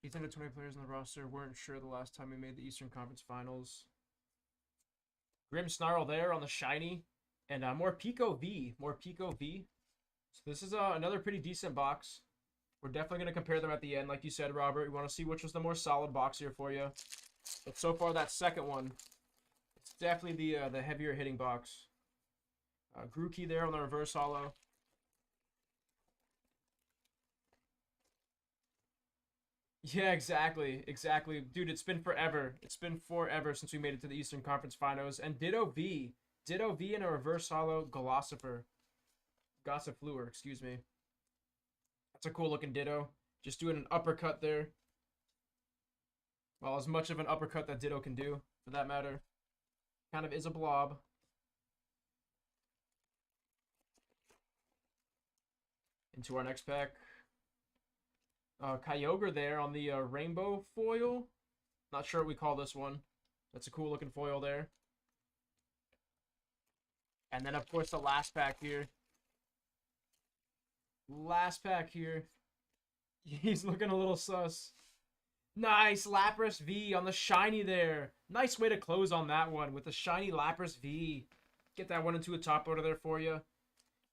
He's under 20 players on the roster. Weren't sure the last time we made the Eastern Conference Finals. Grim Snarl there on the shiny. And more Pico V. More Pico V. So this is another pretty decent box. We're definitely going to compare them at the end. Like you said, Robert, we want to see which was the more solid box here for you. But so far, that second one, it's definitely the heavier hitting box. Grookey there on the reverse holo. Yeah, exactly. Exactly. Dude, it's been forever. It's been forever since we made it to the Eastern Conference Finals. And Ditto V. Ditto V in a reverse holo Gossifleur. Gossifleur, excuse me. That's a cool looking Ditto. Just doing an uppercut there. Well, as much of an uppercut that Ditto can do, for that matter. Kind of is a blob. Into our next pack. Kyogre there on the rainbow foil. Not sure what we call this one. That's a cool looking foil there. And then, of course, the last pack here. Last pack here. He's looking a little sus. Nice Lapras V on the shiny there. Nice way to close on that one with the shiny Lapras V. Get that one into a top order there for you.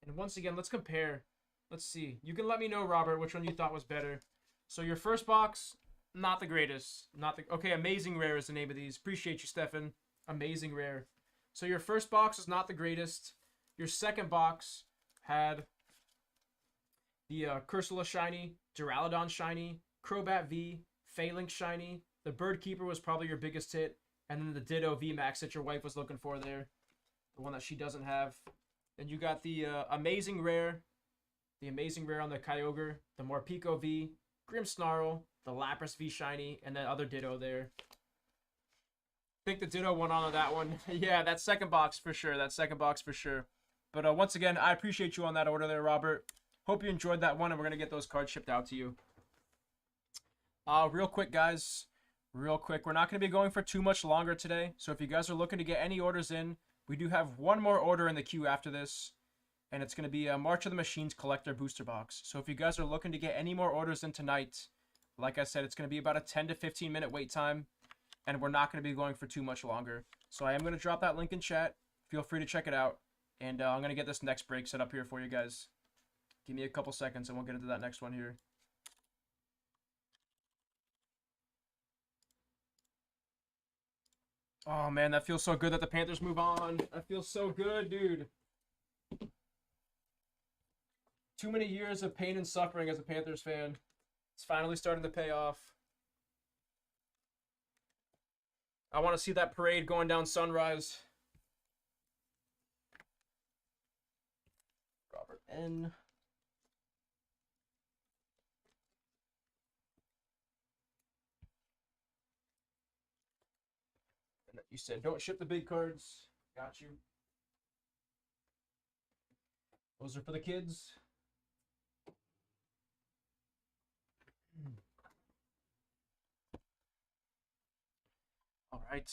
And once again, let's compare. Let's see. You can let me know, Robert, which one you thought was better. So your first box, not the greatest. Okay, Amazing Rare is the name of these. Appreciate you, Stefan. Amazing Rare. So your first box is not the greatest. Your second box had the Cursula shiny, Duraludon shiny, Crobat V, Phalanx shiny. The Bird Keeper was probably your biggest hit. And then the Ditto VMAX that your wife was looking for there. The one that she doesn't have. Then you got the Amazing Rare. The Amazing Rare on the Kyogre. The Morpeko V. Grimmsnarl. The Lapras V shiny. And then other Ditto there. I think the Ditto went on that one. Yeah, that second box for sure. That second box for sure. But once again, I appreciate you on that order there, Robert. Hope you enjoyed that one, and we're going to get those cards shipped out to you. Real quick, guys. Real quick. We're not going to be going for too much longer today. So if you guys are looking to get any orders in, we do have one more order in the queue after this. And it's going to be a March of the Machines Collector Booster Box. So if you guys are looking to get any more orders in tonight, like I said, it's going to be about a 10 to 15 minute wait time. And we're not going to be going for too much longer. So I am going to drop that link in chat. Feel free to check it out. And I'm going to get this next break set up here for you guys. Give me a couple seconds and we'll get into that next one here. Oh, man, that feels so good that the Panthers move on. That feels so good, dude. Too many years of pain and suffering as a Panthers fan. It's finally starting to pay off. I want to see that parade going down Sunrise. Robert N. And you said don't ship the big cards. Got you. Those are for the kids. All right.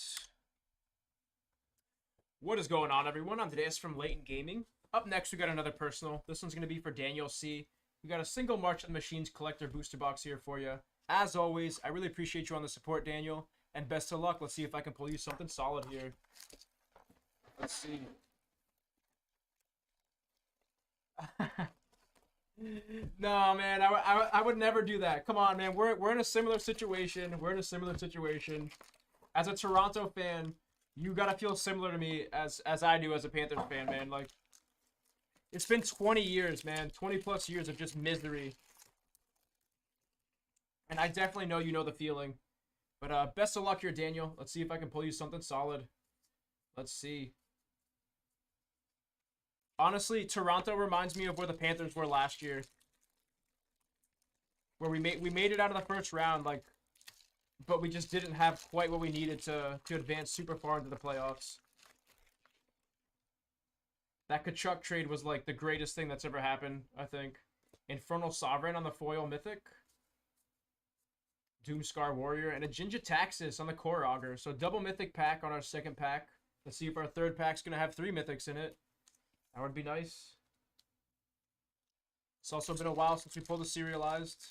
What is going on, everyone? I'm Dennis from Layton Gaming. Up next, we got another personal. This one's going to be for Daniel C. We got a single March of the Machines collector booster box here for you. As always, I really appreciate you on the support, Daniel. And best of luck. Let's see if I can pull you something solid here. Let's see. No, man, I would never do that. Come on, man. We're in a similar situation. We're in a similar situation. As a Toronto fan, you gotta feel similar to me as I do as a Panthers fan, man. Like, it's been 20 years, man. 20 plus years of just misery. And I definitely know you know the feeling. But best of luck here, Daniel. Let's see if I can pull you something solid. Let's see. Honestly, Toronto reminds me of where the Panthers were last year. Where we made it out of the first round, like, but we just didn't have quite what we needed to advance super far into the playoffs. That Kachuk trade was like the greatest thing that's ever happened, I think. Infernal Sovereign on the foil mythic. Doomscar Warrior, and a Jinja Taxis on the core auger. So double mythic pack on our second pack. Let's see if our third pack's gonna have 3 mythics in it. That would be nice. It's also been a while since we pulled a serialized.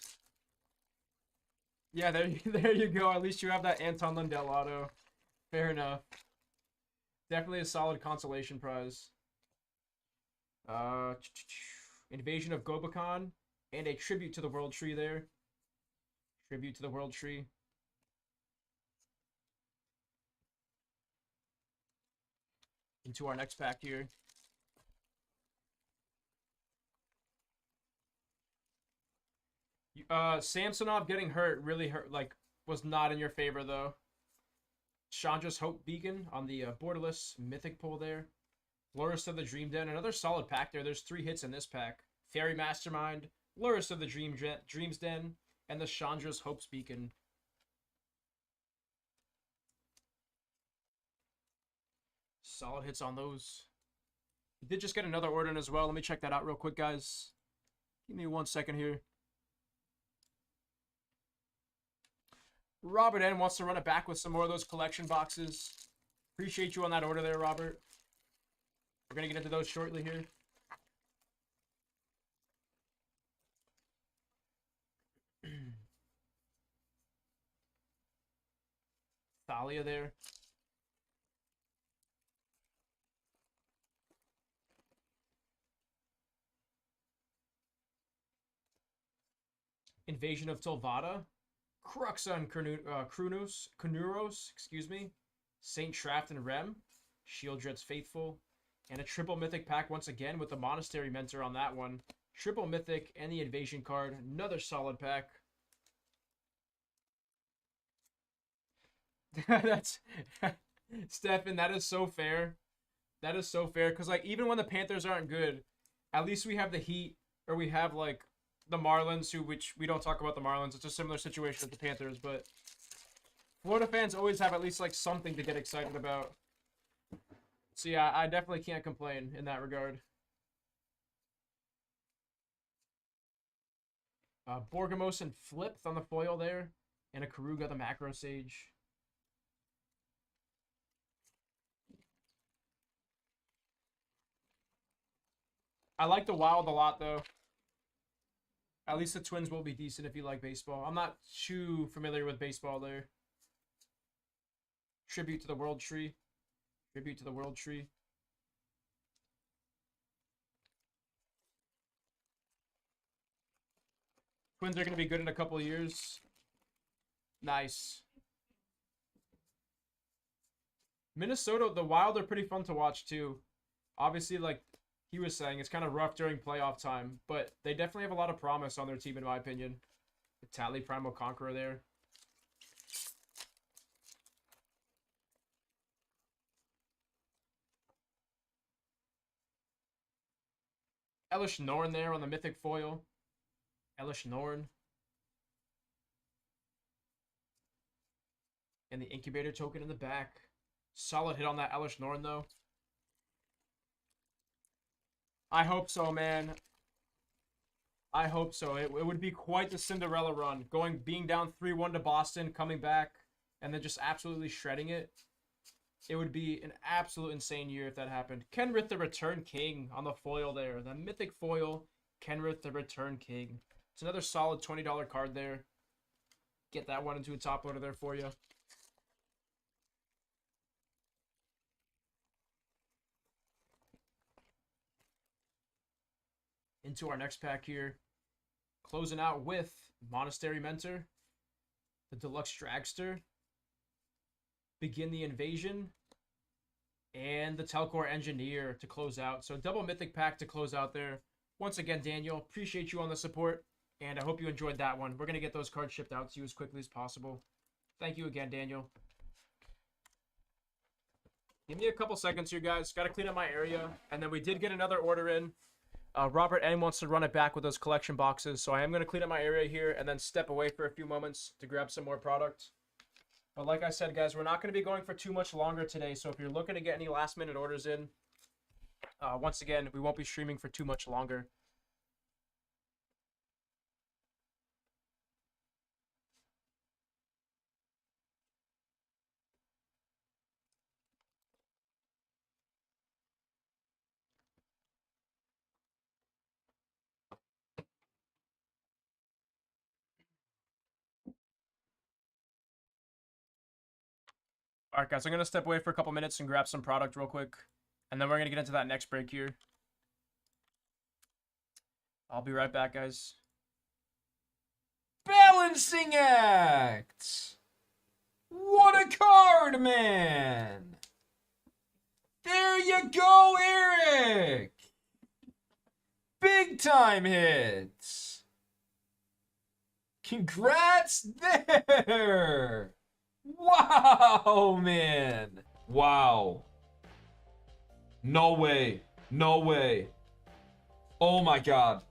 Yeah, there you go. At least you have that Anton Lundell auto. Fair enough. Definitely a solid consolation prize. Invasion of Gobakon and a tribute to the World Tree there. Tribute to the World Tree. Into our next pack here. Samsonov getting hurt really hurt, like, was not in your favor, though. Chandra's Hope Beacon on the borderless mythic pull there. Lurrus of the Dream Den, another solid pack there. There's 3 hits in this pack. Fairy Mastermind, Lurrus of the Dream's Den, and the Chandra's Hope's Beacon. Solid hits on those. We did just get another order in as well. Let me check that out real quick, guys. Give me 1 second here. Robert N wants to run it back with some more of those collection boxes. Appreciate you on that order there, Robert. We're going to get into those shortly here. Thalia there. Invasion of Tilvada. Cruxon Kunuros, excuse me. Saint Traft and Rem. Shieldred's Faithful. And a triple mythic pack once again with the Monastery Mentor on that one. Triple mythic and the Invasion card. Another solid pack. That's Stefan, that is so fair. That is so fair. Because, like, even when the Panthers aren't good, at least we have the Heat, or we have, like, the Marlins, which we don't talk about the Marlins. It's a similar situation with the Panthers, but Florida fans always have at least, like, something to get excited about. So, yeah, I definitely can't complain in that regard. Borgamos and Flipped on the foil there, and a Karuga the Macro Sage. I like the Wild a lot, though. At least the Twins will be decent if you like baseball. I'm not too familiar with baseball there. Tribute to the World Tree. Tribute to the World Tree. Twins are going to be good in a couple years. Nice. Minnesota, the Wild are pretty fun to watch, too. Obviously, like he was saying, it's kind of rough during playoff time, but they definitely have a lot of promise on their team, in my opinion. The Tally Primal Conqueror there. Elish Norn there on the Mythic Foil. Elish Norn. And the Incubator token in the back. Solid hit on that Elish Norn, though. I hope so, man. I hope so. It would be quite the Cinderella run. Being down 3-1 to Boston, coming back, and then just absolutely shredding it. It would be an absolute insane year if that happened. Kenrith the Return King on the foil there. The mythic foil, Kenrith the Return King. It's another solid $20 card there. Get that one into a top loader there for you. Into our next pack here. Closing out with Monastery Mentor, the Deluxe Dragster, Begin the Invasion, and the Telcor Engineer to close out. So double mythic pack to close out there. Once again, Daniel, appreciate you on the support, and I hope you enjoyed that one. We're going to get those cards shipped out to you as quickly as possible. Thank you again, Daniel. Give me a couple seconds here, guys. Got to clean up my area, and then we did get another order in. Robert N wants to run it back with those collection boxes, so I am going to clean up my area here and then step away for a few moments to grab some more product. But like I said, guys, we're not going to be going for too much longer today, so if you're looking to get any last-minute orders in, once again, we won't be streaming for too much longer. All right, guys, I'm going to step away for a couple minutes and grab some product real quick. And then we're going to get into that next break here. I'll be right back, guys. Balancing Act! What a card, man! There you go, Eric! Big time hits! Congrats there! Wow, man! Wow. No way. No way. Oh my god.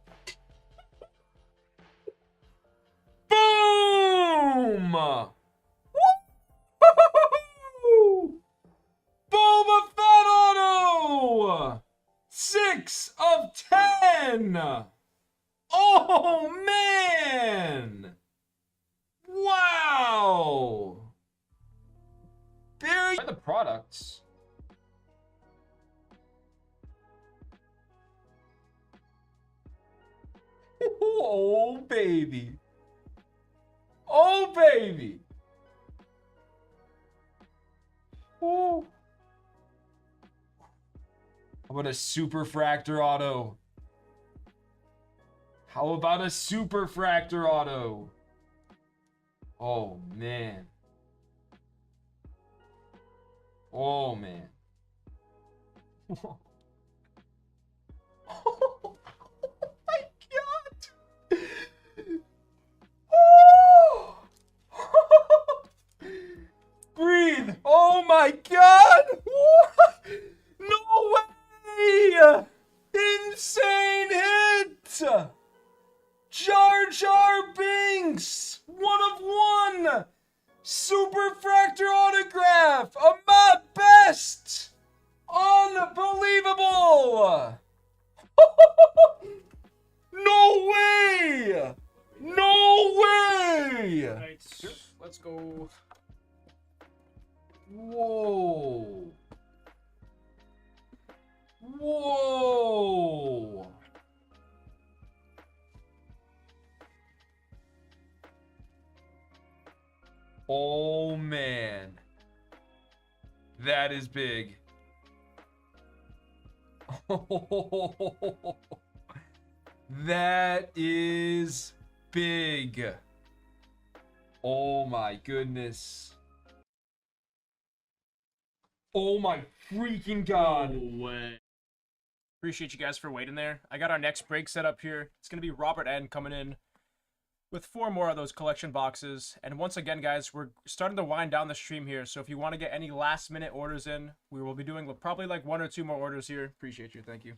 Boom! Woo! Boba Fett auto! 6 of 10! Oh, man! Wow! There are the products. Oh, baby. Oh, baby. Oh. How about a super fractor auto? How about a super fractor auto? Oh, man. Oh, man. Oh my god. Oh. Breathe. Oh my god. No way. Insane hit. Jar Jar Binks. 1 of 1. Super Fractor autograph. A map best. Unbelievable. No way. No way. All right, let's go. Whoa. Whoa. Oh, man. That is big. That is big. Oh, my goodness. Oh, my freaking god. No way. Appreciate you guys for waiting there. I got our next break set up here. It's going to be Robert N coming in with 4 more of those collection boxes. And once again, guys, we're starting to wind down the stream here. So if you want to get any last minute orders in, we will be doing probably like 1 or 2 more orders here. Appreciate you. Thank you.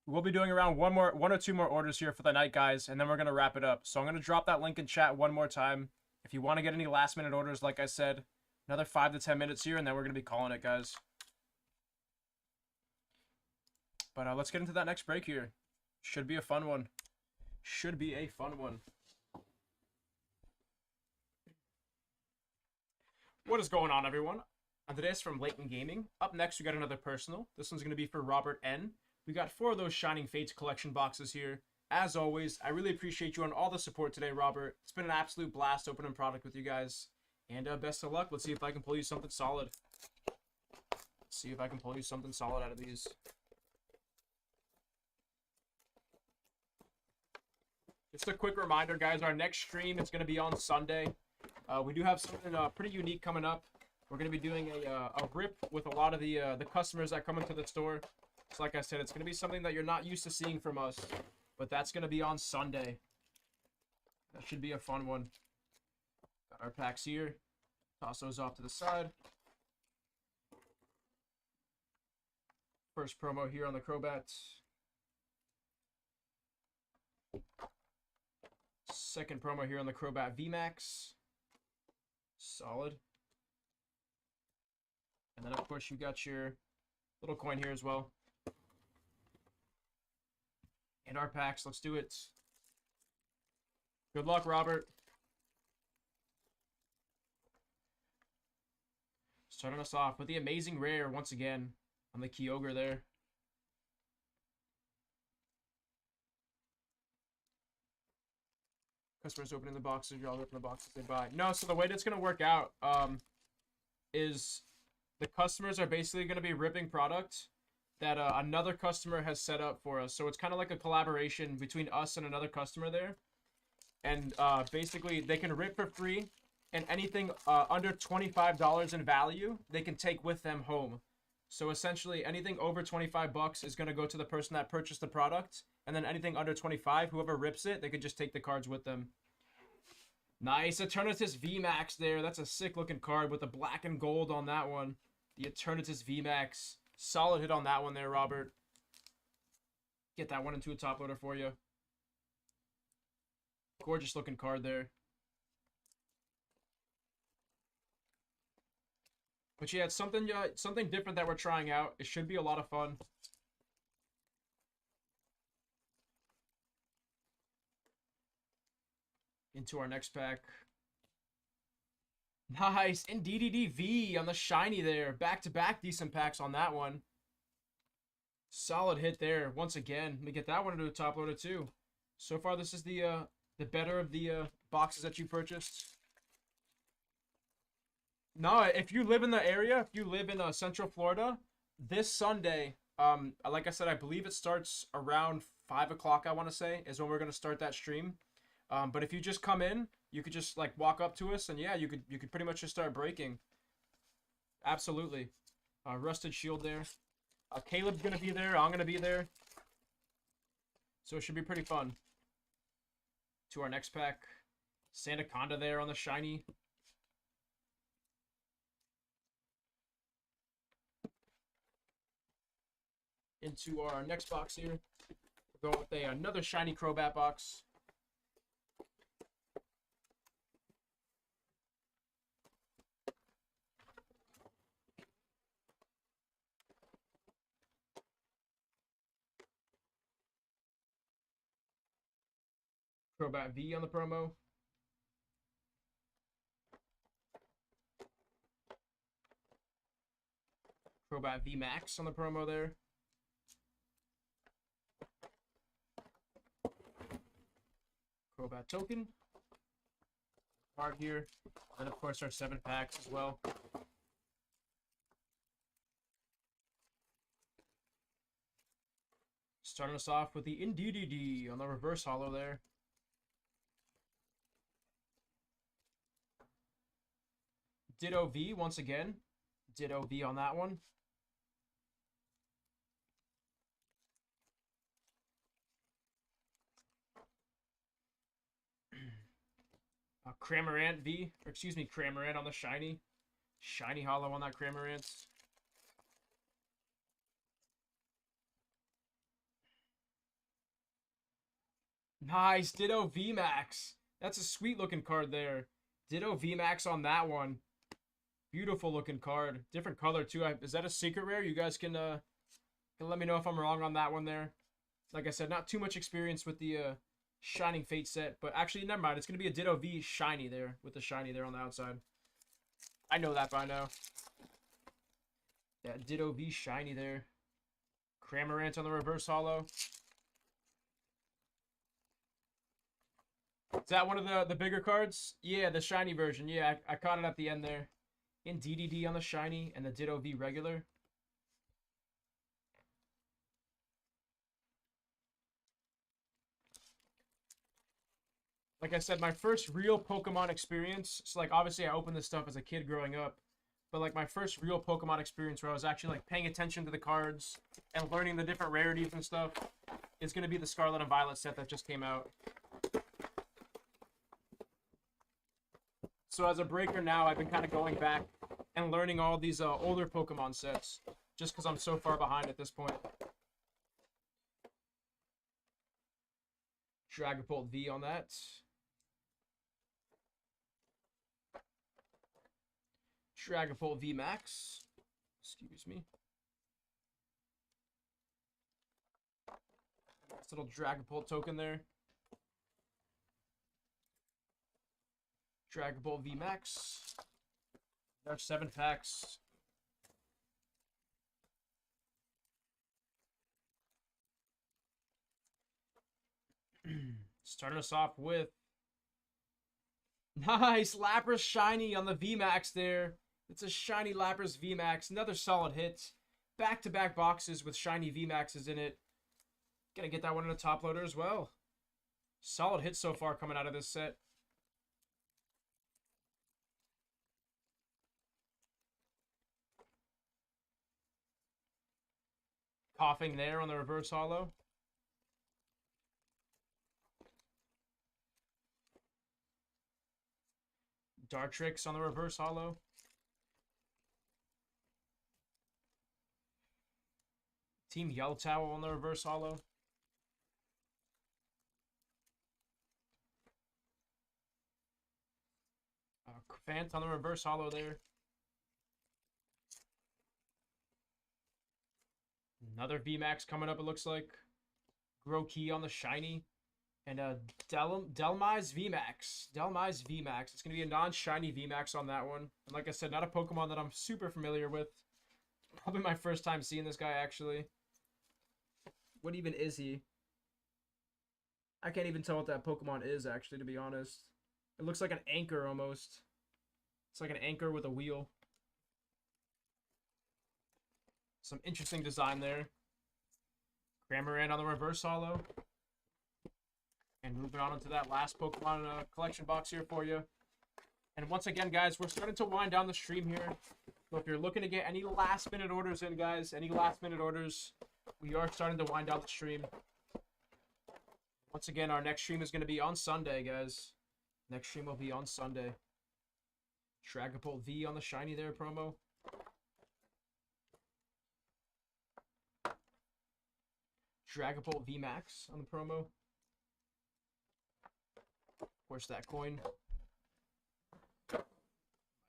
We'll be doing around 1 or 2 more orders here for the night, guys. And then we're going to wrap it up. So I'm going to drop that link in chat one more time. If you want to get any last minute orders, like I said, another 5 to 10 minutes here, and then we're going to be calling it, guys. But let's get into that next break here. Should be a fun one. Should be a fun one. What is going on, everyone? Andres from Layton Gaming. Up next, we got another personal. This one's going to be for Robert N. We got 4 of those Shining Fates collection boxes here. As always, I really appreciate you on all the support today, Robert. It's been an absolute blast opening product with you guys. And best of luck. Let's see if I can pull you something solid. Let's see if I can pull you something solid out of these. Just a quick reminder, guys. Our next stream is going to be on Sunday. We do have something pretty unique coming up. We're going to be doing a rip with a lot of the customers that come into the store. So like I said, it's going to be something that you're not used to seeing from us. But that's going to be on Sunday. That should be a fun one. Got our packs here. Toss those off to the side. First promo here on the Crobat. Second promo here on the Crobat VMAX. Solid. And then, of course, you got your little coin here as well. And our packs. Let's do it. Good luck, Robert. Starting us off with the amazing rare once again on the Kyogre there. Customers opening the boxes, y'all open the boxes they buy. No, so the way that's going to work out is the customers are basically going to be ripping product that another customer has set up for us. So it's kind of like a collaboration between us and another customer there. And basically, they can rip for free, and anything under $25 in value, they can take with them home. So essentially, anything over 25 bucks is going to go to the person that purchased the product, and then anything under 25, whoever rips it, they could just take the cards with them. Nice Eternatus VMAX there. That's a sick-looking card with the black and gold on that one. The Eternatus VMAX. Solid hit on that one there, Robert. Get that one into a top loader for you. Gorgeous looking card there. But yeah, it's something different that we're trying out. It should be a lot of fun. Into our next pack. Nice. And DDDV on the shiny there. Back-to-back decent packs on that one. Solid hit there. Once again, let me get that one into a top loader too. So far, this is the better of the boxes that you purchased. No, if you live in the area, if you live in Central Florida, this Sunday, like I said, I believe it starts around 5 o'clock, I want to say, is when we're going to start that stream. But if you just come in, you could just like walk up to us, and yeah, you could pretty much just start breaking. Absolutely. Rusted Shield there. Caleb's going to be there. I'm going to be there. So it should be pretty fun. To our next pack. Sandaconda there on the shiny. Into our next box here. We're going with another shiny Crobat box. Crobat V on the promo. Crobat V Max on the promo there. Crobat token. Card here. And of course our 7 packs as well. Starting us off with the NDDD on the reverse holo there. Ditto V once again. Ditto V on that one. Cramorant V, or excuse me, Cramorant on the shiny. Shiny holo on that Cramorant. Nice, Ditto VMAX. That's a sweet looking card there. Ditto VMAX on that one. Beautiful looking card. Different color too. Is that a secret rare? You guys can Let me know if I'm wrong on that one there. Like I said, not too much experience with the Shining Fate set, but actually, never mind. It's going to be a Ditto V Shiny there, with the Shiny there on the outside. I know that by now. Yeah, Ditto V Shiny there. Cramorant on the reverse holo. Is that one of the bigger cards? Yeah, the Shiny version. Yeah, I caught it at the end there. In DDD on the Shiny and the Ditto V regular. Like I said, my first real Pokemon experience, so like obviously I opened this stuff as a kid growing up, but like my first real Pokemon experience where I was actually like paying attention to the cards and learning the different rarities and stuff is going to be the Scarlet and Violet set that just came out. So as a breaker now, I've been kind of going back and learning all these older Pokemon sets just because I'm so far behind at this point. Dragapult V on that. Dragapult V Max. Excuse me. Nice little Dragapult token there. Dragapult V Max. There's 7 packs. Starting us off with nice Lapras Shiny on the VMAX there. It's a shiny Lapras VMAX. Another solid hit. Back-to-back boxes with shiny VMAXs in it. Gonna get that one in a top loader as well. Solid hit so far coming out of this set. Coughing there on the reverse holo. Dartrix on the reverse holo. Team Yell Towel on the reverse holo. Fant on the reverse holo there. Another VMAX coming up, it looks like. Grokey on the shiny. And Delmise VMAX. Delmise VMAX. It's going to be a non-shiny VMAX on that one. And like I said, not a Pokemon that I'm super familiar with. Probably my first time seeing this guy, actually. What even is he? I can't even tell what that Pokemon is, actually, to be honest. It looks like an anchor, almost. It's like an anchor with a wheel. Some interesting design there. Cramorant on the reverse holo. And moving on into that last Pokemon collection box here for you. And once again, guys, we're starting to wind down the stream here. So if you're looking to get any last-minute orders in, guys, any last-minute orders, we are starting to wind down the stream. Once again, our next stream is going to be on Sunday, guys. Next stream will be on Sunday. Dragapult V on the shiny there promo. Dragapult V Max on the promo. Of course, that coin. My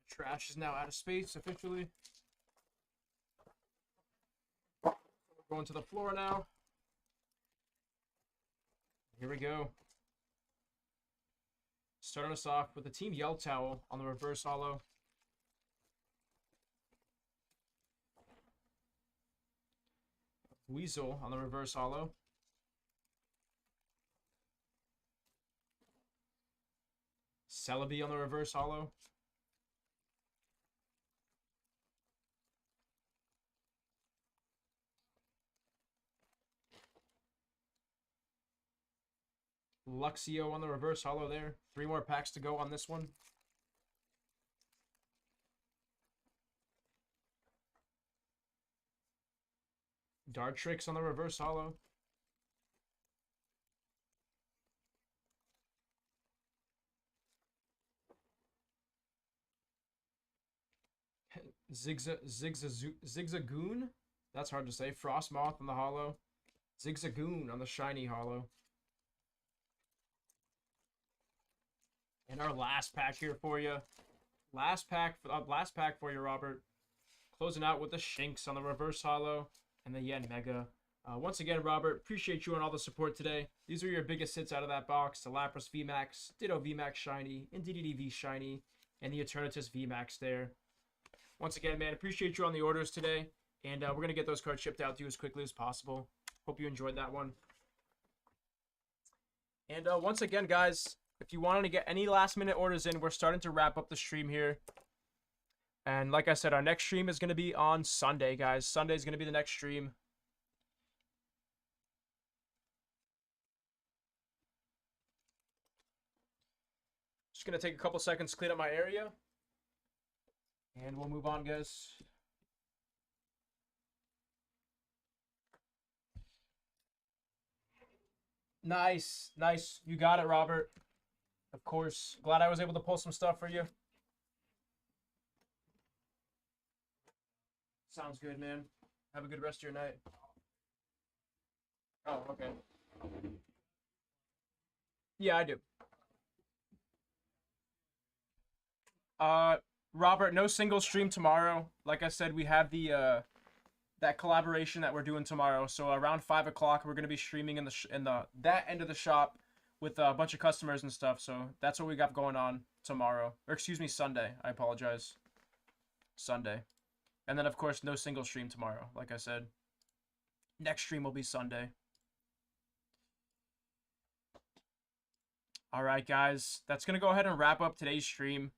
trash is now out of space officially. We're going to the floor now. Here we go. Starting us off with the Team Yell Towel on the reverse holo. Weasel on the reverse holo. Celebi on the reverse holo. Luxio on the reverse holo there. 3 more packs to go on this one. Dartrix on the reverse holo. Zigzagoon? That's hard to say. Frostmoth on the holo. Zigzagoon on the shiny holo. And our last pack here for you. Last pack for you, Robert. Closing out with the Shinx on the reverse holo. and the Yen Mega. Once again, Robert, appreciate you and all the support today. These are your biggest hits out of that box. The Lapras VMAX, Ditto VMAX Shiny, Indeedee V Shiny, and the Eternatus VMAX there. Once again, man, appreciate you on the orders today. And we're going to get those cards shipped out to you as quickly as possible. Hope you enjoyed that one. And once again, guys, if you wanted to get any last-minute orders in, we're starting to wrap up the stream here. And like I said, our next stream is going to be on Sunday, guys. Sunday is going to be the next stream. Just going to take a couple seconds to clean up my area. And we'll move on, guys. Nice. Nice. You got it, Robert. Of course. Glad I was able to pull some stuff for you. Sounds good, man. Have a good rest of your night. Oh, okay. Yeah, I do. Robert, no single stream tomorrow. Like I said, we have the that collaboration that we're doing tomorrow. So around 5 o'clock, we're gonna be streaming in the that end of the shop with a bunch of customers and stuff. So that's what we got going on tomorrow, or excuse me, Sunday. I apologize. Sunday, and then of course no single stream tomorrow. Like I said, next stream will be Sunday. All right, guys, that's gonna go ahead and wrap up today's stream.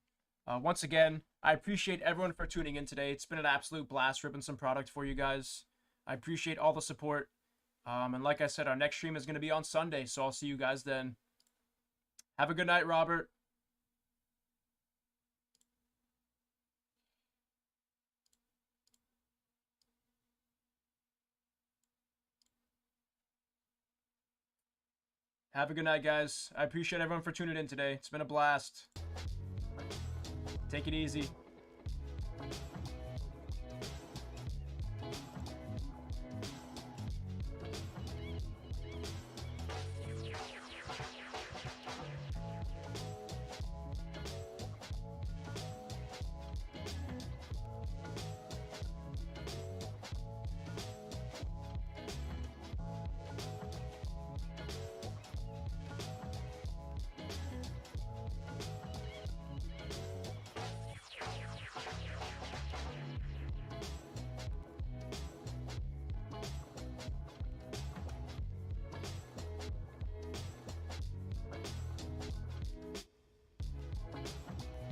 Once again, I appreciate everyone for tuning in today. It's been an absolute blast ripping some product for you guys. I appreciate all the support. And like I said, our next stream is going to be on Sunday, so I'll see you guys then. Have a good night, Robert. Have a good night, guys. I appreciate everyone for tuning in today. It's been a blast. Take it easy.